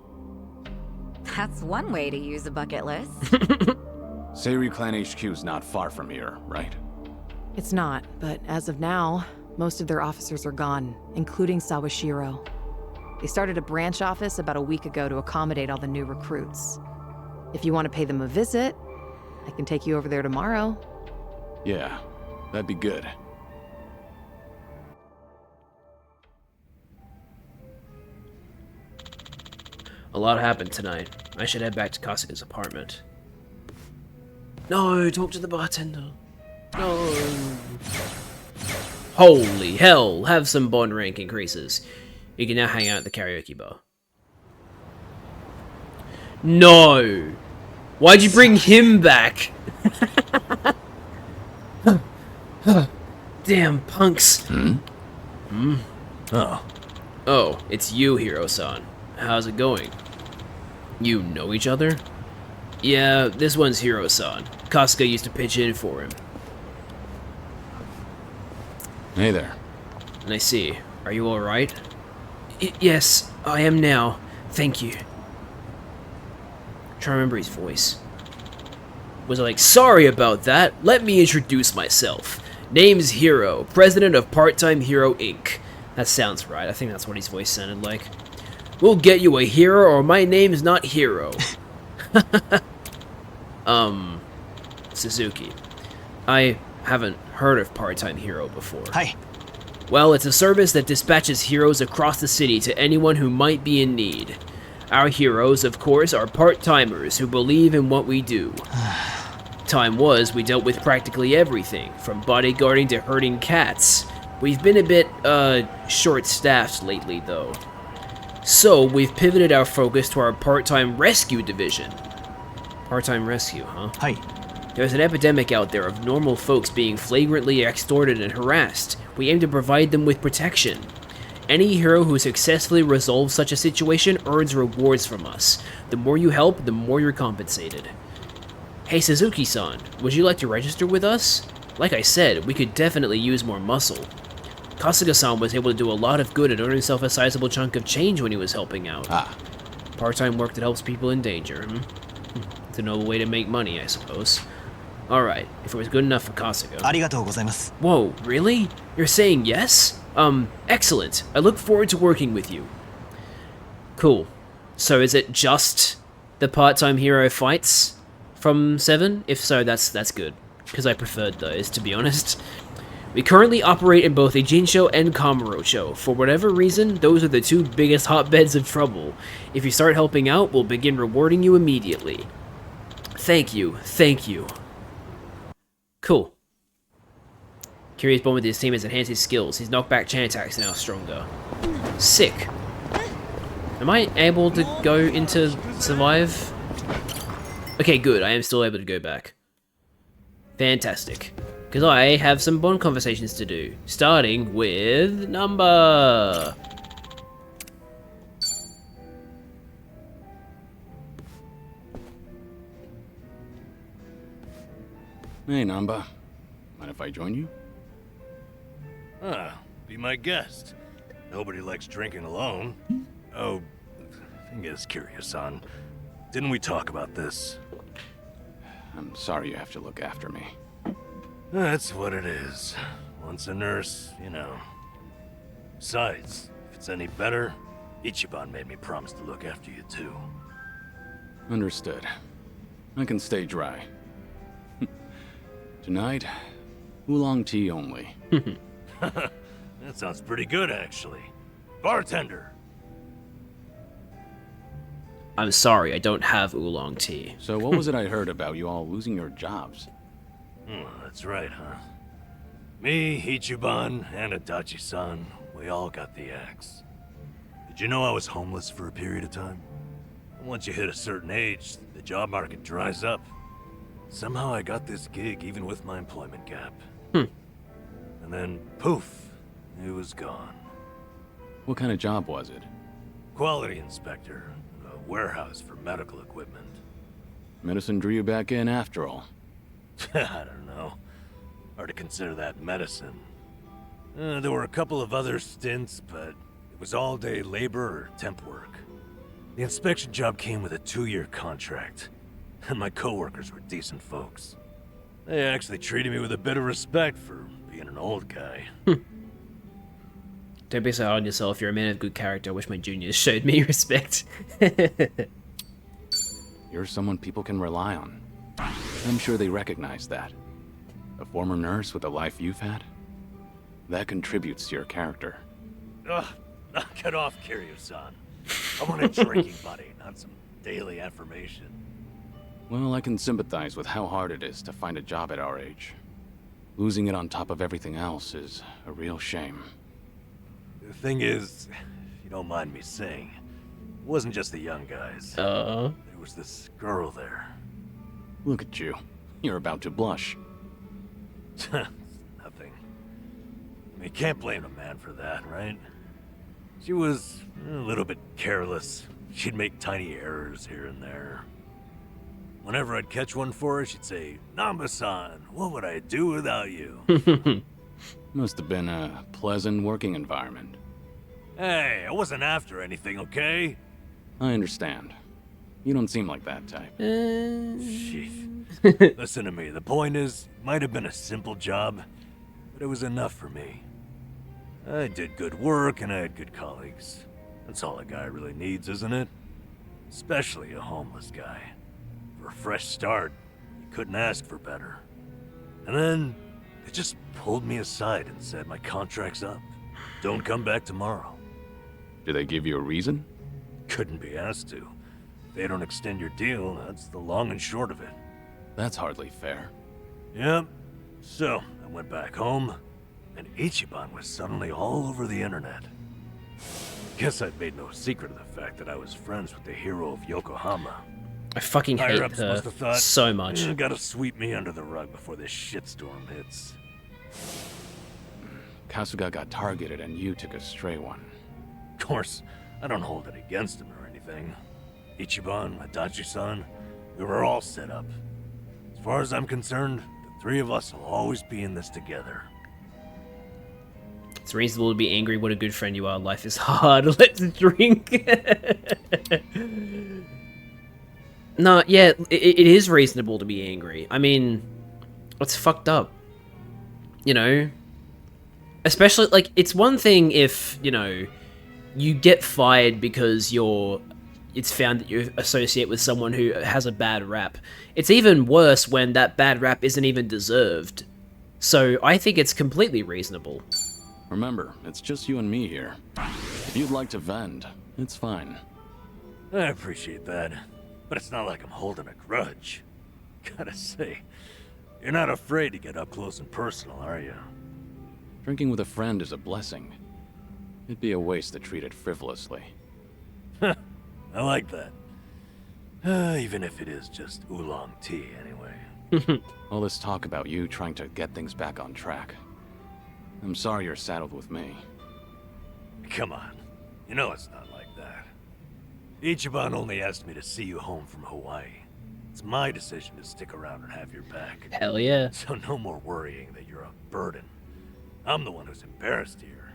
That's one way to use a bucket list. Seiryu Clan HQ's not far from here, right? It's not, but as of now, most of their officers are gone, including Sawashiro. They started a branch office about a week ago to accommodate all the new recruits. If you want to pay them a visit, I can take you over there tomorrow. Yeah, that'd be good. A lot happened tonight. I should head back to Kasuga's apartment. No, talk to the bartender. No. Holy hell, have some bond rank increases. You can now hang out at the karaoke bar. No! Why'd you bring him back? Damn punks. Oh. Oh, it's you, Hiro-san. How's it going? You know each other? Yeah, this one's Hiro-san. Kasuga used to pitch in for him. Hey there. And I see. Are you alright? Yes, I am now. Thank you. I'm trying to remember his voice. Was I like, sorry about that. Let me introduce myself. Name's Hiro, president of Part-Time Hero Inc. That sounds right. I think that's what his voice sounded like. We'll get you a hero or my name's not Hiro. Suzuki. I haven't heard of Part-Time Hero before. Hi. Well, it's a service that dispatches heroes across the city to anyone who might be in need. Our heroes, of course, are part-timers who believe in what we do. Time was, we dealt with practically everything, from bodyguarding to herding cats. We've been a bit, short-staffed lately, though. So, we've pivoted our focus to our part-time rescue division. Part-time rescue, huh? Hi. There's an epidemic out there of normal folks being flagrantly extorted and harassed. We aim to provide them with protection. Any hero who successfully resolves such a situation earns rewards from us. The more you help, the more you're compensated. Hey Suzuki-san, would you like to register with us? Like I said, we could definitely use more muscle. Kasuga-san was able to do a lot of good and earn himself a sizable chunk of change when he was helping out. Part-time work that helps people in danger, It's a noble way to make money, I suppose. Alright, if it was good enough for Kasuga. Whoa, really? You're saying yes? Excellent. I look forward to working with you. Cool. So is it just the part-time hero fights from 7? If so, that's good. Because I preferred those, to be honest. We currently operate in both a Jinsho and Kamurocho. For whatever reason, those are the two biggest hotbeds of trouble. If you start helping out, we'll begin rewarding you immediately. Thank you. Thank you. Cool. Curious bond with his team has enhanced his skills. His knockback chain attacks are now stronger. Sick. Am I able to go into survive? Okay, good. I am still able to go back. Fantastic. Because I have some bond conversations to do. Starting with number. Hey, Namba. Mind if I join you? Be my guest. Nobody likes drinking alone. Oh, thing is, Kiryu-san, didn't we talk about this? I'm sorry you have to look after me. That's what it is. Once a nurse, you know. Besides, if it's any better, Ichiban made me promise to look after you too. Understood. I can stay dry. Tonight, oolong tea only. That sounds pretty good, actually. Bartender! I'm sorry, I don't have oolong tea. So what was it I heard about you all losing your jobs? That's right, huh? Me, Ichiban, and Adachi-san, we all got the axe. Did you know I was homeless for a period of time? Once you hit a certain age, the job market dries up. Somehow I got this gig even with my employment gap. And then, poof, it was gone. What kind of job was it? Quality inspector, a warehouse for medical equipment. Medicine drew you back in after all. I don't know. Hard to consider that medicine. There were a couple of other stints, but it was all-day labor or temp work. The inspection job came with a 2-year contract, and my coworkers were decent folks. They actually treated me with a bit of respect for being an old guy. Don't be so hard on yourself, you're a man of good character. I wish my juniors showed me respect. You're someone people can rely on. I'm sure they recognize that. A former nurse with the life you've had? That contributes to your character. Ugh, knock it off, Kiryu-san. I want a drinking buddy, not some daily affirmation. Well, I can sympathize with how hard it is to find a job at our age. Losing it on top of everything else is a real shame. The thing is, if you don't mind me saying, wasn't just the young guys. Uh. There was this girl there. Look at you. You're about to blush. Nothing. I mean, can't blame a man for that, right? She was a little bit careless. She'd make tiny errors here and there. Whenever I'd catch one for her, she'd say, "Namba-san, what would I do without you?" Must have been a pleasant working environment. Hey, I wasn't after anything, okay? I understand. You don't seem like that type. Sheesh. Listen to me, the point is, it might have been a simple job, but it was enough for me. I did good work and I had good colleagues. That's all a guy really needs, isn't it? Especially a homeless guy. For a fresh start, you couldn't ask for better. And then, they just pulled me aside and said my contract's up. Don't come back tomorrow. Did they give you a reason? Couldn't be asked to. If they don't extend your deal, that's the long and short of it. That's hardly fair. Yep. So, I went back home, and Ichiban was suddenly all over the internet. Guess I'd made no secret of the fact that I was friends with the hero of Yokohama. I fucking hate Higher-ups her must have thought, so much. Gotta sweep me under the rug before this shitstorm hits. Kasuga got targeted and you took a stray one. Of course, I don't hold it against him or anything. Ichiban, Adachi-san, we were all set up. As far as I'm concerned, the three of us will always be in this together. It's reasonable to be angry. What a good friend you are. Life is hard. Let's drink. No, yeah, it is reasonable to be angry. I mean, it's fucked up. You know? Especially, like, it's one thing if, you know, you get fired because it's found that you associate with someone who has a bad rap. It's even worse when that bad rap isn't even deserved. So I think it's completely reasonable. Remember, it's just you and me here. If you'd like to vent, it's fine. I appreciate that, but it's not like I'm holding a grudge. Gotta say, you're not afraid to get up close and personal, are you? Drinking with a friend is a blessing. It'd be a waste to treat it frivolously. I like that. Even if it is just oolong tea, anyway. All this talk about you trying to get things back on track. I'm sorry you're saddled with me. Come on. You know it's not like that. Ichiban only asked me to see you home from Hawaii. It's my decision to stick around and have your back. Hell yeah. So no more worrying that you're a burden. I'm the one who's embarrassed here.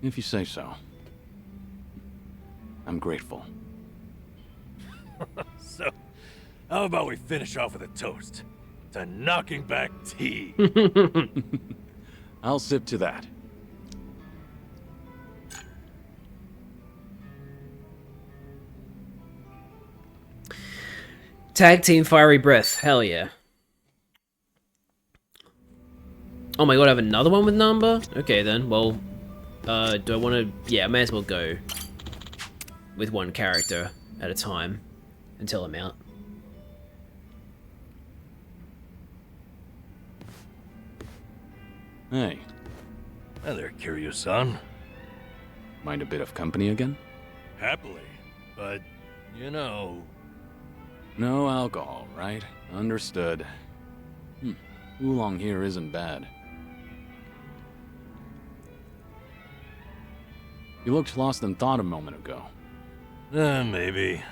If you say so. I'm grateful. So, how about we finish off with a toast to knocking back tea? I'll sip to that. Tag team fiery breath. Hell yeah. Oh my god, I have another one with Namba? Okay then, well, do I want to... Yeah, I may as well go with one character at a time until I'm out. Hey. Hi there, Kiryu-san. Mind a bit of company again? Happily, but, you know... No alcohol, right? Understood. Oolong here isn't bad. You looked lost in thought a moment ago. Maybe.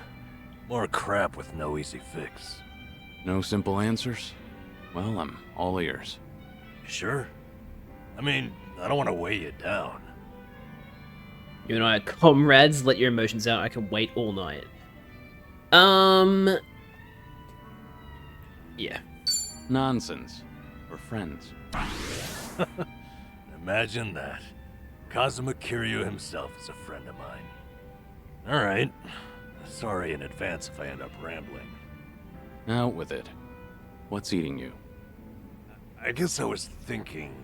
More crap with no easy fix. No simple answers? Well, I'm all ears. Sure. I mean, I don't want to weigh you down. You and I are comrades. Let your emotions out. I can wait all night. Yeah. Nonsense. We're friends. Imagine that. Kazuma Kiryu himself is a friend of mine. Alright. Sorry in advance if I end up rambling. Out with it. What's eating you? I guess I was thinking...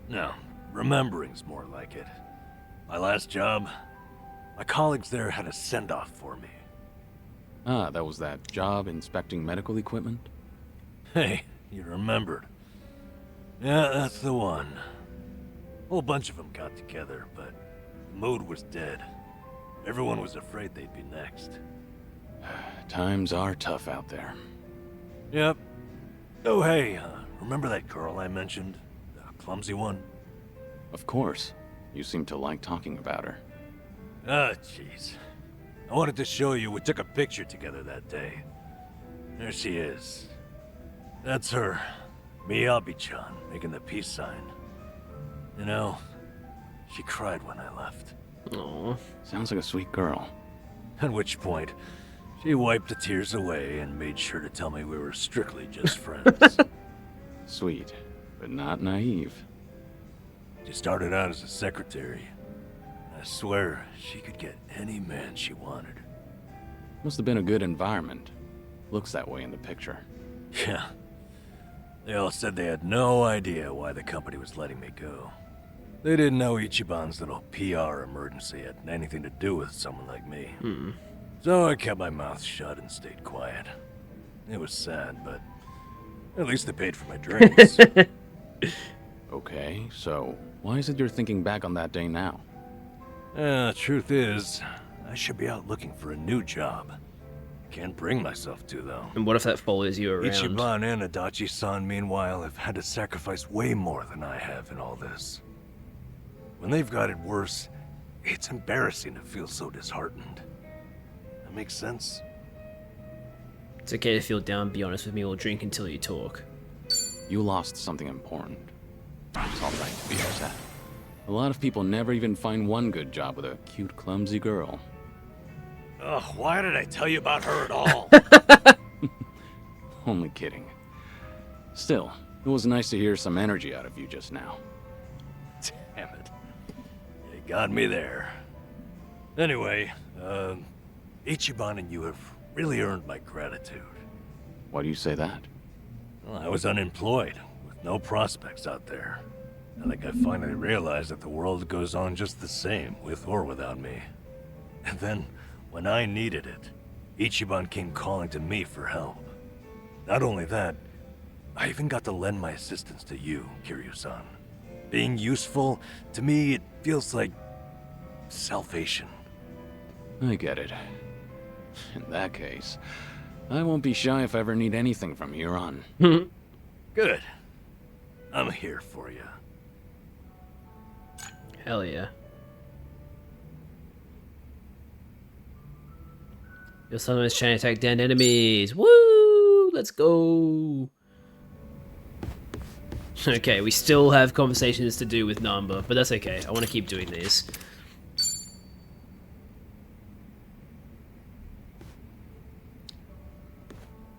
No, remembering's more like it. My last job, my colleagues there had a send-off for me. Ah, that was that job inspecting medical equipment? Hey, you remembered. Yeah, that's the one. A whole bunch of them got together, but the mood was dead. Everyone was afraid they'd be next. Times are tough out there. Yep. Oh, hey, remember that girl I mentioned? The clumsy one? Of course. You seem to like talking about her. Ah, jeez. I wanted to show you we took a picture together that day. There she is. That's her. Miyabi-chan, making the peace sign. You know, she cried when I left. Aw, sounds like a sweet girl. At which point, she wiped the tears away and made sure to tell me we were strictly just friends. Sweet, but not naive. She started out as a secretary. I swear, she could get any man she wanted. Must have been a good environment. Looks that way in the picture. Yeah. They all said they had no idea why the company was letting me go. They didn't know Ichiban's little PR emergency had anything to do with someone like me. So I kept my mouth shut and stayed quiet. It was sad, but at least they paid for my drinks. Okay, so why is it you're thinking back on that day now? Truth is, I should be out looking for a new job. Can't bring myself to, though. And what if that follows you around? Ichiban and Adachi-san, meanwhile, have had to sacrifice way more than I have in all this. When they've got it worse, it's embarrassing to feel so disheartened. That makes sense? It's okay to feel down, be honest with me, or drink until you talk. You lost something important. It's alright, there's that. A lot of people never even find one good job with a cute, clumsy girl. Ugh, why did I tell you about her at all? Only kidding. Still, it was nice to hear some energy out of you just now. Damn it. You got me there. Anyway, Ichiban and you have really earned my gratitude. Why do you say that? Well, I was unemployed, with no prospects out there. I think I finally realized that the world goes on just the same, with or without me. And then, when I needed it, Ichiban came calling to me for help. Not only that, I even got to lend my assistance to you, Kiryu-san. Being useful, to me, it feels like salvation. I get it. In that case, I won't be shy if I ever need anything from here on. Good. I'm here for you. Hell yeah. You're sometimes trying to attack down enemies. Woo! Let's go. Okay, we still have conversations to do with Namba, but that's okay. I want to keep doing these.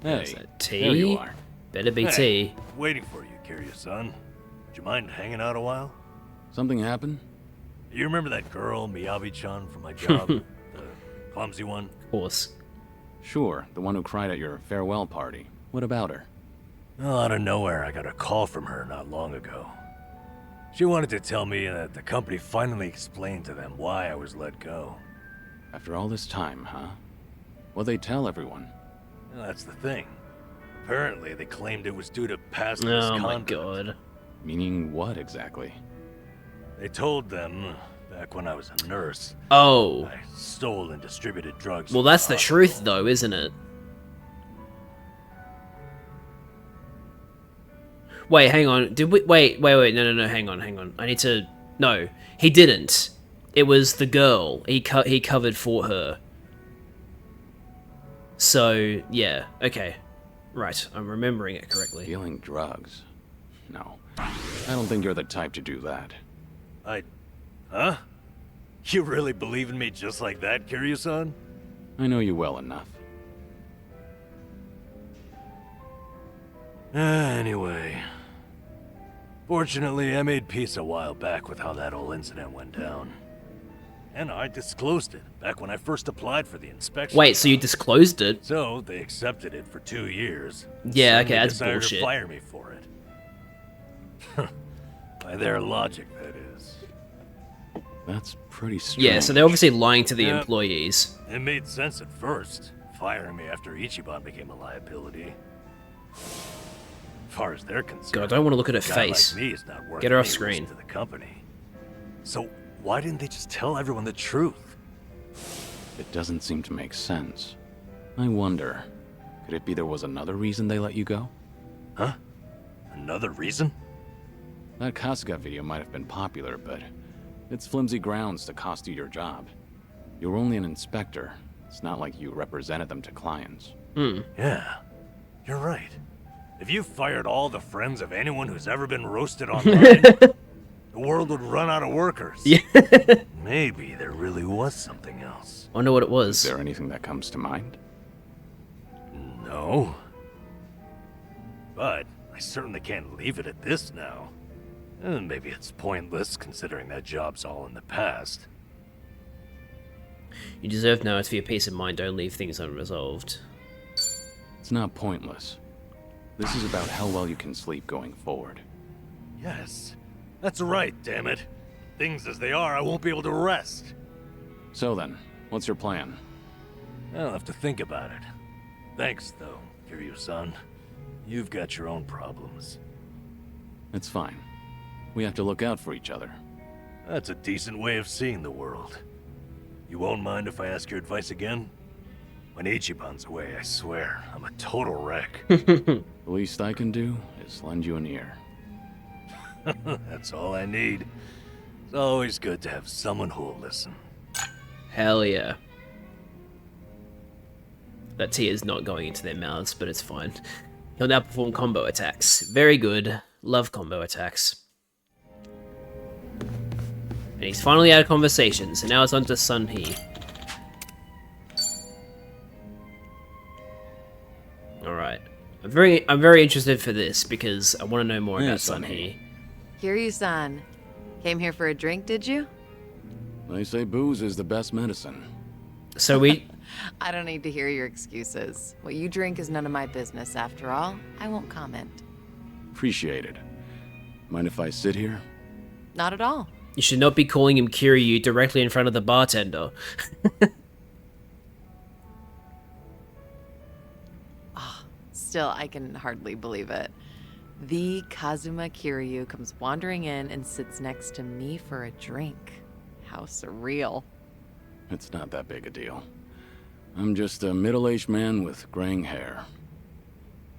Hey, tea? there you are. Better be Hey, tea. Waiting for you, Kiryu-san. Would you mind hanging out a while? Something happened? You remember that girl, Miyabi-chan, from my job? The clumsy one? Of course. Sure, the one who cried at your farewell party. What about her? Well, out of nowhere, I got a call from her not long ago. She wanted to tell me that the company finally explained to them why I was let go. After all this time, huh? Well, they tell everyone. Well, that's the thing. Apparently, they claimed it was due to past Oh misconduct. my god. Meaning what exactly? They told them, back when I was a nurse, Oh. I stole and distributed drugs. Well, that's the truth, though, isn't it? Wait, hang on. Did we... Wait. No, hang on. I need to... No, he didn't. It was the girl. He covered for her. So, yeah. Okay. Right, I'm remembering it correctly. Dealing drugs? No. I don't think you're the type to do that. Huh? You really believe in me just like that, Kiryu-san? I know you well enough. Anyway. Fortunately, I made peace a while back with how that whole incident went down. And I disclosed it back when I first applied for the inspection. Wait, so you disclosed it? So they accepted it for 2 years. Yeah, Then okay, they that's decided bullshit. to fire me for it. By their logic, that is. That's pretty strange. Yeah, so they're obviously lying to the Yeah. employees. It made sense at first, firing me after Ichiban became a liability. As far as they're concerned, God, I don't want to look at her a guy face. Like me is not worth Get her off any risk screen. to the company. So why didn't they just tell everyone the truth? It doesn't seem to make sense. I wonder, could it be there was another reason they let you go? Huh? Another reason? That Kasuga video might have been popular, but it's flimsy grounds to cost you your job. You were only an inspector. It's not like you represented them to clients. Yeah, you're right. If you fired all the friends of anyone who's ever been roasted online, the world would run out of workers. Yeah. Maybe there really was something else. Wonder what it was. Is there anything that comes to mind? No. But I certainly can't leave it at this now. Maybe it's pointless considering that job's all in the past. You deserve now to be a peace of mind. Don't leave things unresolved. It's not pointless. This is about how well you can sleep going forward. Yes, that's right, damn it. Things as they are, I won't be able to rest. So then, what's your plan? I'll have to think about it. Thanks, though, Kiryu-san. You've got your own problems. It's fine. We have to look out for each other. That's a decent way of seeing the world. You won't mind if I ask your advice again? When Ichiban's away, I swear, I'm a total wreck. The least I can do is lend you an ear. That's all I need. It's always good to have someone who'll listen. Hell yeah. That tea is not going into their mouths, but it's fine. He'll now perform combo attacks. Very good. Love combo attacks. And he's finally out of conversation, so now it's on to Sun-Hee. Alright. I'm very interested for this because I want to know more about Sun-Hee. Kiryu-san, came here for a drink, did you? They say booze is the best medicine. So we... I don't need to hear your excuses. What you drink is none of my business, after all. I won't comment. Appreciate it. Mind if I sit here? Not at all. You should not be calling him Kiryu directly in front of the bartender. Still, I can hardly believe it. The Kazuma Kiryu comes wandering in and sits next to me for a drink. How surreal. It's not that big a deal. I'm just a middle-aged man with graying hair.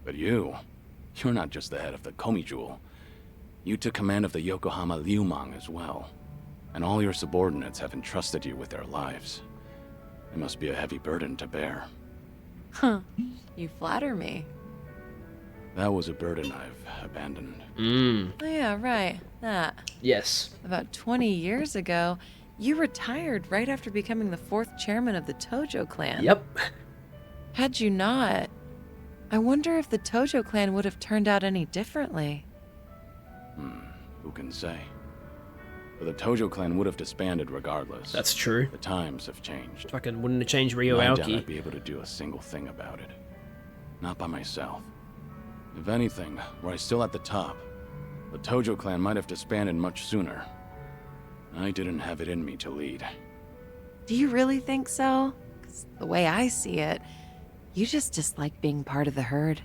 But you're not just the head of the Komi Jewel. You took command of the Yokohama Liumang as well. And all your subordinates have entrusted you with their lives. It must be a heavy burden to bear. Huh. You flatter me. That was a burden I've abandoned. Oh yeah, right. That. Yes. About 20 years ago, you retired right after becoming the 4th chairman of the Tojo clan. Yep. Had you not, I wonder if the Tojo clan would have turned out any differently. Who can say? But the Tojo clan would have disbanded regardless. That's true. The times have changed. Fucking wouldn't have changed Ryo I doubt Aoki. I'd be able to do a single thing about it. Not by myself. If anything, were I still at the top, the Tojo clan might have disbanded much sooner. I didn't have it in me to lead. Do you really think so? 'Cause the way I see it, you just dislike being part of the herd.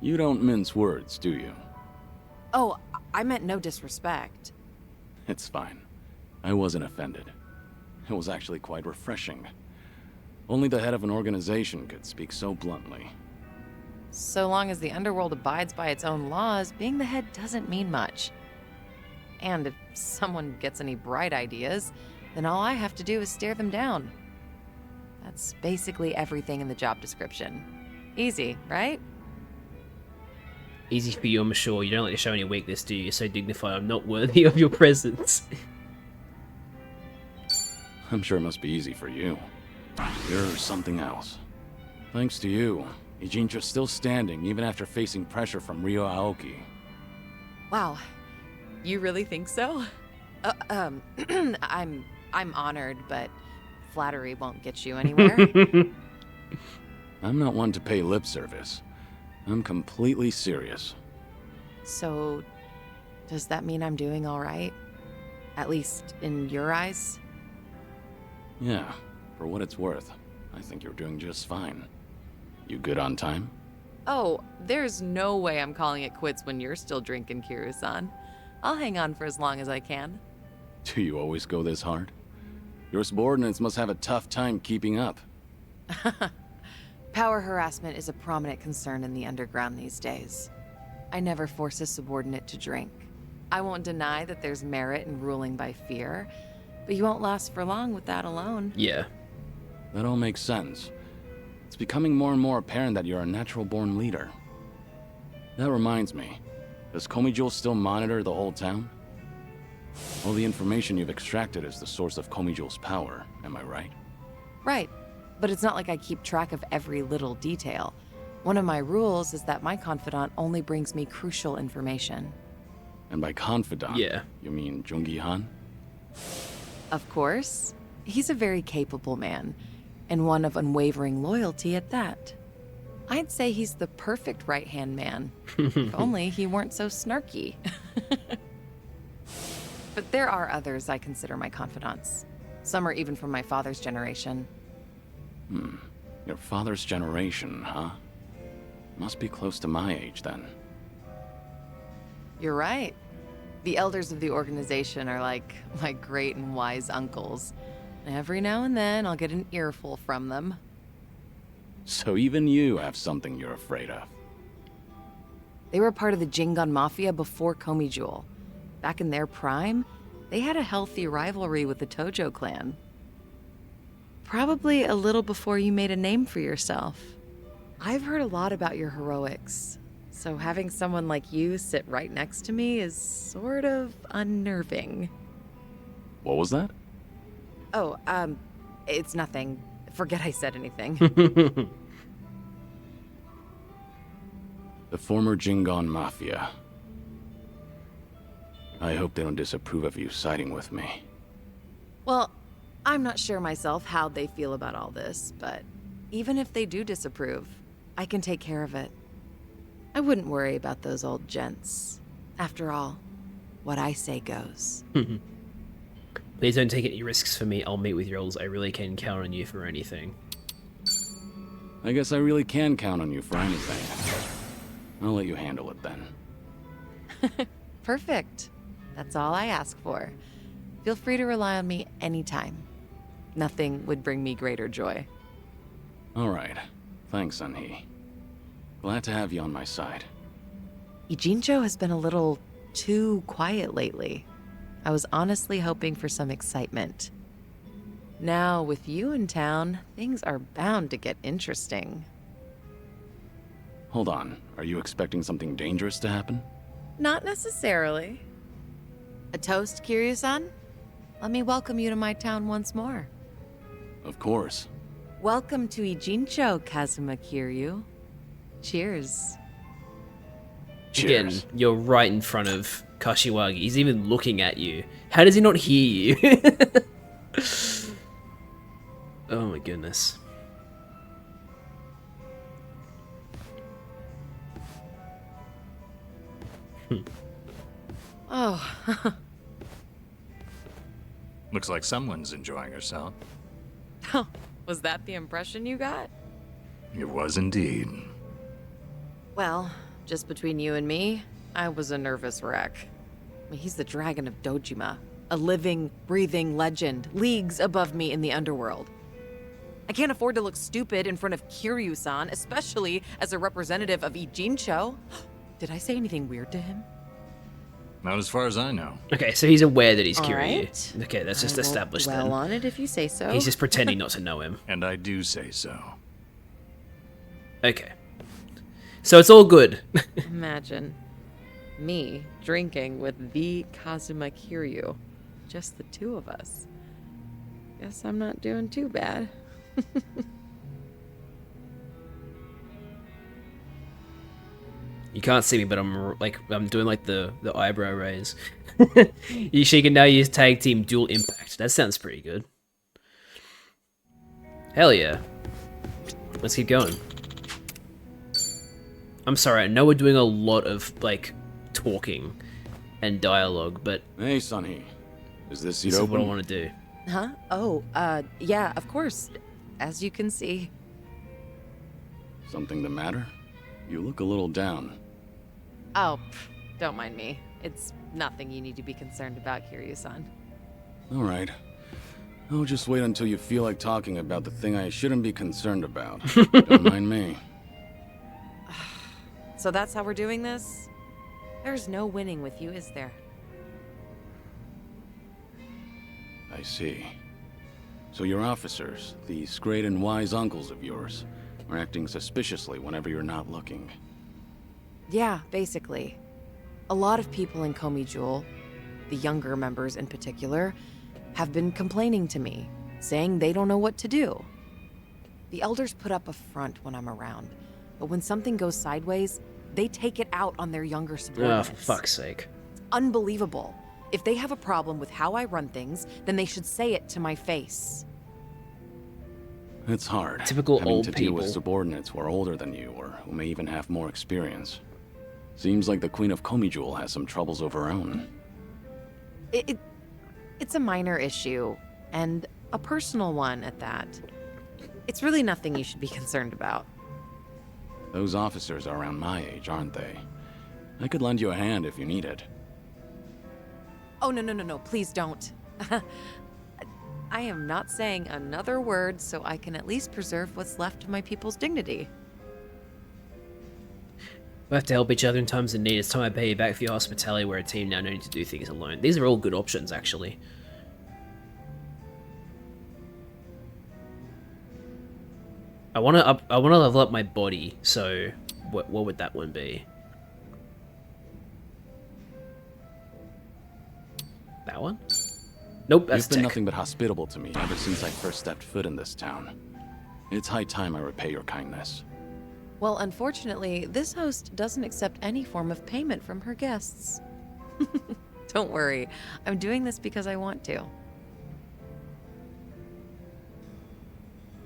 You don't mince words, do you? Oh, I meant no disrespect. It's fine. I wasn't offended. It was actually quite refreshing. Only the head of an organization could speak so bluntly. So long as the underworld abides by its own laws, being the head doesn't mean much. And if someone gets any bright ideas, then all I have to do is stare them down. That's basically everything in the job description. Easy, right? Easy for you, I'm sure. You don't like to show any weakness, do you? You're so dignified. I'm not worthy of your presence. I'm sure it must be easy for you. You're something else. Thanks to you, Ijincha's still standing even after facing pressure from Ryo Aoki. Wow. You really think so? I'm honored, but flattery won't get you anywhere. I'm not one to pay lip service. I'm completely serious. So, does that mean I'm doing all right? At least in your eyes? Yeah, for what it's worth, I think you're doing just fine. You good on time? Oh, there's no way I'm calling it quits when you're still drinking, Kiryu-san. I'll hang on for as long as I can. Do you always go this hard? Your subordinates must have a tough time keeping up. Power harassment is a prominent concern in the underground these days. I never force a subordinate to drink. I won't deny that there's merit in ruling by fear, but you won't last for long with that alone. Yeah. That all makes sense. It's becoming more and more apparent that you're a natural-born leader. That reminds me, does Komijul still monitor the whole town? All the information you've extracted is the source of Komijul's power, am I right? Right, but it's not like I keep track of every little detail. One of my rules is that my confidant only brings me crucial information. And by confidant, yeah, you mean Jungi Han? Of course. He's a very capable man, and one of unwavering loyalty at that. I'd say he's the perfect right-hand man, if only he weren't so snarky. But there are others I consider my confidants. Some are even from my father's generation. Your father's generation, huh? Must be close to my age, then. You're right. The elders of the organization are like my great and wise uncles. Every now and then, I'll get an earful from them. So even you have something you're afraid of. They were part of the Jingon Mafia before Komijul. Back in their prime, they had a healthy rivalry with the Tojo clan. Probably a little before you made a name for yourself. I've heard a lot about your heroics, so having someone like you sit right next to me is sort of unnerving. What was that? Oh, it's nothing. Forget I said anything. The former Jingon Mafia. I hope they don't disapprove of you siding with me. Well, I'm not sure myself how they feel about all this, but even if they do disapprove, I can take care of it. I wouldn't worry about those old gents. After all, what I say goes. Please don't take any risks for me. I'll meet with your elders. I really can count on you for anything. I guess I really can count on you for anything. I'll let you handle it then. Perfect. That's all I ask for. Feel free to rely on me anytime. Nothing would bring me greater joy. All right. Thanks, Sunhee. Glad to have you on my side. Ijincho has been a little too quiet lately. I was honestly hoping for some excitement. Now, with you in town, things are bound to get interesting. Hold on. Are you expecting something dangerous to happen? Not necessarily. A toast, Kiryu-san? Let me welcome you to my town once more. Of course. Welcome to Ijincho, Kazuma Kiryu. Cheers. Again, you're right in front of Kashiwagi. He's even looking at you. How does he not hear you? Oh my goodness. Oh. Looks like someone's enjoying herself. Was that the impression you got? It was indeed. Well, just between you and me, I was a nervous wreck. I mean, he's the Dragon of Dojima, a living, breathing legend, leagues above me in the underworld. I can't afford to look stupid in front of Kiryu-san, especially as a representative of Ijincho. Did I say anything weird to him? Not as far as I know. Okay, so he's aware that he's All Kiryu. right. Okay, that's just I won't established dwell then. on it if you say so. He's just pretending not to know him. And I do say so. Okay. So it's all good. Imagine me drinking with the Kazuma Kiryu. Just the two of us. Guess I'm not doing too bad. You can't see me, but I'm doing like the eyebrow raise. She can now use tag team dual impact. That sounds pretty good. Hell yeah. Let's keep going. I'm sorry, I know we're doing a lot of like talking and dialogue, but hey, Sunhee, is this seat this is open? what I want to do. Huh? Oh, yeah, of course. As you can see. Something the matter? You look a little down. Oh, don't mind me. It's nothing you need to be concerned about, Kiryu-san. Alright. I'll just wait until you feel like talking about the thing I shouldn't be concerned about. Don't mind me. So that's how we're doing this? There's no winning with you, is there? I see. So your officers, these great and wise uncles of yours, are acting suspiciously whenever you're not looking. Yeah, basically. A lot of people in Komi Jewel, the younger members in particular, have been complaining to me, saying they don't know what to do. The elders put up a front when I'm around, but when something goes sideways, they take it out on their younger subordinates. Oh, for fuck's sake. It's unbelievable. If they have a problem with how I run things, then they should say it to my face. It's hard. Typical having old to deal with people. subordinates who are older than you, or who may even have more experience. Seems like the Queen of Komi Jewel has some troubles of her own. It's a minor issue, and a personal one at that. It's really nothing you should be concerned about. Those officers are around my age, aren't they? I could lend you a hand if you need it. Oh, no, please don't. I am not saying another word so I can at least preserve what's left of my people's dignity. We have to help each other in times of need. It's time I pay you back for your hospitality. We're a team now, no need to do things alone. These are all good options, actually. I wanna level up my body, so what would that one be? That one? Nope, that's You've been tech. nothing but hospitable to me ever since I first stepped foot in this town. It's high time I repay your kindness. Well, unfortunately, this host doesn't accept any form of payment from her guests. Don't worry, I'm doing this because I want to.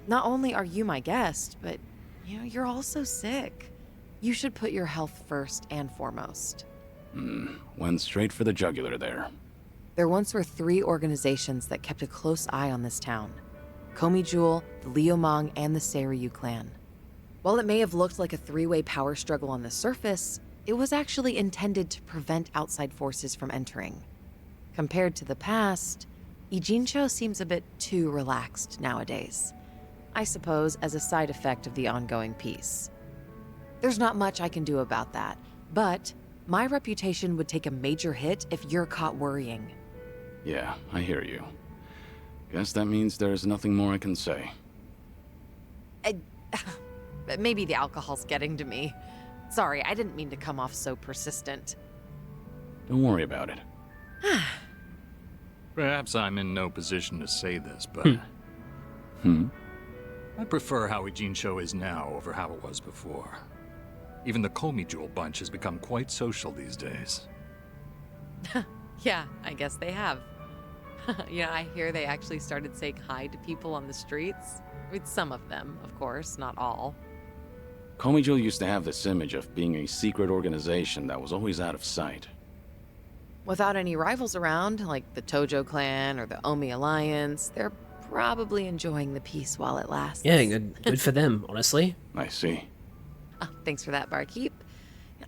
Not only are you my guest, but you're also sick. You should put your health first and foremost. Went straight for the jugular there. There once were 3 organizations that kept a close eye on this town. Komi Jewel, the Liumang, and the Seiryu clan. While it may have looked like a 3-way power struggle on the surface, it was actually intended to prevent outside forces from entering. Compared to the past, Ijincho seems a bit too relaxed nowadays. I suppose as a side effect of the ongoing peace. There's not much I can do about that, but my reputation would take a major hit if you're caught worrying. Yeah, I hear you. Guess that means there's nothing more I can say. Maybe the alcohol's getting to me. Sorry, I didn't mean to come off so persistent. Don't worry about it. Perhaps I'm in no position to say this, but... I prefer how Ijincho is now over how it was before. Even the Komi Jewel bunch has become quite social these days. Yeah, I guess they have. I hear they actually started saying hi to people on the streets. With some of them, of course, not all. Komi Jewel used to have this image of being a secret organization that was always out of sight. Without any rivals around, like the Tojo clan or the Omi Alliance, they're probably enjoying the peace while it lasts. Yeah, good for them, honestly. I see. Oh, thanks for that, barkeep.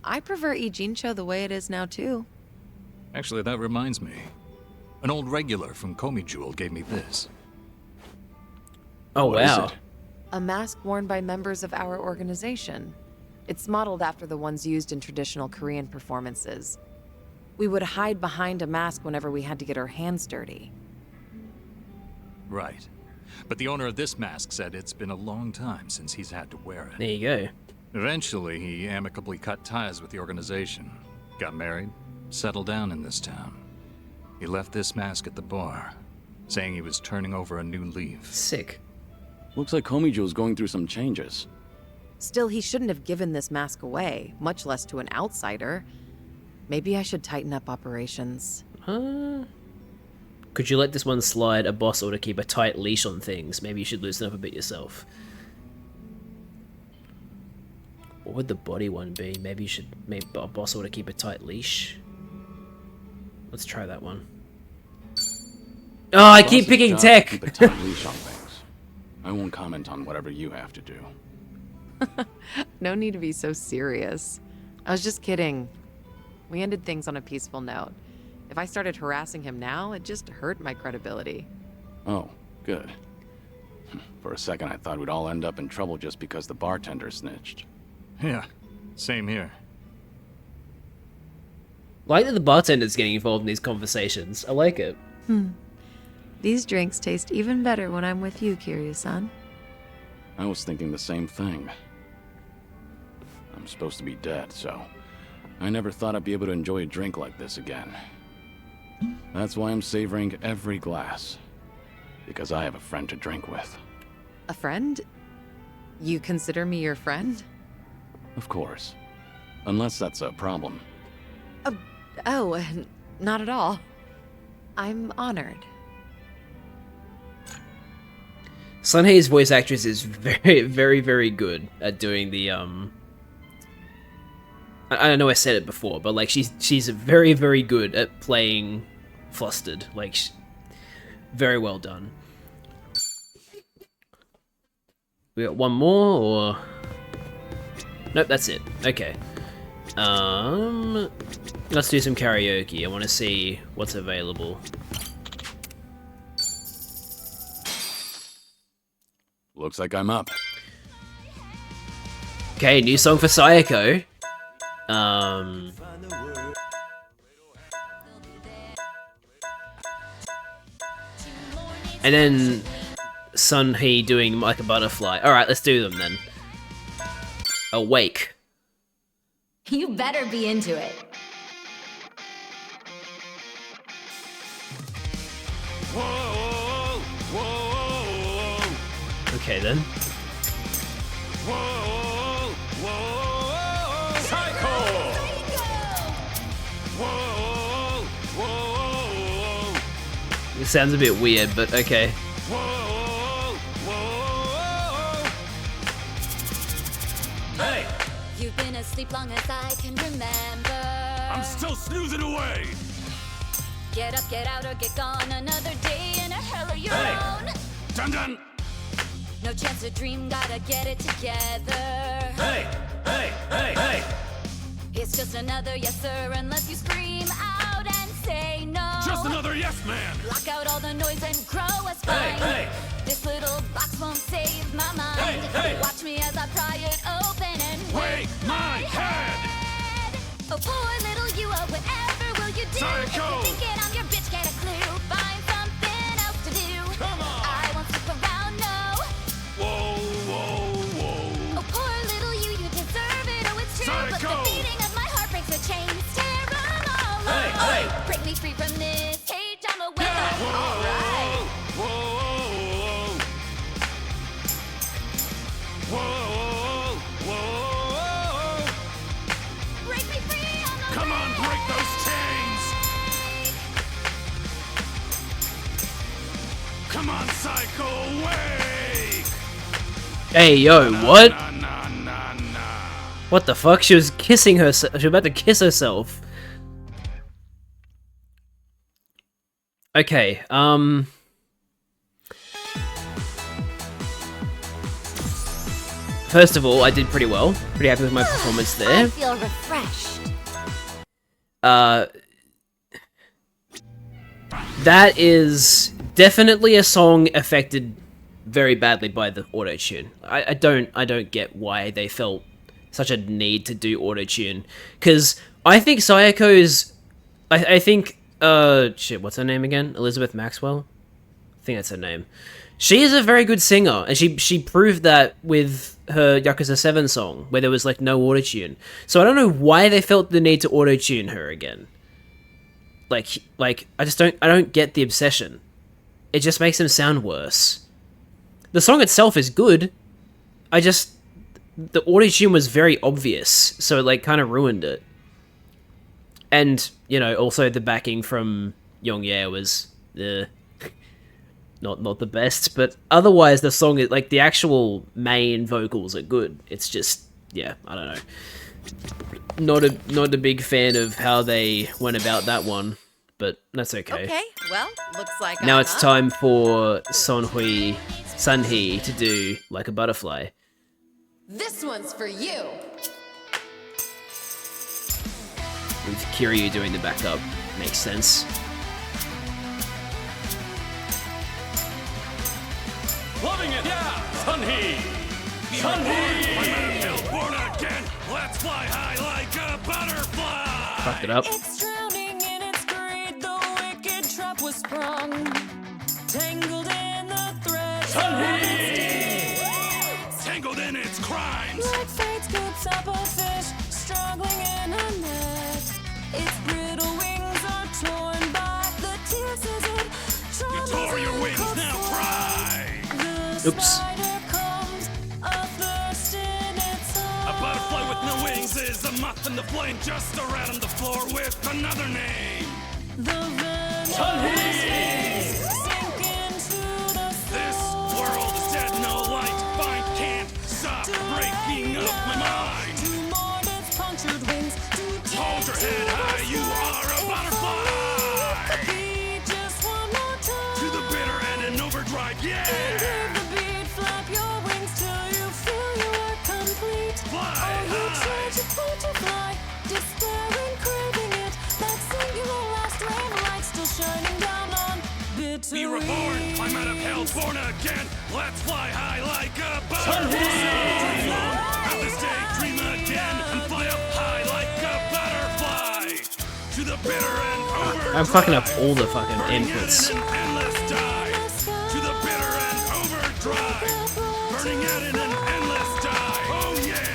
I prefer Ijincho the way it is now, too. Actually, that reminds me. An old regular from Komi Jewel gave me this. Oh, What is wow. it? A mask worn by members of our organization. It's modeled after the ones used in traditional Korean performances. We would hide behind a mask whenever we had to get our hands dirty. Right. But the owner of this mask said it's been a long time since he's had to wear it. There you go. Eventually, he amicably cut ties with the organization, got married, settled down in this town. He left this mask at the bar, saying he was turning over a new leaf. Sick. Looks like Komi Jewel's going through some changes. Still, he shouldn't have given this mask away, much less to an outsider. Maybe I should tighten up operations. Could you let this one slide? A boss ought to keep a tight leash on things. Maybe you should loosen up a bit yourself. What would the body one be? Maybe a boss ought to keep a tight leash. Let's try that one. Oh, I keep picking Boss's job tech! to keep a tight leash on things. I won't comment on whatever you have to do. No need to be so serious. I was just kidding. We ended things on a peaceful note. If I started harassing him now, it just hurt my credibility. Oh, good. For a second, I thought we'd all end up in trouble just because the bartender snitched. Yeah, same here. Like that the bartender's getting involved in these conversations. I like it. These drinks taste even better when I'm with you, Kiryu-san. I was thinking the same thing. I'm supposed to be dead, so I never thought I'd be able to enjoy a drink like this again. That's why I'm savoring every glass. Because I have a friend to drink with. A friend? You consider me your friend? Of course. Unless that's a problem. Oh, not at all. I'm honored. Sunhei's voice actress is very, very, very good at doing the, I know I said it before, but, like, she's very, very good at playing flustered. Like, very well done. We got one more, or... Nope, that's it. Okay. Let's do some karaoke. I want to see what's available. Looks like I'm up. Okay, new song for Sayako. And then Sunhee doing Like a Butterfly. Alright, let's do them then. Awake. You better be into it. Whoa, whoa, whoa. Okay then. Whoa, whoa, Psycho! Whoa, whoa. It sounds a bit weird, but okay. Hey! You've been asleep long as I can remember. I'm still snoozing away! Get up, get out, or get gone. Another day in a hell of your own. Dun dun! No chance to dream, gotta get it together. Hey! Hey! Hey! Hey! It's just another yes sir, unless you scream out and say no. Just another yes man! Block out all the noise and grow a spine. Hey! Hey! This little box won't save my mind. Hey! Hey! Watch me as I pry it open and Wake my head! Oh, poor little you, oh, whatever will you do? Psycho! If you think it, I'm your bitch, get a clue. Find something else to do. Come on! I won't stick around, no. Whoa, whoa, whoa. Oh, poor little you, you deserve it, oh, it's true. But Psycho! the beating of my heart breaks the chains, tear 'em all Hey, off. hey! Break me free from this cage, I'm away. Yeah! Whoa, All right. whoa, whoa, whoa. Break me free, I'm away. Come on, break those chains! Come on, Psycho, wake! Hey, yo, what? What the fuck? She was kissing herself. She was about to kiss herself. Okay, first of all, I did pretty well. Pretty happy with my performance I there. feel refreshed. That is definitely a song affected very badly by the auto-tune. I don't get why they felt such a need to do auto-tune. Because I think Sayako's... I think... shit, what's her name again? Elizabeth Maxwell? I think that's her name. She is a very good singer, and she proved that with her Yakuza 7 song, where there was, like, no auto-tune. So I don't know why they felt the need to auto-tune her again. Like, I don't get the obsession. It just makes them sound worse. The song itself is good. The auto-tune was very obvious, so it, like, kind of ruined it. And, you know, also the backing from Yongye was, not the best, but otherwise the song is, like, the actual main vocals are good. It's just, yeah, I don't know. Not a big fan of how they went about that one, but that's okay. Okay, well, looks like Now I'm it's up. time for Sunhee to do Like a Butterfly. This one's for you. With Kiryu doing the backup. Makes sense. Loving it, yeah! Sunhee! Sunhee! Born again, let's fly high like a butterfly! Fucked it up. It's drowning in its greed, the wicked trap was sprung. Tangled in the thread. Sunhee! Tangled in its crimes! Like fate scoops up a fish, struggling in a net. Its brittle wings are torn by the tears as it You tore your wings, now cry! Oops. A butterfly with no wings is a moth in the flame, just a rat on the floor with another name. Sunhee! This world is dead, no light. Fine, can't stop breaking up my mind. Hold your head high, you are a butterfly. To the bitter end and overdrive, yeah! Flap your wings till you feel you are complete. Fly high. To fly, despairing, craving it. That singular last ray of light still shining down on bitter. Be reborn, climb out of hell, born again. Let's fly high like a butterfly. Have this day, dream again, and fly up high like a butterfly. To the bitter end, overdrive. I'm fucking up all the fucking inputs. Endless dive. To the bitter end, overdrive. Burning out in an endless dive. Oh yeah!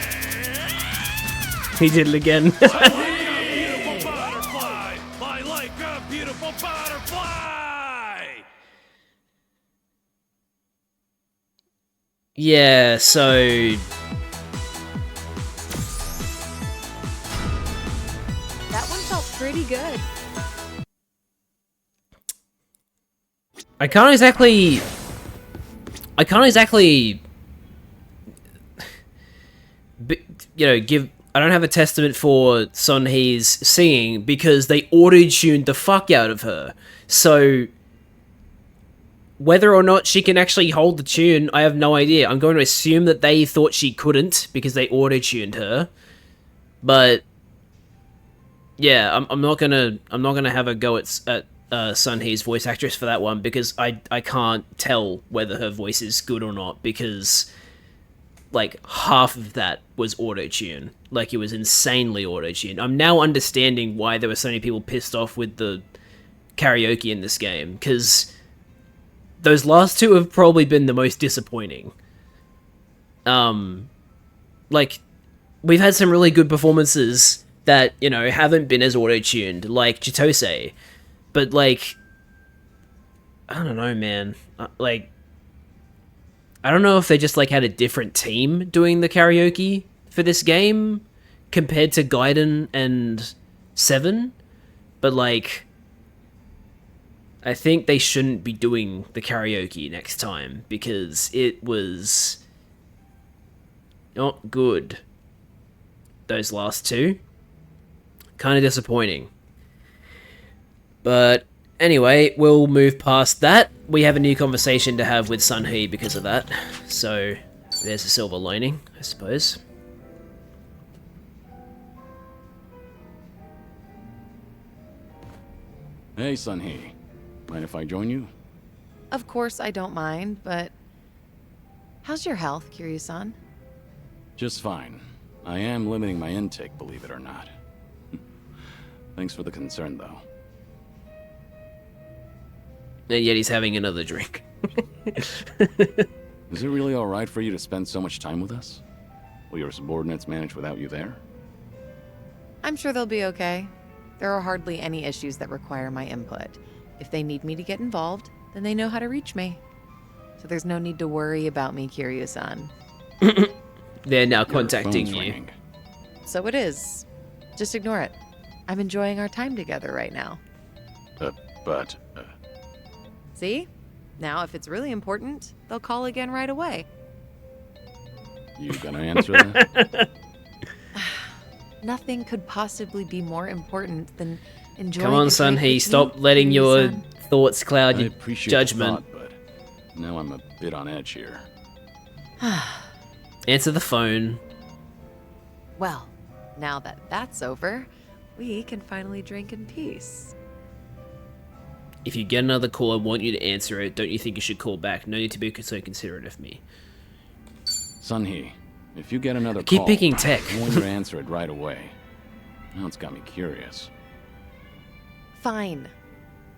He did it again. Fly like a beautiful butterfly. Fly like a beautiful butterfly. Yeah, so That one felt pretty good. I can't exactly give. I don't have a testament for Sunhee's singing because they auto-tuned the fuck out of her. So whether or not she can actually hold the tune, I have no idea. I'm going to assume that they thought she couldn't because they auto-tuned her. But yeah, I'm not gonna have a go at Sunhee's voice actress for that one because I can't tell whether her voice is good or not because like half of that was auto-tune. Like it was insanely auto-tuned. I'm now understanding why there were so many people pissed off with the karaoke in this game because those last two have probably been the most disappointing. Like we've had some really good performances that, you know, haven't been as auto-tuned, like Chitose. But, like, I don't know, man. Like, I don't know if they just, like, had a different team doing the karaoke for this game compared to Gaiden and 7. But, like, I think they shouldn't be doing the karaoke next time because it was not good. Those last two. Kind of disappointing. But anyway, we'll move past that. We have a new conversation to have with Sunhee because of that. So there's a silver lining, I suppose. Hey, Sunhee. Mind if I join you? Of course I don't mind, but how's your health, Kiryu-san? Just fine. I am limiting my intake, believe it or not. Thanks for the concern, though. And yet he's having another drink. Is it really alright for you to spend so much time with us? Will your subordinates manage without you there? I'm sure they'll be okay. There are hardly any issues that require my input. If they need me to get involved, then they know how to reach me. So there's no need to worry about me, Kiryu-san. They're now contacting you. Ringing. So it is. Just ignore it. I'm enjoying our time together right now. But... See? Now, if it's really important, they'll call again right away. You gonna answer that? Nothing could possibly be more important than enjoying. Come on, Sunhee, stop letting your thoughts cloud I your appreciate judgment. the thought, but now I'm a bit on edge here. Answer the phone. Well, now that that's over, we can finally drink in peace. If you get another call, I want you to answer it. Don't you think you should call back? No need to be so considerate of me. Sunhee, if you get another Keep call, picking tech. I want you to answer it right away. Now it's got me curious. Fine.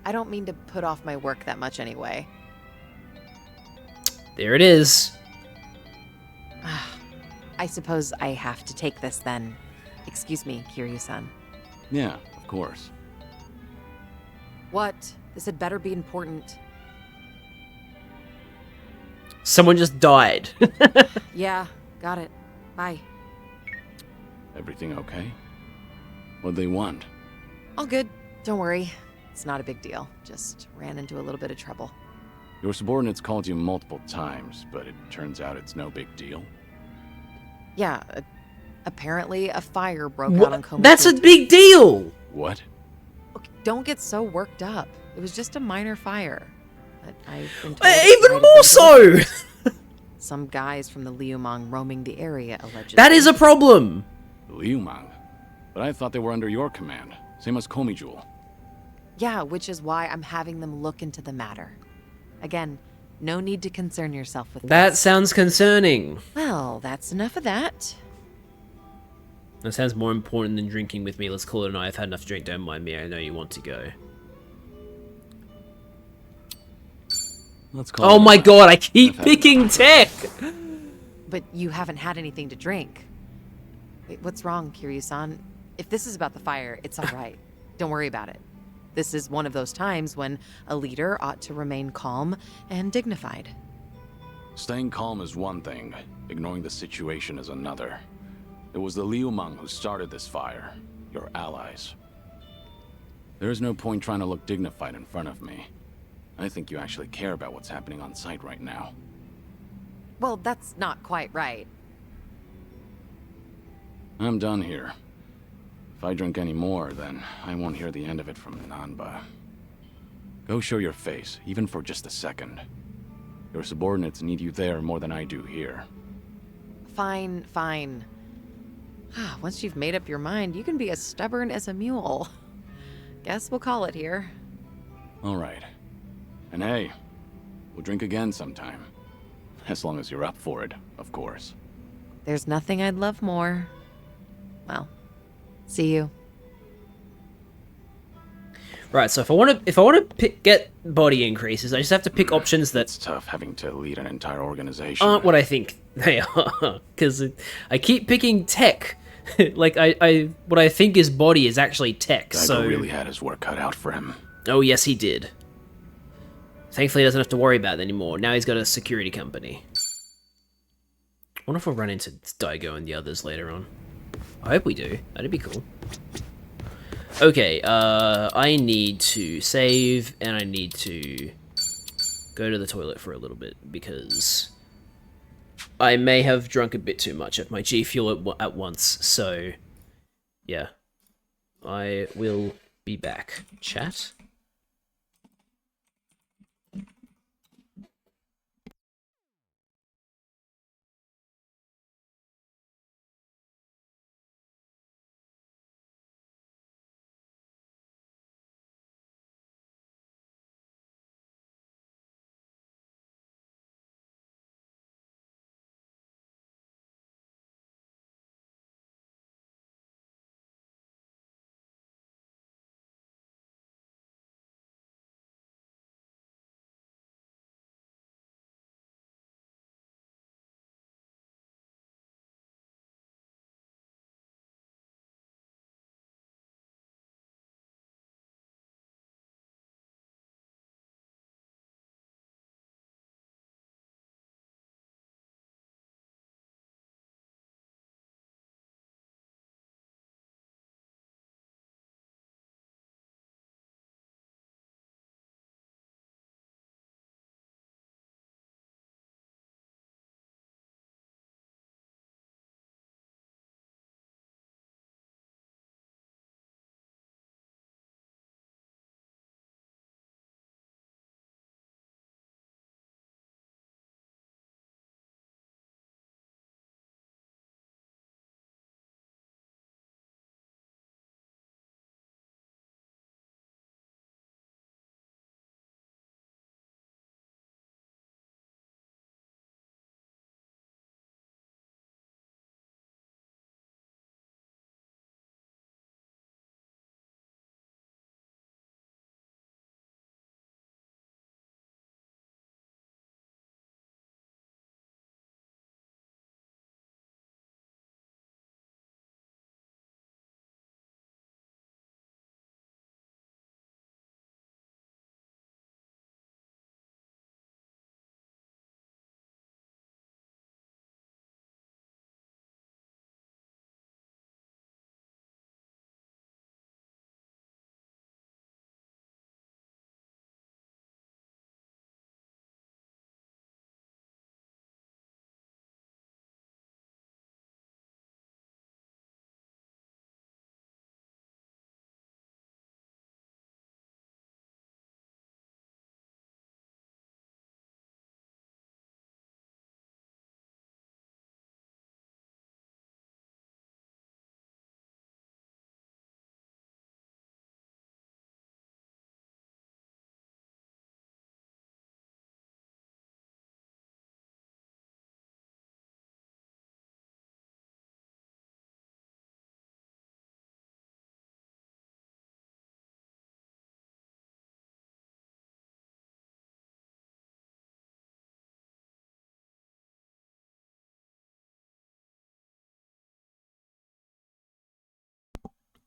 I don't mean to put off my work that much anyway. There it is. I suppose I have to take this then. Excuse me, Kiryu-san. Yeah, of course. What? This had better be important. Someone just died. Yeah, got it. Bye. Everything okay? What'd they want? All good. Don't worry. It's not a big deal. Just ran into a little bit of trouble. Your subordinates called you multiple times, but it turns out it's no big deal. Yeah, apparently a fire broke out on Komi. That's a big deal! What? Okay, don't get so worked up. It was just a minor fire. But I've been told Even more so! Some guys from the Liumang roaming the area, allegedly. That is a problem! Liumang? But I thought they were under your command. Same as Komijul. Yeah, which is why I'm having them look into the matter. Again, no need to concern yourself with That this. sounds concerning. Well, that's enough of that. That sounds more important than drinking with me. Let's call it a night. I've had enough to drink. Don't mind me. I know you want to go. Let's call Oh it my a- god, I keep I've had picking tech! But you haven't had anything to drink. Wait, what's wrong, Kiryu-san? If this is about the fire, it's all right. Don't worry about it. This is one of those times when a leader ought to remain calm and dignified. Staying calm is one thing. Ignoring the situation is another. It was the Liumang who started this fire. Your allies. There is no point trying to look dignified in front of me. I think you actually care about what's happening on site right now. Well, that's not quite right. I'm done here. If I drink any more, then I won't hear the end of it from Nanba. Go show your face, even for just a second. Your subordinates need you there more than I do here. Fine, fine. Once you've made up your mind, you can be as stubborn as a mule. Guess we'll call it here. All right. And hey, we'll drink again sometime. As long as you're up for it, of course. There's nothing I'd love more. Well, see you. Right, so if I want to get body increases, I just have to pick options that It's tough having to lead an entire organization. aren't what I think they are. Because I keep picking tech. Like, what I think is body is actually tech, Geiger so... really had his work cut out for him. Oh, yes, he did. Thankfully, he doesn't have to worry about it anymore. Now he's got a security company. I wonder if we'll run into Daigo and the others later on. I hope we do. That'd be cool. Okay, I need to save, and I need to go to the toilet for a little bit, because I may have drunk a bit too much of my G Fuel at once, so yeah. I will be back. Chat?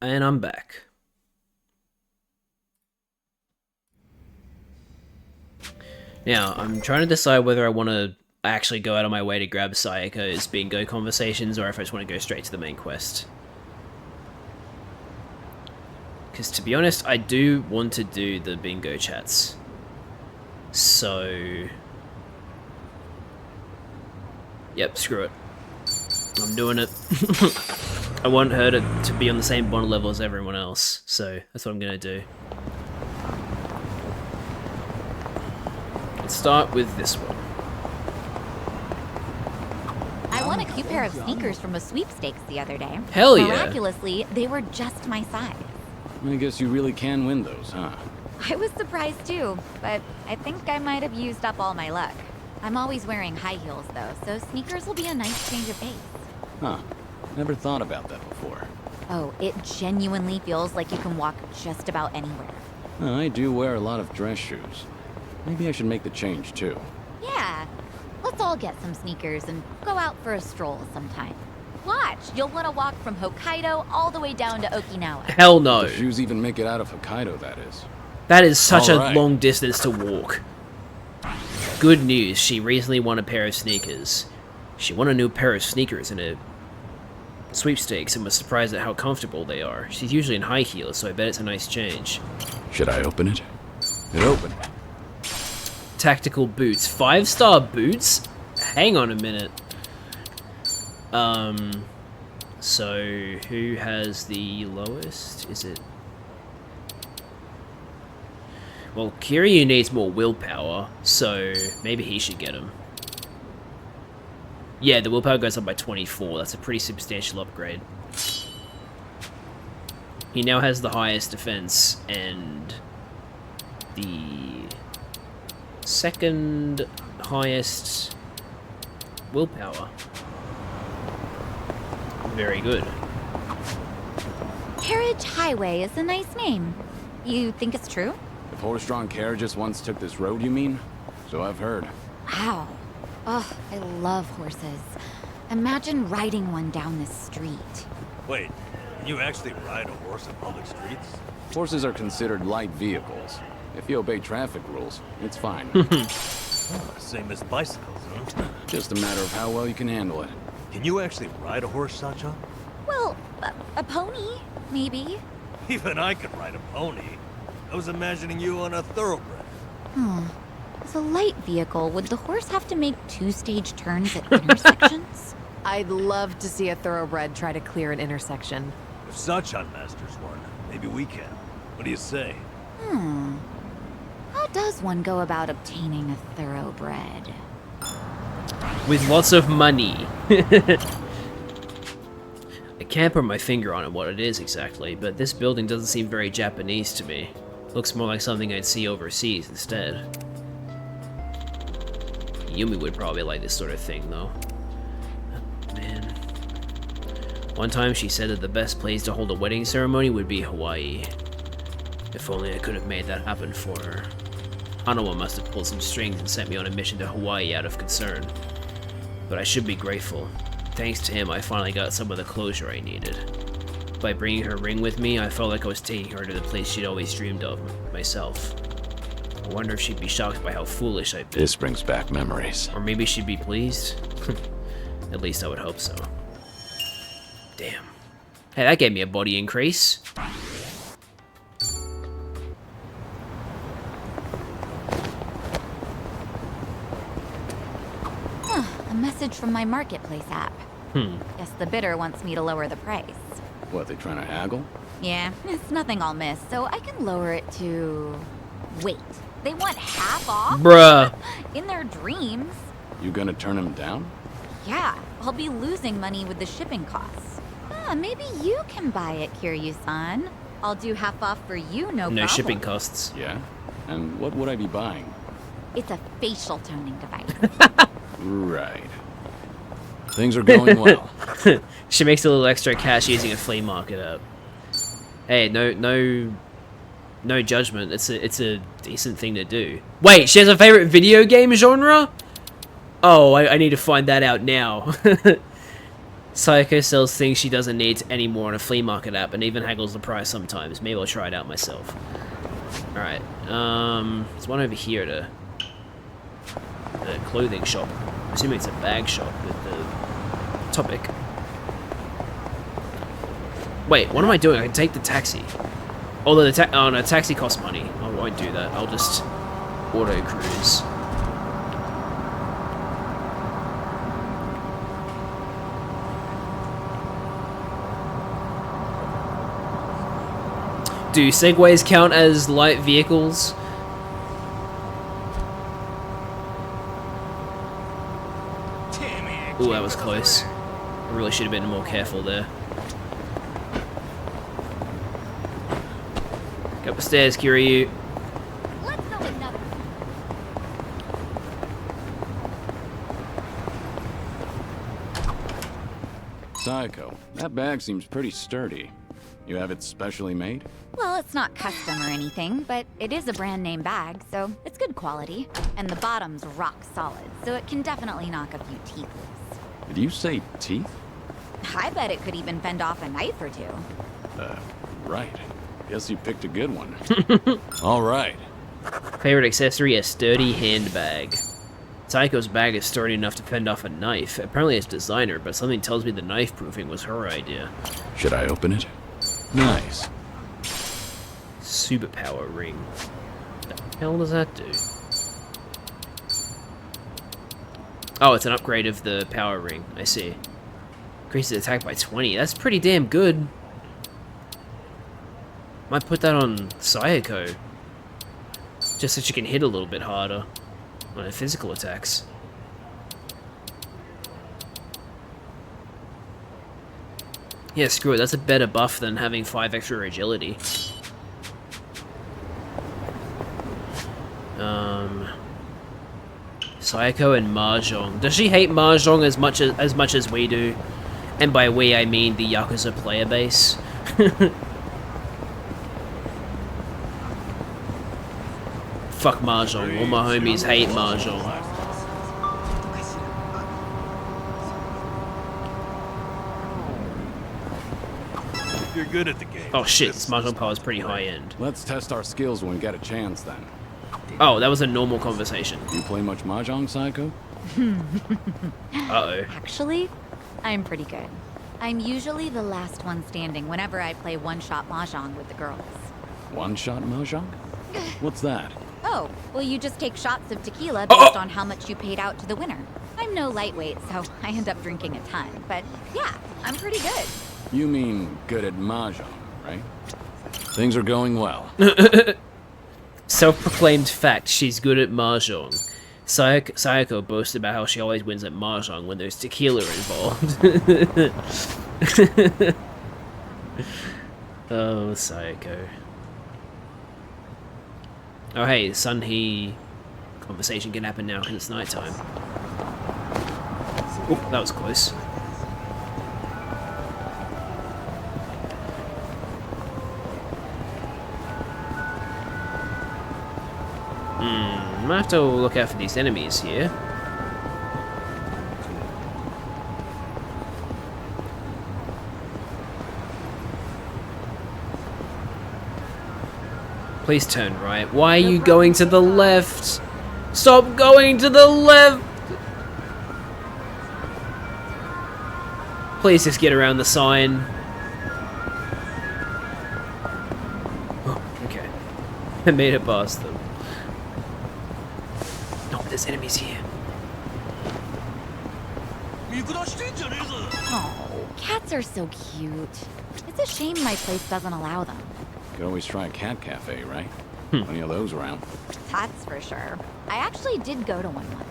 And I'm back. Now, I'm trying to decide whether I want to actually go out of my way to grab Sayako's bingo conversations, or if I just want to go straight to the main quest. Because to be honest, I do want to do the bingo chats. So... Yep, screw it. I'm doing it. I want her to be on the same bond level as everyone else, so that's what I'm gonna do. Let's start with this one. I won a cute pair of sneakers from a sweepstakes the other day. Hell yeah. Miraculously, they were just my size. I guess you really can win those, huh? I was surprised too, but I think I might have used up all my luck. I'm always wearing high heels though, so sneakers will be a nice change of pace. Huh. Never thought about that before. Oh, it genuinely feels like you can walk just about anywhere. I do wear a lot of dress shoes. Maybe I should make the change too. Yeah, let's all get some sneakers and go out for a stroll sometime. Watch, you'll want to walk from Hokkaido all the way down to Okinawa. Hell no. The shoes even make it out of Hokkaido, that is. That is such a Alright. long distance to walk. Good news, she recently won a pair of sneakers. She won a new pair of sneakers in a sweepstakes and was surprised at how comfortable they are. She's usually in high heels, so I bet it's a nice change. Should I open it? It opened. Tactical boots. 5-star boots? Hang on a minute. So who has the lowest? Is it... Well, Kiryu needs more willpower, so maybe he should get him. Yeah, the willpower goes up by 24. That's a pretty substantial upgrade. He now has the highest defense and the second highest willpower. Very good. Carriage Highway is a nice name. You think it's true? If horse-drawn carriages once took this road, you mean? So I've heard. Wow. Oh, I love horses. Imagine riding one down this street. Wait, can you actually ride a horse in public streets? Horses are considered light vehicles. If you obey traffic rules, it's fine. Same as bicycles, huh? Just a matter of how well you can handle it. Can you actually ride a horse, Sacha? Well, a pony, maybe. Even I could ride a pony. I was imagining you on a thoroughbred. As a light vehicle, would the horse have to make 2-stage turns at intersections? I'd love to see a thoroughbred try to clear an intersection. If Sachan masters one, maybe we can. What do you say? How does one go about obtaining a thoroughbred? With lots of money. I can't put my finger on it what it is exactly, but this building doesn't seem very Japanese to me. Looks more like something I'd see overseas instead. Yumi would probably like this sort of thing, though. Man. One time she said that the best place to hold a wedding ceremony would be Hawaii. If only I could have made that happen for her. Hanawa must have pulled some strings and sent me on a mission to Hawaii out of concern. But I should be grateful. Thanks to him, I finally got some of the closure I needed. By bringing her ring with me, I felt like I was taking her to the place she'd always dreamed of, myself. I wonder if she'd be shocked by how foolish I've been. This brings back memories. Or maybe she'd be pleased. At least I would hope so. Damn. Hey, that gave me a body increase. A message from my marketplace app. Guess the bidder wants me to lower the price. What, they trying to haggle? Yeah, it's nothing I'll miss, so I can lower it to... Wait, they want half off? Bruh. In their dreams. You gonna turn him down? Yeah, I'll be losing money with the shipping costs. Maybe you can buy it, Kiryu-san. I'll do half off for you, no problem. No shipping costs. Yeah? And what would I be buying? It's a facial toning device. Right. Things are going well. She makes a little extra cash using a flea market app. Hey, no judgment. It's a decent thing to do. Wait, she has a favorite video game genre? Oh, I need to find that out now. Sayako sells things she doesn't need anymore on a flea market app and even haggles the price sometimes. Maybe I'll try it out myself. Alright, there's one over here at the clothing shop. I'm assuming it's a bag shop with the topic. Wait, what am I doing? I can take the taxi. Although the taxi costs money. I won't do that. I'll just auto cruise. Do segways count as light vehicles? Ooh, that was close. I really should have been more careful there. Go up the stairs, Kiryu. Sayako, that bag seems pretty sturdy. You have it specially made? Well, it's not custom or anything, but it is a brand name bag, so it's good quality. And the bottom's rock solid, so it can definitely knock a few teeth loose. Did you say teeth? I bet it could even fend off a knife or two. Right. Guess you picked a good one. All right. Favorite accessory, a sturdy handbag. Sayako's bag is sturdy enough to fend off a knife. Apparently it's designer, but something tells me the knife proofing was her idea. Should I open it? Nice. Superpower ring. What the hell does that do? Oh, it's an upgrade of the power ring. I see. Increases attack by 20. That's pretty damn good. Might put that on Sayako. Just so she can hit a little bit harder on her physical attacks. Yeah, screw it. That's a better buff than having 5 extra agility. Sayako and Mahjong. Does she hate Mahjong as much as we do? And by we, I mean the Yakuza player base. Fuck Mahjong. All my homies hate Mahjong. You're good at the game. Oh shit, this Mahjong power is pretty high end. Let's test our skills when we get a chance then. Oh, that was a normal conversation. You play much Mahjong, Sayako? Uh-oh. Actually, I'm pretty good. I'm usually the last one standing whenever I play one-shot Mahjong with the girls. One-shot Mahjong? What's that? Oh, well, you just take shots of tequila based on how much you paid out to the winner. I'm no lightweight, so I end up drinking a ton. But yeah, I'm pretty good. You mean good at Mahjong, right? Things are going well. Self-proclaimed fact, she's good at Mahjong. Sayako boasts about how she always wins at Mahjong when there's tequila involved. Oh, Sayako. Oh hey, Sunhee conversation can happen now because it's nighttime. Oh, that was close. I might have to look out for these enemies here. Please turn right. Why are you going to the left? Stop going to the left! Please just get around the sign. Oh, okay. I made it past them. No, there's enemies here. Oh, cats are so cute. It's a shame my place doesn't allow them. Could always try a cat cafe, right? Plenty of those around. That's for sure. I actually did go to one once.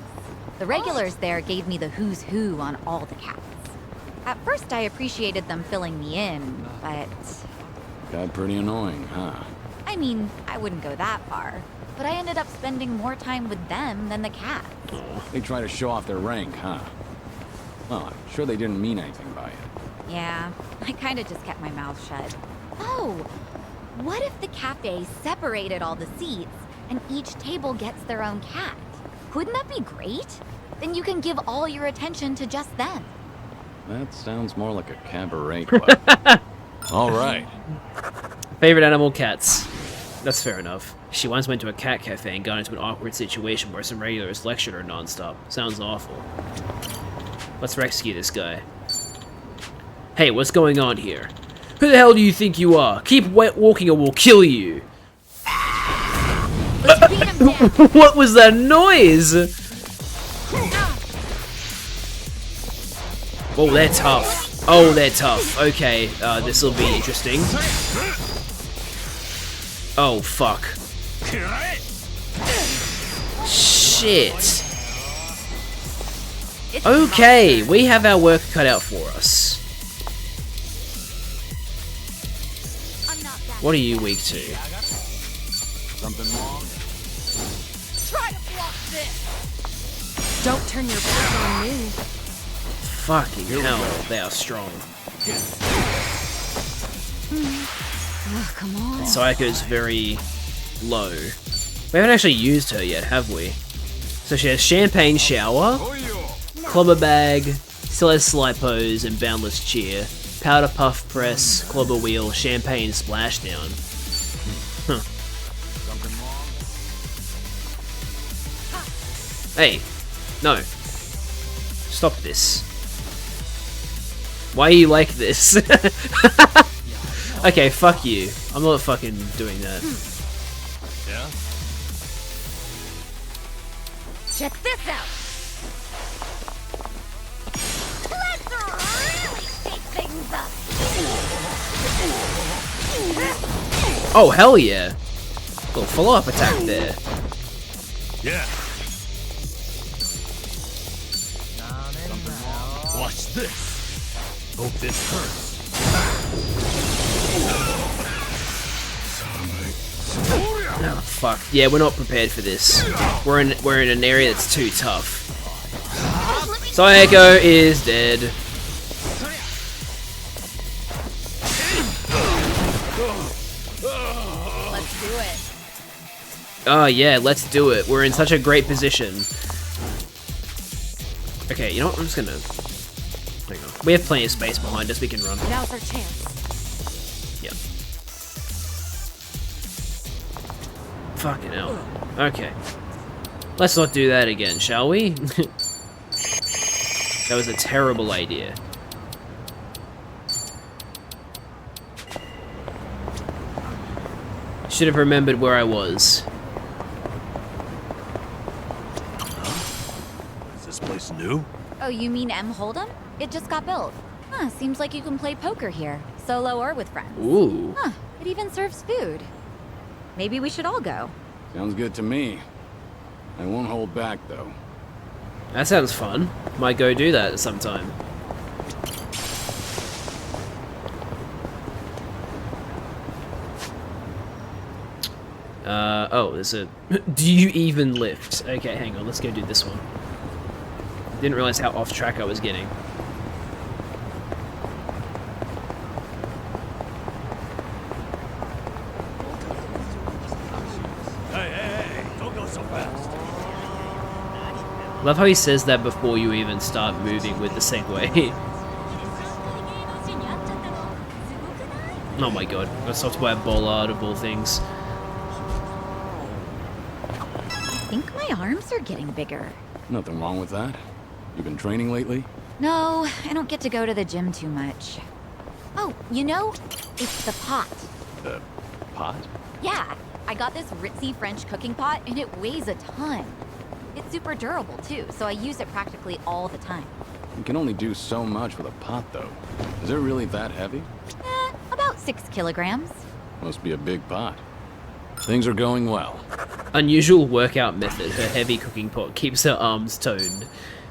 The regulars there gave me the who's who on all the cats. At first I appreciated them filling me in, but... Got pretty annoying, huh? I mean, I wouldn't go that far. But I ended up spending more time with them than the cats. They try to show off their rank, huh? Well, I'm sure they didn't mean anything by it. Yeah, I kinda just kept my mouth shut. Oh, what if the cafe separated all the seats and each table gets their own cat? Wouldn't that be great? Then you can give all your attention to just them. That sounds more like a cabaret club. All right. Favorite animal, cats. That's fair enough. She once went to a cat cafe and got into an awkward situation where some regulars lectured her nonstop. Sounds awful. Let's rescue this guy. Hey, what's going on here? Who the hell do you think you are? Keep walking or we'll kill you. What was that noise? Oh, they're tough. Oh, they're tough. Okay, this will be interesting. Oh, fuck. Shit. Okay, we have our work cut out for us. What are you weak to? Something wrong? Try to block this. Don't turn your back on me. Fucking hell, they are strong. Oh, come on. Sayaka's very low. We haven't actually used her yet, have we? So she has Champagne Shower, Clobber Bag, still has Slight Pose and Boundless Cheer, Powder Puff Press, Clobber Wheel, Champagne Splashdown. Huh. Hey, no. Stop this. Why are you like this? Okay, fuck you. I'm not fucking doing that. Yeah? Check this out. Let's really shake things up. Oh, hell yeah. Little follow-up attack there. Yeah. Watch this. Hope this hurts. Oh, fuck. Yeah, we're not prepared for this. We're in an area that's too tough. Sayako is dead. Let's do it. Oh yeah, let's do it. We're in such a great position. Okay, you know what? I'm just gonna... Hang on. We have plenty of space behind us. We can run. Now's our chance. Yep. Fucking hell. Okay. Let's not do that again, shall we? That was a terrible idea. Should have remembered where I was. Is this place new? Oh, you mean M. Hold'em? It just got built. Huh, seems like you can play poker here, solo or with friends. Ooh. Huh, it even serves food. Maybe we should all go. Sounds good to me. I won't hold back, though. That sounds fun. Might go do that sometime. Oh, there's a... Do you even lift? Okay, hang on, let's go do this one. Didn't realize how off track I was getting. Hey, don't go so fast. Love how he says that before you even start moving with the Segway. Oh my god, got stopped by a bollard of all things. I think my arms are getting bigger. Nothing wrong with that. You been training lately? No, I don't get to go to the gym too much. Oh, you know, it's the pot. The pot? Yeah, I got this ritzy French cooking pot and it weighs a ton. It's super durable too, so I use it practically all the time. You can only do so much with a pot, though. Is it really that heavy? About 6 kilograms. Must be a big pot. Things are going well. Unusual workout method. Her heavy cooking pot keeps her arms toned.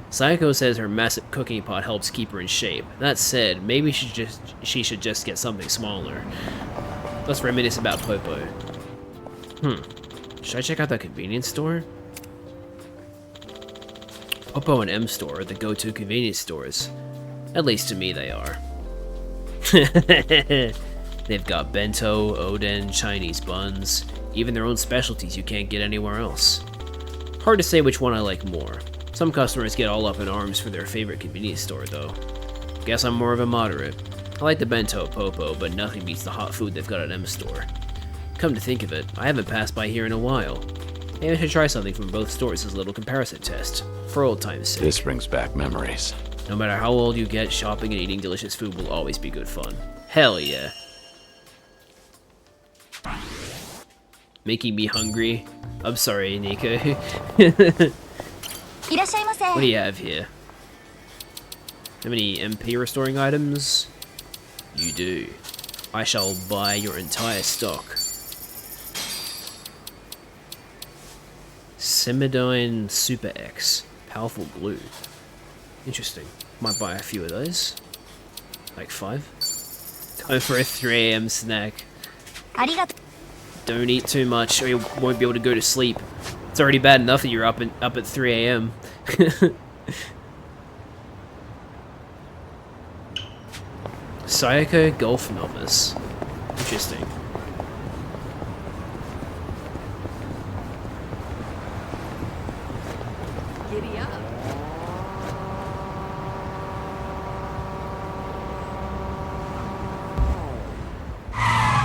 Sayako says her massive cooking pot helps keep her in shape. That said, maybe she should just get something smaller. Let's reminisce about Popo. Should I check out that convenience store? Popo and M store are the go-to convenience stores. At least to me they are. They've got bento, oden, Chinese buns, even their own specialties you can't get anywhere else. Hard to say which one I like more. Some customers get all up in arms for their favorite convenience store though. Guess I'm more of a moderate. I like the bento at Popo, but nothing beats the hot food they've got at M Store. Come to think of it, I haven't passed by here in a while. Maybe I should try something from both stores as a little comparison test, for old time's sake. This brings back memories. No matter how old you get, shopping and eating delicious food will always be good fun. Hell yeah. Making me hungry. I'm sorry, Nico. What do you have here? How many MP restoring items? You do. I shall buy your entire stock. Semidyne Super X. Powerful glue. Interesting. Might buy a few of those. Like 5. Time for a 3 AM snack. Don't eat too much or you won't be able to go to sleep. It's already bad enough that you're up at 3 AM. Sayako Golf Novice. Interesting. Giddy up.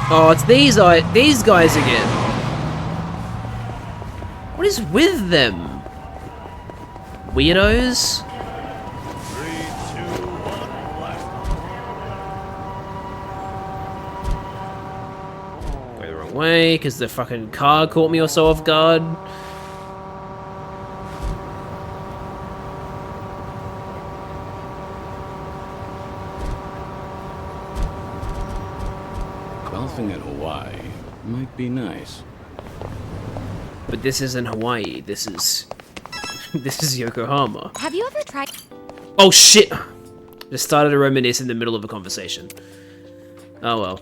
Oh, it's these guys again. What is with them? Weirdos? Go the wrong way, because the fucking car caught me or so off guard. Golfing in Hawaii might be nice. But this isn't Hawaii, this is Yokohama. Have you ever tried? Oh shit! Just started to reminisce in the middle of a conversation. Oh well.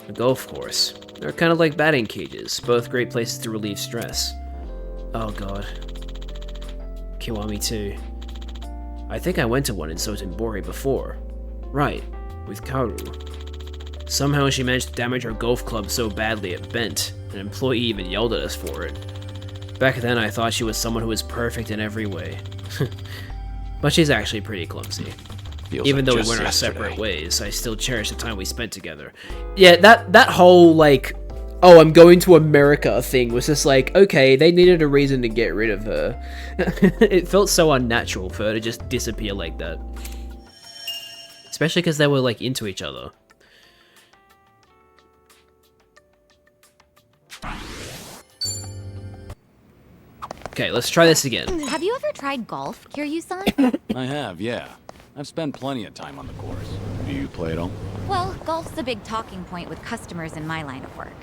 A golf course. They're kind of like batting cages, both great places to relieve stress. Oh god. Kiwami too. I think I went to one in Sotenbori before. Right, with Kaoru. Somehow she managed to damage our golf club so badly it bent. An employee even yelled at us for it. Back then I thought she was someone who was perfect in every way. But she's actually pretty clumsy. Even though we went our separate ways, I still cherish the time we spent together. Yeah, that whole, like, oh, I'm going to America thing was just like, okay, they needed a reason to get rid of her. It felt so unnatural for her to just disappear like that. Especially because they were, like, into each other. Okay, let's try this again. Have you ever tried golf, Kiryu-san? I have, yeah. I've spent plenty of time on the course. Do you play at all? Well, golf's a big talking point with customers in my line of work.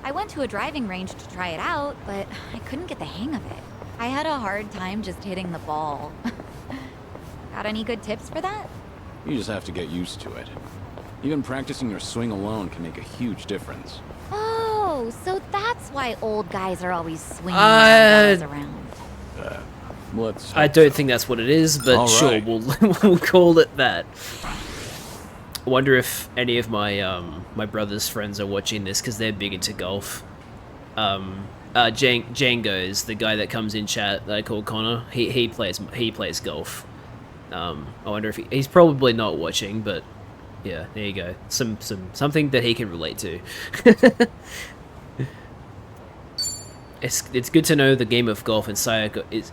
I went to a driving range to try it out, but I couldn't get the hang of it. I had a hard time just hitting the ball. Got any good tips for that? You just have to get used to it. Even practicing your swing alone can make a huge difference. Oh, so that's why old guys are always swinging guys around. I don't think that's what it is, but sure, we'll call it that. I wonder if any of my my brother's friends are watching this because they're big into golf. Django's the guy that comes in chat that I call Connor. He plays golf. I wonder if he's probably not watching, but yeah, there you go. Something that he can relate to. It's good to know the game of golf and Sayako is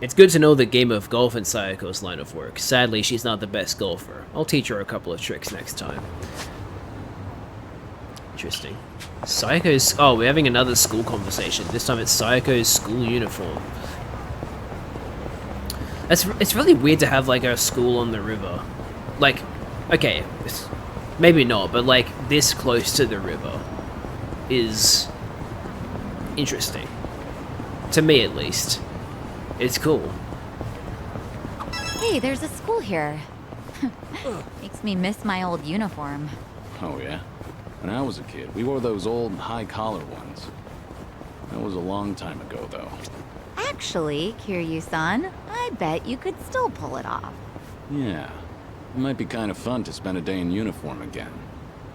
It's good to know the game of golf and Sayako's line of work. Sadly, she's not the best golfer. I'll teach her a couple of tricks next time. Interesting. Sayako's... Oh, we're having another school conversation. This time it's Sayako's school uniform. It's really weird to have, like, a school on the river. Like, okay, maybe not, but, like, this close to the river is interesting. To me, at least. It's cool. Hey, there's a school here. Makes me miss my old uniform. Oh yeah? When I was a kid, we wore those old high-collar ones. That was a long time ago, though. Actually, Kiryu-san, I bet you could still pull it off. Yeah. It might be kind of fun to spend a day in uniform again.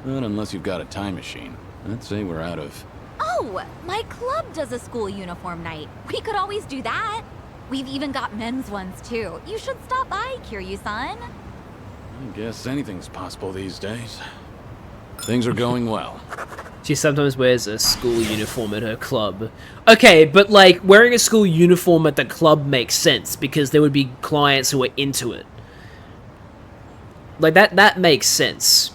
But unless you've got a time machine, I'd say we're out of... Oh! My club does a school uniform night. We could always do that. We've even got men's ones, too. You should stop by, Kiryu-san. I guess anything's possible these days. Things are going well. She sometimes wears a school uniform at her club. Okay, but like, wearing a school uniform at the club makes sense, because there would be clients who are into it. Like, that makes sense.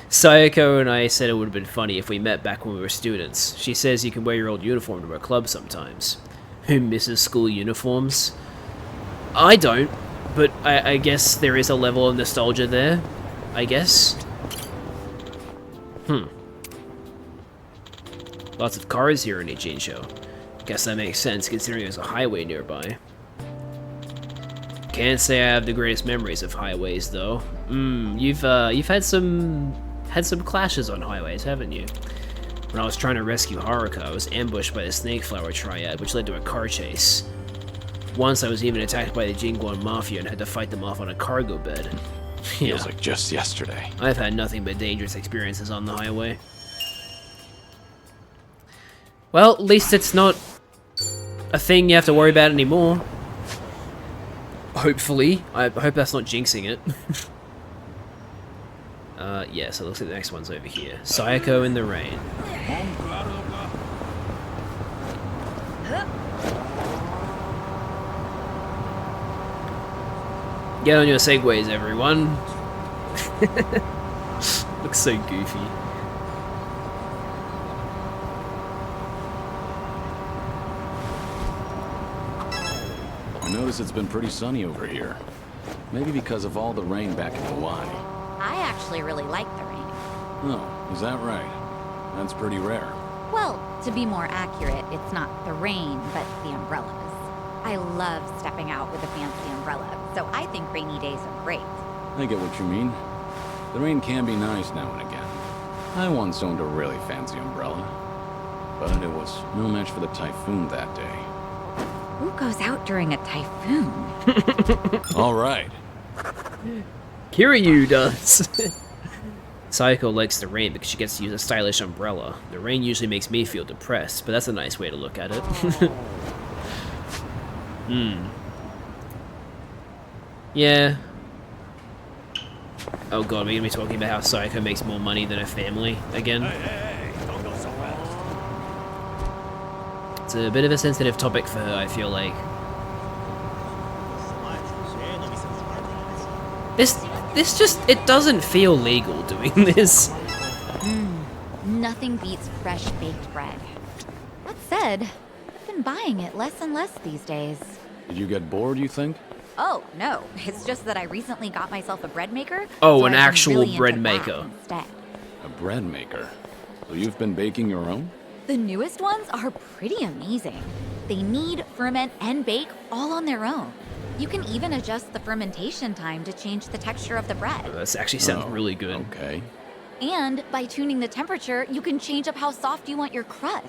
Sayako and I said it would have been funny if we met back when we were students. She says you can wear your old uniform to her club sometimes. Who misses school uniforms? I don't, but I guess there is a level of nostalgia there, I guess. Lots of cars here in Ichincho. Guess that makes sense considering there's a highway nearby. Can't say I have the greatest memories of highways though. You've had some clashes on highways, haven't you? When I was trying to rescue Haruka, I was ambushed by the Snake Flower Triad, which led to a car chase. Once I was even attacked by the Jingguan Mafia and had to fight them off on a cargo bed. Feels like just yesterday. I've had nothing but dangerous experiences on the highway. Well, at least it's not a thing you have to worry about anymore. Hopefully. I hope that's not jinxing it. Yeah, so it looks like the next one's over here. Sayako in the rain. Get on your segways, everyone. Looks so goofy. I notice it's been pretty sunny over here. Maybe because of all the rain back in Hawaii. I actually really like the rain. Oh, is that right? That's pretty rare. Well, to be more accurate, it's not the rain, but the umbrellas. I love stepping out with a fancy umbrella, so I think rainy days are great. I get what you mean. The rain can be nice now and again. I once owned a really fancy umbrella, but it was no match for the typhoon that day. Who goes out during a typhoon? All right. Kiryu does. Sayako likes the rain because she gets to use a stylish umbrella. The rain usually makes me feel depressed, but that's a nice way to look at it. Yeah. Oh god, we're gonna be talking about how Sayako makes more money than her family again. Don't go so fast. It's a bit of a sensitive topic for her, I feel like. This just, it doesn't feel legal doing this. Nothing beats fresh baked bread. That said, I've been buying it less and less these days. Did you get bored, you think? Oh, no. It's just that I recently got myself a bread maker. Oh, so an I've been actual really bread into that maker. instead. A bread maker? So you've been baking your own? The newest ones are pretty amazing. They knead, ferment, and bake all on their own. You can even adjust the fermentation time to change the texture of the bread. This actually sounds really good. Okay. And by tuning the temperature, you can change up how soft you want your crust.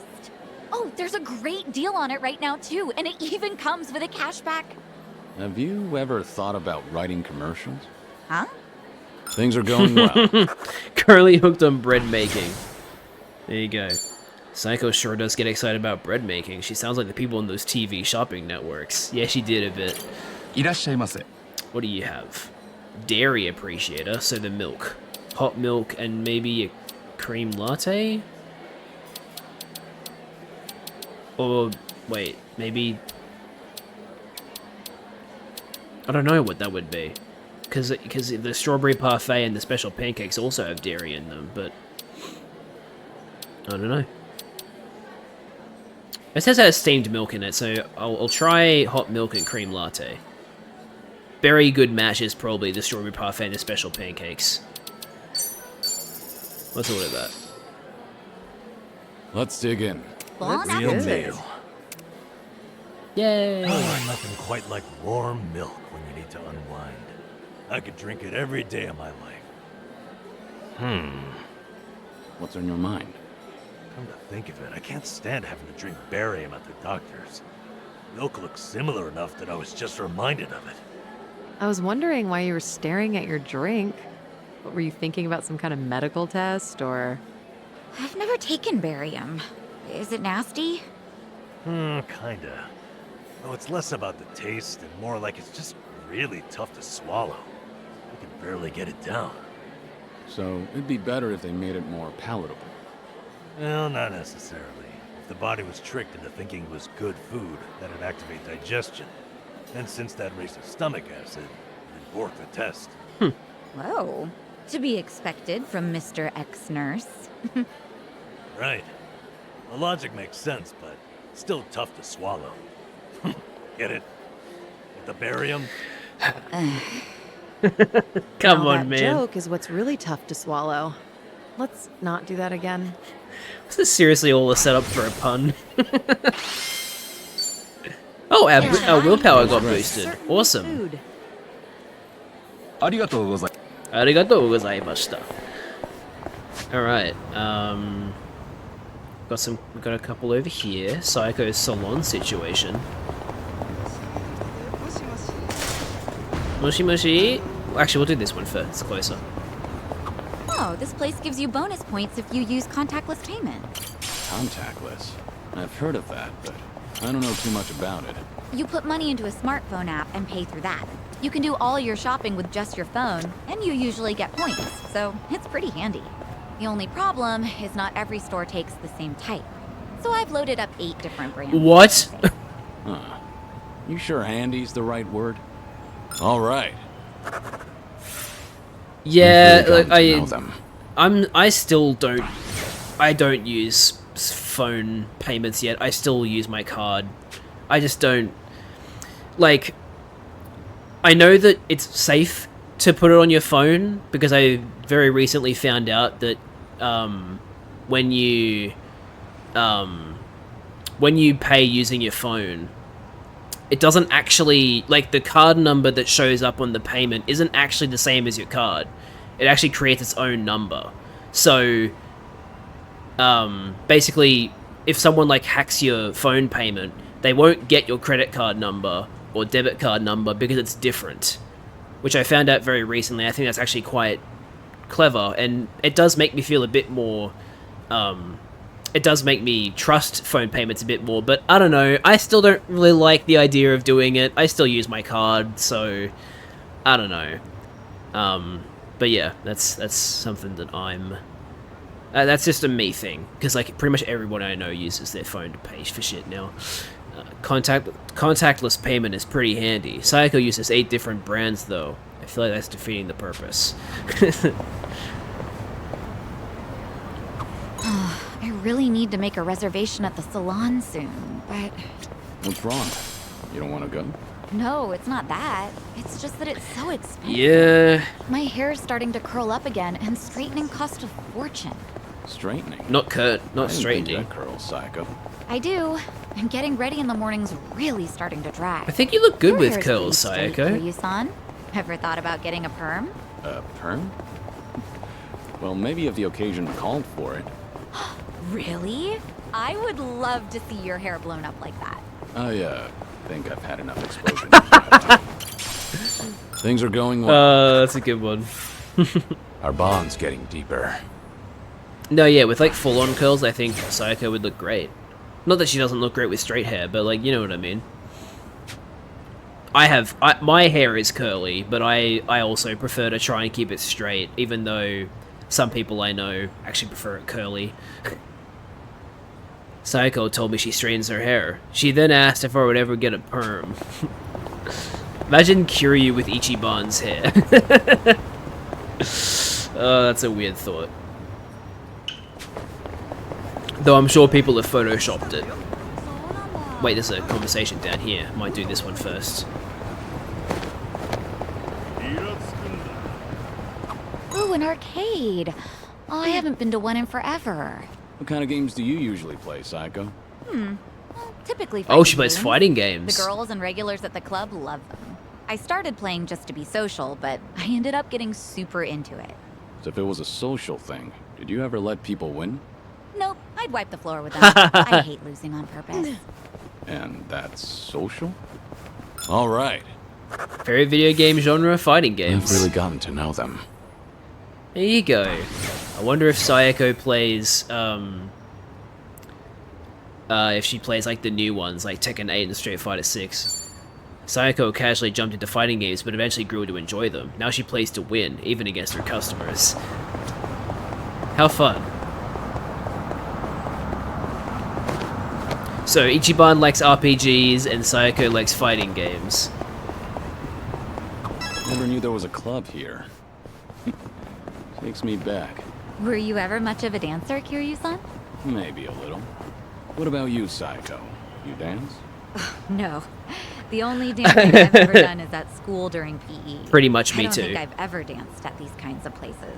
Oh, there's a great deal on it right now, too, and it even comes with a cashback. Have you ever thought about writing commercials? Huh? Things are going well. Currently hooked on bread making. There you go. Psycho sure does get excited about bread making. She sounds like the people in those TV shopping networks. Yeah, she did a bit. What do you have? Dairy appreciator, so the milk. Hot milk and maybe a cream latte? Or, wait, maybe... I don't know what that would be. Because the strawberry parfait and the special pancakes also have dairy in them, but... I don't know. It says it has steamed milk in it, so I'll try hot milk and cream latte. Very good match is probably the strawberry parfait and the special pancakes. Let's order that. Let's dig in. Bon Real appetit. meal. Yay! Nothing quite like warm milk when you need to unwind. I could drink it every day of my life. What's on your mind? Come to think of it, I can't stand having to drink barium at the doctor's. Milk looks similar enough that I was just reminded of it. I was wondering why you were staring at your drink. What, were you thinking about some kind of medical test, or...? I've never taken barium. Is it nasty? Kinda. Oh, it's less about the taste and more like it's just really tough to swallow. barely get it down. So it'd be better if they made it more palatable. Well, not necessarily. If the body was tricked into thinking it was good food, that'd activate digestion. And since that raises stomach acid, it'd bork the test. Whoa. To be expected from Mr. Ex-Nurse. Right. The logic makes sense, but still tough to swallow. Get it? With the barium? Come Now, on, that man. joke is what's really tough to swallow. Let's not do that again. This is seriously all a setup for a pun. Oh, our willpower got boosted. Awesome. Arigatou gozaimashita. Alright, we got a couple over here. Psycho's salon situation. Moshi moshi. Actually, we'll do this one first. It's closer. Oh, this place gives you bonus points if you use contactless payment. Contactless? I've heard of that, but I don't know too much about it. You put money into a smartphone app and pay through that. You can do all your shopping with just your phone, and you usually get points, so it's pretty handy. The only problem is not every store takes the same type. So I've loaded up 8 different brands. What? Huh. You sure handy's the right word? All right. Yeah, Really like gotten to know them. I still don't. I don't use phone payments yet. I still use my card. I just don't. Like, I know that it's safe to put it on your phone because I very recently found out that when you pay using your phone, it doesn't actually, like, the card number that shows up on the payment isn't actually the same as your card. It actually creates its own number. So basically, if someone like hacks your phone payment, they won't get your credit card number or debit card number because it's different, which I found out very recently. I think that's actually quite clever, and it does make me feel a bit more, it does make me trust phone payments a bit more, but I don't know, I still don't really like the idea of doing it. I still use my card, so I don't know. But yeah, that's something that I'm, that's just a me thing, because like pretty much everyone I know uses their phone to pay for shit now. Contactless payment is pretty handy. Psycho uses 8 different brands though. I feel like that's defeating the purpose. I really need to make a reservation at the salon soon, but... What's wrong? You don't want to go? No, it's not that. It's just that it's so expensive. Yeah. My hair is starting to curl up again, and straightening costs a fortune. Straightening? Not I straightening. didn't think that curl, Psycho. I do. And getting ready in the morning's really starting to drag. I think you look good Your with hair's curls, pretty straight, Sayako. Ryu-san. Ever thought about getting a perm? A perm? Well, maybe if the occasion called for it. Really? I would love to see your hair blown up like that. I think I've had enough exposure. Things are going well. That's a good one. Our bond's getting deeper. No, yeah, with like full-on curls, I think Sayako would look great. Not that she doesn't look great with straight hair, but like, you know what I mean. My hair is curly, but I also prefer to try and keep it straight, even though some people I know actually prefer it curly. Sayako told me she straightens her hair. She then asked if I would ever get a perm. Imagine Kiryu with Ichiban's hair. Oh, that's a weird thought. Though I'm sure people have photoshopped it. Wait, there's a conversation down here. Might do this one first. Ooh, an arcade. Oh, I haven't been to one in forever. What kind of games do you usually play, Psycho? Well, typically Oh, she fighting plays games. fighting games. The girls and regulars at the club love them. I started playing just to be social, but I ended up getting super into it. So if it was a social thing, did you ever let people win? Nope, I'd wipe the floor with them. I hate losing on purpose. And that's social? All right. Very video game genre, fighting I've games. really gotten to know them. There you go. I wonder if Sayako plays, if she plays like the new ones, like Tekken 8 and Street Fighter 6. Sayako casually jumped into fighting games, but eventually grew to enjoy them. Now she plays to win, even against her customers. How fun. So, Ichiban likes RPGs, and Sayako likes fighting games. Never knew there was a club here. Takes me back. Were you ever much of a dancer, Kiryu-san? Maybe a little. What about you, Saiko? You dance? No. The only dancing I've ever done is at school during PE. Pretty much me I don't too. think I've ever danced at these kinds of places.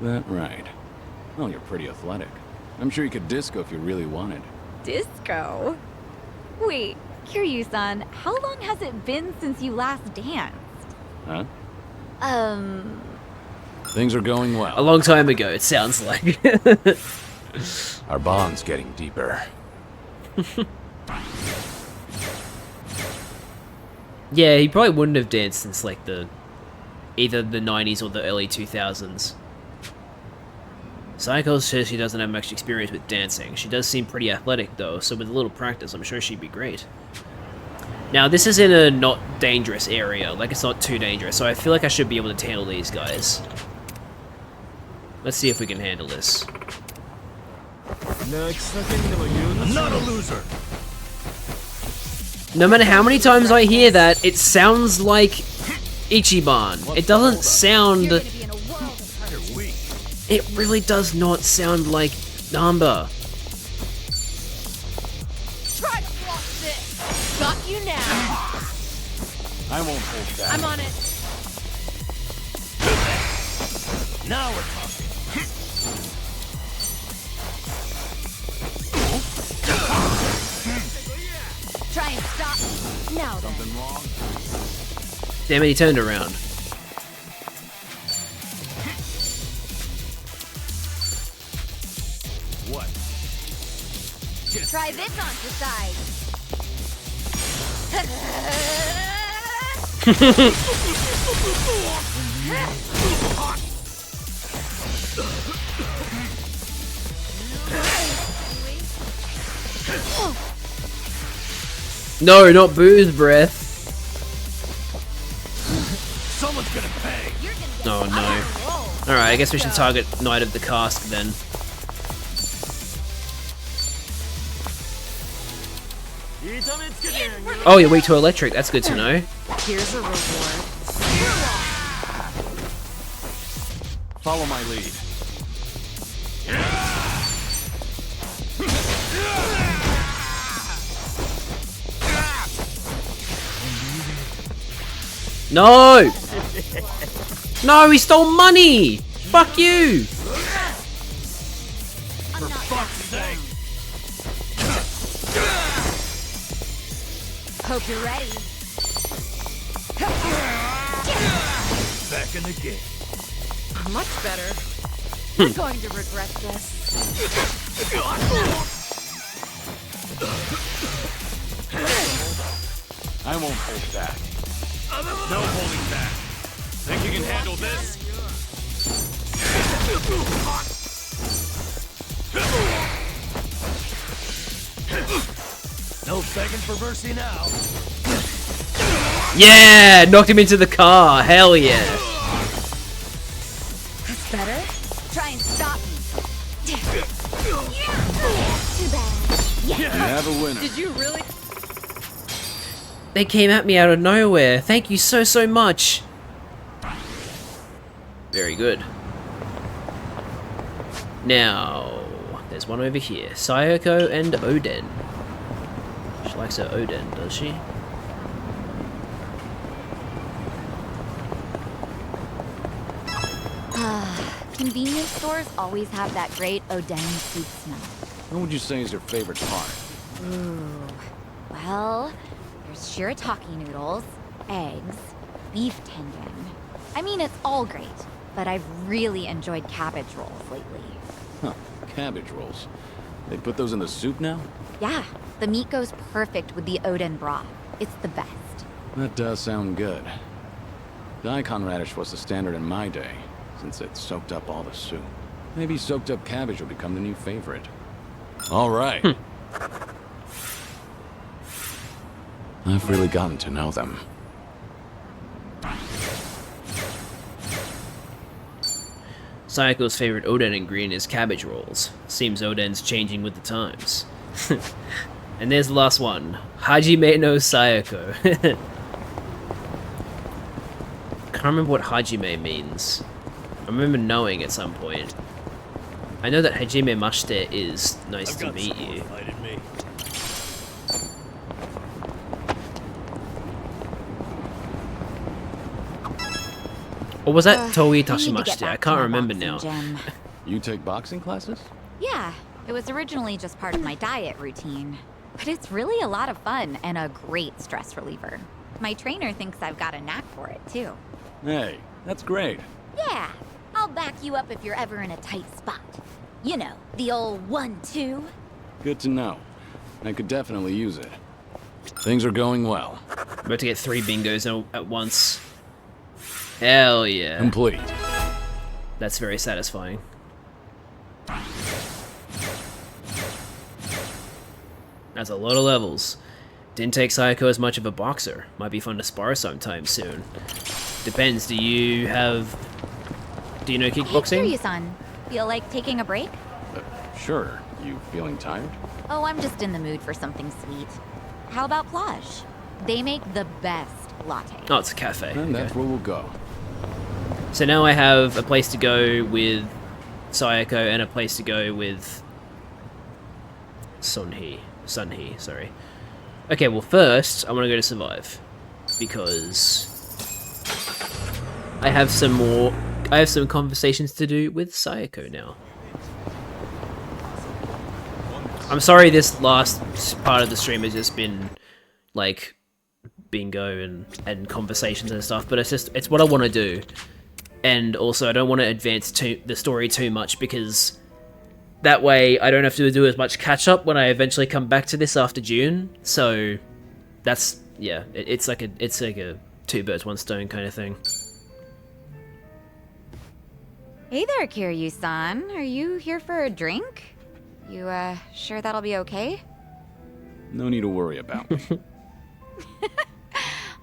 That right. Well, you're pretty athletic. I'm sure you could disco if you really wanted. Disco? Wait, Kiryu-san, how long has it been since you last danced? Huh? Things are going well. A long time ago, it sounds like. Our bond's getting deeper. Yeah, he probably wouldn't have danced since like either the 90s or the early 2000s. Sayako says she doesn't have much experience with dancing. She does seem pretty athletic though, so with a little practice, I'm sure she'd be great. Now, this is in a not dangerous area, like it's not too dangerous, so I feel like I should be able to handle these guys. Let's see if we can handle this. I'm not a loser. No matter how many times I hear that, it sounds like Ichiban. It doesn't sound... It really does not sound like Namba. Try to block this. Got you now. I won't hold back. I'm on it. Now we're talking. Try and stop me. Now then. Something wrong? Damn it, he turned around. What? Try this on the side. No, not booze breath. Someone's gonna pay. Oh no. Alright, I guess we should target Knight of the Cask then. Oh, you're weak to electric, that's good to know. Here's a reward. Follow my lead. No! No, he stole money! Fuck you! For fuck's sake. Hope you're ready. Back in the game. Much better. You're going to regret this. I won't hold back. No holding back. Think you can handle this? No begging for mercy now. Yeah! Knocked him into the car, hell yeah. That's better. Try and stop me. Too bad. You have a winner. Did you really? They came at me out of nowhere. Thank you so, so much. Very good. Now, there's one over here. Sayako and Oden. She likes her Oden, does she? Convenience stores always have that great Oden soup smell. What would you say is your favorite part? Ooh. Well, there's shirataki noodles, eggs, beef tendon. I mean, it's all great, but I've really enjoyed cabbage rolls lately. Huh, cabbage rolls. They put those in the soup now? Yeah, the meat goes perfect with the Oden broth. It's the best. That does sound good. Daikon radish was the standard in my day, since it soaked up all the soup. Maybe soaked up cabbage will become the new favorite. All right. I've really gotten to know them. Sayako's favorite Oden in green is cabbage rolls. Seems Oden's changing with the times. And there's the last one. Hajime no Sayako. Can't remember what Hajime means. I remember knowing at some point. I know that Hajime Mashite is nice to meet you. Or was that Toei I need to get Tashimashite? I back to can't my remember boxing now. gym. You take boxing classes? Yeah, it was originally just part of my diet routine. But it's really a lot of fun and a great stress reliever. My trainer thinks I've got a knack for it, too. Hey, that's great. Yeah, I'll back you up if you're ever in a tight spot. You know, the old 1-2. Good to know. I could definitely use it. Things are going well. About to get 3 bingos at once. Hell yeah. Complete. That's very satisfying. That's a lot of levels. Didn't take Sayako as much of a boxer. Might be fun to spar sometime soon. Depends, do you know kickboxing? Hey, Kiryu-san, feel like taking a break? Sure. You feeling tired? Oh, I'm just in the mood for something sweet. How about Plage? They make the best latte. Oh, it's a cafe. And that's where we'll go. So now I have a place to go with Sayako and a place to go with Sunhee, sorry. Okay, well first, I want to go to Survive. Because I have some conversations to do with Sayako now. I'm sorry this last part of the stream has just been, like, bingo and conversations and stuff, but it's what I want to do. And also, I don't want to advance the story too much, because that way I don't have to do as much catch-up when I eventually come back to this after June. So, that's, yeah, it's like a 2 birds, 1 stone kind of thing. Hey there, Kiryu-san. Are you here for a drink? You, sure that'll be okay? No need to worry about me.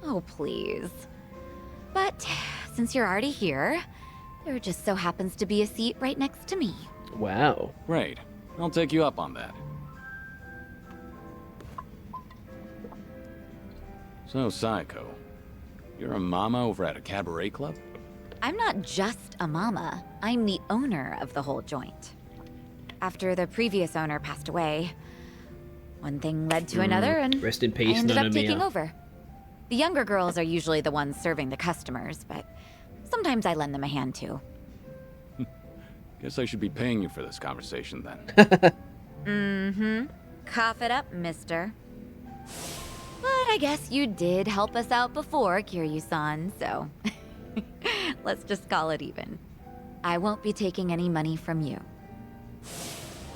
Oh, please. But since you're already here, there just so happens to be a seat right next to me. Wow. Great. I'll take you up on that. So, Sayako, you're a mama over at a cabaret club? I'm not just a mama. I'm the owner of the whole joint. After the previous owner passed away, one thing led to another, and rest in peace, I ended up Nana taking Mia. over. The younger girls are usually the ones serving the customers, but sometimes I lend them a hand too. Guess I should be paying you for this conversation then. Mm-hmm. Cough it up, mister. But I guess you did help us out before, Kiryu-san, so let's just call it even. I won't be taking any money from you.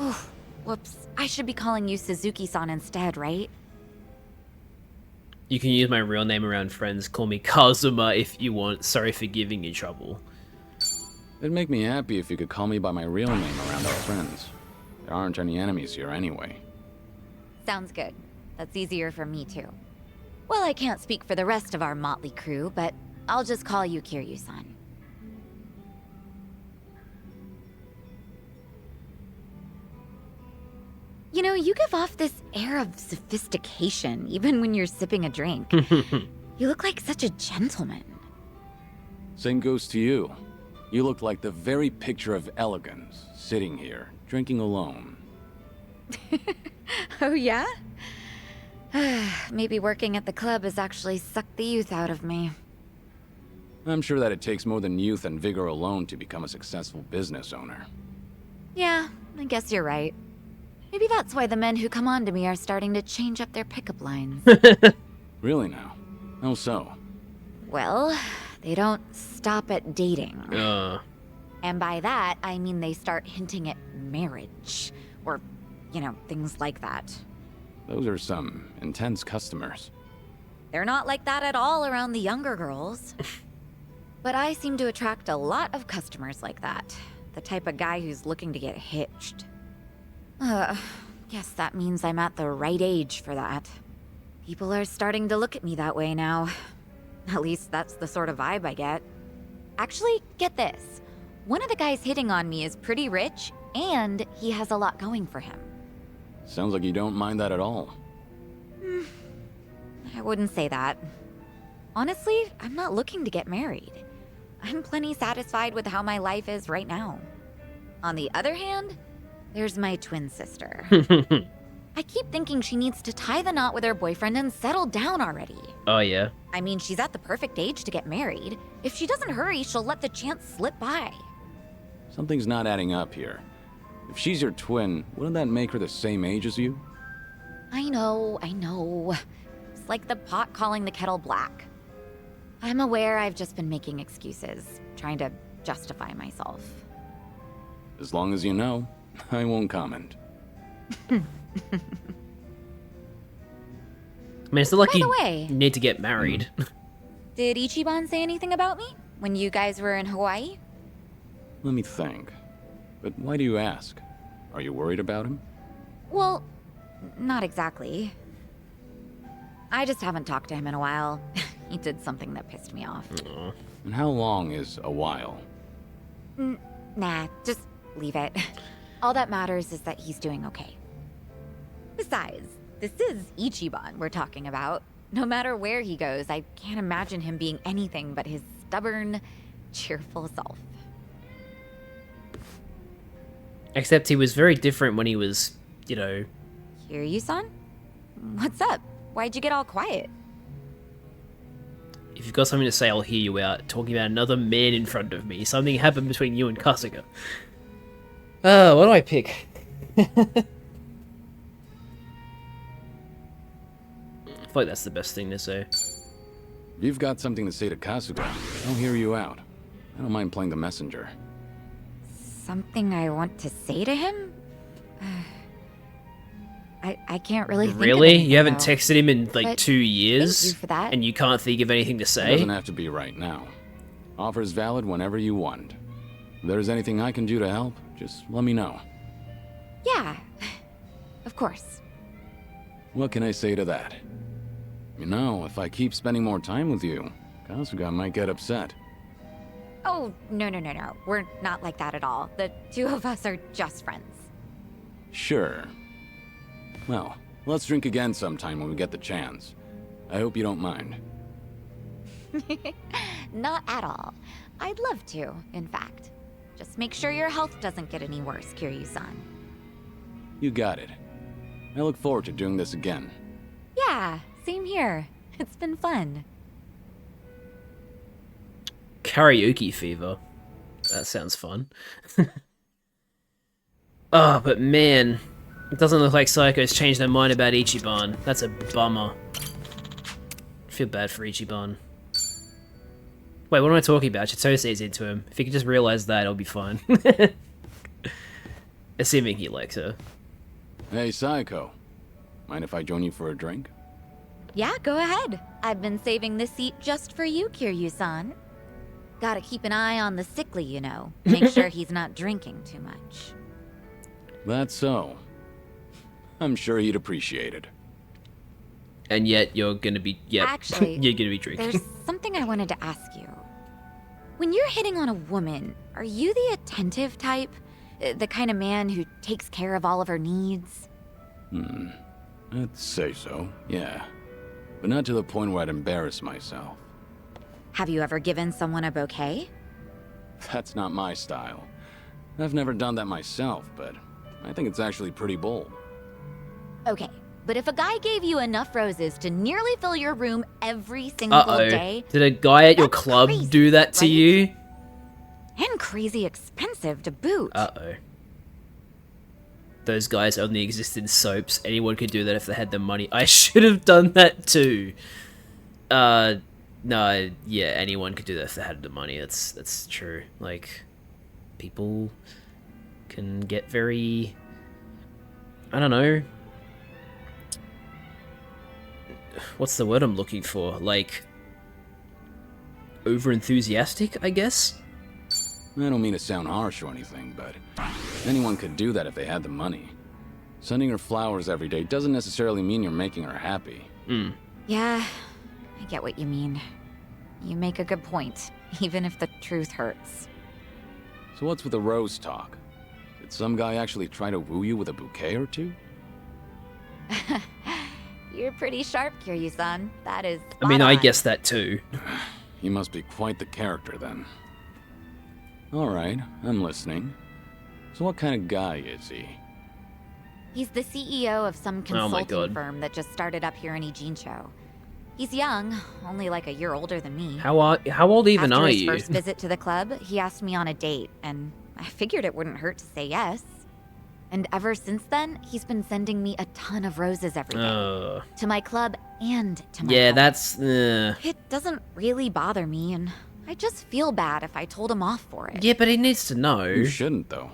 Oh, whoops. I should be calling you Suzuki-san instead, right? You can use my real name around friends. Call me Kazuma if you want. Sorry for giving you trouble. It'd make me happy if you could call me by my real name around our friends. There aren't any enemies here anyway. Sounds good. That's easier for me too. Well, I can't speak for the rest of our motley crew, but I'll just call you Kiryu-san. You know, you give off this air of sophistication, even when you're sipping a drink. You look like such a gentleman. Same goes to you. You look like the very picture of elegance, sitting here, drinking alone. Oh, yeah? Maybe working at the club has actually sucked the youth out of me. I'm sure that it takes more than youth and vigor alone to become a successful business owner. Yeah, I guess you're right. Maybe that's why the men who come on to me are starting to change up their pickup lines. Really now? How so? Well, they don't stop at dating. And by that, I mean they start hinting at marriage. Or, you know, things like that. Those are some intense customers. They're not like that at all around the younger girls. But I seem to attract a lot of customers like that. The type of guy who's looking to get hitched. Guess that means I'm at the right age for that. People are starting to look at me that way now. At least that's the sort of vibe I get. Actually, get this. One of the guys hitting on me is pretty rich, and he has a lot going for him. Sounds like you don't mind that at all. I wouldn't say that. Honestly, I'm not looking to get married. I'm plenty satisfied with how my life is right now. On the other hand, there's my twin sister. I keep thinking she needs to tie the knot with her boyfriend and settle down already. Oh, yeah. I mean, she's at the perfect age to get married. If she doesn't hurry, she'll let the chance slip by. Something's not adding up here. If she's your twin, wouldn't that make her the same age as you? I know. It's like the pot calling the kettle black. I'm aware I've just been making excuses, trying to justify myself. As long as you know, I won't comment. I mean, it's not like By you the way, need to get married. did Ichiban say anything about me when you guys were in Hawaii? Let me think. But why do you ask? Are you worried about him? Well, not exactly. I just haven't talked to him in a while. He did something that pissed me off. And how long is a while? Nah, just leave it. All that matters is that he's doing okay. Besides, this is Ichiban we're talking about. No matter where he goes, I can't imagine him being anything but his stubborn, cheerful self. Except he was very different when he was, you know... Kiryu-san? What's up? Why'd you get all quiet? If you've got something to say, I'll hear you out. Talking about another man in front of me. Something happened between you and Kasuga. What do I pick? I feel like that's the best thing to say. If you've got something to say to Kasuga, I'll hear you out. I don't mind playing the messenger. Something I want to say to him? I can't really think of Really? anything, You haven't though. texted him in like But 2 years? thank you for that. And you can't think of anything to It say? doesn't have to be right now. Offer's valid whenever you want. If there's anything I can do to help, just let me know. Yeah, of course. What can I say to that? You know, if I keep spending more time with you, Kasuga might get upset. Oh, no. We're not like that at all. The two of us are just friends. Sure. Well, let's drink again sometime when we get the chance. I hope you don't mind. Not at all. I'd love to, in fact. Just make sure your health doesn't get any worse, Kiryu-san. You got it. I look forward to doing this again. Yeah, same here. It's been fun. Karaoke fever. That sounds fun. Oh, but man, it doesn't look like Psycho's changed their mind about Ichiban. That's a bummer. I feel bad for Ichiban. Wait, what am I talking about? Chitose's into him. If he could just realize that, it'll be fine. Assuming he likes her. Hey, Psycho. Mind if I join you for a drink? Yeah, go ahead. I've been saving this seat just for you, Kiryu-san. Gotta keep an eye on the sickly, you know. Make sure he's not drinking too much. That's so. I'm sure he'd appreciate it. And yet you're gonna be... Yep. Actually, you're gonna be drinking. There's something I wanted to ask you. When you're hitting on a woman, are you the attentive type? The kind of man who takes care of all of her needs? I'd say so, yeah. But not to the point where I'd embarrass myself. Have you ever given someone a bouquet? That's not my style. I've never done that myself, but I think it's actually pretty bold. Okay, but if a guy gave you enough roses to nearly fill your room every single day... Did a guy at your club do that to you? And crazy expensive to boot. Uh-oh. Those guys only exist in soaps. Anyone could do that if they had the money. I should have done that too. No, yeah, anyone could do that if they had the money. That's true. Like, people can get very... I don't know. What's the word I'm looking for? Like, over-enthusiastic, I guess? I don't mean to sound harsh or anything, but anyone could do that if they had the money. Sending her flowers every day doesn't necessarily mean you're making her happy. Yeah, I get what you mean. You make a good point, even if the truth hurts. So what's with the rose talk? Did some guy actually try to woo you with a bouquet or two? You're pretty sharp, Kiryu-san. That is I mean, spot I on. guess that too. He must be quite the character then. Alright, I'm listening. So what kind of guy is he? He's the CEO of some Oh my consulting God. firm that just started up here in Ijincho. He's young, only like a year older than me. How old even After are his you? first visit to the club, he asked me on a date, and I figured it wouldn't hurt to say yes. And ever since then, he's been sending me a ton of roses every day. To my club and to my Yeah, home. that's... It doesn't really bother me, and I just feel bad if I told him off for it. Yeah, but he needs to know. You shouldn't, though.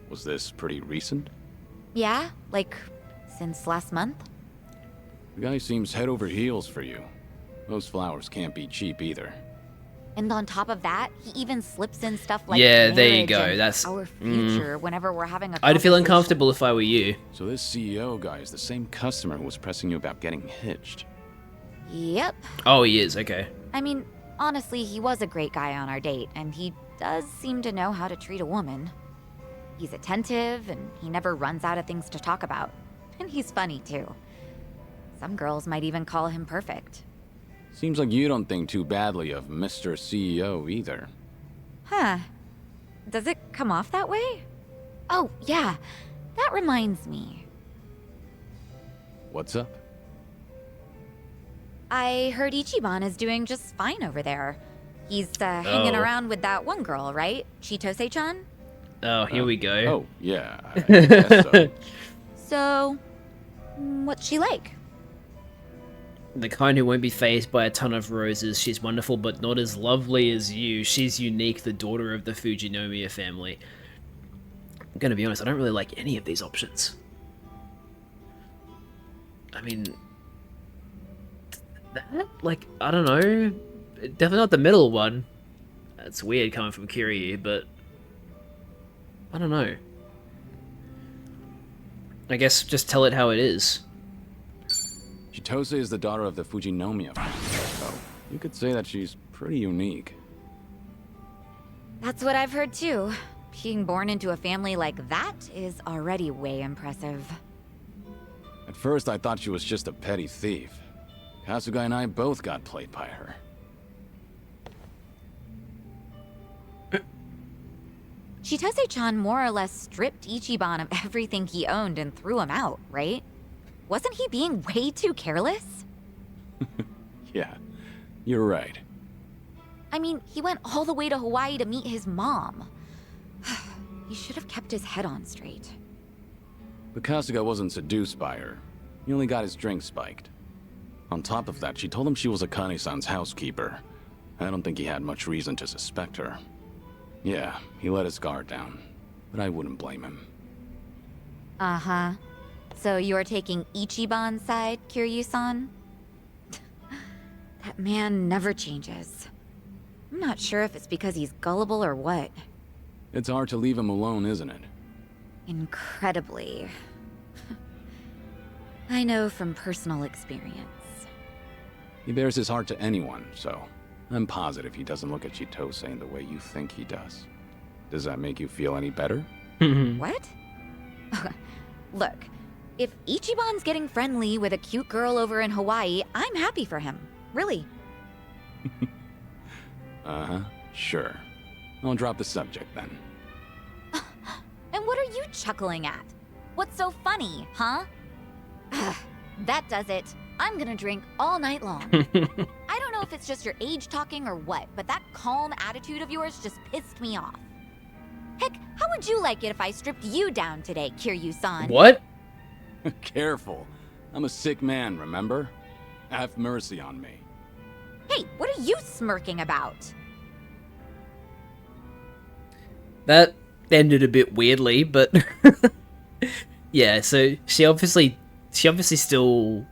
Was this pretty recent? Yeah, like since last month? The guy seems head over heels for you. Those flowers can't be cheap either. And on top of that, he even slips in stuff like Yeah, there you marriage go. and That's our future whenever we're having a I'd feel conversation. uncomfortable if I were you. So this CEO guy is the same customer who was pressing you about getting hitched. Yep. Oh, he is. Okay. I mean, honestly, he was a great guy on our date, and he does seem to know how to treat a woman. He's attentive, and he never runs out of things to talk about. And he's funny, too. Some girls might even call him perfect. Seems like you don't think too badly of Mr. CEO either. Huh. Does it come off that way? Oh, yeah. That reminds me. What's up? I heard Ichiban is doing just fine over there. He's hanging Oh. around with that one girl, right? Chitose-chan? Oh, here we go. Oh, yeah. I guess so. So, what's she like? The kind who won't be fazed by a ton of roses. She's wonderful, but not as lovely as you. She's unique, the daughter of the Fujinomiya family. I'm gonna be honest, I don't really like any of these options. I mean... that? Like, I don't know. Definitely not the middle one. That's weird coming from Kiryu, but... I don't know. I guess just tell it how it is. Chitose is the daughter of the Fujinomiya family, so you could say that she's pretty unique. That's what I've heard too. Being born into a family like that is already way impressive. At first, I thought she was just a petty thief. Kasuga and I both got played by her. Chitose-chan more or less stripped Ichiban of everything he owned and threw him out, right? Wasn't he being way too careless? Yeah, you're right. I mean, he went all the way to Hawaii to meet his mom. He should have kept his head on straight. But Kasuga wasn't seduced by her. He only got his drink spiked. On top of that, she told him she was Akane-san's housekeeper. I don't think he had much reason to suspect her. Yeah, he let his guard down, but I wouldn't blame him. Uh-huh. So you're taking Ichiban's side, Kiryu-san? That man never changes. I'm not sure if it's because he's gullible or what. It's hard to leave him alone, isn't it? Incredibly. I know from personal experience. He bears his heart to anyone, so I'm positive he doesn't look at Chitose in the way you think he does. Does that make you feel any better? What? Look, if Ichiban's getting friendly with a cute girl over in Hawaii, I'm happy for him. Really. Uh-huh, sure. I'll drop the subject then. And what are you chuckling at? What's so funny, huh? That does it. I'm gonna drink all night long. I don't know if it's just your age talking or what, but that calm attitude of yours just pissed me off. Heck, how would you like it if I stripped you down today, Kiryu-san? What? Careful. I'm a sick man, remember? Have mercy on me. Hey, what are you smirking about? That ended a bit weirdly, but yeah. So she obviously still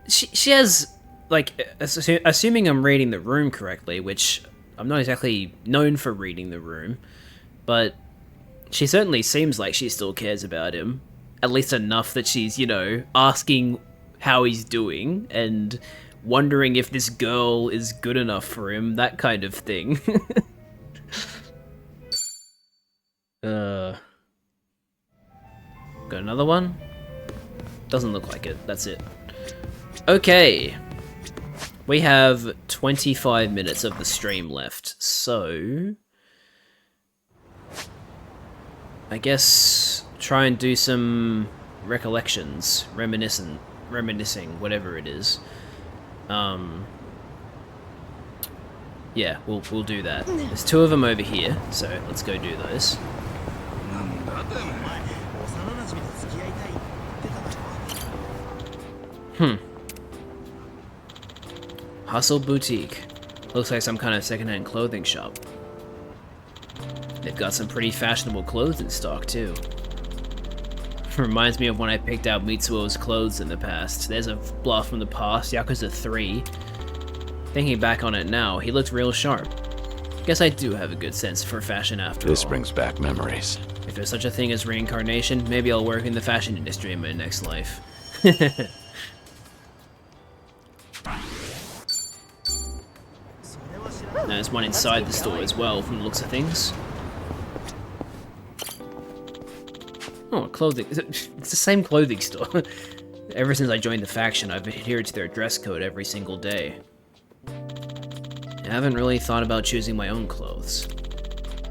she has like assuming I'm reading the room correctly, which I'm not exactly known for reading the room, but She certainly seems like she still cares about him. At least enough that she's, you know, asking how he's doing and wondering if this girl is good enough for him, that kind of thing. Got another one? Doesn't look like it. That's it. Okay. We have 25 minutes of the stream left, so I guess try and do some recollections, reminiscing, whatever it is. Yeah, we'll do that. There's 2 of them over here, so let's go do those. Hustle Boutique. Looks like some kind of secondhand clothing shop. They've got some pretty fashionable clothes in stock, too. Reminds me of when I picked out Mitsuo's clothes in the past. There's a blast from the past, Yakuza 3. Thinking back on it now, he looked real sharp. Guess I do have a good sense for fashion after all. This brings back memories. If there's such a thing as reincarnation, maybe I'll work in the fashion industry in my next life. There's one inside the store as well, from the looks of things. Oh, clothing. It's the same clothing store. Ever since I joined the faction, I've adhered to their dress code every single day. I haven't really thought about choosing my own clothes.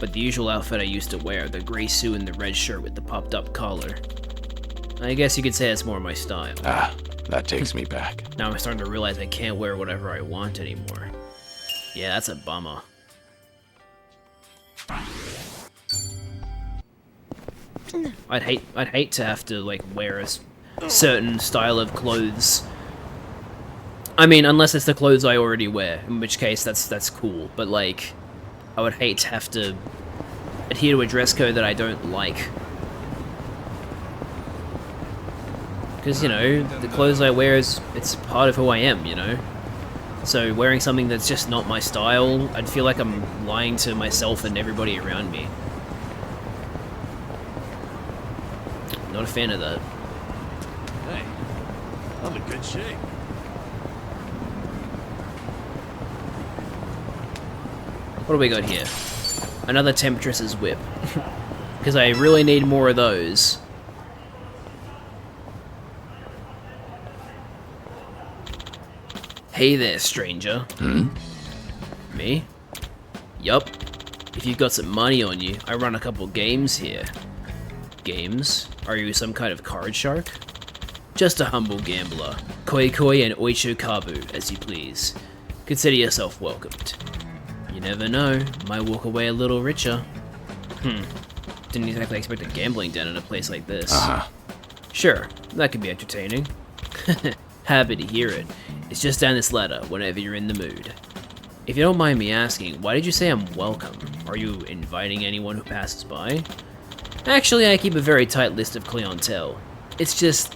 But the usual outfit I used to wear, the gray suit and the red shirt with the popped up collar. I guess you could say it's more my style. Ah, that takes me back. Now I'm starting to realize I can't wear whatever I want anymore. Yeah, that's a bummer. I'd hate to have to like wear a certain style of clothes. I mean, unless it's the clothes I already wear, in which case that's cool. But like, I would hate to have to adhere to a dress code that I don't like. Because, you know, the clothes I wear it's part of who I am, you know? So wearing something that's just not my style, I'd feel like I'm lying to myself and everybody around me. Not a fan of that. Hey, I'm in good shape. What do we got here? Another Temptress's Whip. Because I really need more of those. Hey there, stranger. Me? Yup. If you've got some money on you, I run a couple games here. Games? Are you some kind of card shark? Just a humble gambler. Koi Koi and Oichu Kabu, as you please. Consider yourself welcomed. You never know, might walk away a little richer. Didn't exactly expect a gambling den in a place like this. Sure, that could be entertaining. Happy to hear it. It's just down this ladder whenever you're in the mood. If you don't mind me asking, why did you say I'm welcome? Are you inviting anyone who passes by? Actually, I keep a very tight list of clientele. It's just,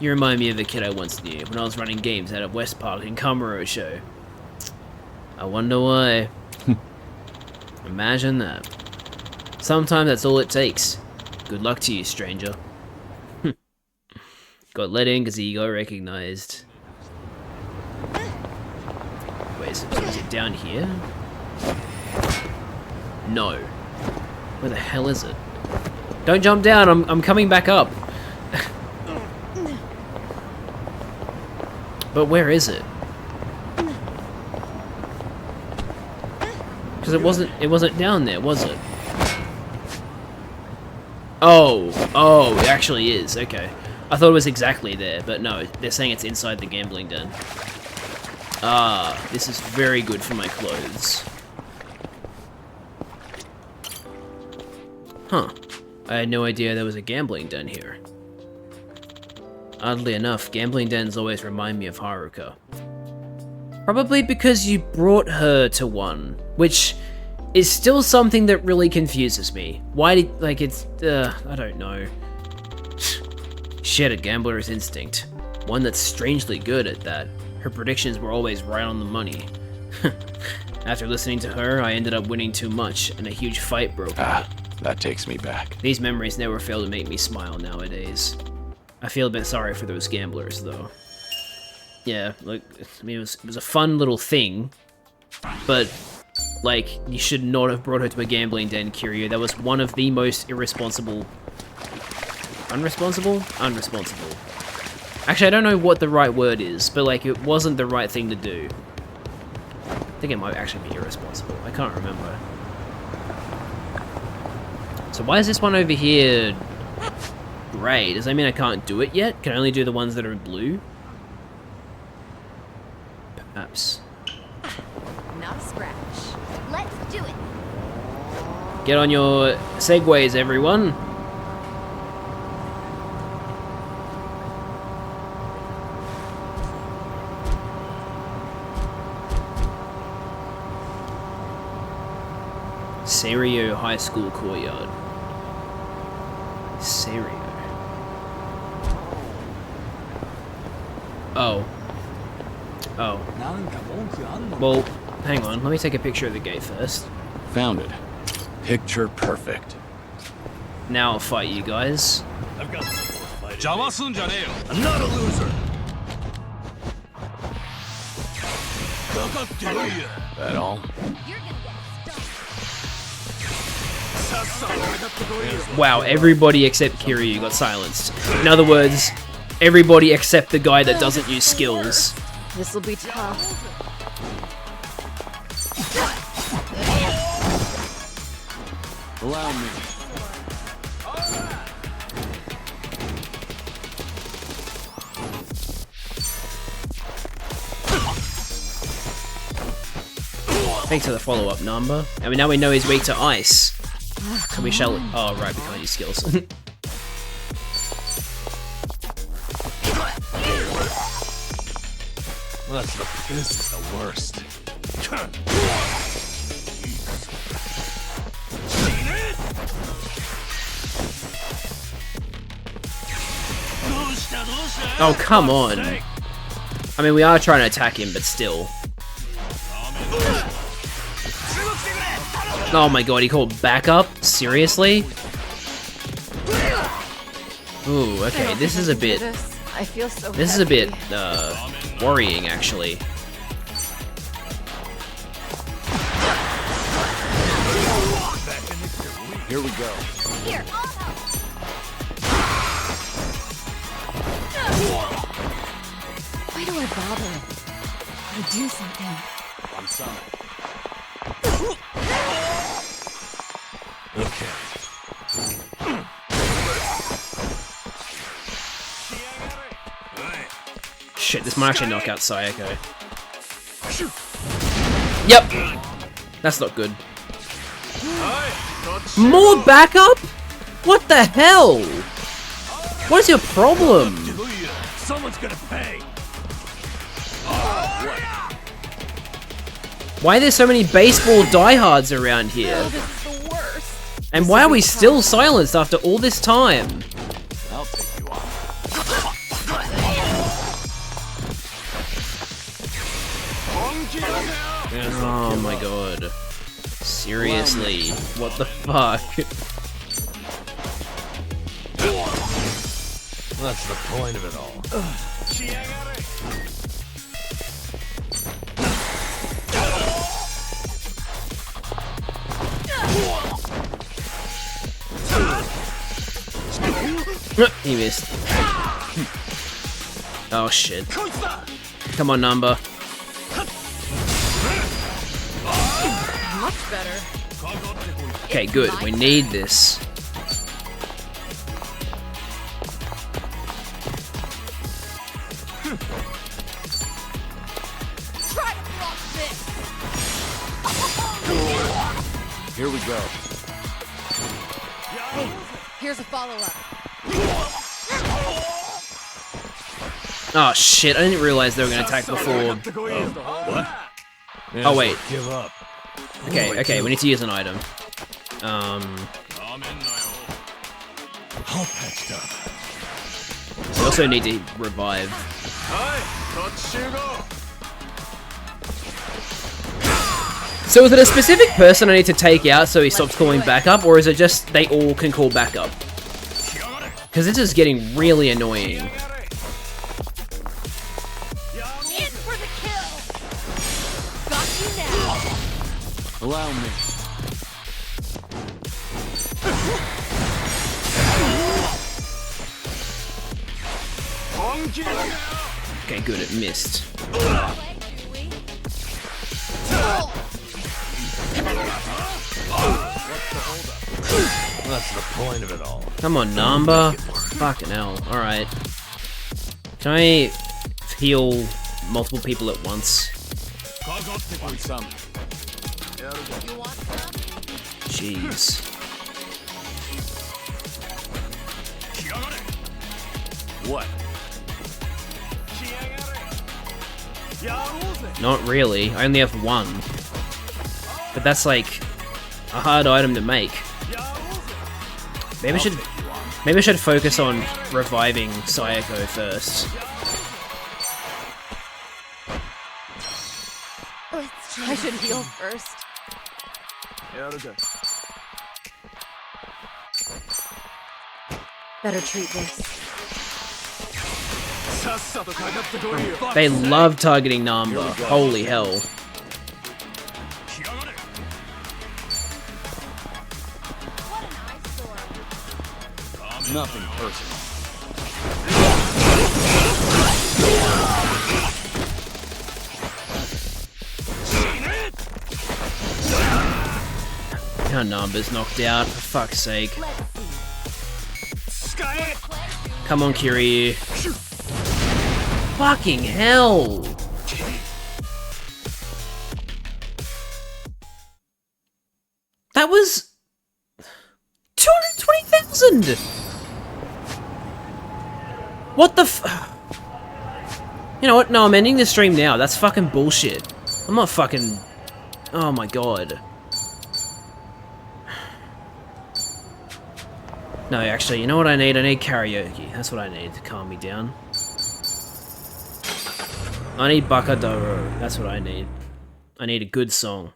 you remind me of a kid I once knew when I was running games out at West Park in Kamurocho. I wonder why. Imagine that. Sometimes that's all it takes. Good luck to you, stranger. Got let in because he got recognized. Wait, so is it down here? No. Where the hell is it? Don't jump down, I'm coming back up. But where is it? Because it wasn't down there, was it? Oh, it actually is, okay. I thought it was exactly there, but no, they're saying it's inside the gambling den. Ah, this is very good for my clothes. Huh. I had no idea there was a gambling den here. Oddly enough, gambling dens always remind me of Haruka. Probably because you brought her to one, which is still something that really confuses me. Why did, like, it's, I don't know. She had a gambler's instinct. One that's strangely good at that. Her predictions were always right on the money. After listening to her, I ended up winning too much, and a huge fight broke out. That takes me back. These memories never fail to make me smile nowadays. I feel a bit sorry for those gamblers, though. Yeah, like, I mean, it was a fun little thing, but, like, you should not have brought her to a gambling den, Kiryu. That was one of the most irresponsible... Unresponsible? Unresponsible. Actually, I don't know what the right word is, but, like, it wasn't the right thing to do. I think it might actually be irresponsible. I can't remember. So why is this one over here grey? Does that mean I can't do it yet? Can I only do the ones that are blue? Perhaps. Not a scratch. Let's do it. Get on your segways, everyone. Serio High School courtyard. Serio. Oh. Oh. Well, hang on. Let me take a picture of the gate first. Found it. Picture perfect. Now I'll fight you guys. I've got some I'm not a loser. That all? Wow, everybody except Kiryu got silenced. In other words, everybody except the guy that doesn't use skills. This'll be tough. Allow me. Thanks for the follow-up, Namba. And now we know he's weak to ice. So we shall... Oh, right, we can't use skills. This is the worst. Oh, come on. I mean, we are trying to attack him, but still. Oh my god, he called backup? Seriously? Ooh, okay, this is a bit... I feel so This is a bit, worrying, actually. Here we go. Here, Why do I bother? I do something. I'm summoned. Okay. Shit, this might actually knock out Sayako. Yep! That's not good. More backup? What the hell? What is your problem? Someone's gonna pay. Why are there so many baseball diehards around here? Oh, this is the worst. And why are we still silenced after all this time? I'll take you on. Oh my god. Seriously, what the fuck? That's the point of it all. He missed. Oh shit. Come on, Namba. Much better. Okay, good. We need this. Try to block this. Here we go. Here's a follow-up. Oh shit, I didn't realize they were gonna attack before. What? Oh wait. Give up. Okay, okay, we need to use an item. All patched up. We also need to revive. So is it a specific person I need to take out so he stops calling backup, or is it just they all can call backup? Because this is getting really annoying. In for the kill. Got you now. Allow me. Okay, good, it missed. That's the point of it all. Come on, Namba. Fucking hell. Alright. Can I heal multiple people at once? Want some? Jeez. What? Not really. I only have one. But that's like a hard item to make. Maybe I should focus on reviving Sayako first. I should heal first. Better treat this. They love targeting Namba. Holy hell. Nothing personal. Now Namba's knocked out, for fuck's sake. Come on, Kiryu. Fucking hell! That was 220,000! What the You know what? No, I'm ending the stream now. That's fucking bullshit. I'm not fucking... Oh my god. No, actually, you know what I need? I need karaoke. That's what I need to calm me down. I need Bakadoro. That's what I need. I need a good song.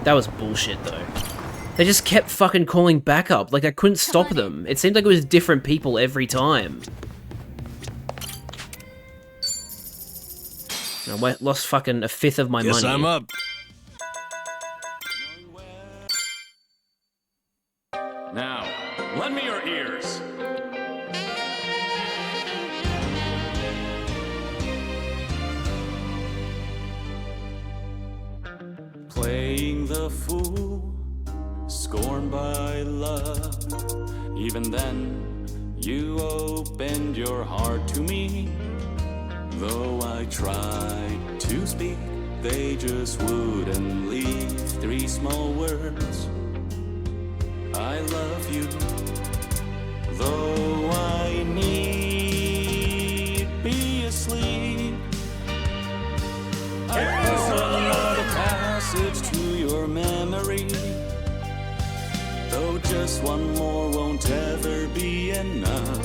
That was bullshit, though. They just kept fucking calling backup. Like, I couldn't stop them. It seemed like it was different people every time. I lost fucking a fifth of my money. Guess I'm up. Now, lend me your ears. Playing the fool, scorned by love. Even then, you opened your heart to me. Though I tried to speak, they just wouldn't leave. 3 small words. I love you, though I need be asleep. I wrote a passage to your memory, though just one more won't ever be enough.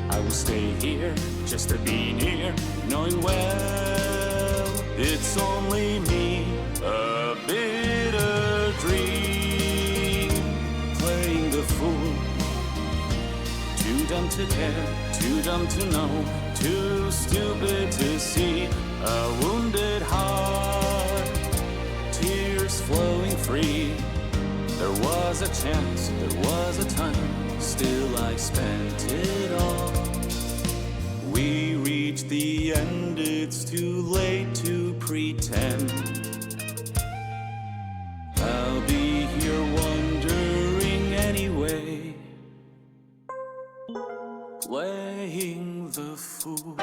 I will stay here just to be near, knowing well it's only me, a bitter dream, playing the fool. Too dumb to care, too dumb to know, too stupid to see a wounded heart, tears flowing free. There was a chance, there was a time, still I spent it all. We reached the end, it's too late to pretend. I'll be here wondering anyway, playing the fool.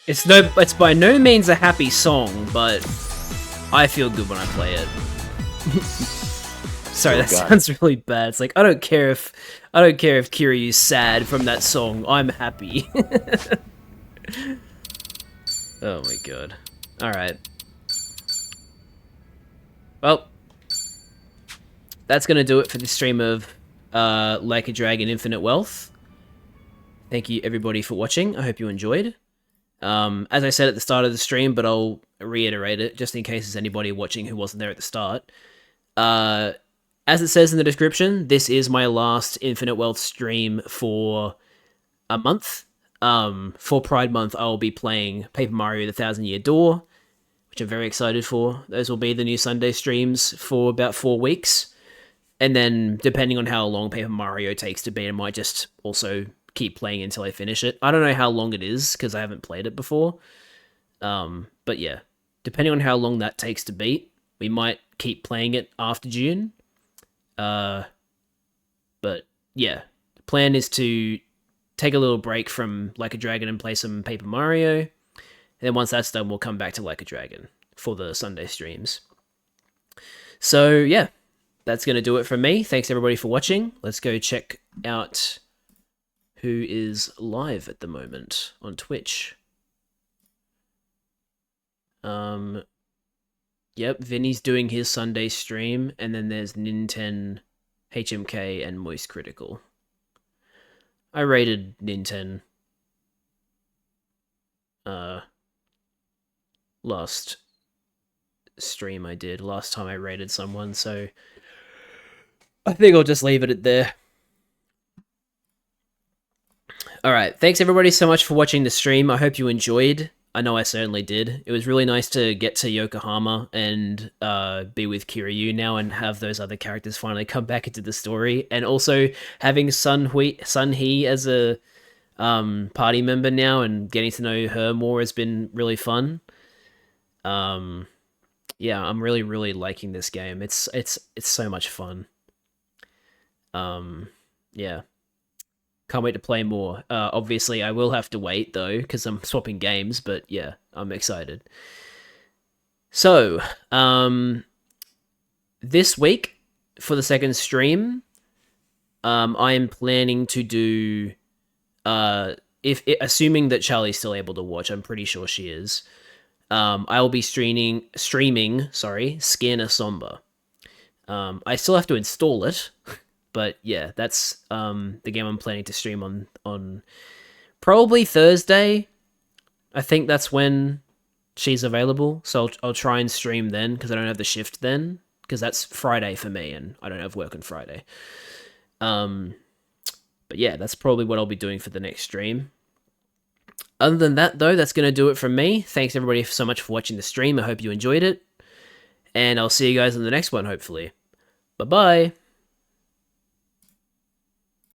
It's by no means a happy song, but I feel good when I play it. Sorry, that Still got sounds really bad. It's like I don't care if Kiryu's sad from that song. I'm happy. Oh my god. Alright. Well, that's gonna do it for the stream of Like a Dragon Infinite Wealth. Thank you everybody for watching. I hope you enjoyed. As I said at the start of the stream, but I'll reiterate it just in case there's anybody watching who wasn't there at the start. As it says in the description, this is my last Infinite Wealth stream for a month. For Pride Month, I'll be playing Paper Mario: The Thousand Year Door, which I'm very excited for. Those will be the new Sunday streams for about 4 weeks. And then, depending on how long Paper Mario takes to beat, I might just also keep playing until I finish it. I don't know how long it is, because I haven't played it before. But yeah, depending on how long that takes to beat, we might keep playing it after June. But yeah, the plan is to take a little break from Like a Dragon and play some Paper Mario. And then once that's done, we'll come back to Like a Dragon for the Sunday streams. So yeah, that's going to do it from me. Thanks everybody for watching. Let's go check out who is live at the moment on Twitch. Yep, Vinny's doing his Sunday stream, and then there's Ninten, HMK, and Moist Critical. I rated Ninten last stream I did, last time I rated someone, so I think I'll just leave it at there. Alright, thanks everybody so much for watching the stream. I hope you enjoyed. I know I certainly did. It was really nice to get to Yokohama and be with Kiryu now and have those other characters finally come back into the story. And also having Sun-hee as a party member now and getting to know her more has been really fun. Yeah, I'm really, really liking this game. It's so much fun. Yeah. Can't wait to play more. Obviously, I will have to wait, though, because I'm swapping games, but yeah, I'm excited. So, this week, for the second stream, I am planning to do, assuming that Charlie's still able to watch, I'm pretty sure she is, I will be streaming, Scanner Somber. I still have to install it, but yeah, that's the game I'm planning to stream on probably Thursday. I think that's when she's available, so I'll try and stream then, because I don't have the shift then, because that's Friday for me, and I don't have work on Friday. But yeah, that's probably what I'll be doing for the next stream. Other than that, though, that's going to do it from me. Thanks everybody so much for watching the stream. I hope you enjoyed it, and I'll see you guys in the next one, hopefully. Bye-bye!